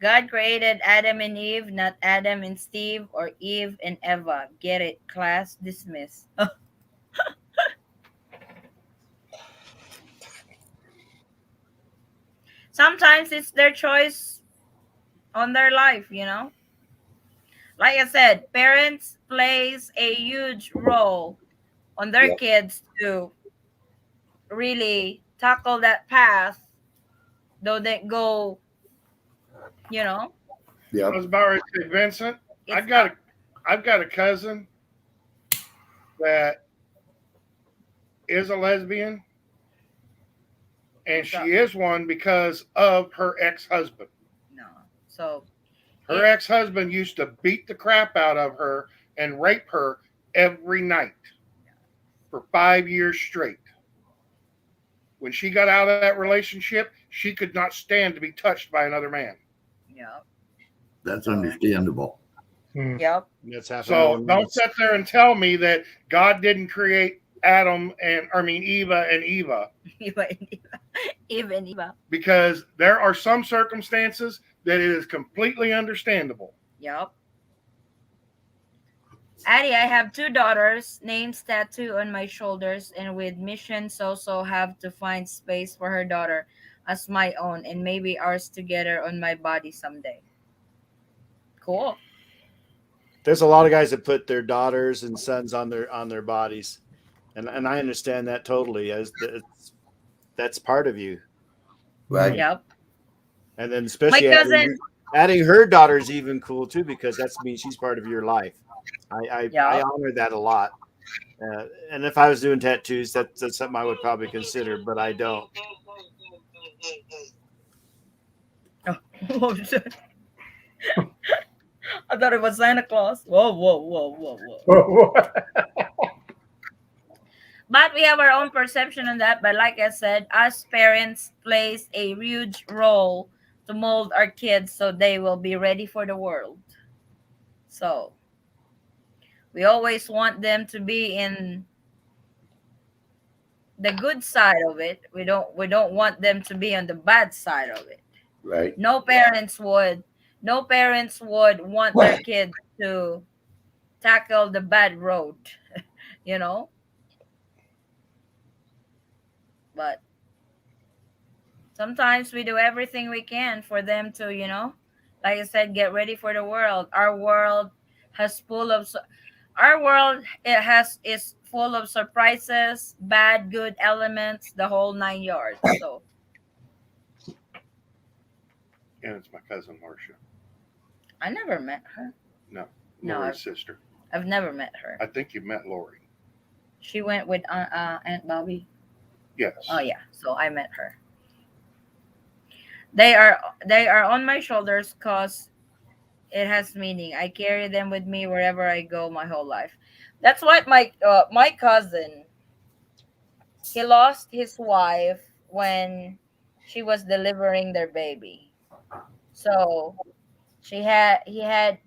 God created Adam and Eve, not Adam and Steve or Eve and Eva. Get it? Class dismissed. Sometimes it's their choice on their life, you know? Like I said, parents plays a huge role on their Yep. kids to really tackle that path, though they go, you know, I Yep. was about ready to say, Vincent, it's I've got a cousin that is a lesbian, and so, she is one because of her ex husband. no. So Her it ex husband used to beat the crap out of her and rape her every night for 5 years straight. When she got out of that relationship, she could not stand to be touched by another man. yep. That's So understandable. yep. That's happened more So than don't once. sit there and tell me that God didn't create Adam and I mean Eva and Eva, Even Eva. because there are some circumstances that it is completely understandable. Yep. Addie, I have two daughters, names tattoo on my shoulders, and with mission so have to find space for her daughter as my own, and maybe ours together on my body someday. Cool. There's a lot of guys that put their daughters and sons on their bodies, and I understand that totally. As that's part of you, Right. Yep. and then My especially cousin. adding her daughter is even cool too because that means she's part of your life. I Yep. honor that a lot. And if I was doing tattoos, that's something I would probably consider, but I don't. Oh, shit. I thought it was Santa Claus. Whoa, whoa, whoa, whoa, whoa. But we have our own perception on that. But like I said, us parents plays a huge role to mold our kids so they will be ready for the world. So we always want them to be in the good side of it. We don't want them to be on the bad side of it. Right. No parents would no parents would want their kids to tackle the bad road, you know? But sometimes we do everything we can for them to, like I said, get ready for the world. Has full of su- our world it has is full of surprises, bad, good elements, the whole nine yards. So And it's my cousin Marcia. I never met her. No, No, Lori's sister. I've never met her. I think you met Lori. She went with Aunt Bobby. Yes. Oh yeah, so I met her. They are on my shoulders cause it has meaning. I carry them with me wherever I go my whole life. That's what my cousin, he lost his wife when she was delivering their baby. So he had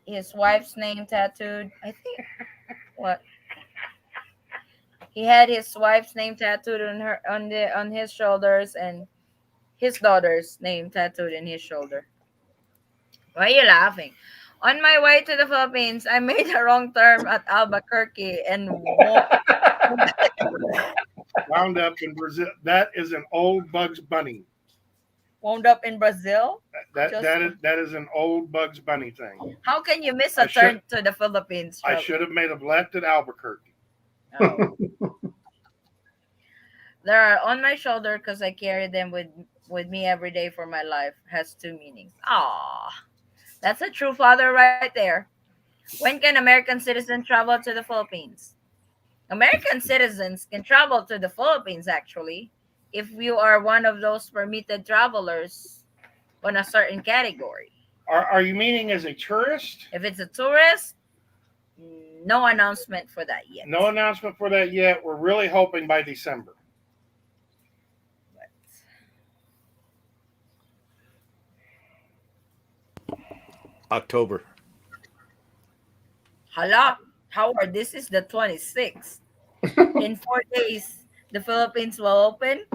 his wife's name tattooed. I think what he had his wife's name tattooed on his shoulders and his daughter's name tattooed in his shoulder. Why are you laughing? On my way to the Philippines, I made a wrong turn at Albuquerque and Wound up in Brazil. That is an old Bugs Bunny. wound up in Brazil. That Just that is an old Bugs Bunny thing. how can you miss I a should turn to the Philippines? I should have made a left at Albuquerque. Oh. They are on my shoulder because I carry them with me every day for my life. Has two meanings. Ah, that's a true father right there. When can American citizens travel to the Philippines? American citizens can travel to the Philippines actually if you are one of those permitted travelers on a certain category. Are you meaning as a tourist? If it's a tourist, no announcement for that yet. No announcement for that yet. We're really hoping by December. But October. hala, Howard, this is the 26th. In 4 days, the Philippines will open.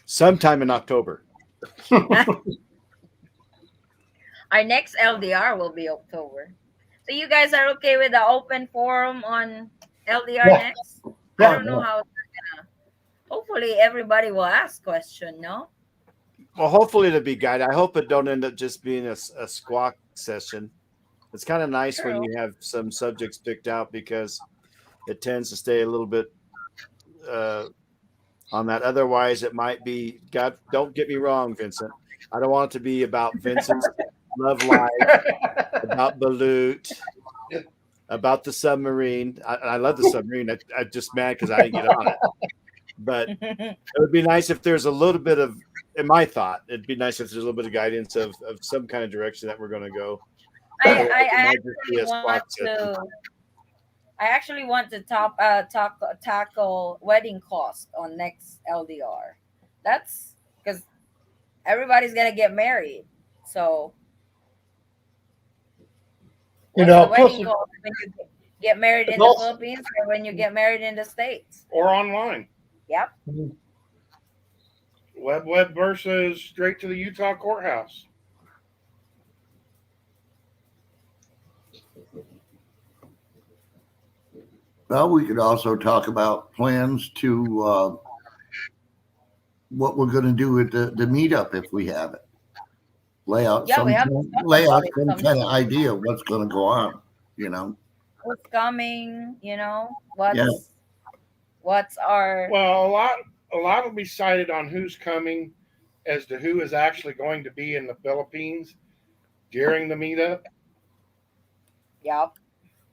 Sometime in October. Our next LDR will be October. So you guys are okay with the open forum on LDR Yeah, next? I yeah, don't know how. Hopefully, everybody will ask question. No. Well, hopefully it'll be guided. I hope it don't end up just being a squawk session. It's kind of nice when True. you have some subjects picked out because it tends to stay a little bit uh, on that. Otherwise, it might be. God, don't get me wrong, Vincent. I don't want it to be about Vincent's love life, about Balut, about the submarine. I love the submarine. I'm just mad because I didn't get on it. But it would be nice if there's a little bit of, in my thought, it'd be nice if there's a little bit of guidance of some kind of direction that we're going to go. I, Otherwise, I, it I might just be actually a want squawk session. to. I actually want to tackle wedding cost on next LDR. That's because everybody's gonna get married. So You what's the know, plus wedding cost when you get married it's in the also Philippines or when you get married in the States? Or online. Yep. Web versus straight to the Utah courthouse. Well, we could also talk about plans to what we're going to do with the meetup if we have it. Yeah, we have to talk Lay about out it some kind of sometime. idea of what's going to go on. You know, What's coming? You know, yeah. what's our Well, a lot will be cited on who's coming as to who is actually going to be in the Philippines during the meetup. yep,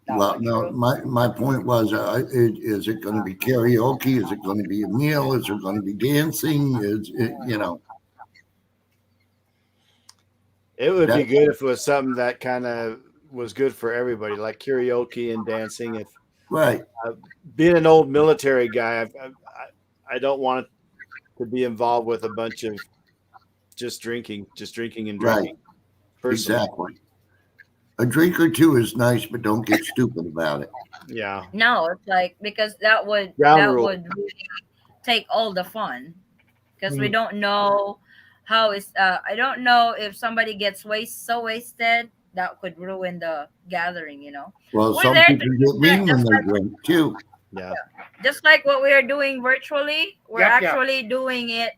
that Well, one no, true. my point was, is it going to be karaoke? Is it going to be a meal? Is it going to be dancing? Is it, you know, It would be that good if it was something that kind of was good for everybody, like karaoke and dancing. If right? being an old military guy, I don't want to be involved with a bunch of just drinking and Right, drinking. Personally, exactly. A drink or two is nice, but don't get stupid about it. yeah. No, it's like because that would Ground rule. really take all the fun because we mm, don't know how is I don't know if somebody gets so wasted that could ruin the gathering, you know. Well, We're some there to people get teach that mean when they drink too. Yeah. just like what we are doing virtually, we're Yep, yep. actually doing it,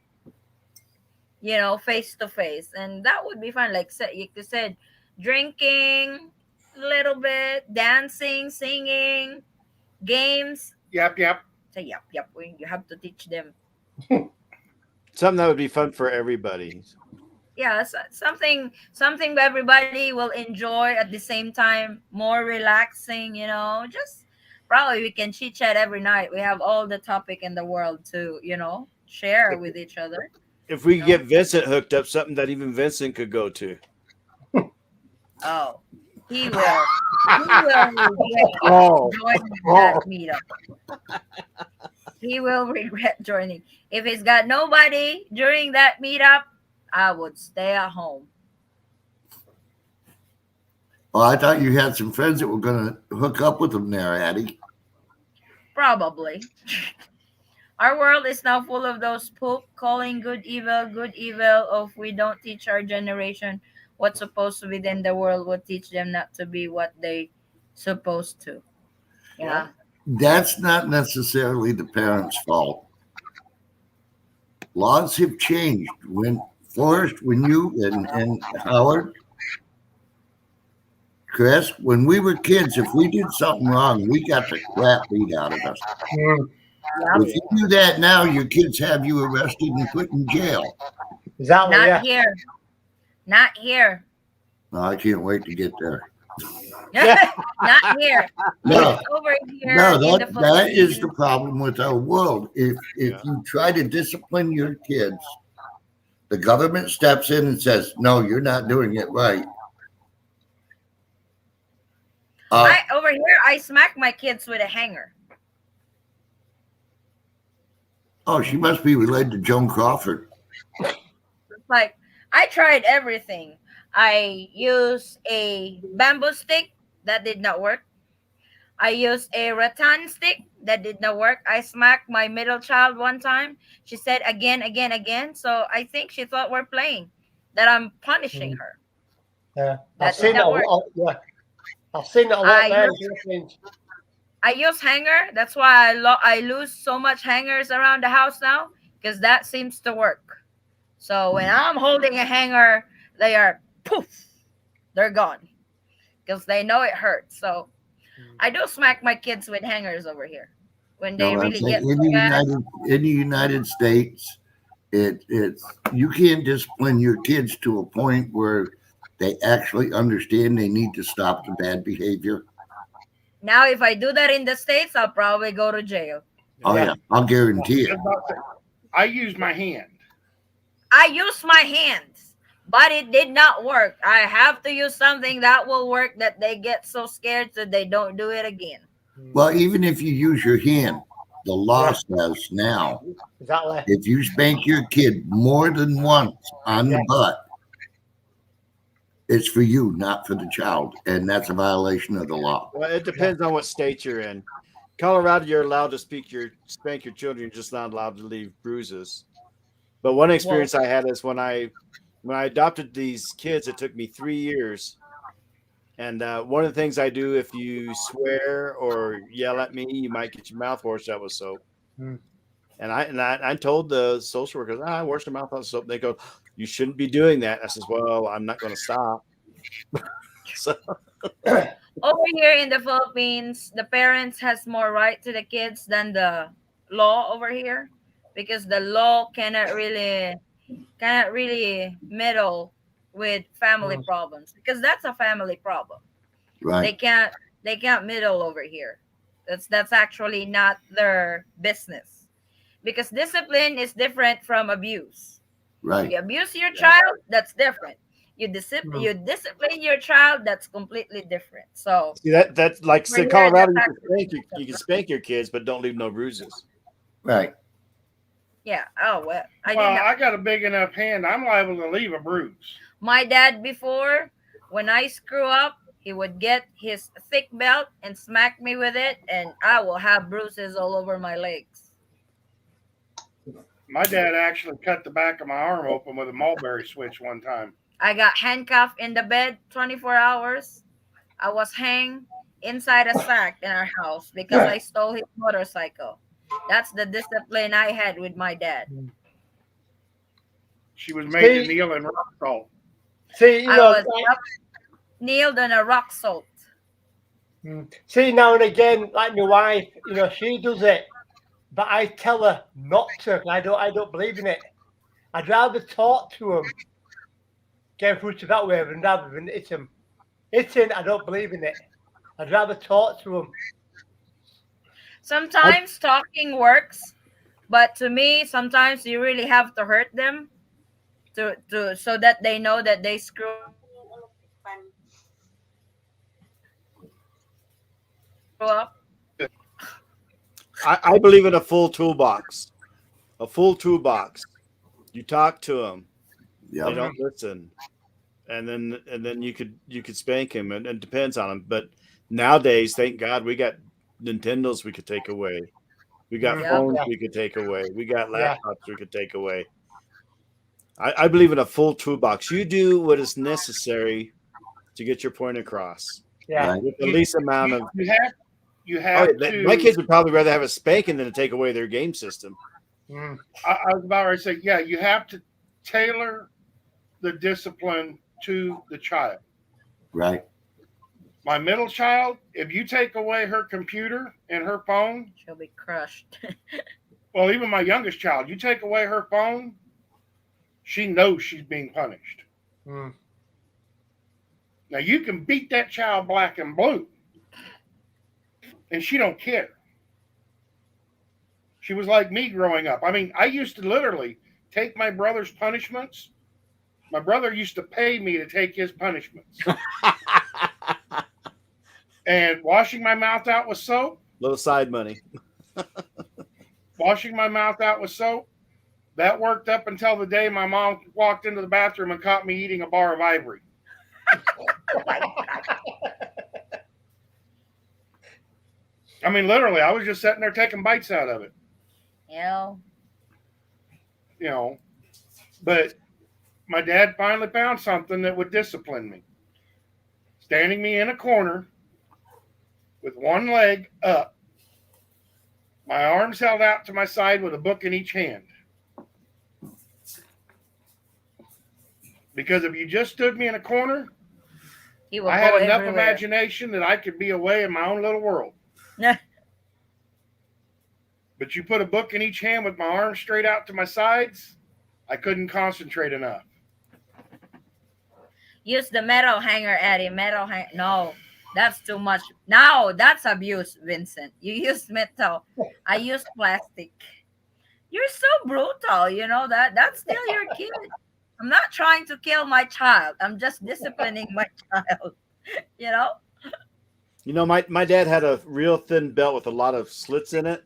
you know, face to face. And that would be fun. Like you said, drinking a little bit, dancing, singing, games. Yep, yep. So yep, you have to teach them. Something that would be fun for everybody. Yeah, something everybody will enjoy at the same time, more relaxing, you know. Just probably we can chit chat every night. We have all the topic in the world to, you know, share with each other. If we You could know. get Vincent hooked up, something that even Vincent could go to. Oh, he will. He will regret oh, joining oh, that meetup. He will regret joining. If he's got nobody during that meetup, I would stay at home. Well, I thought you had some friends that were going to hook up with them there, Addie. Probably. Our world is now full of those poop calling good evil. If we don't teach our generation what's supposed to be, then the world will teach them not to be what they supposed to. Yeah. Well, That's not necessarily the parents' fault. Laws have changed. When Forrest, when you and Howard, Chris, when we were kids, if we did something wrong, we got the crap beat out of us. mm, If you do that now, your kids have you arrested and put in jail. Exactly. Not Yeah. here. Not here. Well, I can't wait to get there. Yeah. Not here. No, It's over here no, in the that is the Philippines. problem with our world. If Yeah. you try to discipline your kids, the government steps in and says, "No, you're not doing it right." I over here I smack my kids with a hanger. Oh, she must be related to Joan Crawford. It's like I tried everything. I used a bamboo stick that did not work. I used a rattan stick that did not work. I smacked my middle child one time. She said again, again, again. So I think she thought we're playing, that I'm punishing her. Yeah. I've That did seen that not a work. lot. Yeah. I've seen that a I lot there. use, I use hanger. That's why I lose so much hangers around the house now because that seems to work. So when I'm holding a hanger, they are poof, they're gone because they know it hurts. So I do smack my kids with hangers over here when they No, I'm really saying get so mad. in the United States, it's you can't discipline your kids to a point where they actually understand they need to stop the bad behavior. Now, if I do that in the States, I'll probably go to jail. Oh yeah, I'll guarantee it. I use my hand. I use my hands, but it did not work. I have to use something that will work that they get so scared that they don't do it again. Well, even if you use your hand, the law says now Exactly. if you spank your kid more than once on the butt, it's for you, not for the child, and that's a violation of the law. Well, it depends on what state you're in. Colorado, you're allowed to spank your children. You're just not allowed to leave bruises. But one experience I had is when I adopted these kids. It took me 3 years. And one of the things I do, if you swear or yell at me, you might get your mouth washed out with soap. And I told the social workers, I wash your mouth out with soap. They go, you shouldn't be doing that. I says, well, I'm not going to stop. So Over here in the Philippines, the parents has more right to the kids than the law over here because the law cannot really meddle with family problems because that's a family problem. Right. They can't meddle over here. That's actually not their business because discipline is different from abuse. Right. You abuse your child, that's different. You discipline your child, that's completely different. So see that's like over in here, Colorado, that's you can spank your kids, but don't leave no bruises. Right. yeah. Oh well, I got a big enough hand. I'm liable to leave a bruise. My dad before, when I screw up, he would get his thick belt and smack me with it, and I will have bruises all over my legs. My dad actually cut the back of my arm open with a mulberry switch one time. I got handcuffed in the bed 24 hours. I was hanged inside a sack in our house because I stole his motorcycle. That's the discipline I had with my dad. She was made to kneel in rock salt. See, I was kneeled on a rock salt. See, now and again, like my wife, she does it, but I tell her not to. I don't believe in it. I'd rather talk to them, get through to that way, rather than hit them. Hitting, I don't believe in it. I'd rather talk to them. Sometimes talking works, but to me, sometimes you really have to hurt them to so that they know that they screw up. I believe in a full toolbox. A full toolbox. You talk to them. Yeah. They don't listen, and then you could spank him, and it depends on them. But nowadays, thank God, we got Nintendos we could take away. We got phones we could take away. We got laptops we could take away. I believe in a full toolbox. You do what is necessary to get your point across. Yeah. Right? With the least amount of. You have to. My kids would probably rather have a spanking than to take away their game system. I was about to say, yeah, you have to tailor the discipline to the child. Right. My middle child, if you take away her computer and her phone, She'll be crushed. well, even my youngest child, you take away her phone, she knows she's being punished. Mm. Now you can beat that child black and blue, and she don't care. She was like me growing up. I mean, I used to literally take my brother's punishments. My brother used to pay me to take his punishments. And washing my mouth out with soap, Little side money. washing my mouth out with soap, that worked up until the day my mom walked into the bathroom and caught me eating a bar of ivory. Oh my God. I mean, literally, I was just sitting there taking bites out of it, You know, you know. But my dad finally found something that would discipline me. Standing me in a corner with one leg up, my arms held out to my side with a book in each hand. Because if you just stood me in a corner, he will I had go enough everywhere. imagination that I could be away in my own little world. But you put a book in each hand with my arms straight out to my sides, I couldn't concentrate enough. Use the metal hanger, Eddie. Metal hanger. No, that's too much. No, that's abuse, Vincent. You use metal. I use plastic. You're so brutal. You know that. That's still your kid. I'm not trying to kill my child. I'm just disciplining my child. You know. You know, my dad had a real thin belt with a lot of slits in it.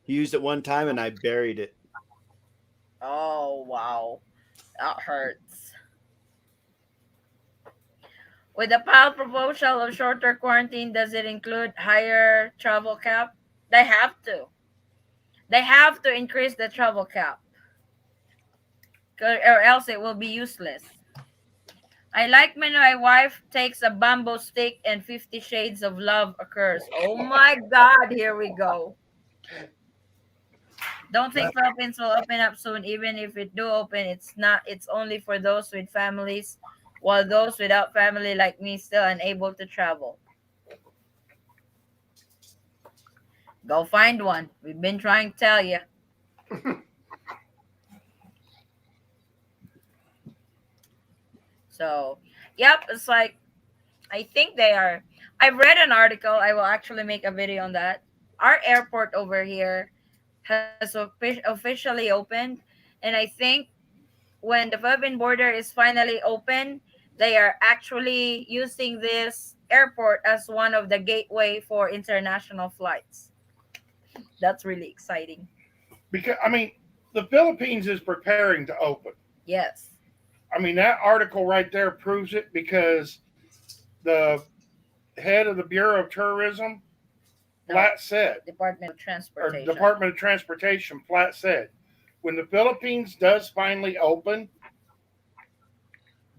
He used it one time and I buried it. Oh wow, that hurts. With the PAL proposal of shorter quarantine, does it include higher travel cap? They have to. They have to increase the travel cap, or else it will be useless. I like when my wife takes a bamboo stick and 50 Shades of Love occurs. Oh my God, here we go. Don't think Philippines will open up soon. Even if it do open, it's not. It's only for those with families, while those without family like me still unable to travel. Go find one. We've been trying to tell you. So, yep, it's like I think they are. I've read an article. I will actually make a video on that. Our airport over here has officially opened, and I think when the Philippine border is finally open, they are actually using this airport as one of the gateway for international flights. That's really exciting. Because, I mean, the Philippines is preparing to open. Yes. I mean, that article right there proves it because the head of the Bureau of Tourism No, flat said, Department of or Transportation. Department of Transportation flat said, when the Philippines does finally open,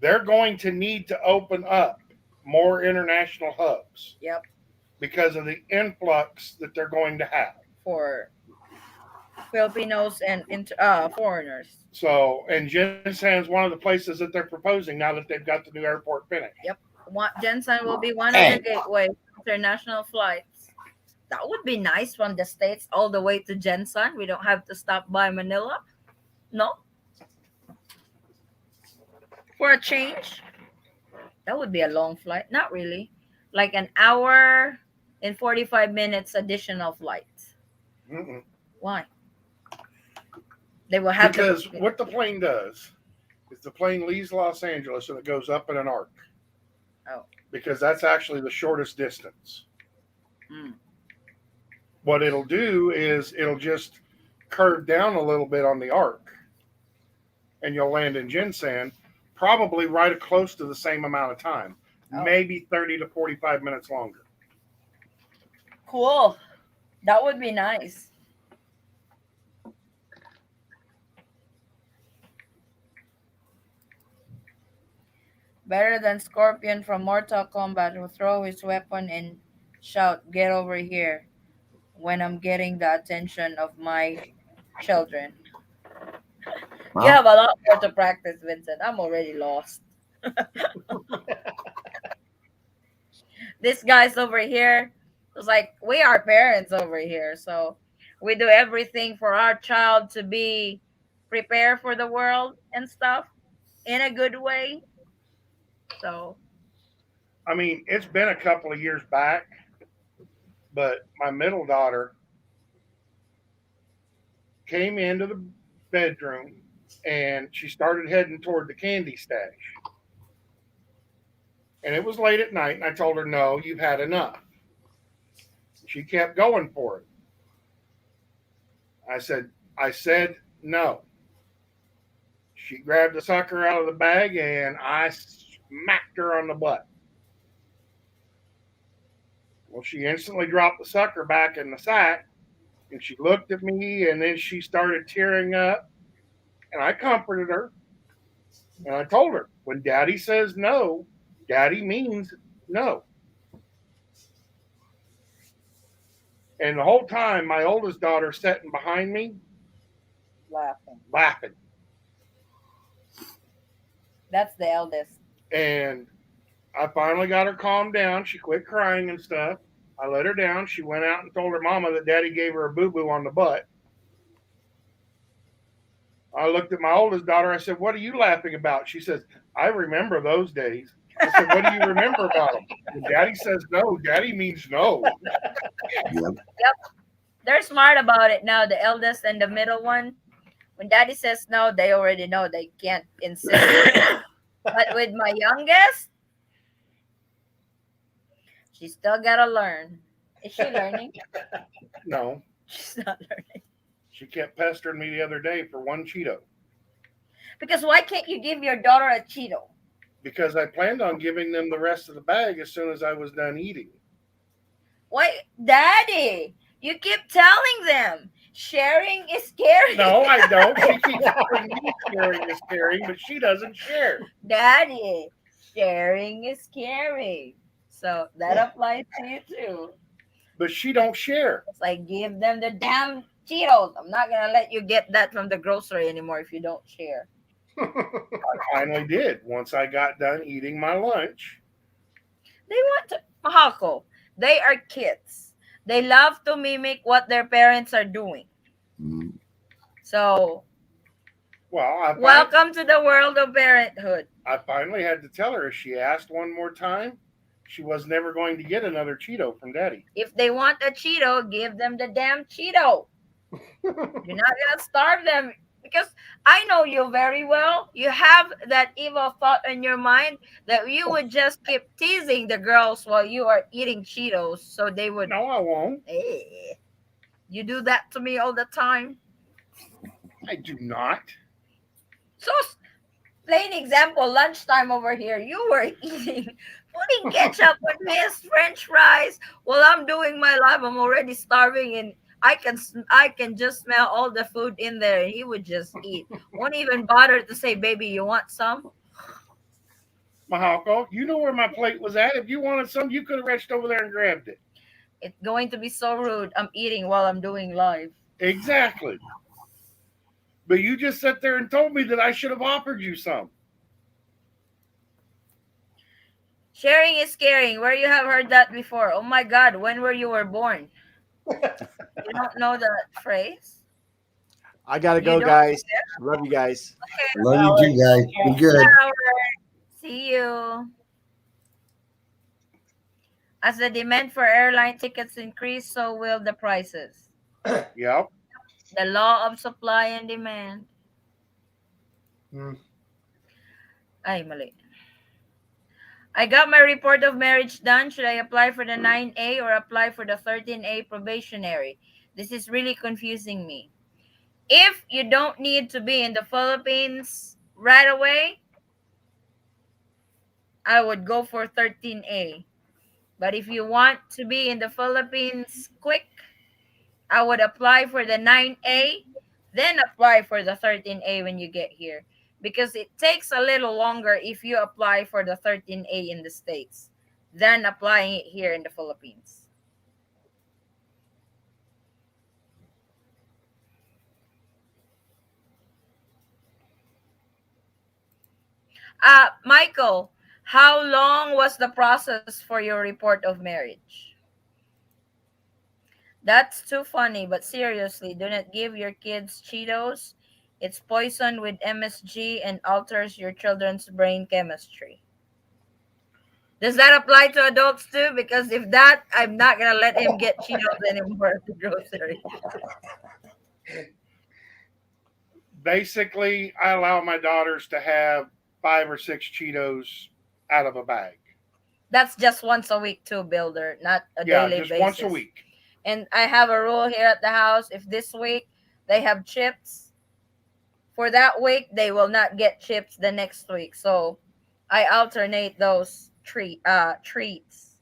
they're going to need to open up more international hubs Yep. because of the influx that they're going to have. For Filipinos and foreigners. So, and Jensen is one of the places that they're proposing now that they've got the new airport finished. Yep. Jensen will be one of the gateway international flights. That would be nice from the States all the way to Jensen. We don't have to stop by Manila. No? For a change? That would be a long flight. Not really. Like an hour and 45 minutes additional flight. Mm-mm. Why? They will have Because what the plane does is the plane leaves Los Angeles and it goes up in an arc. Oh. Because that's actually the shortest distance. Mm. What it'll do is it'll just curve down a little bit on the arc and you'll land in Jinsan probably right close to the same amount of time. Oh. Maybe 30 to 45 minutes longer. Cool. That would be nice. Better than Scorpion from Mortal Kombat who throw his weapon and shout, "Get over here," when I'm getting the attention of my children. You have a lot more to practice, Vincent. I'm already lost. These guys over here, it's like we are parents over here, so we do everything for our child to be prepared for the world and stuff in a good way. So I mean, it's been a couple of years back, but my middle daughter came into the bedroom and she started heading toward the candy stash. And it was late at night, and I told her, no, you've had enough. She kept going for it. I said no. She grabbed the sucker out of the bag and I smacked her on the butt. Well, she instantly dropped the sucker back in the sack and she looked at me and then she started tearing up. And I comforted her and I told her, when daddy says no, daddy means no. And the whole time, my oldest daughter sitting behind me laughing. laughing. That's the eldest. And I finally got her calmed down. She quit crying and stuff. I let her down. She went out and told her mama that daddy gave her a boo boo on the butt. I looked at my oldest daughter. I said, "What are you laughing about?" She says, "I remember those days." I said, "What do you remember about them?" When daddy says no, daddy means no. Yep. Yep. They're smart about it now, the eldest and the middle one. When daddy says no, they already know they can't insist. But with my youngest, she still gotta learn. Is she learning? No, She's not learning. she kept pestering me the other day for one Cheeto Because why can't you give your daughter a Cheeto? because I planned on giving them the rest of the bag as soon as I was done eating. Why, daddy? You keep telling them sharing is caring. No, I don't. She keeps telling me sharing is caring, but she doesn't share. Daddy, sharing is caring. So that applies to you too. But she don't share. It's like give them the damn Cheetos. I'm not gonna let you get that from the grocery anymore if you don't share. I finally did once I got done eating my lunch. They want to Mahako. They are kids. They love to mimic what their parents are doing. Mm. So Well, welcome to the world of parenthood. I finally had to tell her if she asked one more time, she was never going to get another Cheeto from daddy. If they want a Cheeto, give them the damn Cheeto. You're not gonna starve them because I know you very well. You have that evil thought in your mind that you would just keep teasing the girls while you are eating Cheetos, so they would. No, I won't. Eh. You do that to me all the time. I do not. So, plain example, lunchtime over here, you were eating, putting ketchup on his French fries while I'm doing my life. I'm already starving, and I can just smell all the food in there, and he would just eat. Won't even bother to say, "Baby, you want some?" Mahako, you know where my plate was at. If you wanted some, you could have reached over there and grabbed it. It's going to be so rude. I'm eating while I'm doing live. Exactly. But you just sat there and told me that I should have offered you some. Sharing is caring. Where you have heard that before? Oh my God, when were you were born? You don't know that phrase? I gotta You go, don't? guys. Love you guys. Love you too, guys. Be good. See you. As the demand for airline tickets increase, so will the prices. Yep. The law of supply and demand. Ay, mali. I got my report of marriage done. Should I apply for the 9A or apply for the 13A probationary? This is really confusing me. If you don't need to be in the Philippines right away, I would go for 13A. But if you want to be in the Philippines quick, I would apply for the 9A, then apply for the 13A when you get here. Because it takes a little longer if you apply for the 13A in the States than applying it here in the Philippines. Michael, How long was the process for your report of marriage? That's too funny, but seriously, do not give your kids Cheetos. It's poisoned with MSG and alters your children's brain chemistry. Does that apply to adults too? Because if that, I'm not gonna let him get Cheetos anymore at the grocery. Basically, I allow my daughters to have 5 or 6 Cheetos out of a bag. That's just once a week too, Builder, not a Yeah, daily just once a basis. week. And I have a rule here at the house. If this week they have chips, for that week they will not get chips the next week. So I alternate those treats.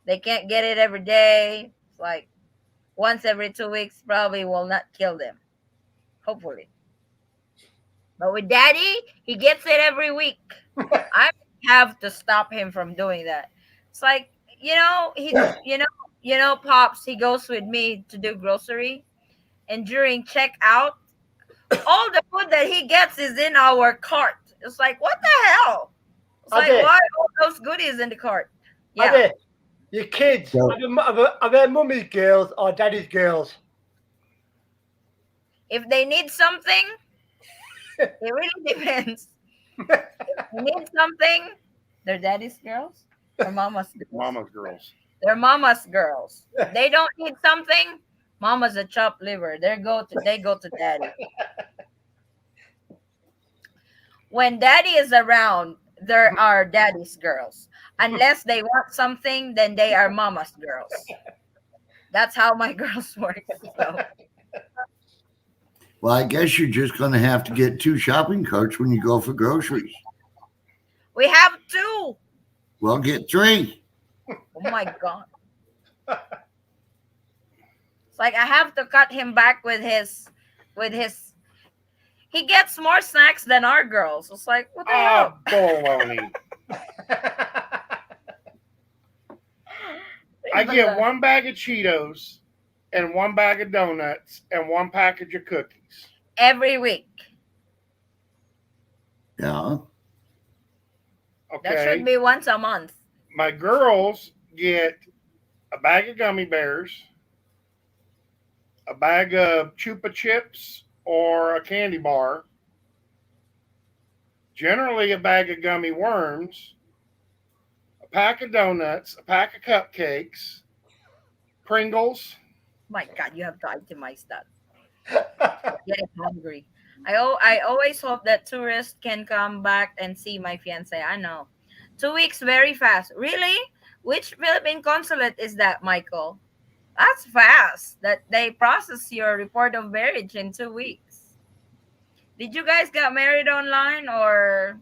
They can't get it every day. It's like once every 2 weeks probably will not kill them. Hopefully. But with daddy, he gets it every week. I have to stop him from doing that. It's like, Pops, he goes with me to do grocery, and during checkout, all the food that he gets is in our cart. It's like, what the hell? It's like, Ade, why all those goodies in the cart? Yeah. Ade, your kids, So, are they mummy's girls or daddy's girls? If they need something, it really depends. If they need something, they're daddy's girls or mama's girls. Mama's girls. They're mama's girls. If they don't need something, mama's a chopped liver. They go to daddy. When daddy is around, there are daddy's girls. Unless they want something, then they are mama's girls. That's how my girls work. So well, I guess you're just going to have to get 2 shopping carts when you go for groceries. we have two. Well, get 3. Oh my god. It's like I have to cut him back with his he gets more snacks than our girls. It's like, what the hell? Baloney. I get 1 bag of Cheetos and 1 bag of donuts and 1 package of cookies. Every week. Yeah. That Okay. should be once a month. My girls get a bag of gummy bears, a bag of Chupa Chips or a candy bar, generally a bag of gummy worms, a pack of donuts, a pack of cupcakes, Pringles. My god, you have to itemize that. Getting hungry. I always hope that tourists can come back and see my fiance. I know. 2 weeks very fast. Really? Which Philippine consulate is that, Michael? That's fast. That they process your report of marriage in 2 weeks. Did you guys get married online or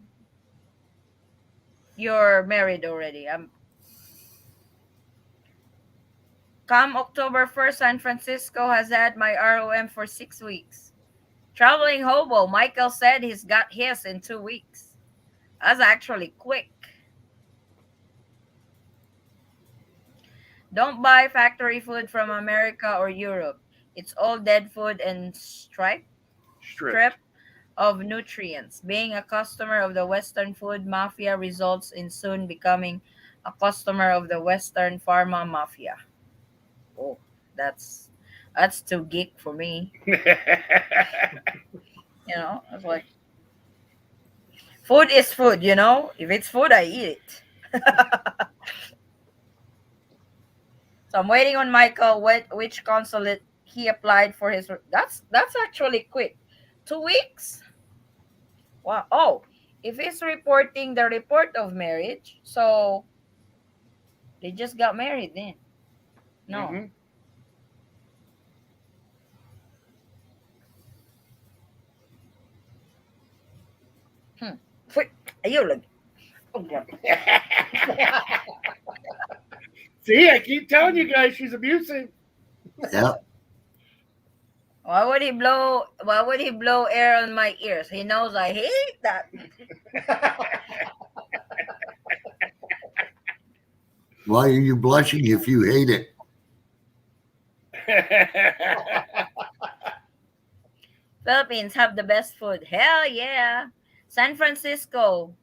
you're married already? Come October 1st, San Francisco has had my ROM for 6 weeks. Traveling hobo, Michael said he's got his in 2 weeks. That's actually quick. Don't buy factory food from America or Europe. It's all dead food and strip Stripped. of nutrients. Being a customer of the Western food mafia results in soon becoming a customer of the Western pharma mafia. Oh, that's that's too geek for me. It's like food is food. If it's food, I eat it. So I'm waiting on Michael. Which consulate he applied for his? That's actually quick. 2 weeks. Wow. Oh, if he's reporting the report of marriage, so they just got married then. No. Hmm. Hmm. Wait, you look. Oh, God. See, I keep telling you guys she's abusive. Yeah. Why would he blow air on my ears? He knows I hate that. Why are you blushing if you hate it? Philippines have the best food. Hell yeah. San Francisco,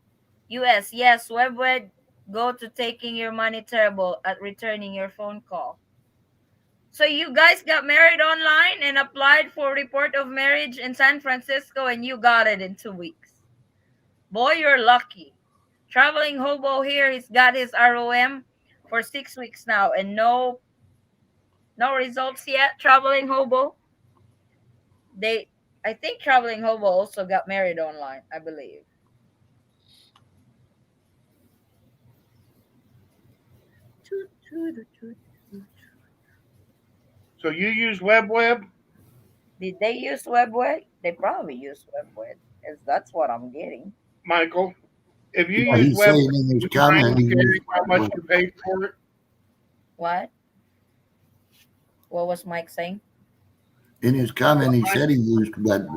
US, yes, WebWed go to taking your money terrible at returning your phone call. So you guys got married online and applied for report of marriage in San Francisco and you got it in 2 weeks. Boy, you're lucky. Traveling hobo here, he's got his ROM for 6 weeks now and no results yet. Traveling hobo. They I think traveling hobo also got married online, I believe. So you use WebWeb, Did they use WebWed? They probably use WebWed, because that's what I'm getting. Michael? If you Yeah, use he's WebWeb, saying in his do you mind comment he used sharing how much web. you paid for it? What? What was Mike saying? In his comment, he said he used web.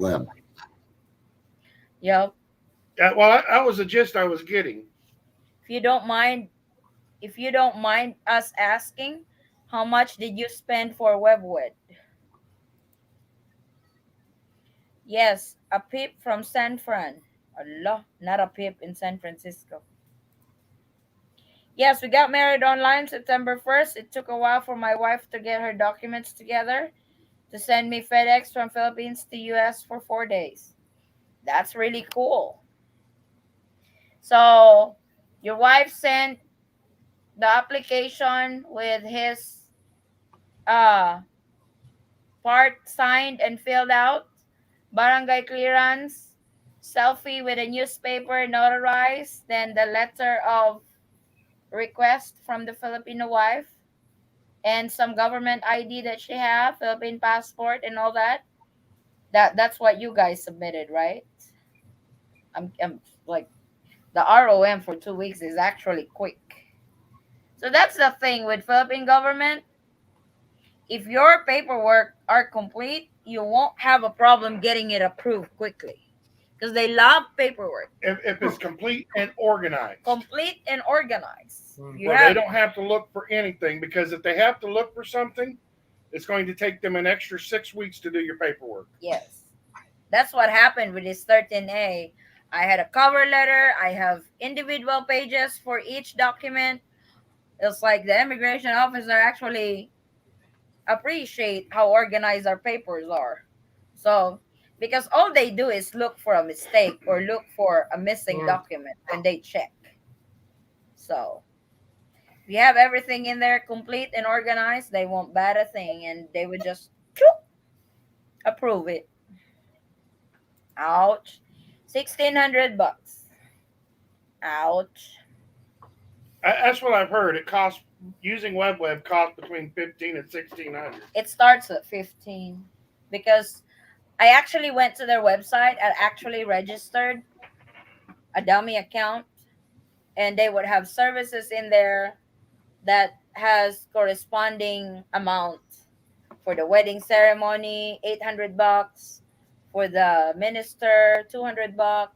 Yep. Yeah, well, that was the gist I was getting. If you don't mind, if you don't mind us asking, how much did you spend for WebWed? Yes, a peep from San Fran. Allah, not a peep in San Francisco. Yes, we got married online September 1st. It took a while for my wife to get her documents together to send me FedEx from Philippines to US for 4 days. That's really cool. So your wife sent the application with his uh part signed and filled out, barangay clearance, selfie with a newspaper notarized, then the letter of request from the Filipino wife, and some government ID that she have, Philippine passport and all that. That's what you guys submitted, right? I'm like the ROM for 2 weeks is actually quick. So that's the thing with Philippine government. If your paperwork are complete, you won't have a problem getting it approved quickly because they love paperwork. If it's complete and organized. Complete and organized. You Well, they have don't have to look for anything, because if they have to look for something, it's going to take them an extra 6 weeks to do your paperwork. yes. That's what happened with this 13A. I had a cover letter. I have individual pages for each document. It's like the immigration officer actually appreciate how organized our papers are. So, because all they do is look for a mistake or look for a missing document when they check. So, if you have everything in there complete and organized, they won't bat a thing and they would just approve it. Ouch. $1,600. Ouch. That's what I've heard. It costs, using WebWeb costs between 15 and 1600. It starts at 15 because I actually went to their website and actually registered a dummy account, and they would have services in there that has corresponding amount for the wedding ceremony, $800, for the minister, $200,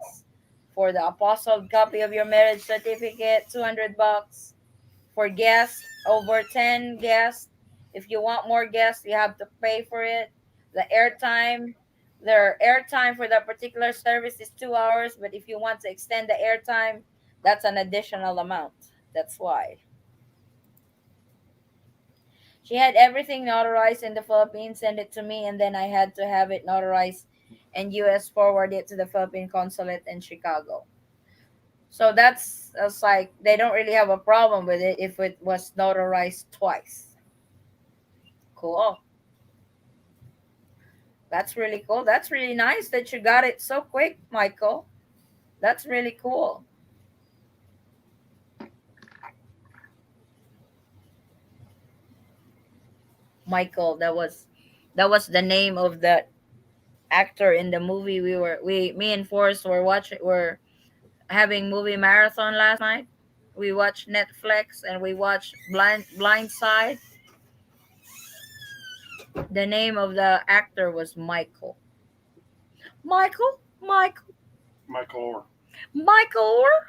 for the apostle copy of your marriage certificate, $200, for guests, over 10 guests. If you want more guests, you have to pay for it. The airtime, their airtime for that particular service is 2 hours, but if you want to extend the airtime, that's an additional amount. That's why. She had everything notarized in the Philippines, send it to me, and then I had to have it notarized and US forward it to the Philippine consulate in Chicago. So that's like they don't really have a problem with it if it was notarized twice. Cool. That's really cool. That's really nice that you got it so quick, Michael. That's really cool. Michael, that was the name of the actor in the movie we me and Forrest were having movie marathon last night. We watched Netflix and we watched Blind Side. The name of the actor was Michael. Michael? Michael? Michael Orr. Michael Orr?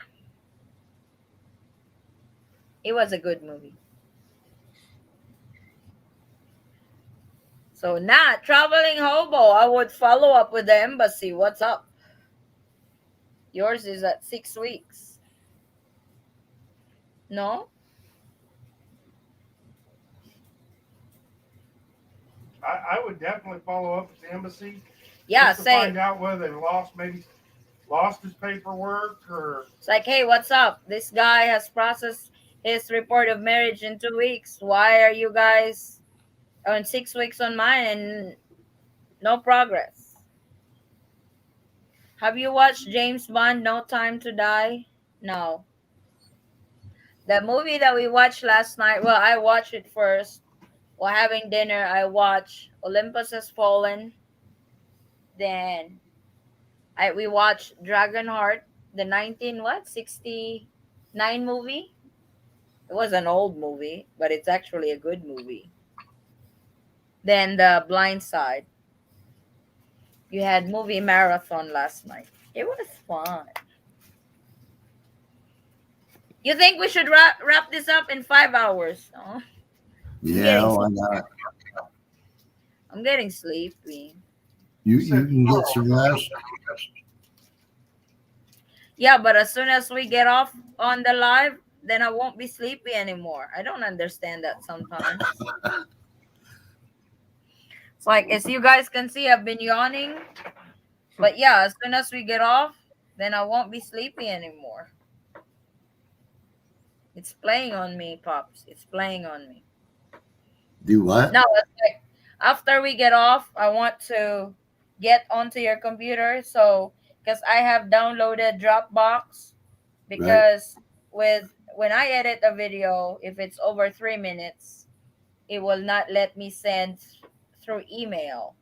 It was a good movie. So now, traveling hobo, I would follow up with the embassy. What's up? Yours is at 6 weeks. No? I would definitely follow up at the embassy Yeah, just to find same. out whether they maybe lost his paperwork or. It's like, hey, what's up? This guy has processed his report of marriage in 2 weeks. Why are you guys on 6 weeks on mine and no progress? Have you watched James Bond No Time to Die? No. The movie that we watched last night, well, I watched it first. While having dinner, I watched Olympus Has Fallen. Then we watched Dragonheart, the 19 what? 69 movie. It was an old movie, but it's actually a good movie. Then The Blind Side. You had movie marathon last night. It was fun. You think we should wrap this up in 5 hours? Oh, I'm Yeah, getting why not? I'm getting sleepy. You can get some rest. Yeah, but as soon as we get off on the live, then I won't be sleepy anymore. I don't understand that sometimes. It's like, as you guys can see, I've been yawning. But yeah, as soon as we get off, then I won't be sleepy anymore. It's playing on me, Pops. It's playing on me. Do what? No, it's like after we get off, I want to get onto your computer. So, because I have downloaded Dropbox, Right. because with when I edit a video, if it's over 3 minutes, it will not let me send through email.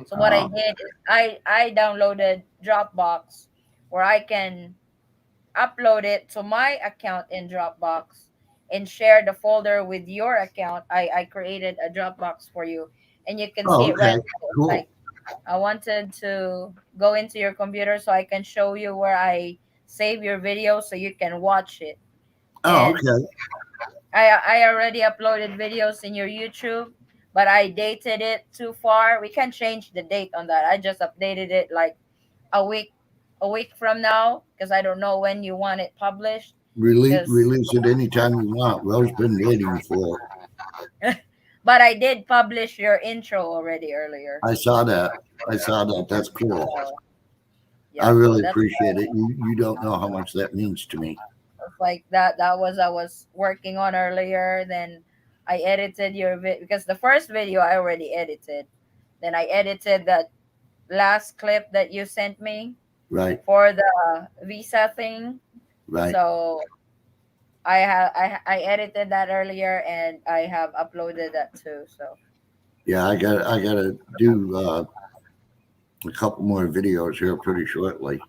So what I Oh, did is I downloaded Dropbox where I can upload it to my account in Dropbox and share the folder with your account. I created a Dropbox for you and you can see oh, it right okay. there. Cool. Like, I wanted to go into your computer so I can show you where I save your video so you can watch it. Oh, And okay. I already uploaded videos in your YouTube, but I dated it too far. We can change the date on that. I just updated it like a week a week from now because I don't know when you want it published. Because Release it anytime you want. Rose been waiting for it. but I did publish your intro already earlier. I saw that. I saw that. That's cool. So I yeah, so really that's appreciate it. You don't know how much that means to me. like that was I was working on earlier. Then I edited your because the first video I already edited. Then I edited that last clip that you sent me Right. for the visa thing. Right. So I edited that earlier and I have uploaded that too. So Yeah, I gotta do a couple more videos here pretty shortly.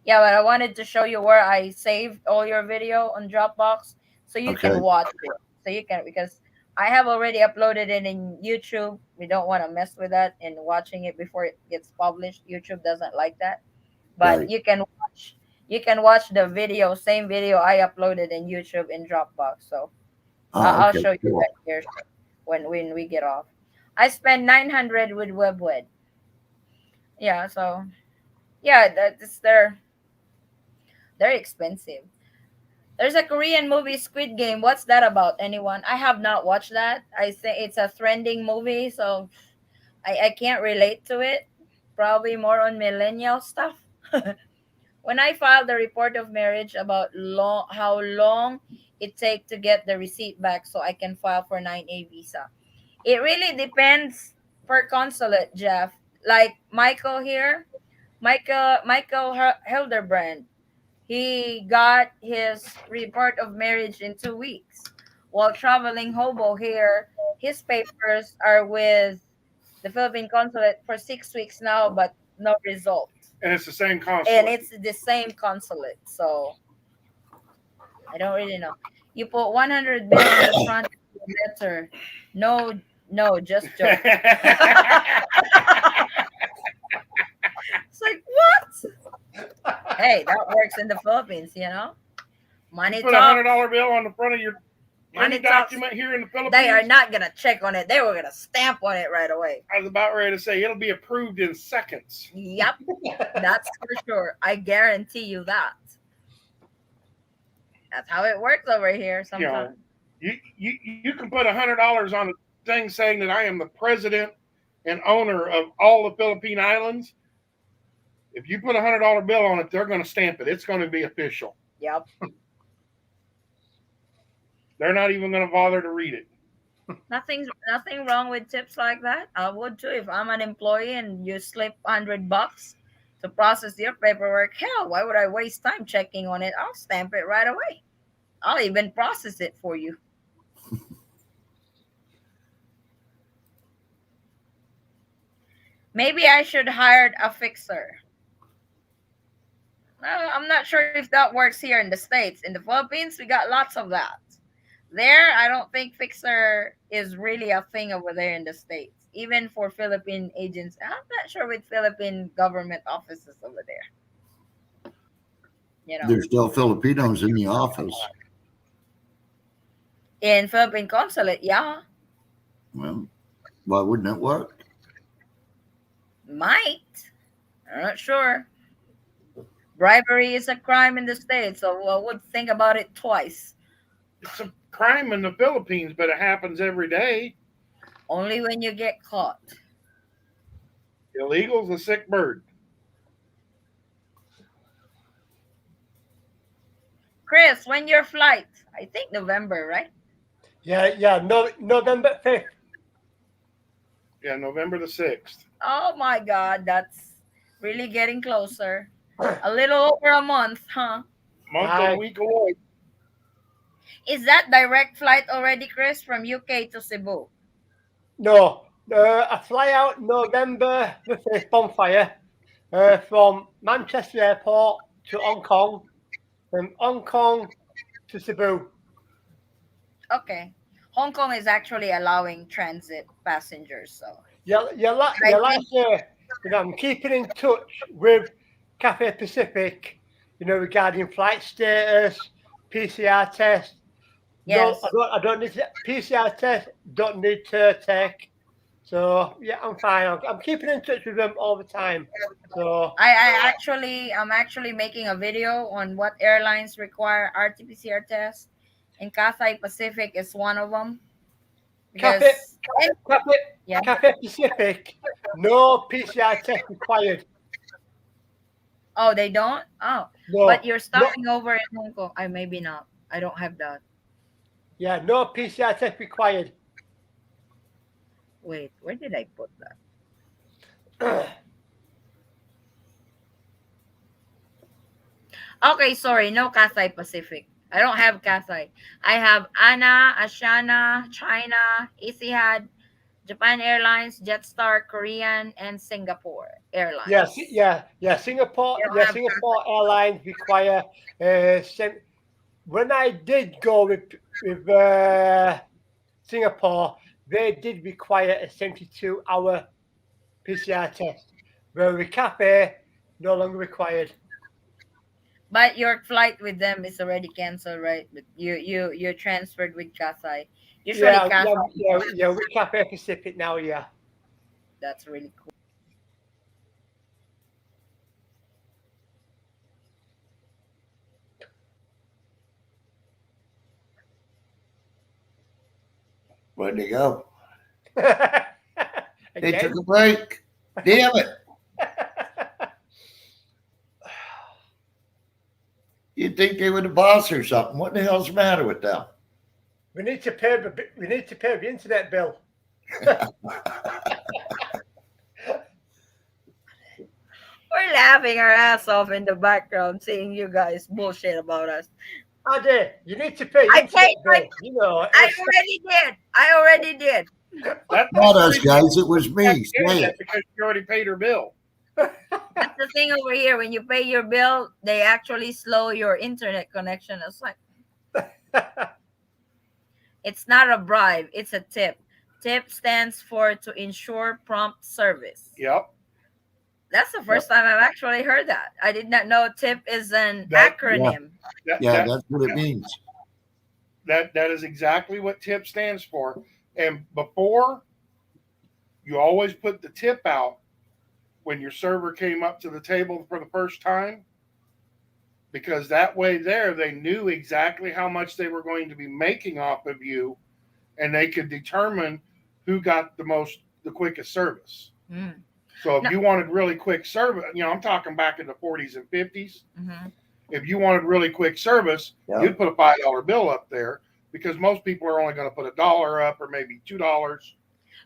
yeah, but I wanted to show you where I saved all your video on Dropbox so you Okay. can watch it. So you can because I have already uploaded it in YouTube. We don't want to mess with that and watching it before it gets published. YouTube doesn't like that. But Right. you can watch the video, same video I uploaded in YouTube in Dropbox. So Oh, I'll okay. show you Cool. right here when we get off. I spent 900 with WebWed. Yeah, so yeah, that's they're expensive. There's a Korean movie, Squid Game. What's that about? Anyone? I have not watched that. I think it's a trending movie, so I can't relate to it. Probably more on millennial stuff. When I filed the report of marriage about how long it take to get the receipt back so I can file for 9A visa. It really depends per consulate, Jeff. Like Michael here, Michael Hildebrand. He got his report of marriage in 2 weeks. While traveling hobo here, his papers are with the Philippine consulate for 6 weeks now, but no result. And it's the same And consulate. it's the same consulate, so I don't really know. You put 100 bill on the front of the letter. No, no, just joke. It's like what? Hey, that works in the Philippines, you know. You Money put $100 talks. bill on the front of your any Money talks. document here in the They are Philippines. not gonna check on it. They were gonna stamp on it right away. I was about ready to say it'll be approved in seconds. Yep, that's for sure. I guarantee you that. That's how it works over here You know, sometimes. you can put $100 on a thing saying that I am the president and owner of all the Philippine Islands. If you put $100 bill on it, they're going to stamp it. It's going to be official. Yep. They're not even going to bother to read it. Nothing wrong with tips like that. I would too if I'm an employee and you slip $100 to process your paperwork. Hell, why would I waste time checking on it? I'll stamp it right away. I'll even process it for you. Maybe I should hire a fixer. I'm not sure if that works here in the States. In the Philippines, we got lots of that. There, I don't think fixer is really a thing over there in the States. Even for Philippine agents, I'm not sure with Philippine government offices over there. You know, There's still Filipinos in the office. in Philippine consulate, yeah, Well, why wouldn't it work? might. I'm not sure. Bribery is a crime in the States, so I would think about it twice. It's a crime in the Philippines, but it happens every day. Only when you get caught. Illegal's a sick bird. Chris, when your flight? I think November, right? Yeah. No, November 5th. Yeah, November the 6th. Oh my God, that's really getting closer. A little over a month, huh? Month and a week away. Is that direct flight already, Chris, from UK to Cebu? No, I fly out November the 5th bonfire from Manchester Airport to Hong Kong, from Hong Kong to Cebu. Okay. Hong Kong is actually allowing transit passengers, so. Last year, I'm keeping in touch with Cathay Pacific, regarding flight status, PCR test. Yes. No, I don't need PCR test. Don't need to take. So yeah, I'm fine. I'm keeping in touch with them all the time. So I'm actually making a video on what airlines require RT-PCR tests, and Cathay Pacific is one of them. Cathay Yeah. Pacific, no PCR test required. Oh, they don't? Oh. No, But you're stopping over in Hong Kong. Maybe not. I don't have that. Yeah, no PCR test required. Wait, where did I put that? Okay, sorry, no Cathay Pacific. I don't have Cathay. I have ANA, Asiana, China, Etihad, Japan Airlines, Jetstar, Korean, and Singapore Airlines. Singapore Airlines require. When I did go with Singapore, they did require a 72-hour PCR test. Where with Cathay, no longer required. But your flight with them is already canceled, right? But you're transferred with Cathay. Usually, Cathay. Yeah, with Cathay Pacific now. Yeah, that's really cool. Where'd they go? They took a break. Damn it. You'd think they were the boss or something. What the hell's the matter with them? We need to pay the internet bill. We're laughing our ass off in the background, seeing you guys bullshit about us. Ade, you need to pay. I already did. Not us, guys. It was me. Say it. Because you already paid her bill. That's the thing over here. When you pay your bill, they actually slow your internet connection. It's like it's not a bribe, it's a tip. Tip stands for to ensure prompt service. Yep. That's the first time I've actually heard that. I did not know tip is an acronym. That's what it means. That is exactly what tip stands for. And before, you always put the tip out when your server came up to the table for the first time. because that way there they knew exactly how much they were going to be making off of you, and they could determine who got the quickest service. Mm. So if No. you wanted really quick service, I'm talking back in the 40s and 50s. Mhm. If you wanted really quick service, Yeah. you'd put a $5 bill up there because most people are only going to put $1 up or maybe $2.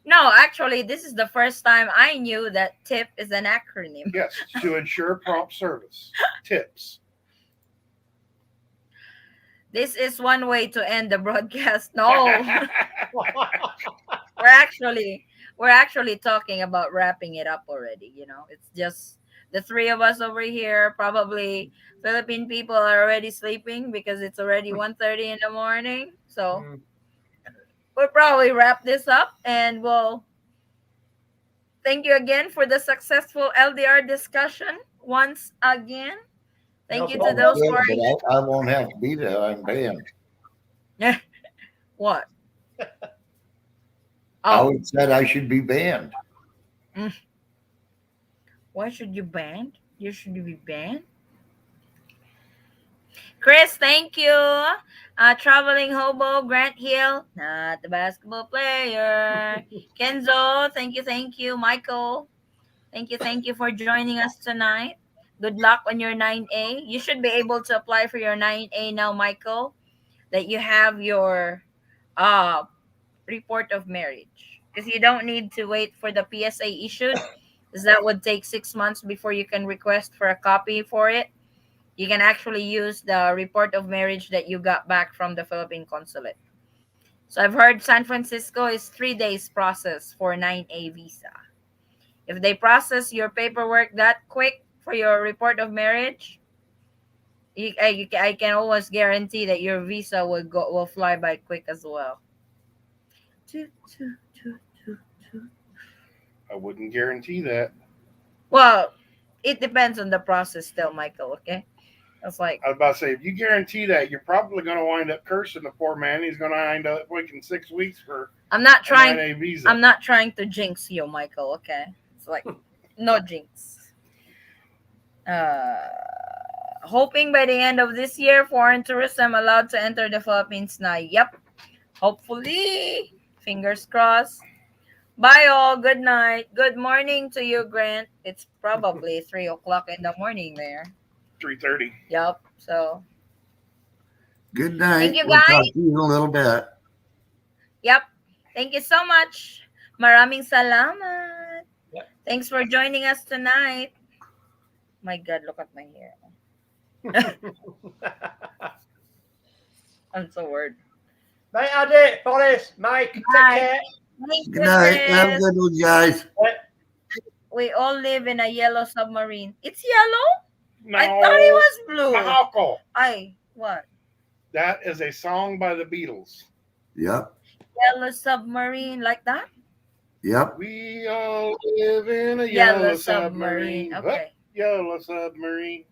No, actually, this is the first time I knew that tip is an acronym. Yes, to ensure prompt service. Tips. This is one way to end the broadcast. No, we're actually we're actually talking about wrapping it up already. It's just the three of us over here. Probably Philippine people are already sleeping because it's already 1:30 in the morning. So Mm. we'll probably wrap this up, and we'll thank you again for the successful LDR discussion once again. No Thank you to problem. those Okay, who are but I won't have to be there. I'm banned. here. What? Oh, Howard said I should be banned. why should you ban? You should be banned. Chris, thank you. Traveling hobo, Grant Hill, not the basketball player. Kenzo, thank you. Michael, thank you for joining us tonight. Good luck on your 9A. You should be able to apply for your 9A now, Michael, that you have your uh report of marriage. Because you don't need to wait for the PSA issued, because that would take 6 months before you can request for a copy for it. You can actually use the report of marriage that you got back from the Philippine consulate. So I've heard San Francisco is 3 days process for 9A visa. If they process your paperwork that quick for your report of marriage, I can always guarantee that your visa will fly by quick as well. Toot, toot, toot, toot, toot. I wouldn't guarantee that. Well, it depends on the process still, Michael, okay? It's like, I was about to say, if you guarantee that, you're probably going to wind up cursing the poor man. He's going to wind up waiting 6 weeks for I'm not a trying 9A visa. I'm not trying to jinx you, Michael, okay? It's like no jinx. Hoping by the end of this year, foreign tourism allowed to enter the Philippines now. Yep. Hopefully. Fingers crossed. Bye all. Good night. Good morning to you, Grant. It's probably 3 o'clock in the morning there. 3:30. Yep. So Good thank night. you We'll talk guys. to you in a little bit. Yep. Thank you so much. Maraming salamat. Yep. Thanks for joining us tonight. My God, look at my hair. I'm so worried. Bye, Adi, Boris, Mike, take Bye. care. Thank Good you, night. Have a Chris. good one, guys. We all live in a yellow submarine. It's yellow? No, I thought it was blue. Mahako. What? That is a song by the Beatles. Yep. Yellow submarine like that? Yep. We all live in a Yellow yellow submarine. submarine. Okay. Yellow submarine.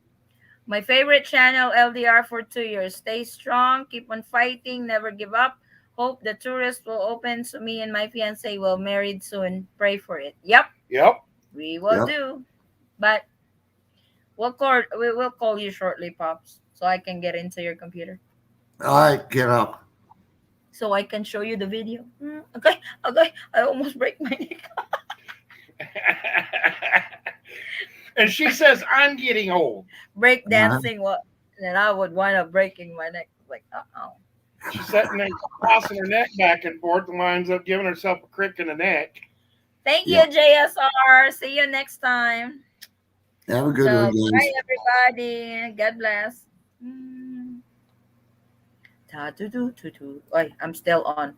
My favorite channel, LDR for 2 years. Stay strong, keep on fighting, never give up. Hope the tourist will open so me and my fiance will married soon. Pray for it. Yep, Yep. we will Yep. do. But we will call you shortly, Pops, so I can get into your computer. All right, get up. So I can show you the video. Okay. I almost break my neck. And she says, I'm getting old. Break dancing, what? Then I would wind up breaking my neck. Like, She's sitting there tossing her neck back and forth and winds up giving herself a crick in the neck. Thank you, Yep. JSR. See you next time. Have a good So, one, guys. bye, everybody. God bless. Ta-do-do-do-do. Oy, I'm still on.